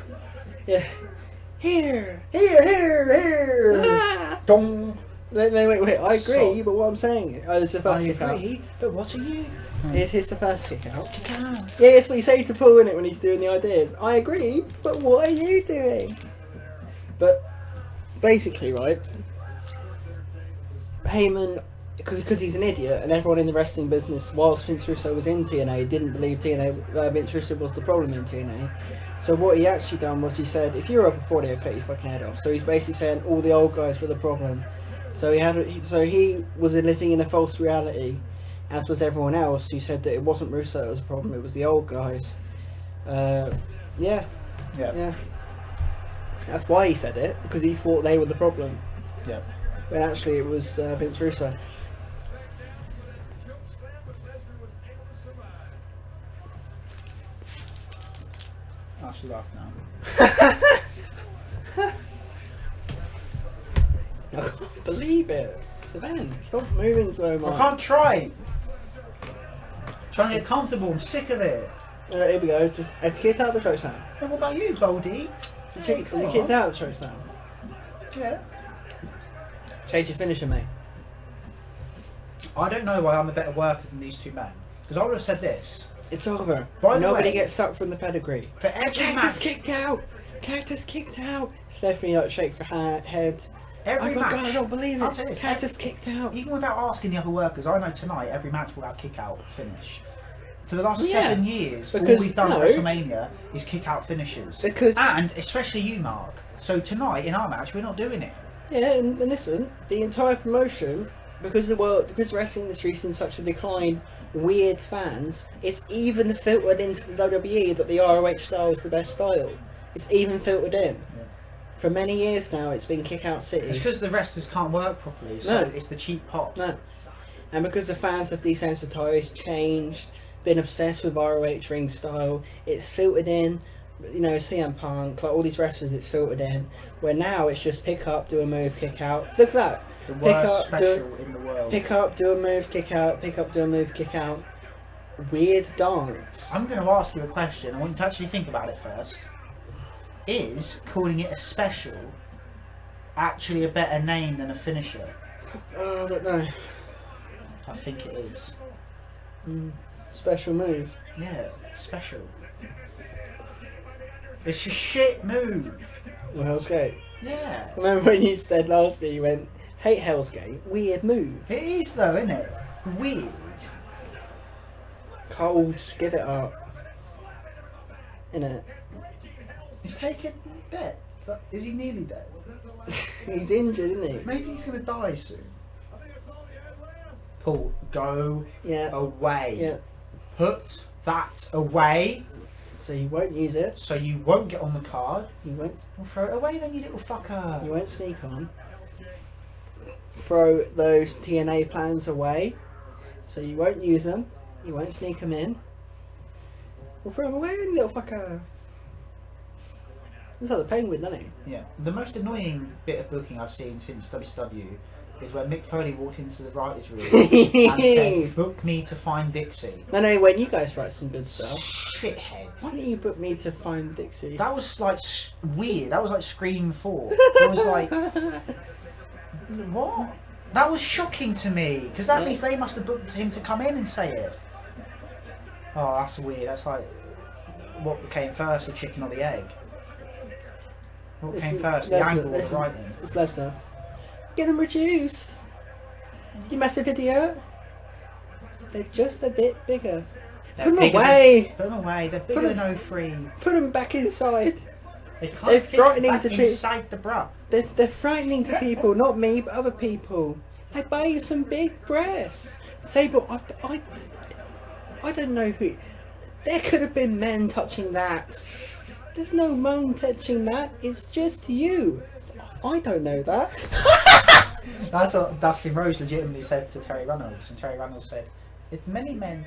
Yeah. Here.
here.
Ah.
Dong.
No, wait. I agree,
So-
but what I'm saying, it's the first
I
kick out.
agree, but what are you?
Here's the first kick out.
Kick out.
Yeah, it's what you say to Paul in it when he's doing the ideas. I agree, but what are you doing? But basically, right, Heyman, because he's an idiot, and everyone in the wrestling business, whilst Vince Russo was in TNA, didn't believe Vince Russo was the problem in TNA. So what he actually done was he said, "If you're over 40, I'll cut your fucking head off." So he's basically saying all the old guys were the problem. So he was living in a false reality, as was everyone else who said that it wasn't Russo that was the problem, it was the old guys. Yeah. That's why he said it, because he thought they were the problem.
Yeah.
When actually it was Vince Russo.
I should laugh now.
I can't believe it. Savan, stop moving so much.
I can't try. Trying to get comfortable. I'm sick of it.
Here we go. Just kicked out the choice now.
And what about you, Baldy?
You kicked out the choice now.
Yeah.
Change your finisher, mate.
I don't know why I'm a better worker than these two men. Because I would have said this.
It's over.
By the
Nobody
way-
gets sucked from the pedigree.
For every
Cactus
match,
kicked out! Cactus kicked out! Stephanie shakes her head.
every
Oh my
match.
god, I don't believe
I'll
it!
tell you this,
Cactus kicked out!
Even without asking the other workers, I know tonight every match will have kick out finish. For the last
Yeah,
7 years, all
because-
we've done
no.
at WrestleMania is kick out finishes.
Because-
and especially you, Mark. So tonight in our match, we're not doing it.
Yeah, and listen, the entire promotion, because because the wrestling industry's in such a decline, weird fans, it's even filtered into the WWE that the ROH style is the best style. It's even filtered in.
Yeah.
For many years now, it's been kick out city.
It's because the wrestlers can't work properly, so
No.
it's the cheap pop.
No. And because the fans have desensitized, changed, been obsessed with ROH ring style, it's filtered in. You know, CM Punk, like all these wrestlers, it's filtered in. Where now it's just pick up, do a move, kick out. Look at that.
The
Pick
worst
up,
special in the world.
Pick up, do a move, kick out. Pick up, do a move, kick out. weird dance.
I'm going to ask you a question. I want you to actually think about it first. Is calling it a special actually a better name than a finisher?
Oh, I don't know.
I think it is.
Special move.
Yeah, special. It's a shit move.
Or Hell's Gate.
Yeah.
Remember when you said last year, you went, hate Hell's Gate, weird move.
It is though, isn't it? Weird.
Cole, just give it up. Innit?
He's taken dead. But is he nearly dead?
He's injured, isn't he?
Maybe he's going to die soon. Paul, go away.
Yeah.
Put that away
So you won't use it.
so you won't get on the card.
You won't.
Well, throw it away then, you little
You
fucker.
won't sneak on. Throw those TNA plans away. So you won't use them. You won't sneak them in. Well, throw them away, you little fucker. Looks like the Penguin, doesn't he?
Yeah. The most annoying bit of booking I've seen since WCW is when Mick Foley walked into the writers' room and said, "Book me to find Dixie."
No, when you guys write some good stuff.
Shithead.
Why don't you book me to find Dixie?
That was like weird. That was like Scream 4. It was like, what? That was shocking to me because that means they must have booked him to come in and say it. Oh, that's weird. That's like, what came first, the chicken or the egg? What came first, the angle or the writing?
It's Lesnar. Get them reduced. You massive idiot. They're just a bit bigger.
They're
Put them
bigger
away.
Put them away. They're bigger than 03.
Put them back inside.
They can't
They're
fit
frightening
back
to people.
inside the bra.
They're frightening to people, not me, but other people. I buy you some big breasts. Sable, I don't know who. There could have been men touching that. There's no man touching that. It's just you. I don't know that.
That's what Dustin Rose legitimately said to Terry Runnels, and Terry Runnels said, "It's many men."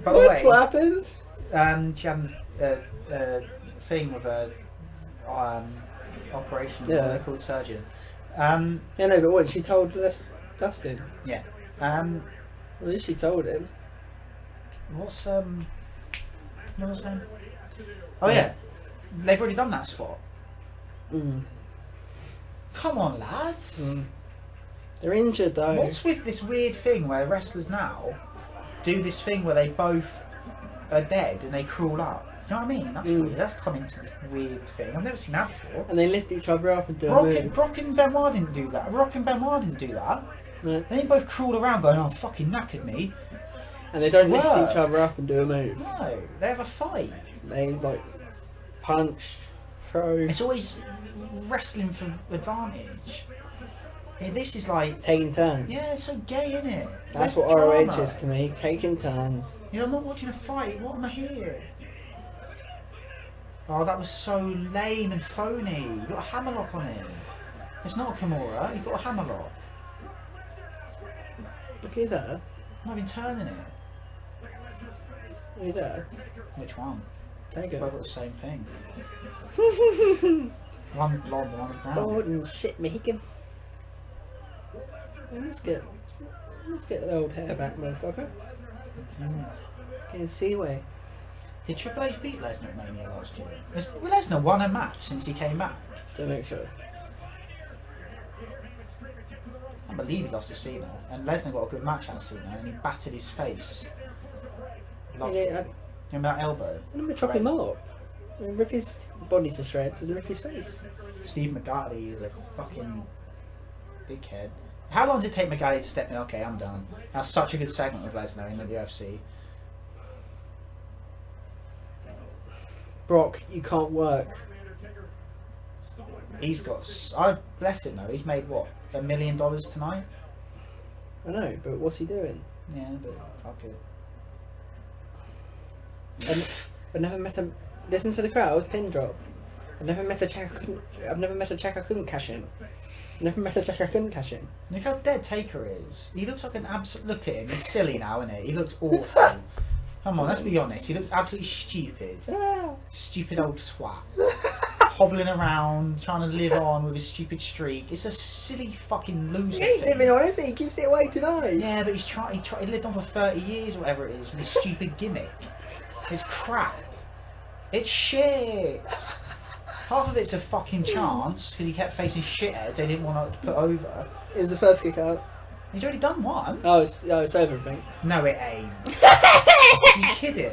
By the
That's
way,
what happened.
she had a thing with a operation,
Yeah.
called surgeon.
Yeah, no, but what she told Dustin?
Yeah.
Well, she told him.
What's what was his name? Oh yeah, they've already done that spot.
Mm.
Come on, lads.
Mm. They're injured though.
What's with this weird thing where wrestlers now do this thing where they both are dead and they crawl up? You know what I mean? That's weird. That's come into this weird thing. I've never seen that before.
And they lift each other up and do a move.
Brock and Benoit didn't do that. Rock and Benoit didn't do that.
No.
They both crawled around going, "Oh, fucking knackered me."
And they don't lift
Work.
each other up and do a move.
No, they have a fight.
They like punch, throw,
It's always wrestling for advantage. Yeah, this is like,
taking turns.
yeah, it's so gay, isn't it?
That's
Where's
what
the
ROH
drama?
is to me, taking turns.
You know, I'm not watching a fight. What am I here? Oh, that was so lame and phony. You got a hammerlock on it. It's not a Kimura. You've got a hammerlock.
Look, who's that?
I'm not even turning it.
Who's that?
Which one?
Take
Both
it.
got the same thing. One blonde, one brown.
Oh, and shit, Mexican. Let's get the old hair back, motherfucker. Can see way.
Did Triple H beat Lesnar at Mania last year? Has Lesnar won a match since he came back?
Don't think so.
I believe he lost to Cena, and Lesnar got a good match out of Cena, and he battered his face. Loved it.
Yeah,
Remember that elbow?
I'm gonna chop him up. And rip his body to shreds and rip his face.
Steve McGarty is a fucking big head. How long did it take McGarty to step in? Okay, I'm done. That's such a good segment with Lesnar in the UFC.
Brock, you can't work.
He's got. I bless him though. He's made what, $1 million tonight?
I know, but what's he doing?
Yeah, but fuck it.
I've never met him. Listen to the crowd. Pin drop. I've never met a check I couldn't cash in. Never met a check I couldn't cash in.
Look how dead Taker is. He looks like an absolute. Look at him. He's silly now, isn't he? He looks awful. Come on, let's be honest. He looks absolutely stupid.
Ah.
Stupid old twat. hobbling around, trying to live on with his stupid streak. It's a silly fucking loser.
He ain't living on, is he? He gives it away tonight.
Yeah, but he lived on for 30 years or whatever it is with this stupid gimmick. It's crap. It's shit. Half of it's a fucking chance because he kept facing shitheads they didn't want to put over.
It was the first kick out.
He's already done one.
Oh, it's over, I think.
No, it ain't. Are you kidding?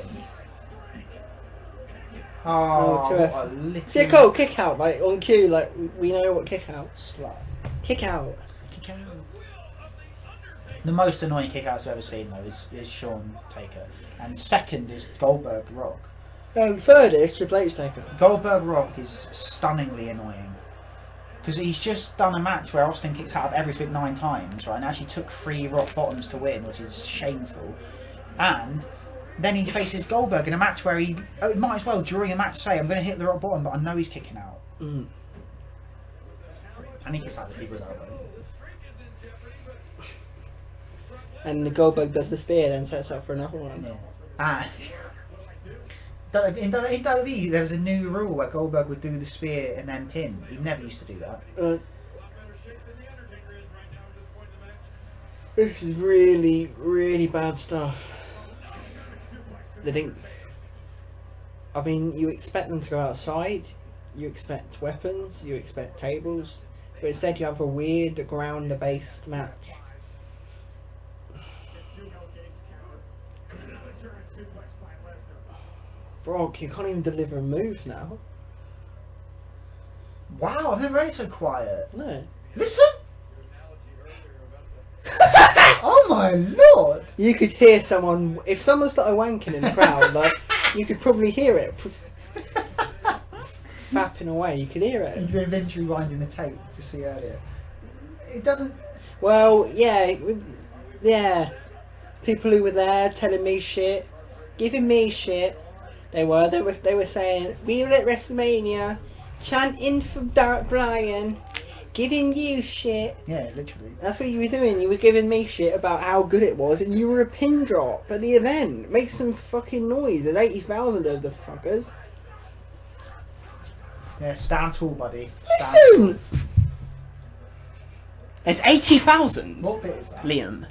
Oh, what a little...
See a cool kick out, like on cue, like we know what kick out.
Slut.
Kick out.
Kick out. The most annoying kick outs I've ever seen though is Sean Taker. And second is Goldberg Rock.
Third is Triple H Taker.
Goldberg Rock is stunningly annoying. Because he's just done a match where Austin kicked out of everything 9 times, right? And actually took 3 rock bottoms to win, which is shameful. And then he faces Goldberg in a match where he might as well, during a match, say, I'm going to hit the rock bottom, but I know he's kicking out.
Mm.
And he kicks out the people's elbow.
And the Goldberg does the spear, then sets up for another one.
Yeah. And in WWE, there was a new rule where Goldberg would do the spear and then pin. He never used to do that.
This is really, really bad stuff. They didn't. I mean, you expect them to go outside, you expect weapons, you expect tables, but instead you have a weird ground-based match. Brock, you can't even deliver moves now.
Wow, I've never heard it so quiet.
No.
Listen! Oh my lord!
You could hear someone, if someone started wanking in the crowd, like, you could probably hear it. Fapping away, you could hear it.
You'd eventually winding the tape to see earlier. It doesn't...
Well, yeah. People who were there telling me shit, giving me shit. They were saying, we were at Wrestlemania, chanting for Brian, giving you shit.
Yeah, literally.
That's what you were doing. You were giving me shit about how good it was, and you were a pin drop at the event. Make some fucking noise. There's 80,000 of the fuckers.
Yeah, stand tall, buddy.
Listen!
There's 80,000.
What bit is that?
Liam.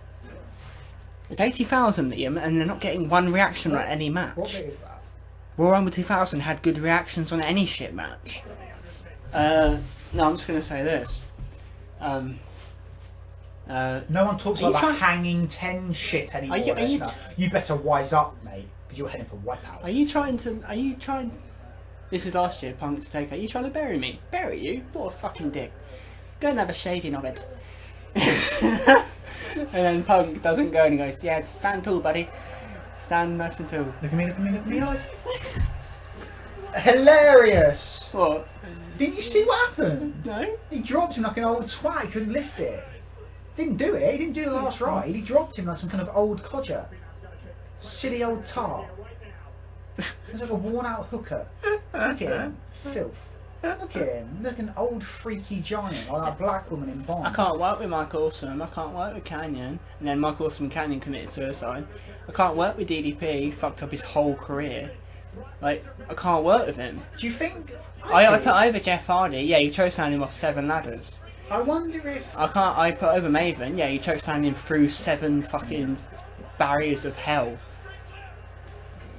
There's 80,000, Liam, and they're not getting one reaction on any match.
What bit is that?
Royal Rumble 2000 had good reactions on any shit match. No, I'm just going to say this.
No one talks about that hanging 10 shit anymore. You better wise up, mate, because you're heading for Wipeout.
Are you trying... This is last year, Punk to Taker. Are you trying to bury me? Bury you? What a fucking dick. Go and have a shaving of it. And then Punk doesn't go and he goes, yeah, stand tall, buddy. Stand nice and tall.
Look at me, guys. Hilarious!
What?
Didn't you see what happened?
No?
He dropped him like an old twat, he couldn't lift it. Didn't do it, he didn't do the last ride, he dropped him like some kind of old codger. Silly old tart. He was like a worn out hooker. Look at him, filth. Look at him, look an old freaky giant, like that black woman in Bond.
I can't work with Mike Awesome, I can't work with Canyon, and then Mike Awesome and Canyon committed suicide. I can't work with DDP, he fucked up his whole career. Like, I can't work with him.
Do you think...
I put over Jeff Hardy, yeah, he chokeslammed him off 7 ladders.
I wonder if...
I put over Maven, yeah, he chokeslammed him through 7 fucking barriers of hell.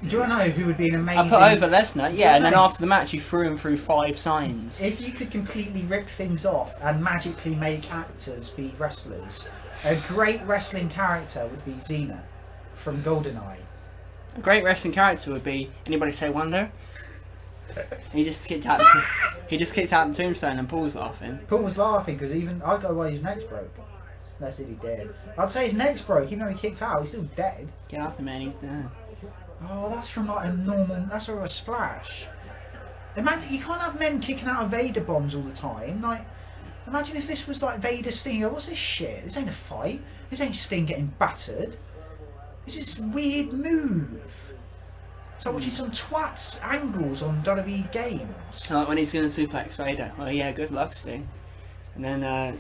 Do you want to know who would be an amazing...
I put over Lesnar, yeah, and then after the match you threw him through 5 signs.
If you could completely rip things off and magically make actors be wrestlers, a great wrestling character would be Xena from GoldenEye.
A great wrestling character would be, anybody say Wonder? He just kicked out the tombstone and Paul's laughing.
Paul was laughing because even I'd go, well, his neck's broke. That's if he's dead. I'd say his neck's broke, even though he kicked out, he's still dead.
Get off the man, he's dead.
Oh, that's from like a normal, that's sort of a splash. Imagine, you can't have men kicking out of Vader bombs all the time. Like, imagine if this was like Vader Sting. What's this shit? This ain't a fight. This ain't Sting getting battered. This is a weird move. It's like watching some twats angles on WWE games.
Like when he's going to suplex Vader. Oh yeah, good luck, Sting. And then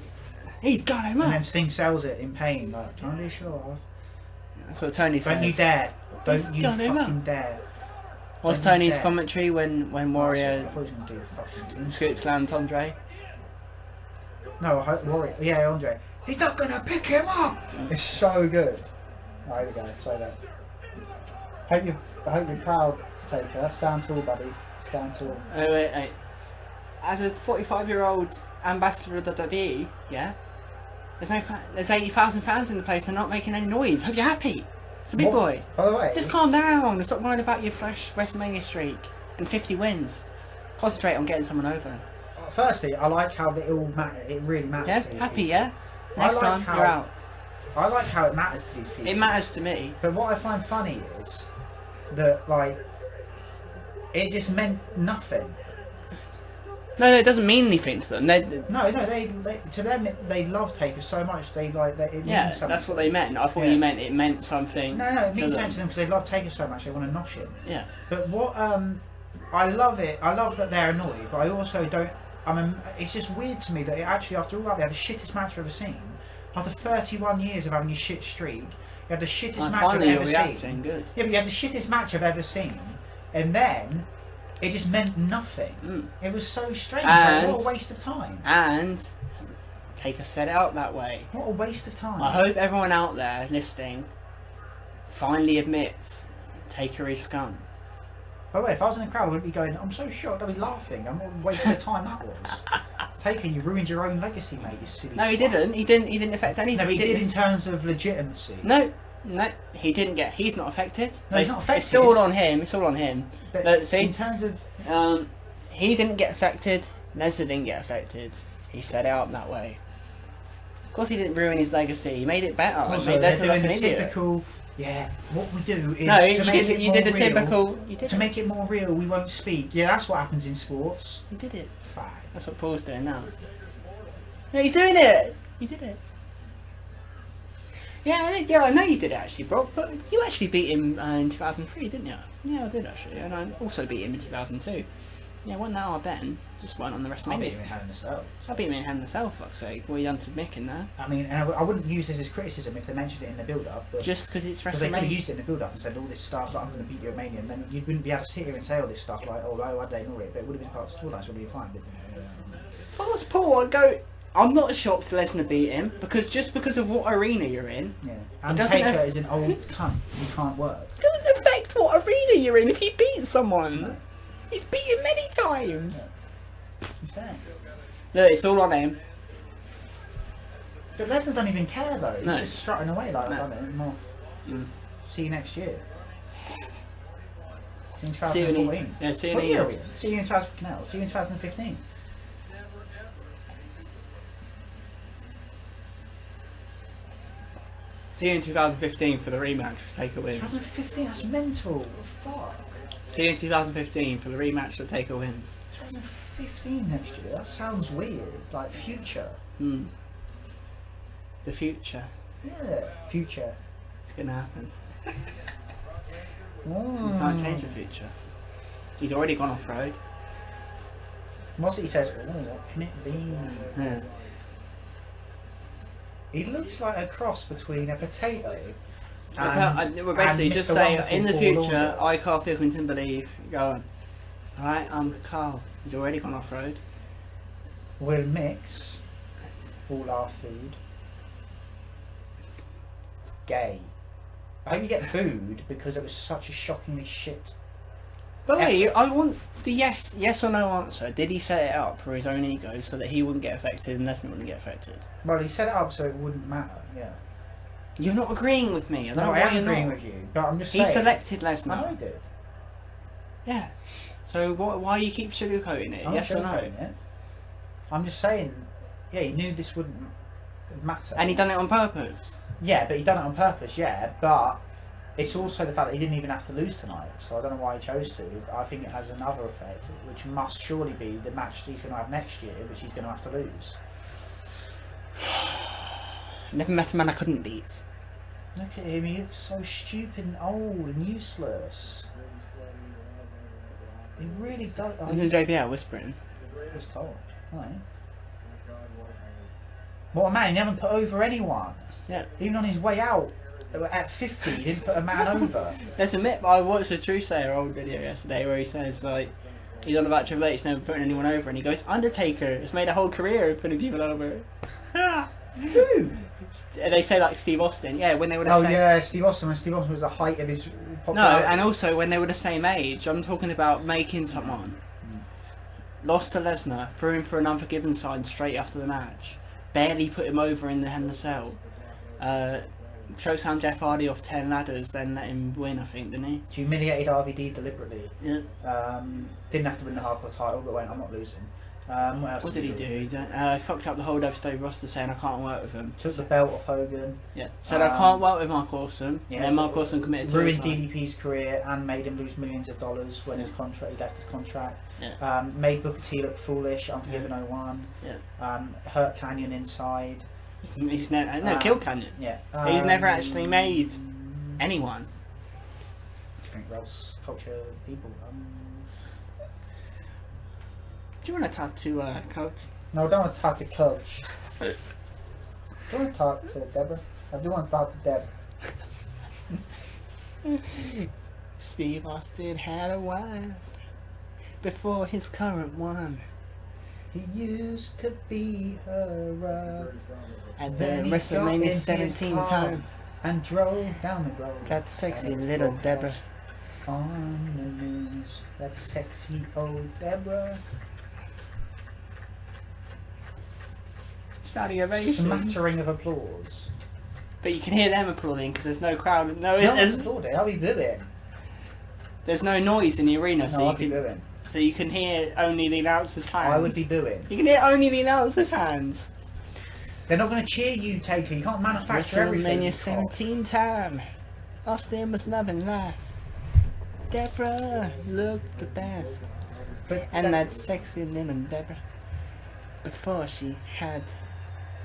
he's got him up.
And then Sting sells it in pain, like, trying to show off.
That's what Tony says.
Don't you dare. Don't you fucking dare.
What's
Then
Tony's
there.
commentary when
I
Warrior
thought he was going to do the fucking...
scoop slams Andre?
No, Warrior. Yeah, Andre. He's not going to pick him up! It's so good. Oh, here we go. Say that. I hope you're proud, Taker. Stand tall, buddy. Stand tall.
Wait. As a 45-year-old ambassador of the WWE, yeah, there's 80,000 fans in the place and not making any noise. Hope you're happy. It's a big boy.
By the way,
Just calm down and stop worrying about your fresh Wrestlemania streak and 50 wins. Concentrate on getting someone over.
firstly, I like how it all matter. It really matters.
Yeah,
to these
happy,
people.
yeah. Next
like
time,
how-
you're out.
I like how it matters to these people.
It matters to me.
But what I find funny is that, like, it just meant nothing.
No, it doesn't mean anything to them.
No, they to them they love Taker so much. It means
Yeah,
something.
that's what they meant. I thought
Yeah.
you meant it meant something.
No, it
to
means
them.
something to them because they love Taker so much. They want to nosh him.
Yeah.
But what I love it. I love that they're annoyed, but I also don't. It's just weird to me that it actually, after all that, they had the shittest match I've ever seen. After 31 years of having your shit streak, you had the shittest match I've
Finally, you're
ever
reacting.
seen.
Good.
Yeah, but you had the shittest match I've ever seen, and then it just meant nothing. It was so strange.
And-
What a waste of time.
And Taker set it up that way.
What a waste of time.
I hope everyone out there listening finally admits Taker is scum.
By the way, if I was in the crowd, I wouldn't be going, I'm so shocked, I'd be laughing. I'm not wasting the time that was. Taker, you ruined your own legacy, mate, you silly
No, he
twat.
didn't. He didn't affect anything.
No, he did in terms of legitimacy.
No, he didn't get. He's not affected.
No, he's not affected.
It's all on him. It's all on him. But see,
in terms of...
he didn't get affected. Lesnar didn't get affected. He set it up that way. Of course, he didn't ruin his legacy. He made it better.
Also,
He made
they're
Lesnar
doing
like an
the
idiot.
typical... Yeah, what we do is
No,
to
you
make
did.
it
You
more
did the
real,
typical. You did.
To make it more real, we won't speak. Yeah, that's what happens in sports.
You did it.
Fine.
That's what Paul's doing now. Yeah, he's doing it. He did it. Yeah, I know you did it actually, Brock. But you actually beat him in 2003, didn't you? Yeah, I did actually, and I also beat him in 2002. Yeah, wasn't that hard then? Just weren't on the rest of
I
my
beat
list.
him in Hell in a Cell.
I beat him in hand myself, fuck's sake. What you done to Mick in there?
I mean, and I wouldn't use this as criticism if they mentioned it in the build-up, but
Just because it's
because they could have
WrestleMania.
used it in the build-up and said all this stuff like I'm going to beat you at Mania, and then you wouldn't be able to sit here and say all this stuff like, oh, why did they ignore it? But it would have been part of the storyline, so it would have been fine. But,
If I was Paul, I'd go. I'm not shocked Lesnar beat him because of what arena you're in.
yeah. And
doesn't
Taker
have-
is an old cunt. He can't work.
It doesn't affect what arena you're in if he beats someone.
No.
He's beaten many times.
He's fair.
Look, it's all on him.
But Lesnar don't even care though. He's
No.
just strutting away like,
No.
I've done it. More. See you next year. See you in
See you in
2014.
yeah, see you in
What
a
year
year.
are we in? See you in 2015. See you in 2015.
See you in 2015 for the rematch with Taker wins.
2015, that's mental. Fuck.
See you in 2015 for the rematch that Taker wins.
2015 next year? That sounds weird. Like future.
The future.
Yeah, future.
It's gonna happen. You
Mm.
can't change the future. He's already gone off road.
What's it he says? Oh, what can it be?
Yeah.
He looks like a cross between a potato
We're basically
and
just
Mr.
saying
Wonderful
in the
Paul
future,
Orr.
I, Carl Pilkington, believe. Go on. Alright, I'm Carl. He's already gone off road.
will mix all our food. Gay. I hope you get booed because it was such a shockingly shit.
But hey, I want the yes or no answer. Did he set it up for his own ego so that he wouldn't get affected and Lesnar wouldn't get affected?
Well, he set it up so it wouldn't matter. Yeah.
You're not agreeing with me. I don't
No,
know
I
why
am
you're
agreeing
not.
with you, but I'm just
He
saying.
selected
I know
Lesnar.
he did.
Yeah. So why you keep sugarcoating it?
I'm
Yes
not
or no?
sugarcoating it. I'm just saying. Yeah, he knew this wouldn't matter.
And he done it on purpose.
Yeah, but he done it on purpose. Yeah, but it's also the fact that he didn't even have to lose tonight. So I don't know why he chose to. I think it has another effect, which must surely be the match he's going to have next year, which he's going to have to lose.
Never met a man I couldn't beat.
Look at him. He looks so stupid and old and useless. He really does. Oh,
Isn't JBL whispering?
he was told. Right. What a man! He never put over anyone.
Yeah.
Even on his way out. at 50, he didn't put a man over.
There's a myth. I watched a True Slayer old video yesterday where he says like he's on about Triple H never putting anyone over, and he goes, Undertaker has made a whole career of putting people over.
Who?
They say like Steve Austin, yeah, when they were the
Oh
same.
yeah, Steve Austin. When Steve Austin was the height of his
No,
popularity.
and also when they were the same age. I'm talking about making someone. Lost to Lesnar, threw him for an Unforgiven sign straight after the match. Barely put him over in the Hell in a Cell. Chokeslammed Jeff Hardy off 10 ladders, then let him win, I think, didn't he?
Humiliated RVD deliberately.
Yeah.
Didn't have to win the hardcore title, but went, I'm not losing. What else
What did he do? He fucked up the whole WWE roster saying I can't work with him.
Took the belt off Hogan.
Yeah. Said I can't work with Mark Awesome.
Yeah,
And then Mark Awesome committed
ruined
suicide.
DDP's career and made him lose millions of dollars when his contract, he left his contract.
Yeah.
Made Booker T look foolish, Unforgiven 01.
Yeah.
Hurt Canyon inside.
He's never killed Canyon.
Yeah.
He's never actually made anyone.
I think Ralph's culture people.
Do you want to talk to Coach?
No, I don't want to talk to Coach. Do you want to talk to Deborah? I do want to talk to Deborah.
Steve Austin had a wife before his current one.
He used to be her
At
Then
the
he got in
WrestleMania
his
17
car
time.
and drove down the road.
That sexy
And
little
broadcast
Deborah.
on the news. That sexy old Deborah.
Standing ovation.
Smattering of applause.
But you can hear them applauding because there's no crowd.
No one's applauding. I'll be booing.
There's no noise in the arena,
No,
so
I'll
you
be
can
booing.
so you can hear only the announcer's hands.
I would be booing.
You can hear only the announcer's hands.
They're not going to cheer you, Taker. You can't manufacture everything.
WrestleMania
you
17 time. Austin was loving life. Deborah looked the best.
But
And that sexy little Deborah, before she had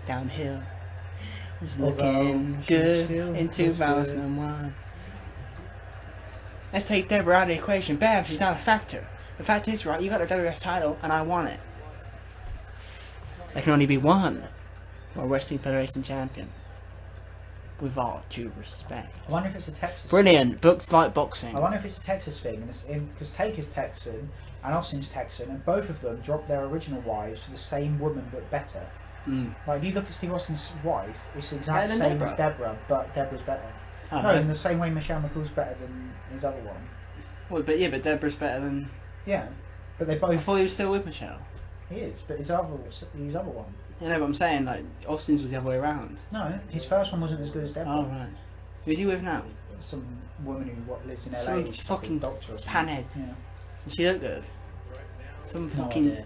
downhill, was looking
she
good
still
in
was
2001. Let's take Deborah out of the equation. Bam, she's not a factor. The fact is, right, you got the WWF title, and I won it. There can only be one World Wrestling Federation champion. With all due respect.
I wonder if it's a Texas
Brilliant, booked like
thing.
boxing.
I wonder if it's a Texas thing, because Taker's Texan and Austin's Texan, and both of them dropped their original wives for the same woman but better.
Mm.
Like if you look at Steve Austin's wife, it's the exact
Better than
same
Deborah.
as Deborah, but Deborah's better.
Oh,
No, in the same way Michelle McCool's better than his other one.
well, but Deborah's better than.
Yeah, but they
I
both.
thought he was still with Michelle.
He is, but his other one.
You know what I'm saying? Like Austin's was the other way around.
No, his first one wasn't as good as Deborah.
Oh right. Who's he with now?
Some woman who lives in LA.
Some
she's
fucking
a doctor or something.
panhead.
Yeah.
Does she look good? Some
No
fucking
idea.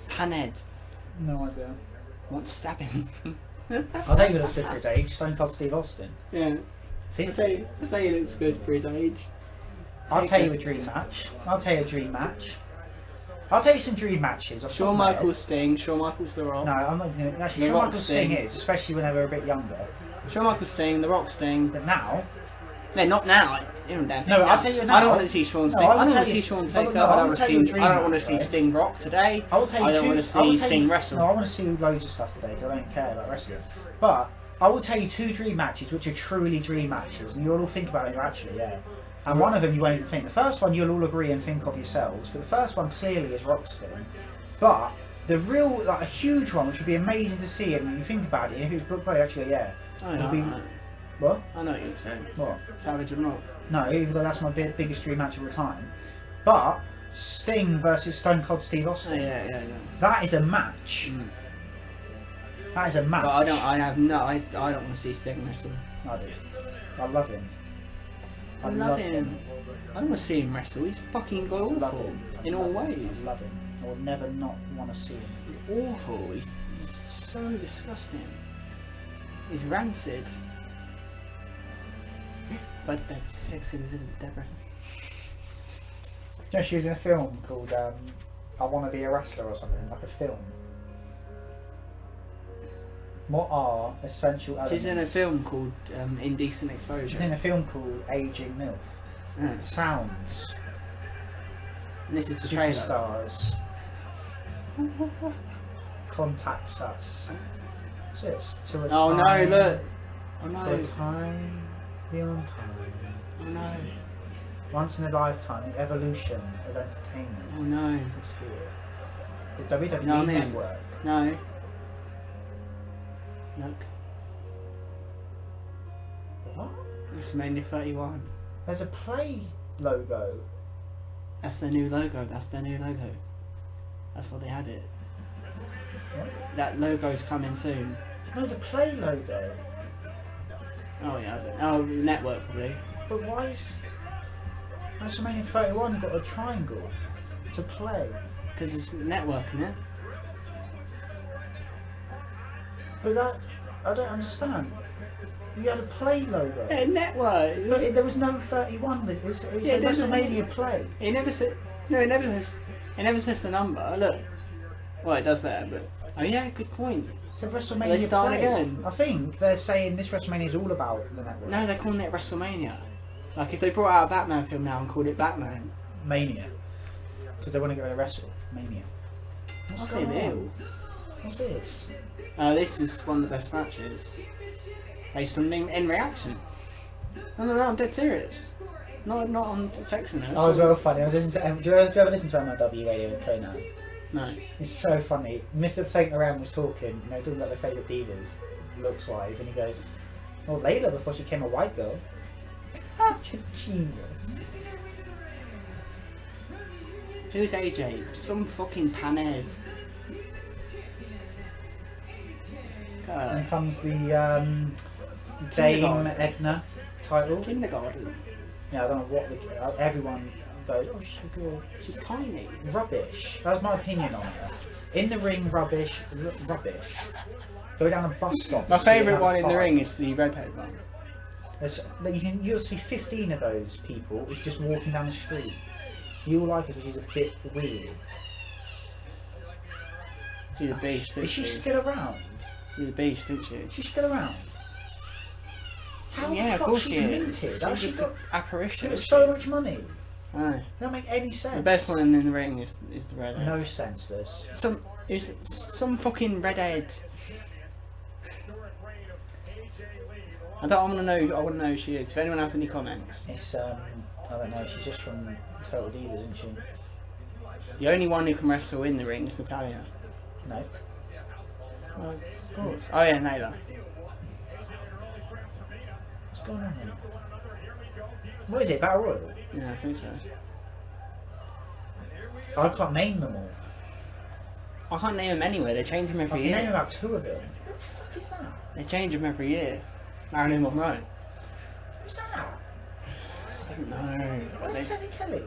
panhead.
No idea.
Wants stabbing.
I'll tell you what looks good for his age. Stone Cold Steve Austin.
Yeah.
50.
I'll say he looks good for his age.
I'll tell you a dream match. I'll tell you a dream match. I'll tell you some dream matches.
Shawn Michaels Sting, Shawn Michaels The Rock.
No, I'm not going to. Actually,
The
Shawn
Rock
Michaels Sting
Sting.
is, especially when they were a bit younger.
Shawn Michaels Sting, The Rock Sting.
But now,
No, not now. You know, damn
No,
thing,
I'll
now.
tell you
I
now.
don't want to see Shawn
No,
Sting.
I will
I don't
tell
want to
you-
see Shawn
no,
Taker.
no,
I
I
don't
will
want to
tell you a
see.
dream
I don't want to
match,
see
right?
Sting rock today.
I will tell you
I don't
two.
want to see Sting wrestle.
No, I want to see loads of stuff today because I don't care about wrestling. But I will tell you two dream matches which are truly dream matches, and you'll all think about it. You're actually, yeah. And one of them you won't even think. The first one you'll all agree and think of yourselves, but the first one clearly is Rock Sting. But the real, like a huge one, which would be amazing to see, and you think about it, if it was booked by actually, yeah.
Oh,
It'll
yeah,
be-
I
What?
know what you're saying.
What?
Savage and Rock.
No, even though that's my biggest dream match of all time. But Sting versus Stone Cold Steve
Oh,
Austin.
yeah.
That is a match.
Mm.
That is a match.
But I don't want to see Sting wrestle.
I do. I love him.
I love him. I don't want to see him wrestle. He's fucking
I love
awful
him.
in all ways.
I love him. I will never not want to see him.
He's awful. He's so disgusting. He's rancid. But that sexy little Deborah.
You know, she was in a film called I Want to Be a Wrestler or something, like a film. What are essential elements?
She's in a film called Indecent
She's
Exposure.
in a film called Aging MILF.
Yeah.
Sounds.
And this is the trailer.
Superstars. Contacts us. What's this?
Oh no, look. Oh no.
For time beyond time.
Oh no.
Once in a lifetime, the evolution of entertainment
Oh no.
is here. The WWE
No, I mean-
Network.
No. Look.
What?
WrestleMania 31.
There's a play logo.
That's their new logo. That's their new logo. That's what they had it.
What?
That logo's coming soon.
No, the play logo.
Oh yeah. Oh, network probably.
But why is WrestleMania 31 got a triangle to play?
Because it's network, isn't it?
But that, I don't understand. You had a play logo.
Yeah, network.
But there was no 31. It was
Yeah,
a
there's a-
WrestleMania play.
It never said. No, it never says. It never says the number. Look. Well, it does there, but. Oh yeah, good point.
It's a WrestleMania
Are they starting
play.
again?
I think they're saying this WrestleMania is all about the network.
No, they're calling it WrestleMania. Like if they brought out a Batman film now and called it Batman.
Mania. Because they want to go to WrestleMania. What's
Okay,
going
deal.
on? What's this?
This is one of the best matches. Based on in reaction. No, I'm dead serious. Not on section.
Oh, it was well funny. I was listening to. Do you ever listen to MLW Radio with Kona?
No.
It's so funny. Mr. Saint Laurent was talking, talking about their favourite divas, looks wise, and he goes, "Well, Layla before she became a white girl." Such a genius.
Who's AJ? Some fucking panhead.
And comes the Dame
Kindergarten.
Edna title.
Kindergarten.
Yeah, I don't know what everyone goes, "Oh, she's so good."
She's tiny.
Rubbish. That was my opinion on her. In the ring, rubbish. Rubbish. Go down a bus stop.
My
and see her
favourite
have a
one in the
fight.
ring is the redhead one.
You'll see 15 of those people is just walking down the street. You'll like her because she's a bit weird.
She's a beast, isn't
Is she
she?
still around?
She's a beast, isn't she?
She's still around. How
Yeah,
the
of
fuck
course
she's
she is.
minted? How
She's
she
just
got
an apparition.
she got so much money?
Aye.
It don't make any sense.
The best one in the ring is the redhead.
No senseless.
Some fucking redhead. I want to know who she is. If anyone has any comments.
It's I don't know. She's just from Total Divas, isn't she?
The only one who can wrestle in the ring is Natalia.
No.
Oh, of course. Oh yeah, Naylor.
What's going on here? What is it? Battle Royal?
Yeah, I think so.
I can't name them all.
I can't name them anywhere. They change them
I
every
can name
year.
about 2 of them. What the fuck is that?
They change them every year. Marilyn Monroe.
Who's that?
I don't know. But
Where's Kelly Kelly?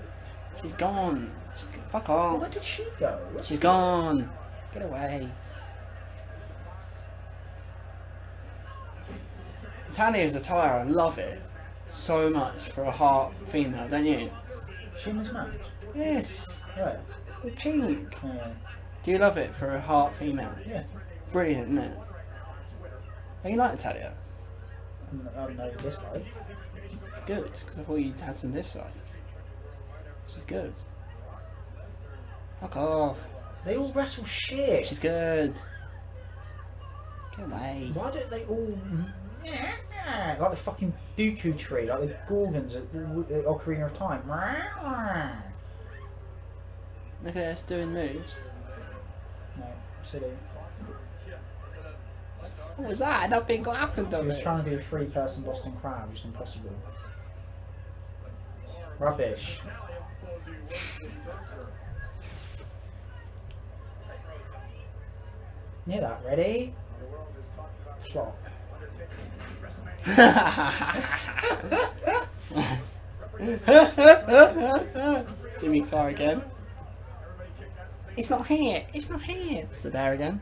she's gone. Fuck off.
Where did she go?
She's gone. Get away. Natalia's attire, I love it so much for a heart female, don't you?
Is she in this match?
Yes.
Right.
The pink.
Yeah.
Do you love it for a heart female?
Yeah.
Brilliant, isn't it? Don't you like Natalia?
I don't know this like.
Good, because I thought you had some dislike. She's good. Fuck off.
They all wrestle shit.
She's good. Get away.
Why don't they all like the fucking Dooku tree, like the Gorgons at Ocarina of Time?
Look at us doing moves.
No, silly.
What was that? Nothing happened
She
on
was
it.
trying to do a 3-person Boston Crab, which is impossible. Rubbish. Near that, ready? Flop.
Jimmy Carr again. It's not here. It's not here. It's the bear again.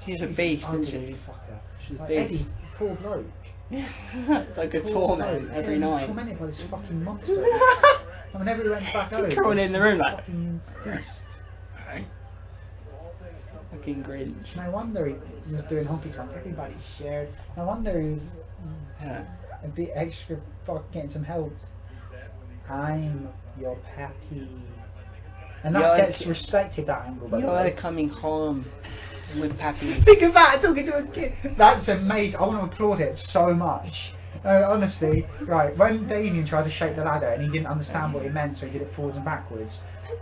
She's a beast, isn't she?
Fucker.
She's a
Like Eddie,
beast.
poor bloke.
It's like a
Poor
torment
bloke.
every
Yeah, he's
night.
tormented by this fucking monster. And whenever he went back home,
Crawling in the room like-
fucking beast.
Fucking Grinch.
No wonder he was doing honky tonk. Everybody shared. No wonder he was
Yeah.
a bit extra fuck getting some help. I'm your pappy. And that gets respected, that angle, by the way.
You're coming home with Pappy.
Think of that, talking to a kid. That's amazing. I want to applaud it so much. Honestly, right, when Damien tried to shake the ladder and he didn't understand what it meant, so he did it forwards and backwards,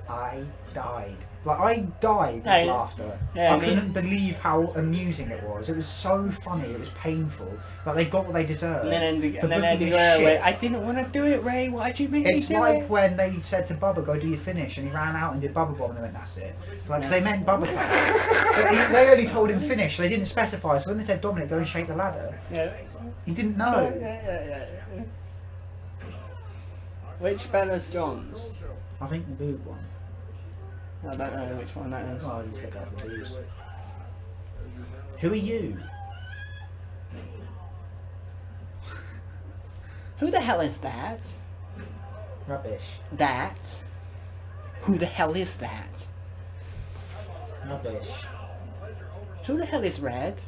I died. Like, I died with laughter.
Yeah,
I couldn't believe how amusing it was. It was so funny, it was painful. Like, they got what they deserved.
And then Andy Ray, I didn't want to do it, Ray. Why'd you make me do it?
It's like when they said to Bubba, go do your finish, and he ran out and did Bubba Bomb, and they went, that's it. Like, because they meant Bubba Bomb. But they only told him finish, they didn't specify. So when they said, Dominic, go and shake the ladder, he didn't know.
Yeah. Which Bella's John's?
I think the boob one.
I don't know which one that is.
Oh, I'll just look out the boobs. Who are you?
Who the hell is that?
Rubbish.
That? Who the hell is that?
Rubbish.
Who the hell is Red?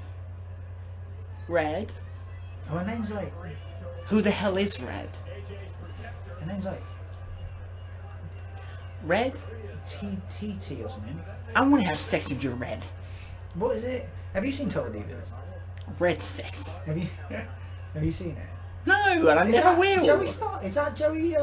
Red?
Oh, her name's like...
Who the hell is Red?
Her name's like...
Red?
TT or something.
I want to have sex with you, Red.
What is it? Have you seen Total Divas?
Red sex.
Have you seen it?
No, and I never will.
Joey Star? Is that Joey?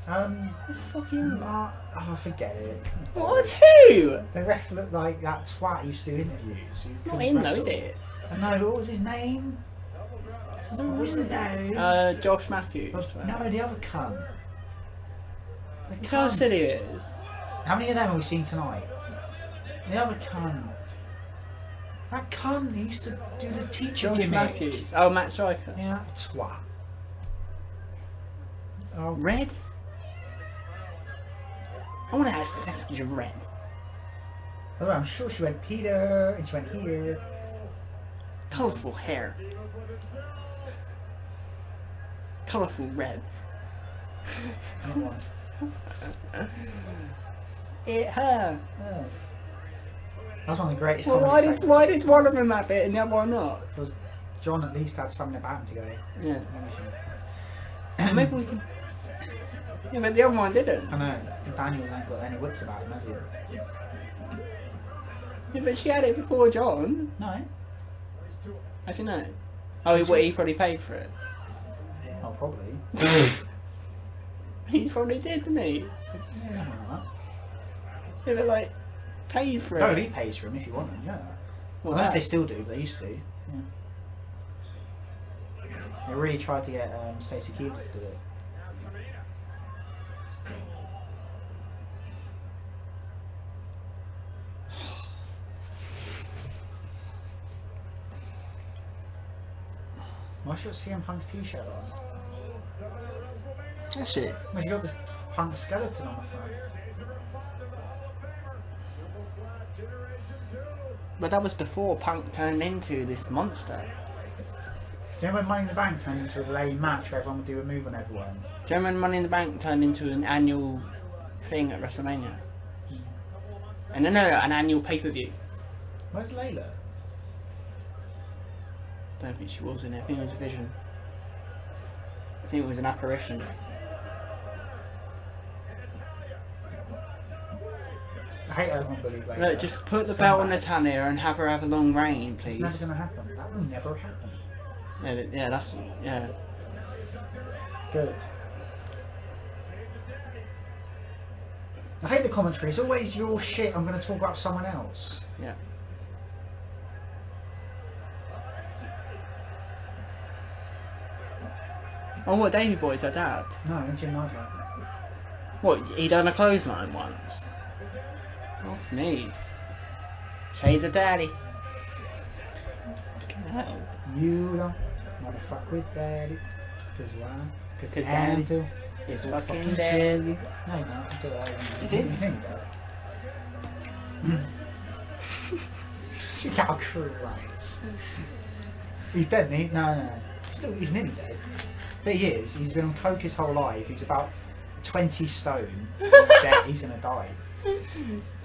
Fucking.
Oh, forget it.
What? Who?
The ref looked like that twat used to do interviews.
Not him though, is it?
No, what was his name? What was the name?
Josh Matthews.
No, the other cunt.
Look how silly it is.
How many of them have we seen tonight? The other cunt. That cunt, he used to do the teacher
Josh
gimmick.
Matthews. Oh, Matt Striker.
Yeah, that twat. Oh.
Red? I want to have sex with you, Red.
By the way, I'm sure she went Peter, and she went here.
Colourful hair. Colourful red.
Not one.
Her.
Oh. That's one of the greatest
Well,
comedy segments.
why did one of them have it and the other one not?
Because John at least had something about him to go.
Yeah. Maybe we can. Yeah, but the other one didn't.
I know. Daniel's ain't got any wits about him, has he?
Yeah, but she had it before John.
No.
Actually, no. Oh, he probably paid for it.
Oh, probably.
He probably did, didn't he?
Yeah, something like that.
Yeah, but like, paid for it.
No, he pays for him if you want him, yeah.
Well,
I don't know if they still do, but they used to. Yeah. They really tried to get Stacey Keebler to do it. Why she got CM Punk's t-shirt on?
Is she?
Well, she got this Punk skeleton on the front.
But that was before Punk turned into this monster.
Do you know when Money in the Bank turned into a lame match where everyone would do a move on everyone?
Do you remember when Money in the Bank turned into an annual thing at WrestleMania? And no, an annual pay-per-view.
Where's Layla?
I don't think she was in it. I think it was a vision. I think it was an apparition.
I hate everyone believe Layla.
Look, just put the
So
belt on
much.
Natalya and have her have a long reign, please.
It's never going to happen. That will never happen.
Yeah, that's... yeah.
Good. I hate the commentary. It's always your shit. I'm going to talk about someone else.
Yeah. Oh, what, Davey Boy's her dad?
No, Jim Nightlight.
What, he done a clothesline once? Off me. Shades of daddy. Hell.
You don't want to fuck with daddy. Because why? Because
Cause
Anvil
It's
will
fucking dead.
kill you. No, no, that's all right.
Is it?
Look how Christ. He's dead, isn't he? No. He's nearly dead. But he is. He's been on coke his whole life. He's about 20 stone. He's dead. He's gonna die.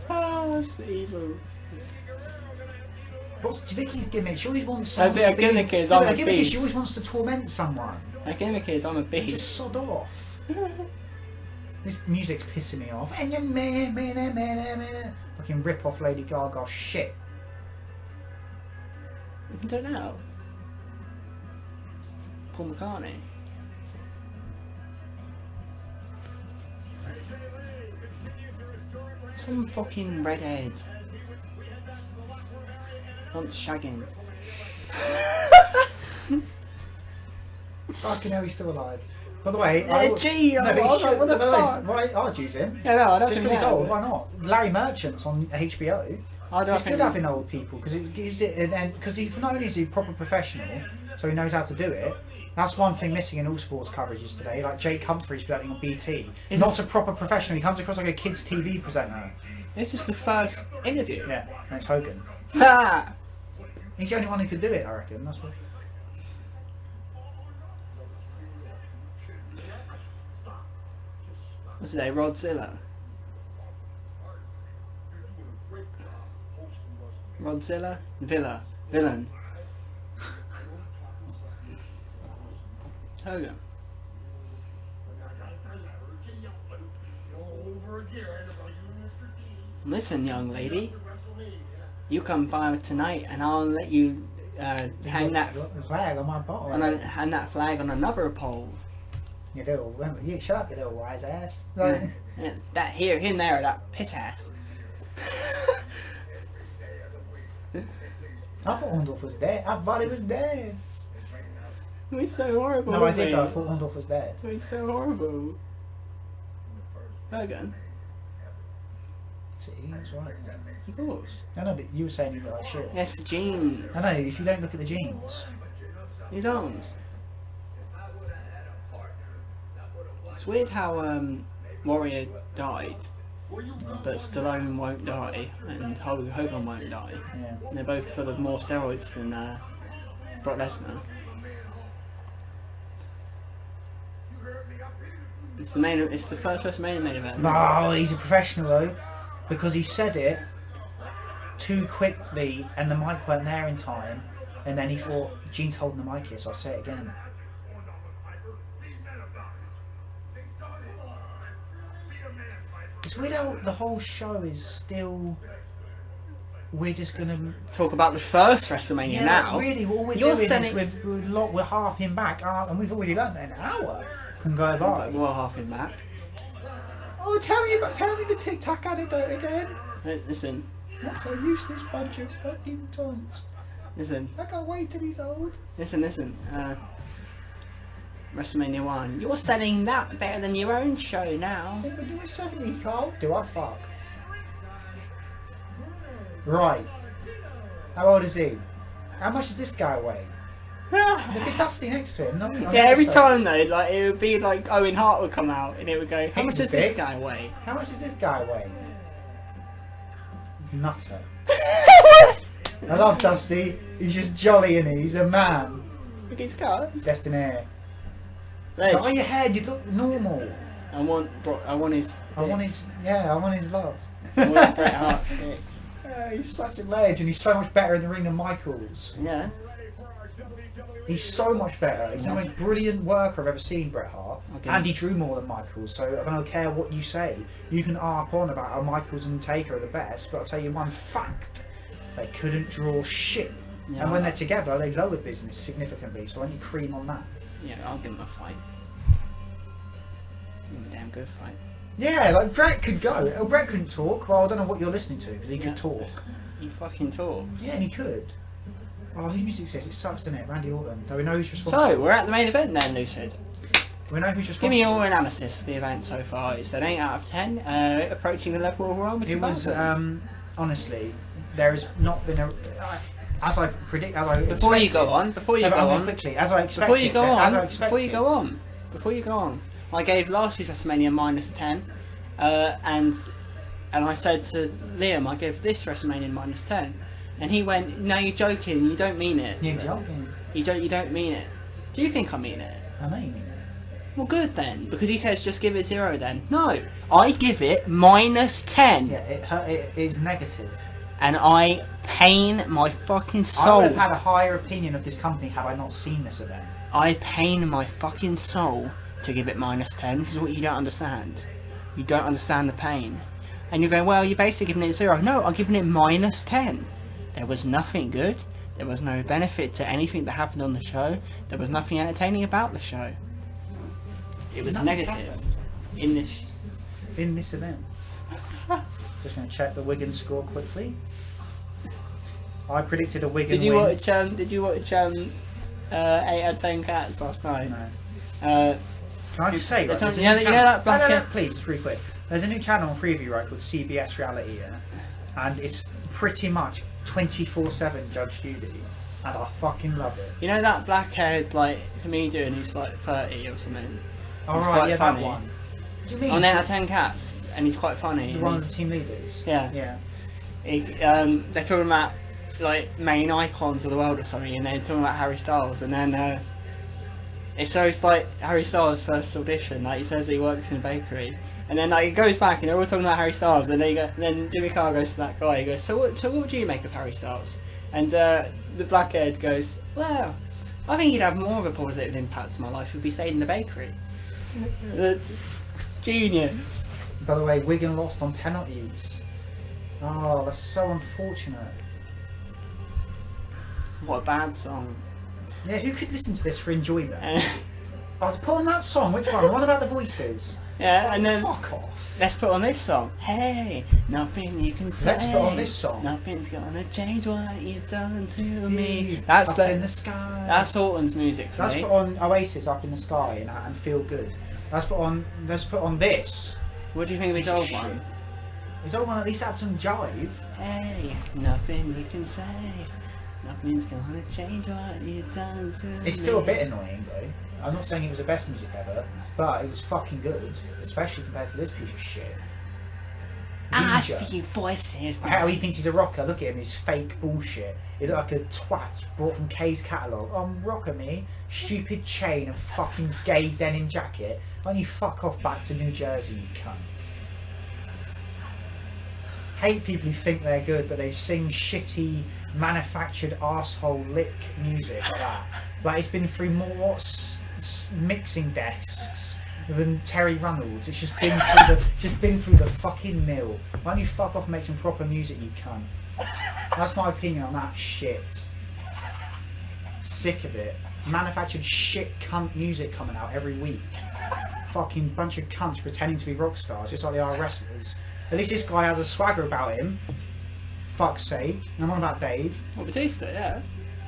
Oh, that's evil.
Do you think his gimmick? She always wants
I
someone
think
to
her
be...
gimmick is,
No,
I'm
her
a
gimmick is
beast.
she always wants to torment someone.
My gimmick is I'm a beast.
Just sod off. This music's pissing me off. Fucking rip off Lady Gaga shit.
Isn't it now? Paul McCartney. Some fucking redhead. Wants shagging.
Fucking hell, he's still alive. By the way,
Gee,
no, but
I
he
was
should,
like, what the fuck?
Why I'd use him?
Yeah, no, I don't
Just
think
because he's
that.
old, why not? Larry Merchant's on HBO.
I don't
It's
think
good having old people because it gives it, and because not only is he a proper professional, so he knows how to do it. That's one thing missing in all sports coverages today. Like Jake Humphries presenting on BT, he's not a proper professional. He comes across like a kids' TV presenter.
This is the first interview.
Yeah, and it's Hogan.
Ha!
He's the only one who could do it, I reckon. That's what.
What's his name? Rodzilla. Rodzilla? Villain. Hogan. Listen, young lady. You come by tonight and I'll let you hang that
flag on my pole.
hang that flag on another pole.
You shut up, you little wise ass.
Yeah. Yeah, that here and there, that piss ass.
I thought Orndorff was dead. I thought he was dead.
It was so horrible.
No, I did though. I thought Orndorff was dead.
It was so horrible. Hogan.
See, that's right.
Of course.
I know, but you were saying you look like shit.
Yes, the jeans.
I know, if you don't look at the jeans.
You don't. It's weird how Warrior died, but Stallone won't die, and Hogan won't die.
Yeah.
And they're both full of more steroids than Brock Lesnar. It's the first WrestleMania main event.
No, he's a professional though, because he said it too quickly, and the mic weren't there in time, and then he thought Gene's holding the mic here, so I'll say it again. It's weird how the whole show is still. We're just gonna
Talk about the first WrestleMania now.
Really, all we're
You're
doing
sending-
is we're harping back, and we've already learned that an hour can go by.
Well, half in back.
Oh, tell me the Tic Tac anecdote again.
Listen.
What a useless bunch of fucking tongs.
Listen.
I can't wait till he's old.
Listen. WrestleMania 1. You're selling that better than your own show now.
Think we're doing 70, Carl? Do I fuck? Right. How old is he? How much does this guy weigh? Look at Dusty next to him.
Yeah, every time though, like it would be like Owen Hart would come out and it would go, how much
He's
does this
big.
guy weigh?
How much does this guy weigh? He's nutter. I love Dusty. He's just jolly and he's a man.
Look at his cars.
Destinaire.
Ledge.
But on your head, you look normal.
I want his.
I want his love.
I want Bret Hart's dick.
He's such a ledge, and he's so much better in the ring than Michaels.
Yeah.
He's so much better. He's the most brilliant worker I've ever seen, Bret Hart.
Okay.
And he drew more than Michaels, so I don't care what you say. You can harp on about how Michaels and Taker are the best, but I'll tell you one fact. They couldn't draw shit.
Yeah.
And when they're together, they lowered business significantly, so I need cream on that.
Yeah, I'll give him a fight. Give him a damn good fight.
Yeah, like Bret could go. Oh, Bret couldn't talk. Well, I don't know what you're listening to, because he could talk.
He fucking talks.
Yeah, and he could. Oh, whose music says it sucks, doesn't it? Randy Orton. Do we know who's responsible?
So, we're at the main event then, Lucid.
We know who's responsible.
Give me your analysis of the event so far. It's an 8 out of 10, approaching the level of Royal Rumble
It was
2000.
honestly, there has not been a. As I predict, as I
Before you go on,
Before you go on,
I gave last week's WrestleMania -10, and I said to Liam, I gave this WrestleMania -10, and he went, "No, you're joking. You don't mean it.
You're joking.
You don't mean it. Do you think I mean it?
I know you mean it.
Well, good then, because he says just give it 0 then. No, I give it -10.
Yeah, it is negative.
And I pain my fucking
I
soul.
would have had a higher opinion of this company had I not seen this event.
I pain my fucking soul to give it -10. This is what you don't understand. You don't understand the pain. And you're going, well, you're basically giving it 0. No, I'm giving it -10. There was nothing good. There was no benefit to anything that happened on the show. There was nothing entertaining about the show. It was
Nothing
negative.
happened
In this...
in this event. Just going to check the Wigan score quickly. I predicted a Wigan
Did you
win.
watch 8 out of 10 Cats last night?
No. Can I just say, right, there's a
you
new
know
channel-
that black
no,
hair-
please, just really quick. There's a new channel on Freeview, right, called CBS Reality, yeah? And it's pretty much 24/7 Judge Judy, and I fucking love it.
You know that black-haired like comedian who's like 30 or something? He's
Alright,
quite
yeah,
funny.
that one. What do you mean?
On 8 out of 10 Cats, and he's quite funny.
The
and
one
he's-
of the team leaders?
Yeah.
Yeah.
They're talking about like main icons of the world or something, and they're talking about Harry Styles, and then it shows like Harry Styles' first audition. Like he says he works in a bakery, and then like it goes back, and they're all talking about Harry Styles, and then Jimmy Carr goes to that guy. He goes, "So what would you make of Harry Styles?" And the blackhead goes, "Well, I think he'd have more of a positive impact on my life if he stayed in the bakery." That's genius.
By the way, Wigan lost on penalties. Oh, that's so unfortunate.
What a bad song.
Yeah, who could listen to this for enjoyment? Oh, put on that song. Which one? The one about the voices.
Yeah, and then
Fuck off.
let's put on this song. Hey, nothing you can say.
Let's put on this song.
Nothing's gonna change what you've done to me.
You
That's
up
like,
in the sky.
that's Sultan's music for
Let's
me.
put on Oasis, Up in the Sky, and feel good. Let's put on this.
What do you think of his
Piece of
old
shit.
one?
His old one at least had some jive.
Hey, nothing you can say. Nothing's gonna change what you've done to me.
It's still a bit annoying though. I'm not saying it was the best music ever, but it was fucking good, especially compared to this piece of shit.
I
Ginger.
see voices.
How he thinks he's a rocker. Look at him, he's fake bullshit. He looked like a twat brought from Kay's catalogue. Rocker me, stupid chain and fucking gay denim jacket. Why don't you fuck off back to New Jersey, you cunt? Hate people who think they're good, but they sing shitty, manufactured arsehole lick music like that. Like it's been through more mixing desks than Terry Reynolds. It's just been through the fucking mill. Why don't you fuck off and make some proper music, you cunt? That's my opinion on that shit. Sick of it. Manufactured shit cunt music coming out every week. Fucking bunch of cunts pretending to be rock stars, just like they are wrestlers. At least this guy has a swagger about him. Fuck's sake. And I'm on about Dave.
Well, Batista, yeah.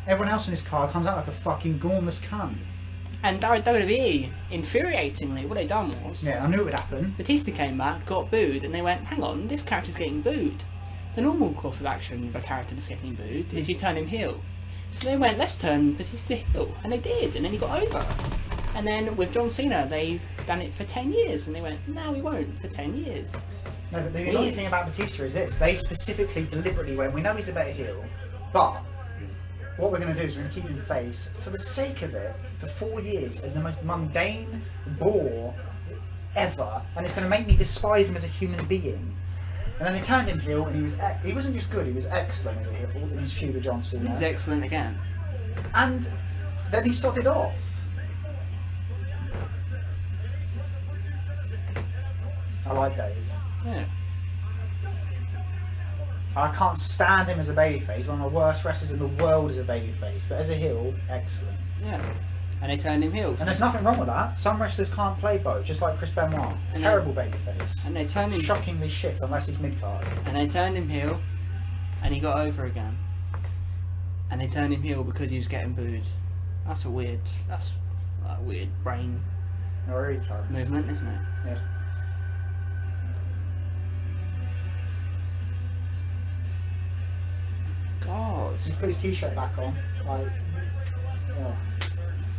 Everyone else in this car comes out like a fucking gormless cunt.
And WWE, infuriatingly, what they done was,
Yeah, I knew it would happen.
Batista came back, got booed, and they went, hang on, this character's getting booed. The normal course of action of a character that's getting booed is you turn him heel. So they went, let's turn Batista heel. And they did, and then he got over. And then with John Cena, they've done it for 10 years, and they went, no, we won't, for 10 years.
No, but the only thing about Batista is this. They specifically, deliberately went, we know he's a better heel, but what we're going to do is we're going to keep him face, for the sake of it, for 4 years, as the most mundane bore ever, and it's going to make me despise him as a human being. And then they turned him heel, and he wasn't just good, he was excellent as a heel in his feud with John Cena.
He's excellent again.
And then he started off. I like Dave.
Yeah.
I can't stand him as a babyface. One of the worst wrestlers in the world as a babyface, but as a heel, excellent.
Yeah. And they turned him heel.
And there's nothing wrong with that. Some wrestlers can't play both, just like Chris Benoit. Terrible babyface.
And they turned him
Shockingly shit, unless he's mid-card.
And they turned him heel, and he got over again. And they turned him heel because he was getting booed. That's like a weird brain
Or he can't.
movement, isn't it?
Yeah.
God.
He's put his t-shirt back on. Like, yeah.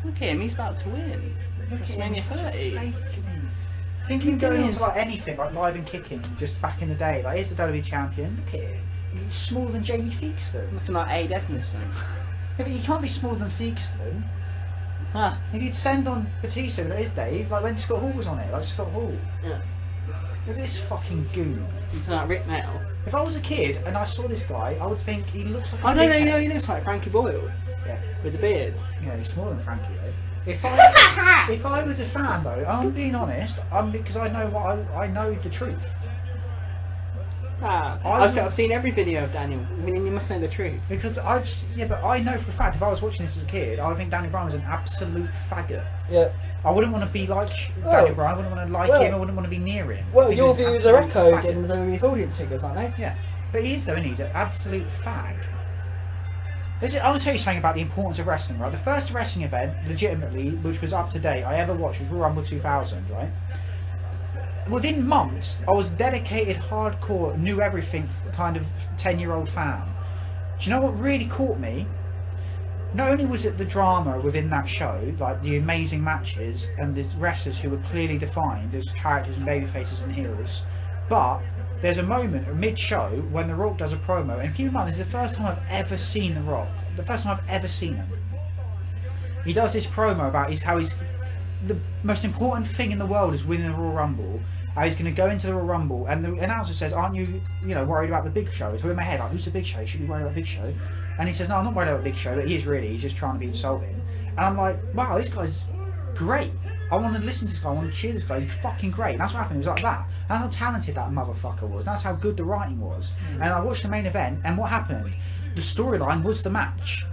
Look at him, he's about to win.
Look at him,
WrestleMania
he's such a
30.
fake, isn't he? Think of him going into like anything, like live and kicking, just back in the day. Like, here's the WWE champion. Look at him. He's smaller than Jamie Theakston.
Looking like Aid Edmondson.
Yeah, but he can't be smaller than Theakston.
Huh.
He did send on Batista, but it is Dave. Like when Scott Hall was on it, like Scott Hall.
Yeah.
Look at this fucking goon.
Looking like Rick Metal.
If I was a kid and I saw this guy, I would think he looks like.
Oh no, he looks like Frankie Boyle
Yeah,
with the beard.
yeah, he's smaller than Frankie though. If I was a fan though, I'm being honest. Because I know I know the truth.
I've seen every video of Daniel. I mean, you must know the truth.
Because but I know for a fact if I was watching this as a kid, I would think Daniel Bryan was an absolute faggot.
Yeah.
I wouldn't want to be like Daniel Bryan. I wouldn't want to like him. I wouldn't want to be near him.
Well, your views are echoed in those audience figures, aren't they?
Yeah, but he is though, isn't he? He's an absolute fag. I want to tell you something about the importance of wrestling, right? The first wrestling event, legitimately, which was up to date, I ever watched was Royal Rumble 2000, right? Within months, I was dedicated, hardcore, knew everything kind of 10-year-old fan. Do you know what really caught me? Not only was it the drama within that show, like the amazing matches and the wrestlers who were clearly defined as characters and babyfaces and heels, but there's a moment mid-show when The Rock does a promo, and keep in mind, this is the first time I've ever seen The Rock. The first time I've ever seen him. He does this promo about how he's the most important thing in the world is winning the Royal Rumble. How he's going to go into the Royal Rumble, and the announcer says, "Aren't you, worried about the Big Show?" So in my head, like, who's the Big Show? You should be worried about the Big Show. And he says, "No, I'm not worried about the Big Show." But he is really. He's just trying to be insulting. And I'm like, wow, this guy's great. I want to listen to this guy. I want to cheer this guy. He's fucking great. And that's what happened. It was like that. That's how talented that motherfucker was. That's how good the writing was. And I watched the main event, and what happened? The storyline was the match.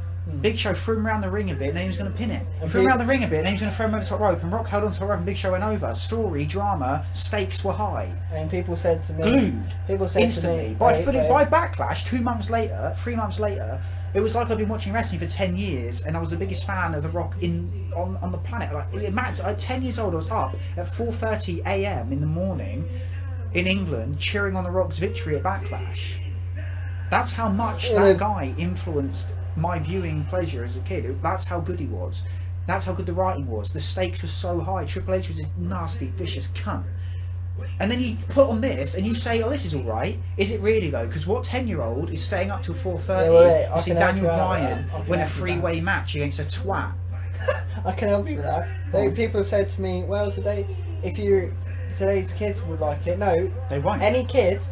Big Show threw him around the ring a bit, and then he was going to pin him. Threw him around the ring a bit, and then he was going to throw him over the top rope. And Rock held on to the rope, and Big Show went over. Story, drama, stakes were high.
And people said to me,
glued.
People said
instantly.
To me,
by Backlash, 2 months later, 3 months later, it was like I'd been watching wrestling for 10 years, and I was the biggest fan of The Rock on the planet. Like, at 10 years old, I was up at 4:30 a.m. in the morning in England, cheering on The Rock's victory at Backlash. That's how much that guy influenced my viewing pleasure as a kid. That's how good he was. That's how good the writing was. The stakes were so high. Triple H was this nasty, vicious cunt. And then you put on this and you say, "Oh, this is all right." Is it really though? Because what 10-year-old is staying up till 4:30 to see Daniel Bryan win a three-way match against a twat?
I can help you with that. People have said to me, "Well, today's kids would like it." No,
they won't.
Any kid,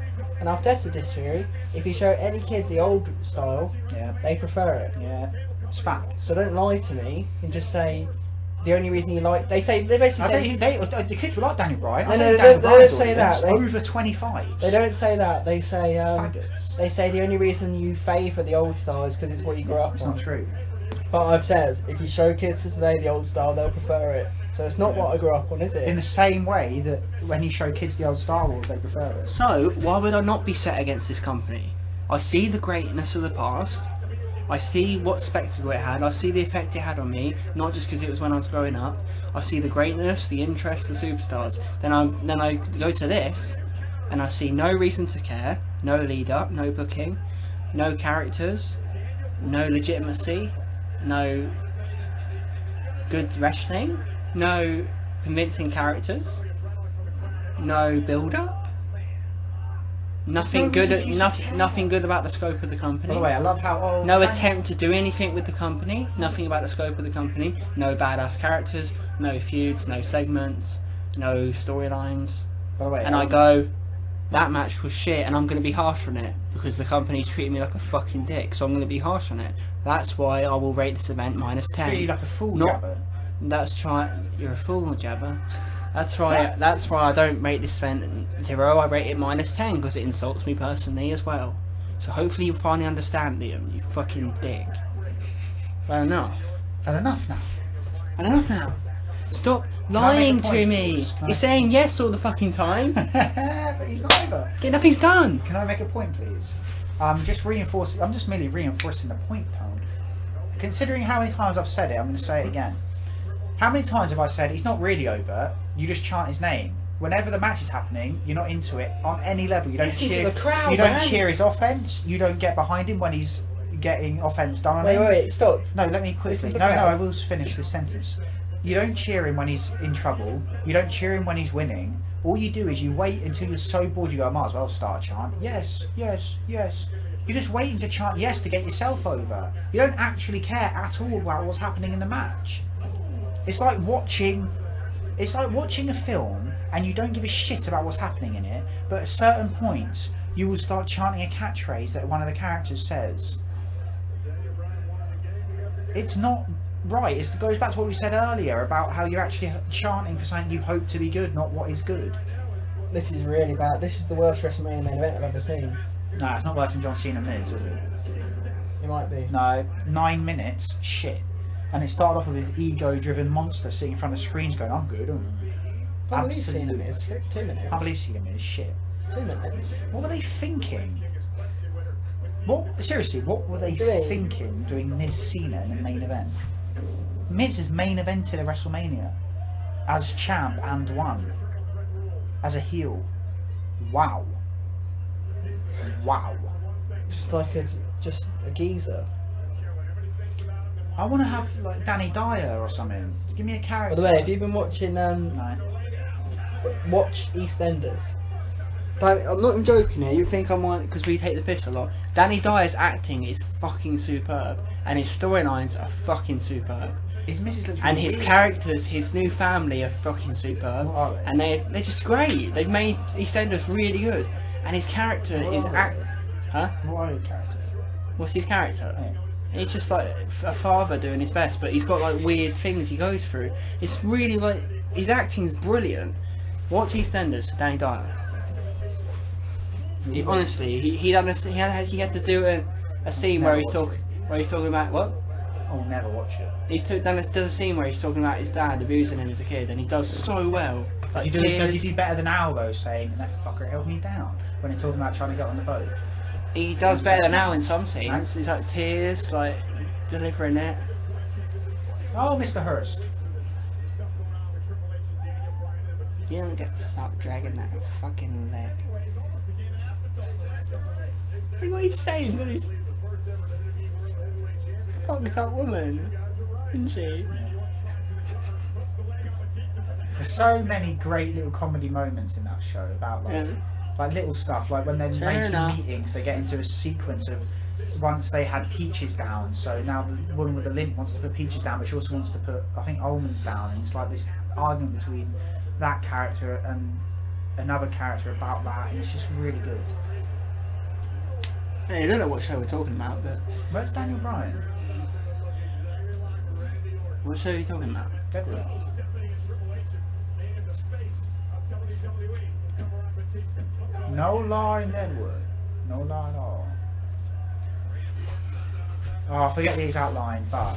and I've tested this theory. If you show any kid the old style, they prefer it.
Yeah, it's fact.
So don't lie to me and just say the only reason you like. They basically say
the kids will like Daniel Bryan.
No, they don't say that.
Over 25.
They don't say that. They say
faggots.
They say the only reason you favour the old style is because it's what you grew up on.
It's not true.
But I've said if you show kids today the old style, they'll prefer it. So it's not what I grew up on, is it?
In the same way that when you show kids the old Star Wars, they prefer it.
So why would I not be set against this company? I see the greatness of the past. I see what spectacle it had. I see the effect it had on me, not just because it was when I was growing up. I see the greatness, the interest, the superstars. Then I go to this, and I see no reason to care, no lead up, no booking, no characters, no legitimacy, no good wrestling, no convincing characters, no build up. Nothing good about the scope of the company.
By the way, I love how
no attempt to do anything with the company. Nothing about the scope of the company. No badass characters. No feuds. No segments. No storylines.
By the way,
and I go, that match was shit, and I'm going to be harsh on it because the company's treating me like a fucking dick. So I'm going to be harsh on it. That's why I will rate this event -10.
Treat you like a fool, Jabber.
You're a fool, Jabber. That's why I don't rate this event 0. I rate it -10 because it insults me personally as well. So hopefully you finally understand, Liam, you fucking dick. Well, enough.
Had enough now.
Had enough now. Stop lying to me. You're saying yes all the fucking time.
But he's not over.
Nothing's done.
Can I make a point, please? I'm just merely reinforcing the point, Tone. Considering how many times I've said it, I'm going to say it again. How many times have I said it's not really over? You just chant his name. Whenever the match is happening, you're not into it on any level. You don't cheer.
The crowd,
you don't cheer his offense. You don't get behind him when he's getting offense done on him.
Wait, stop.
No, let me quickly. No, I will finish this sentence. You don't cheer him when he's in trouble. You don't cheer him when he's winning. All you do is you wait until you're so bored you go, I might as well start a chant. Yes, yes, yes. You're just waiting to chant yes to get yourself over. You don't actually care at all about what's happening in the match. It's like watching a film and you don't give a shit about what's happening in it, but at certain points you will start chanting a catchphrase that one of the characters says. It's not right. It goes back to what we said earlier about how you're actually chanting for something you hope to be good, not what is good.
This is really bad. This is the worst WrestleMania main event I've ever seen.
No, it's not worse than John Cena Miz, is it?
It might be.
No, 9 minutes, shit. And it started off with this ego-driven monster sitting in front of screens going, I'm good.
I believe Cena Miz. 2 minutes.
I believe Cena Miz, shit.
2 minutes.
What were they thinking? Seriously, what were they thinking doing Miz Cena in the main event? Miz has main evented a WrestleMania as champ and won. As a heel. Wow. Wow.
Just like a geezer.
I want to have like Danny Dyer or something. Give me a character.
By the way, have you been watching
No.
watch EastEnders? I'm not even joking here.
You think I might, because we take the piss a lot. Danny Dyer's acting is fucking superb, and his storylines are fucking superb.
His missus looks
And
really
his
weird.
characters, his new family are fucking superb.
What are they?
And they're just great. They've made EastEnders really good. And his character
What
is
are they?
Huh?
What are your character?
What's his character?
Yeah.
He's just like a father doing his best, but he's got like weird things he goes through. It's really like, his acting's brilliant. Watch EastEnders for Danny Dyer. Honestly, he had to do a scene where he's talking about what?
I'll never watch it.
Does a scene where he's talking about his dad abusing him as a kid, and he does so well.
Does he do better than Al though, saying that fucker held me down when he's talking about trying to get on the boat?
He does better than Al in some scenes. He's like tears, like delivering it.
Oh, Mr. Hurst.
You don't get to stop dragging that fucking leg. Look what he's saying to this fucked up woman, isn't she?
There's so many great little comedy moments in that show about like little stuff, like when they're making meetings, they get into a sequence of once they had Peaches down, so now the woman with the limp wants to put Peaches down, but she also wants to put, I think, Almonds down, and it's like this argument between that character and another character about that, and it's just really good.
Hey, I don't know what show we're talking about, but
Where's Daniel Bryan?
what show are you talking about?
Deadwood. No law in Deadwood. No law at all. Oh, I forget the exact line, but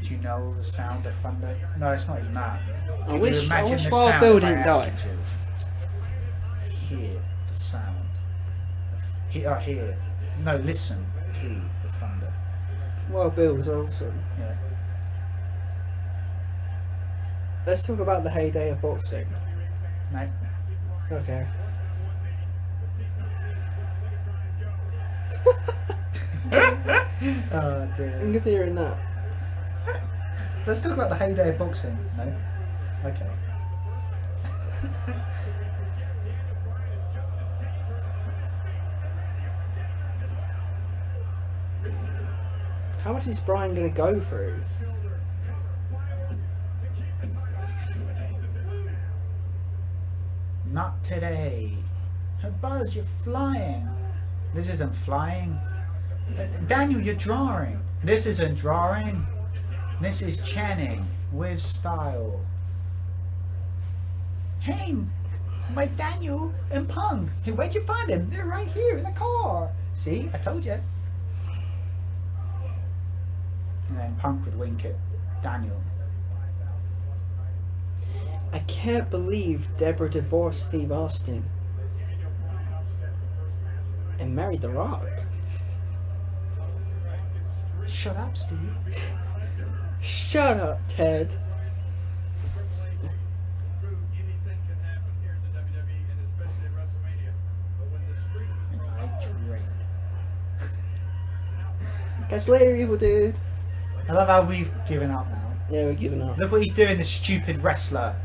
do you know the sound of thunder? No, it's not even that.
I
Can you
wish
imagine the
Wild
sound
Bill
if I
didn't
asked
die.
you to hear the sound. Hear. No, listen to the thunder.
Wild Bill was awesome.
Yeah.
Let's talk about the heyday of boxing.
No.
Okay.
Oh dear.
I'm good for hearing that.
Let's talk about the heyday of boxing. No? Okay.
How much is Brian going to go through?
Not today. Buzz, you're flying. This isn't flying. Daniel, you're drawing. This isn't drawing. This is Channing with style. Hey, my Daniel and Punk. Hey, where'd you find them? They're right here in the car. See, I told you. And then Punk would wink at Daniel.
I can't believe Deborah divorced Steve Austin and married The Rock.
Shut up, Steve.
Shut up, Ted.
I drink.
Catch you later, evil dude.
I love how we've given up now.
Yeah, we're giving up.
Look what he's doing, the stupid wrestler.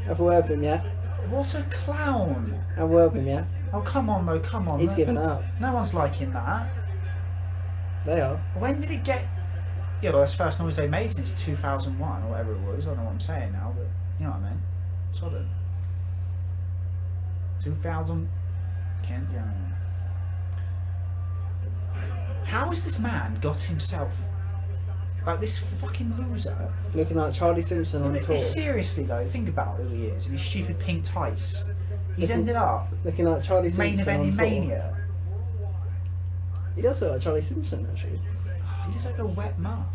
Have a word with him, yeah?
What a clown.
Have a word with him, yeah?
Oh, come on, though, come on.
He's giving up.
No one's liking that.
They are.
When did it get... Yeah, well, it's the first noise they made since 2001, or whatever it was. I don't know what I'm saying now, but you know what I mean. Sort of. 2000... Can't... Yeah. How has this man got himself Like this fucking loser.
Looking like Charlie Simpson on tour.
Seriously though, think about who he is. And his stupid pink tights. He's ended up
looking like Charlie
main
Simpson on
event in
tour.
Mania.
He does look like Charlie Simpson actually.
He looks like a wet muff.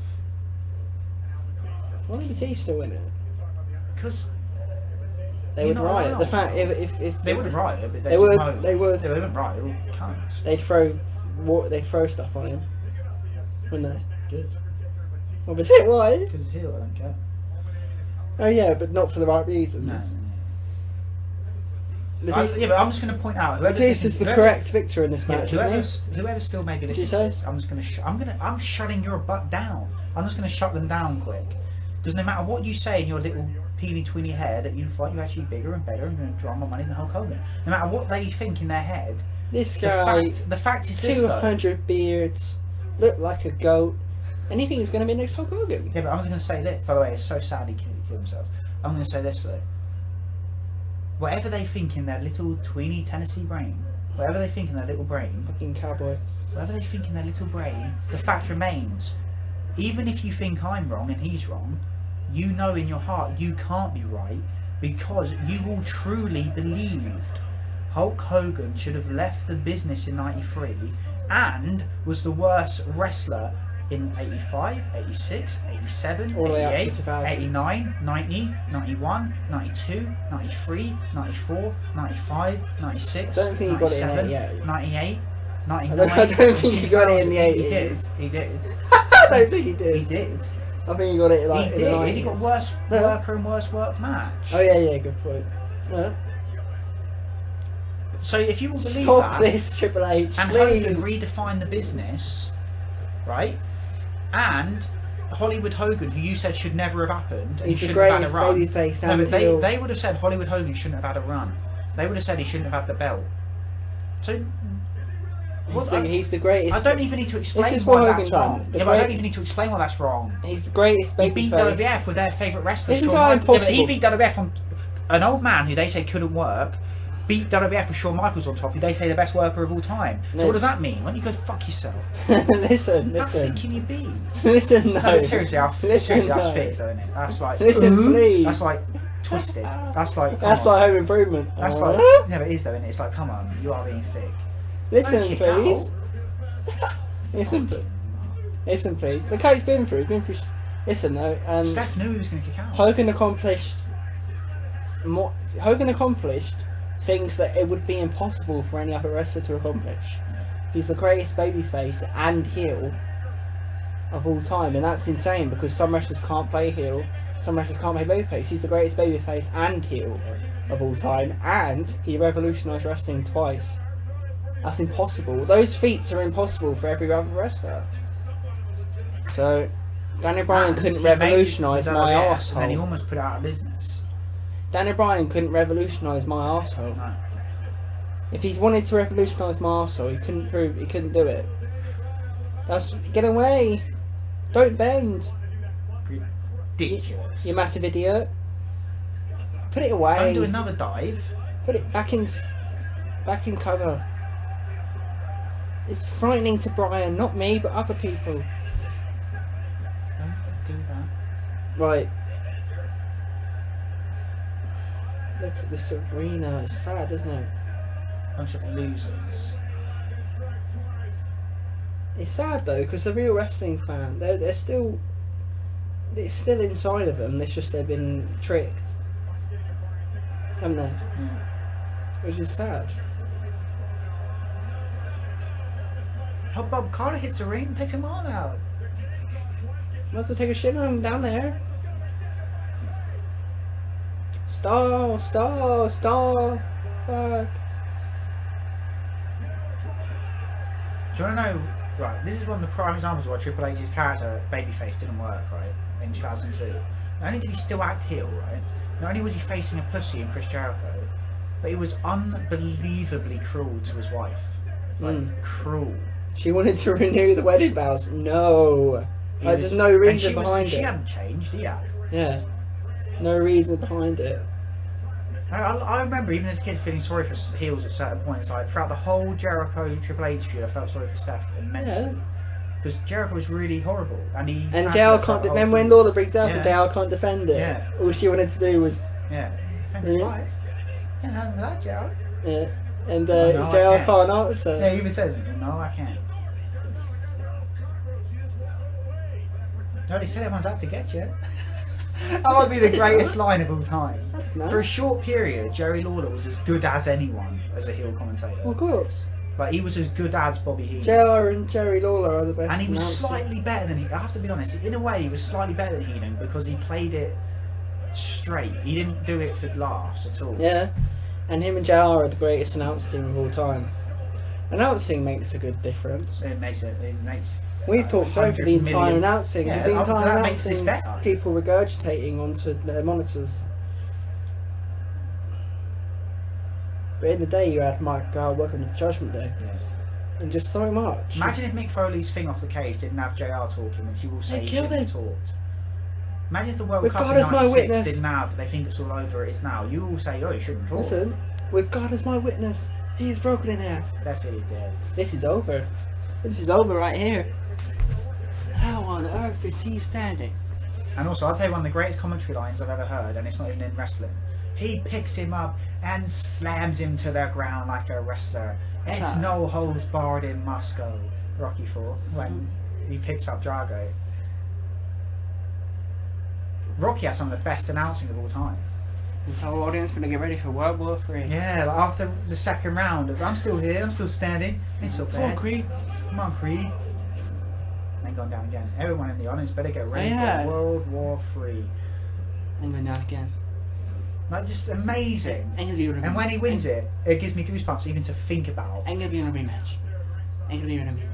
Why would he still in it?
Because
they would riot. The fact if
they wouldn't riot, but
they would. They
wouldn't riot. They're all cunts.
They'd throw stuff on him, wouldn't they?
Good.
Well, but why?
Because he's heel, I don't care.
Oh yeah, but not for the right reasons.
No.
But
Yeah, but I'm just going to point out whoever.
Batista's the correct victor in this match,
yeah,
isn't he?
whoever still maybe listens to this, I'm just going to. I'm shutting your butt down. I'm just going to shut them down quick. Because no matter what you say in your little peeny-tweeny head, that you fight, you're actually bigger and better and going to draw more money than Hulk Hogan. No matter what they think in their head,
this guy,
the fact is this,
200 beards, looked like a goat, and he thinks he's going to be next Hulk Hogan.
Yeah, but I'm just going to say this. By the way, it's so sad he killed himself. I'm going to say this though. Whatever they think in their little tweeny Tennessee brain, whatever they think in their little brain,
Fucking cowboy.
whatever they think in their little brain, the fact remains. Even if you think I'm wrong and he's wrong, you know in your heart you can't be right because you all truly believed Hulk Hogan should have left the business in '93 and was the worst wrestler in 85, 86, 87,
All the way up to
88,
2000.
89, 90, 91, 92, 93, 94, 95, 96,
I don't think he got it in
97,
88.
98, 99.
I don't think he got it in the
80s.
80s.
He did.
I don't think he did.
He did.
I think he got it like
He
in
did.
the 90s.
He got worse worker and worse work match.
Oh yeah, good point. Yeah.
So if you will believe
Stop
that,
this, Triple H,
and
please.
Hogan redefined the business, right? And Hollywood Hogan, who you said should never have happened, and
He's the
shouldn't have had a
greatest
run.
babyface
No,
and
but
heel.
they would have said Hollywood Hogan shouldn't have had a run. They would have said he shouldn't have had the belt. So
He's the greatest.
I don't even need to explain
This is
why
what
that's
Hogan
wrong.
done.
Yeah, but I don't even need to explain why that's wrong.
He's the greatest
He beat
babyface.
WWF with their favourite wrestler.
Isn't
Shawn
that
Michaels. Yeah, but he
impossible?
beat WWF on an old man who they said couldn't work. Beat WWF with Shawn Michaels on top, who they say the best worker of all time. So
No.
what does that mean? Why don't you go fuck yourself?
listen.
How thick can you be?
Listen, no.
No, but seriously, that's
no.
thick, though, isn't it? That's like,
Listen, please.
that's like twisted. That's like, come
That's
on.
like Home Improvement.
That's
Alright?
like, yeah, but it is though, isn't it? It's like, come on, you are being thick.
Listen,
Don't kick
please.
out.
Listen, please. Look how he's been through. Listen, though.
Steph knew he was going to kick out.
Hogan accomplished more. Hogan accomplished things that it would be impossible for any other wrestler to accomplish. He's the greatest babyface and heel of all time, and that's insane because some wrestlers can't play heel, some wrestlers can't play babyface. He's the greatest babyface and heel of all time, and he revolutionised wrestling twice. That's impossible. Those feats are impossible for every other wrestler. So, Daniel Bryan
And
couldn't
he made
revolutionise my
WWF, and then he
arsehole.
almost put it out of business.
Daniel Bryan couldn't revolutionise my arsehole.
No.
If he's wanted to revolutionise my arsehole, he couldn't do it. Get away! Don't bend!
Ridiculous.
You massive idiot! Put it away!
Don't do another dive.
Put it back in cover. It's frightening to Bryan, not me, but other people.
Don't do that.
Right. Look at this arena. It's sad, isn't it?
Bunch of losers.
It's sad though, because the real wrestling fan, they're still, it's still inside of them. It's just they've been tricked, haven't they? Which is sad.
Oh, Bob Carter hits the ring, takes him on out.
Might as well take a shit on him down there. Stall. Fuck.
Do you want to know? Right, this is one of the prime examples why Triple H's character babyface didn't work. Right, in 2002. Not only did he still act heel, right? Not only was he facing a pussy in Chris Jericho, but he was unbelievably cruel to his wife. Like cruel.
She wanted to renew the wedding vows. No. Like, there's no reason behind
She
it.
hadn't changed, he had.
Yeah. No reason behind it.
I remember even as a kid feeling sorry for heels at certain points. Like throughout the whole Jericho Triple H feud, I felt sorry for Steph immensely. because Jericho was really horrible, and he.
And JR can't. Then when Lawler brings it up, and
Yeah.
JR can't defend it.
Yeah.
All she wanted to do was.
Yeah, defend his wife. Can't have that, JR.
Yeah. And
Oh, no, I
JR
can't.
can't answer.
Yeah, he even says, "No, I can't." No, he said everyone's out to get you. That might be the greatest line of all time.
No.
For a short period, Jerry Lawler was as good as anyone as a heel commentator.
Of course.
Like, he was as good as Bobby Heenan.
JR and Jerry Lawler are the best.
And he was
announcers.
slightly better than I have to be honest, in a way he was slightly better than Heenan because he played it straight. He didn't do it for laughs at all.
Yeah. And him and JR are the greatest announce team of all time. Announcing makes a good difference.
It makes
We've talked over the
100
entire
million.
announcing, because the
Yeah,
entire
that makes this
announcing
better.
is people regurgitating onto their monitors. But in the day you had Mike Welcome to Judgment Day,
Yeah.
and just so much.
Imagine if Mick Foley's thing off the cage didn't have JR talking, which you will say
They
he
killed
shouldn't
him.
have talked. Imagine if the World
With
Cup
God
in
as my
96
witness.
didn't have, they think it's all over, it is now. You will say, oh, you shouldn't talk.
Listen, with God as my witness, he is broken in half.
That's it, dead.
This is over. This is over right here. How on earth is he standing?
And also, I'll tell you one of the greatest commentary lines I've ever heard, and it's not even in wrestling. He picks him up and slams him to the ground like a wrestler. It's
Sorry.
no holds barred in Moscow. Rocky IV, when he picks up Drago. Rocky has some of the best announcing of all time.
And so, audience, gonna get ready for World War III.
Yeah, like after the second round, I'm still here, I'm still standing. It's so
Come on,
bad.
Creed.
Come on, Creed. Then gone down again. Everyone in the audience better get ready
Yeah.
for World War III.
And going down again.
Like, just amazing.
Ain't gonna be on a
And when he wins it, it gives me goosebumps even to think about.
Ain't gonna be on a rematch. Ain't gonna be on a rematch.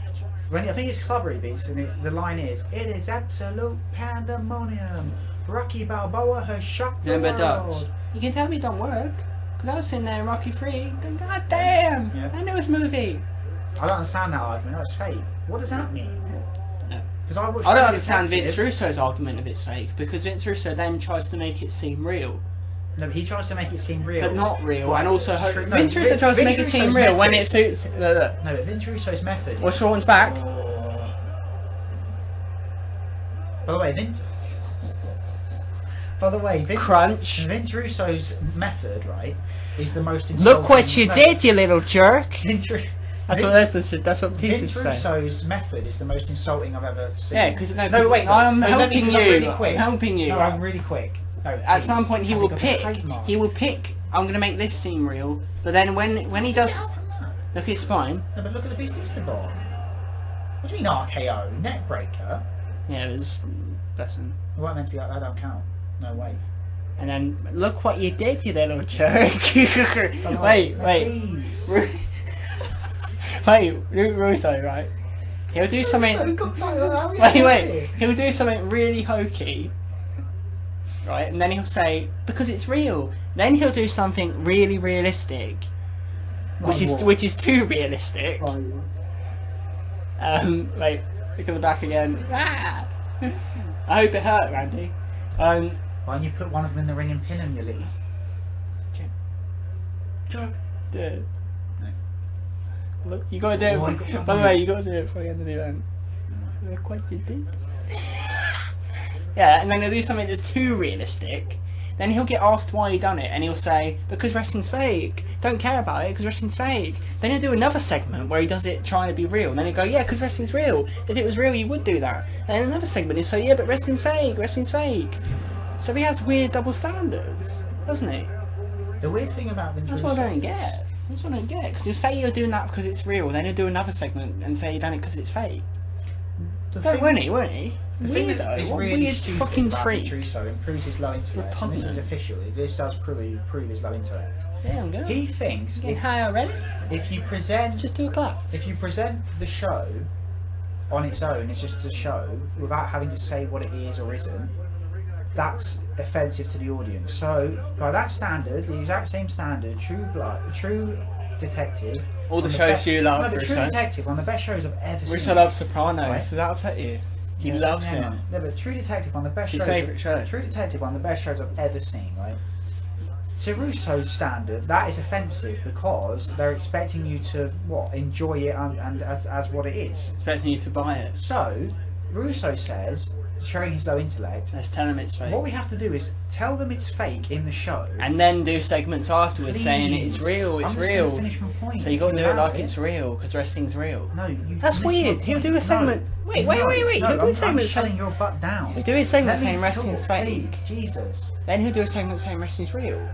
When I think it's Clubbery Beast, and the line is, "It is absolute pandemonium. Rocky Balboa has shocked the
Remember
world."
Dutch? You can tell me it don't work. Because I was sitting there in Rocky 3 going, God damn!
Yeah.
I know this movie.
I don't understand that argument. That's fake. What does that mean?
No.
Because I watched.
I don't
True
understand Vince
Detective.
Russo's argument of it's fake. Because Vince Russo then tries to make it seem real.
No, but he tries to make it seem real.
But not real.
Right.
And also,
True- no,
Vince Russo tries to
Vince
make it seem
Russo's
real when
method-
it suits. Look.
No, but Vince Russo's method.
What's Sean's back?
By the way, Vince. By the way,
Crunch.
Vince Russo's method, right, is the most.
Look what you
insulting-
did, you little jerk!
Vince, Ru-
That's what
Vince
Batista say.
Russo's method is the most insulting I've ever seen.
Yeah, because
wait,
I'm
no, let me-
helping
'cause I'm
you.
really quick.
I'm helping you.
No, I'm really quick. No,
At
please.
some point he
Has
will
got a
pick.
trademark?
He will pick. I'm gonna make this seem real. But then when he does,
Get out from that.
look at his spine.
No, but look at the Batista bar. What do you mean RKO? Neck breaker?
Yeah, it was. Bless him.
What meant to be like, that don't count. No way.
And then look what you did, you little jerk. wait.
Please.
Wait, Luke Russo, right? He'll do something. Wait. He'll do something really hokey, right? And then he'll say, because it's real. Then he'll do something really realistic, which is too realistic. Wait, look at the back again. Ah! I hope it hurt, Randy.
Why don't you put one of them in the ring and pin him, you little...
Jerk. Do it.
No.
Look, you gotta do it.
Oh, I got
By the
one.
way, you gotta do it for the end of the event. Look what you did. Yeah, and then he'll do something that's too realistic. Then he'll get asked why he done it, and he'll say, because wrestling's fake. Don't care about it, because wrestling's fake. Then he'll do another segment where he does it trying to be real. And then he'll go, yeah, because wrestling's real. If it was real, you would do that. And then another segment, he'll say, yeah, but wrestling's fake. Wrestling's fake. So he has weird double standards, doesn't he?
The weird thing about Vince
That's
Russo...
what I don't get. That's what I don't get. Because he'll say you're doing that because it's real, then he'll do another segment and say you done it because it's fake. No, won't he?
The thing
Weird,
that is
what
really
weird
stupid
fucking
about
freak.
Vince Russo and proves his low intellect, and this is
Repugnant.
official, this does prove his low intellect.
Yeah, I'm good.
He thinks
Getting high already?
if you present
Just do a clap.
the show on its own, it's just a show, without having to say what it is or isn't, that's offensive to the audience. So, by that standard, the exact same standard, True Detective...
All the
on
shows
best-
you love,
No, but True
Russo.
Detective, one of the best shows I've ever seen.
Russo loves Sopranos.
Right.
Does that upset you? He
Yeah,
loves
no,
it.
No, but True Detective, one of the best
His
shows.
favourite show.
True Detective, one of the best shows I've ever seen, right? to Russo's standard, that is offensive because they're expecting you to enjoy it and as what it is.
Expecting you to buy it.
So Russo says, showing his low intellect,
Let's tell them it's fake.
what we have to do is tell them it's fake in the show,
And then do segments afterwards saying it's real, it's
I'm just
real.
gonna finish my point.
So you got to do it
Allow
like it's real because wrestling's real.
No,
That's
listen
weird.
to my
He'll
point.
do a segment.
No,
Wait.
no,
He'll do a
I'm
segment
shutting
saying.
your butt down.
He'll do a segment
Let me
saying wrestling's
talk,
fake.
please, Jesus.
Then he'll do a segment saying wrestling's real.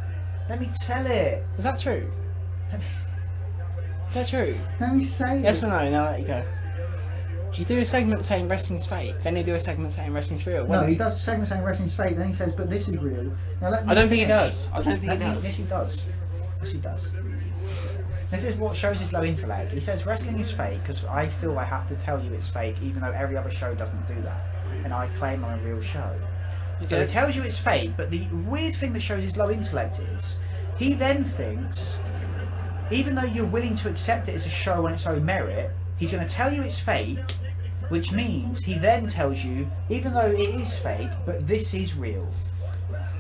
Let me tell it.
Is that true? Is that true?
Let me say
Yes
it.
or no? Now let you go. You do a segment saying wrestling's fake, then you do a segment saying wrestling's real.
No, he does a segment saying wrestling's fake, then he says, but this is real. Now let me
I don't think he
finish.
does. I don't think he does.
Yes, he does. Yes, he does. This is what shows his low intellect. He says wrestling is fake because I feel I have to tell you it's fake, even though every other show doesn't do that. And I claim I'm a real show. So he tells you it's fake, but the weird thing that shows his low intellect is, he then thinks, even though you're willing to accept it as a show on its own merit, he's going to tell you it's fake, which means he then tells you, even though it is fake, but this is real.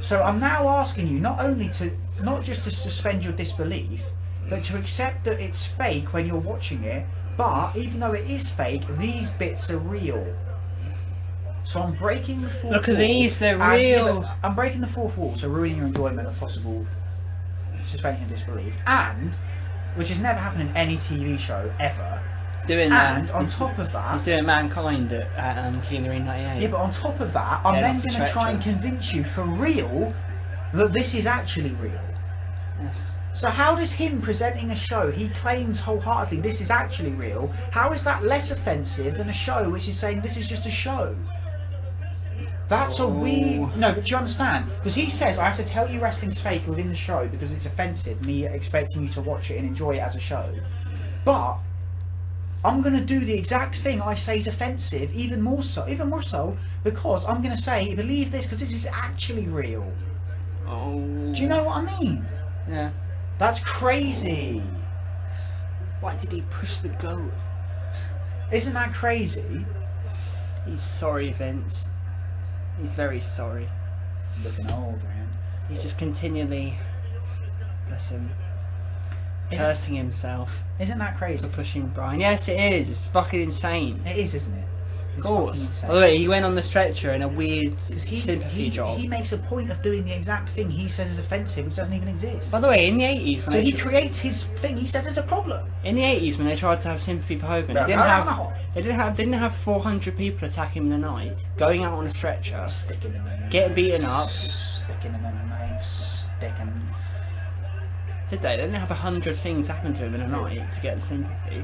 So I'm now asking you not just to suspend your disbelief, but to accept that it's fake when you're watching it, but even though it is fake, these bits are real. So I'm breaking the fourth wall.
Look at these, they're
and-
real.
I'm breaking the fourth wall, so ruining your enjoyment of possible suspension of disbelief, and which has never happened in any TV show ever.
Doing
And
that.
on top of that,
He's doing Mankind at King of the Ring 98.
yeah, but on top of that, I'm
Get
then
off the
going to try and
stretcher.
convince you for real that this is actually real.
Yes.
So how does him presenting a show, he claims wholeheartedly this is actually real, how is that less offensive than a show which is saying this is just a show? That's a weird... No, but do you understand? Because he says, I have to tell you wrestling's fake within the show because it's offensive, me expecting you to watch it and enjoy it as a show. But I'm going to do the exact thing I say is offensive, even more so, because I'm going to say, believe this because this is actually real.
Oh.
Do you know what I mean?
Yeah.
That's crazy.
Why did he push the goat?
Isn't that crazy?
He's sorry, Vince. He's very sorry.
Looking old, man.
He's just continually, bless him,
Is
cursing himself
Isn't that
for
crazy?
pushing Brian. Yes, it is. It's fucking insane.
It is, isn't it?
Of
It's
course.
fucking insane.
By the way, he went on the stretcher in a weird
'Cause
sympathy job.
he makes a point of doing the exact thing he says is offensive, which doesn't even exist.
By the way, in the 80s, when
So he
they
creates his thing he says is a problem.
in the 80s when they tried to have sympathy for Hogan,
No,
they didn't have 400 people attack him in the night, going out on a stretcher,
Sticking him in.
getting beaten up.
Sticking him in, mate. Sticking.
Did they? They didn't have 100 things happen to him in a night to get the sympathy.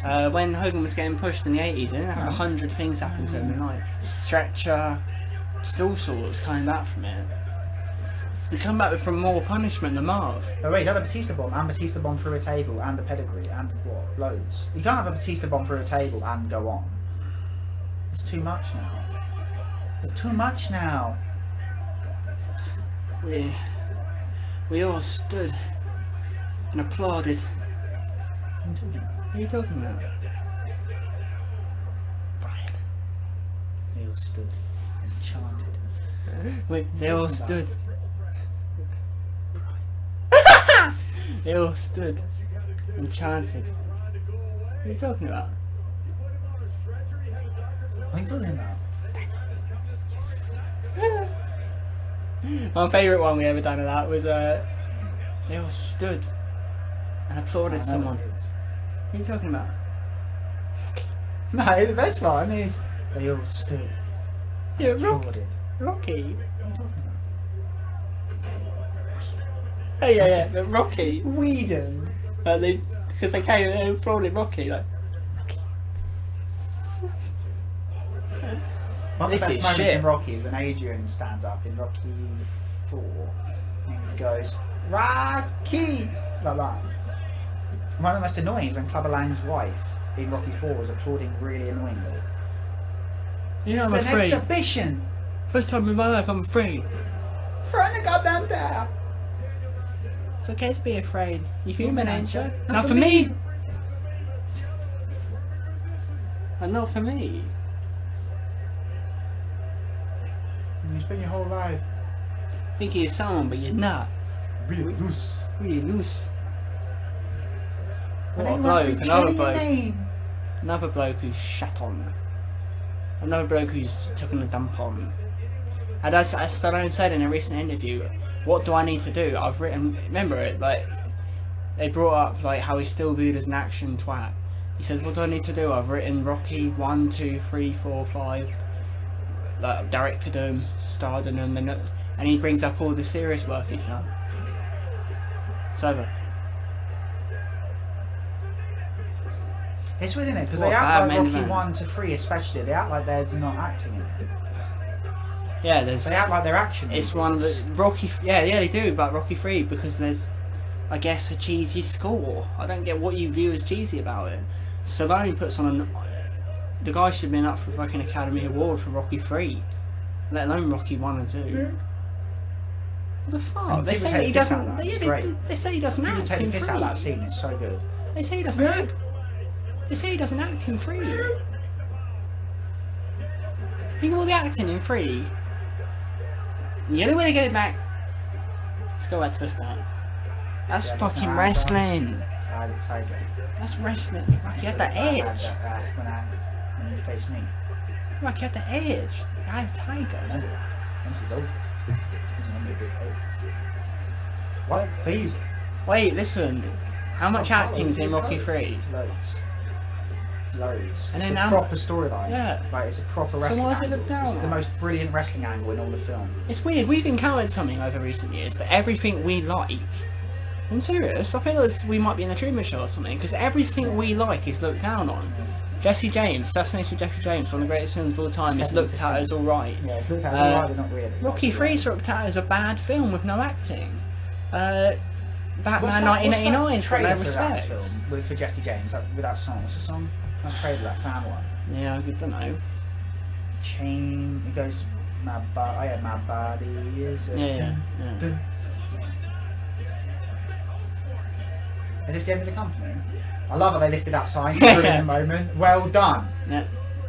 Right,
When Hogan was getting pushed in the 80s, they didn't have 100 things happen to him in a night. Stretcher, just all sorts coming back from it. He's come back from more punishment than Marv.
Oh wait, he had a Batista bomb and Batista bomb through a table and a pedigree and what? Loads. You can't have a Batista bomb through a table and go on. It's too much now. It's too much now.
We all stood and applauded.
What are you talking about?
What are you talking about? Brian.
They all stood and chanted.
They all stood. They all stood and chanted. What are you talking about?
What are you talking about?
My favourite one we ever done of that was they all stood and applauded someone. What are you talking about?
No, the best one is they all stood.
Yeah,
Applauded.
Rocky.
What are you talking about?
Oh yeah, but Rocky.
Whedon.
Because they came and applauded Rocky, like.
One of the
This
best
is
moments
shit.
in Rocky is when Adrian stands up in Rocky 4 and he goes, Rocky! Like that. One of the most annoying is when Clubber Lang's wife in Rocky 4 was applauding really annoyingly.
Yeah,
It's
I'm
an
afraid.
exhibition!
First time in my life, I'm afraid.
Throw the goddamn there!
It's okay to be afraid. You're human, ain't you?
Not
Not
for
for
me.
me. And not for me.
You spend your whole life.
Think you're someone, but you're not.
Really loose.
Really loose. What a
And everyone's
bloke,
chanting
another
your
bloke.
name.
Another bloke who's shat on. Another bloke who's taken a dump on. And as Stallone said in a recent interview, what do I need to do? I've written, remember it, like, they brought up like how he's still viewed as an action twat. He says, what do I need to do? I've written Rocky 1, 2, 3, 4, 5. Like, I've directed them, starred in them, and he brings up all the serious work he's done. It's over.
It's weird, isn't it? Because
What
they
a
act
bad
like
main
Rocky
event.
1 to 3 especially, they act like they're not acting in it.
Yeah, there's...
They act like they're action
It's
movies.
one of the... Rocky... Yeah, they do, but Rocky 3, because there's, I guess, a cheesy score. I don't get what you view as cheesy about it. Stallone puts on an... The guy should have been up for a fucking Academy Award for Rocky 3. Let alone Rocky 1 and 2.
Yeah.
What the fuck?
And
They
people
say
take
he
the piss out
doesn't...
of that, it's
They
great.
say he doesn't
People
act
take the
in
piss
3.
out of that scene, it's so good.
They say he doesn't act... They say he doesn't act in 3. Think of all the acting in 3. The only way to get it back... Let's go back to the start. That's
Yeah,
fucking
nah,
wrestling.
The tiger.
That's wrestling. Like, you had the edge.
When you face me.
Like, you had the edge. You had a tiger.
Remember that. Once he's over. He's gonna be a big favourite. What favourite?
Wait, listen. How much
Oh,
acting's in
loads.
Rocky 3?
Loads.
And
It's
then
a
how-
proper storyline.
Yeah.
Like, it's a proper
So
wrestling
why does it
angle.
look down
It's the
on?
most brilliant wrestling angle in all the film.
It's weird. We've encountered something over recent years that everything we like... I'm serious. I feel as we might be in a Truman Show or something, because everything we like is looked down on. Jesse James, Assassination of Jesse James, one of the greatest films of all time, is looked at as alright.
Yeah, it's looked at as alright, but not really.
Rocky
That's
3
the
is looked at as a bad film with no acting. Batman
What's that
1989's got
trailer
no
for that
respect.
film for Jesse James, like, with that song? What's the song? That trailer, that fan one.
Yeah, I don't know.
Chain, it goes, my body is a
Yeah.
dun. Is this the end of the company? I love how they lifted that sign. Brilliant moment. Well done.
Yeah.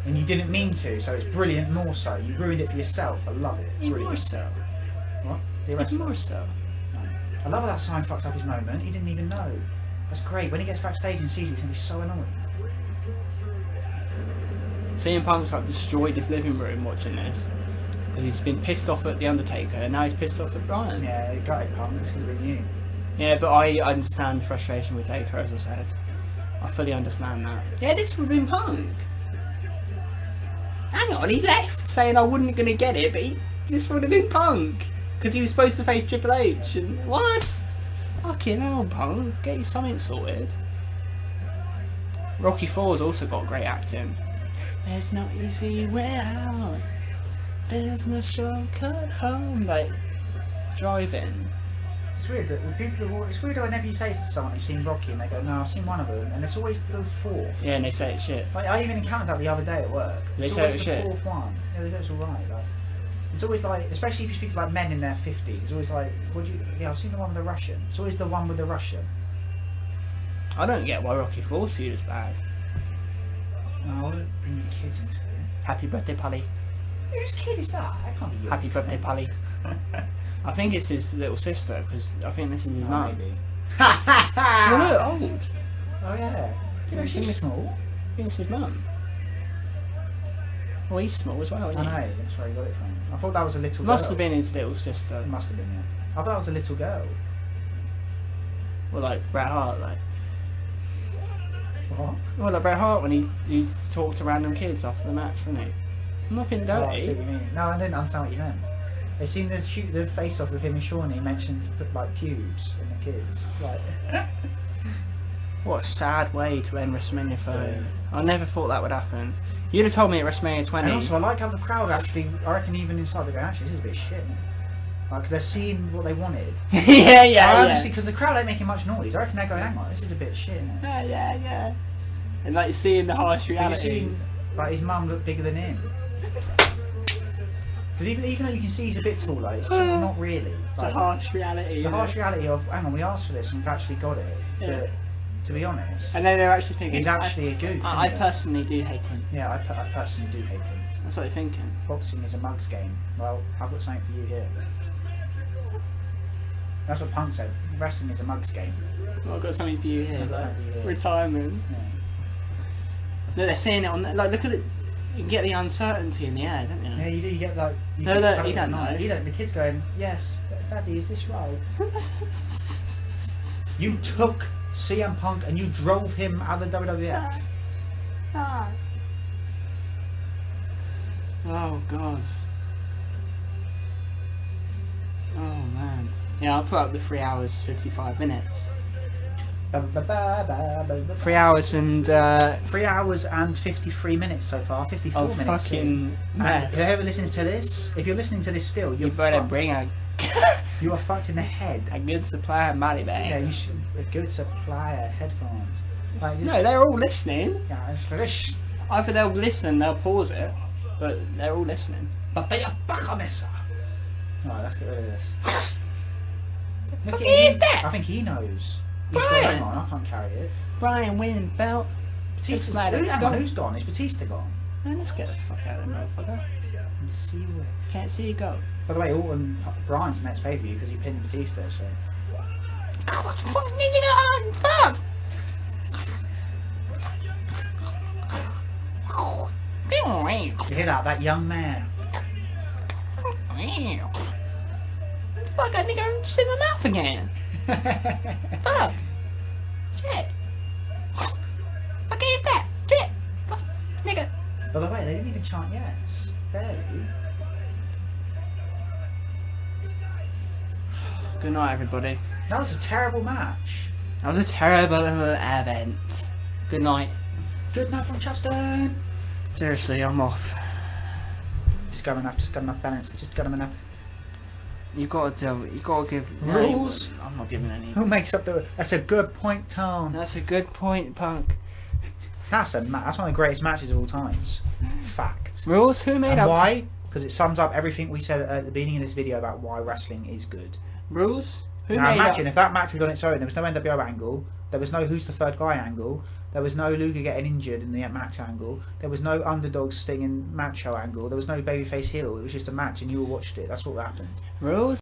And you didn't mean to, so it's brilliant more so. You ruined it for yourself. I love it.
Even more
Brilliant.
so.
What? The
Even
wrestler?
more so.
I love how that sign fucked up his moment. He didn't even know. That's great. When he gets backstage and sees it, he's going to be so annoyed.
CM Punk's like destroyed his living room watching this. Because he's been pissed off at The Undertaker and now he's pissed off at Bryan.
Yeah, he got it, Punk. It's going to be new.
Yeah, but I understand the frustration with Taker, as I said. I fully understand that. Yeah, this would have been Punk. Hang on, he left saying I wasn't going to get it, but this would have been Punk. Because he was supposed to face Triple H. And what? Fucking hell, Punk. Get you something sorted. Rocky 4's also got great acting. There's no easy way out. There's no shortcut home. Like, driving.
It's weird that when people. It's weird whenever you say to someone who's seen Rocky and they go, "No, I've seen one of them," and it's always the fourth.
Yeah, and they say it's shit.
Like I even encountered that the other day at work.
They
It's
say
always
it's
the
shit.
fourth one. Yeah, they go, it's alright. Like it's always like, especially if you speak to like men in their 50s. It's always like, "What do you?" Yeah, I've seen the one with the Russian. It's always the one with the Russian.
I don't get why Rocky 4's viewed as bad.
No, bring your kids into it.
Happy birthday, Polly.
Whose kid is that? That can't be yours.
Happy birthday, Polly. I think it's his little sister, because I think this is his mum.
Maybe.
Well, look, old.
Oh yeah. You know, she's small.
I think it's his mum. Well, he's small as well,
I
isn't
know,
he?
that's where he got it from. I thought that was a little girl.
Must have been his little sister.
It must have been, yeah. I thought that was a little girl.
Well, like Bret Hart, like.
What?
Well, like Bret Hart when he talked to random kids after the match, didn't he? Nothing
Oh, I see
dirty.
what you mean. No, I didn't understand what you meant. They seen the face off with him and Sean. He mentions like pubes and the kids. Like,
What a sad way to end WrestleMania 30.
Yeah.
I never thought that would happen. You'd have told me at WrestleMania 20.
and also I like how the crowd actually. I reckon even inside they're going, actually, this is a bit shit. Isn't it? Like they're seeing what they wanted.
yeah.
Honestly, because the crowd ain't making much noise. I reckon they're going, hang on, this is a bit shit. Isn't it?
Yeah. And like seeing the harsh
Have you
reality.
seen like his mum look bigger than him? Because even though you can see he's a bit taller, it's sort of not really.
The
Like,
harsh reality.
the
of
harsh
it.
reality of, hang on, we asked for this and we've actually got it.
Yeah.
But to be honest,
And then they're actually thinking.
he's actually a goof.
I
isn't he?
personally do hate him.
Yeah, I personally do hate him.
That's what they're thinking.
Boxing is a mugs game. Well, I've got something for you here. That's what Punk said. Wrestling is a mugs game.
Well, I've got something for you here.
I've got
Like,
something for you here.
retirement.
Yeah.
No, they're saying it on. Like, look at it. You can get the uncertainty in the air, don't you?
Yeah, you do. You get like. You
No,
get
no,
covered
you don't
at night.
know.
You don't. The kid's going, yes, Daddy, is this right? You took CM Punk and you drove him out of the WWF.
Ah. Oh God. Oh man. Yeah, I'll put up the 3 hours 55 minutes. 3 hours and
3 hours and 53 minutes so far. 54
oh
minutes.
fucking
And
man.
whoever listens to this, if you're listening to this still,
You
you're
better
fucked.
bring a
You are fucked in the head.
good supply of money
Yeah,
bags.
you should a good supply of headphones. Like, just,
No, they're all listening.
yeah, it's for this.
Either they'll listen, they'll pause it, but they're all listening.
But they are bakamessa. Alright, let's get rid of this.
fuck is that?
I think he knows. He's
Brian!
got it on, I can't carry it.
Brian winning belt.
Batista's
like
hang on,
gone.
who's gone? Is Batista gone?
Man, let's get the fuck out of the motherfucker.
And see where.
Can't see you go.
By the way, Orton Brian's next pay per view because he pinned Batista, so.
Fuck, nigga, fuck!
You hear that? That young man.
Fuck, that nigga just in my mouth again. Fuck. Shit. Fuck is that? Shit. Fuck. Nigga.
By the way, they didn't even chant yes. Barely.
Good night, everybody.
That was a terrible match.
That was a terrible event. Good night.
Good night from Chaston.
Seriously, I'm off.
Just got enough balance. Just got enough.
You gotta give
Rules?
No, I'm not giving any.
Who makes up the? That's a good point, Tone.
That's a good point, Punk.
That's one of the greatest matches of all times. Fact.
Rules? Who made
And
up?
why? Because it sums up everything we said at the beginning of this video about why wrestling is good.
Rules? Who
Now
made
imagine
up?
if that match was on its own, there was no NWO angle, there was no who's the third guy angle, there was no Luger getting injured in the match angle, there was no underdog Sting in match show angle, there was no babyface heel, it was just a match and you all watched it. That's what happened.
Rules?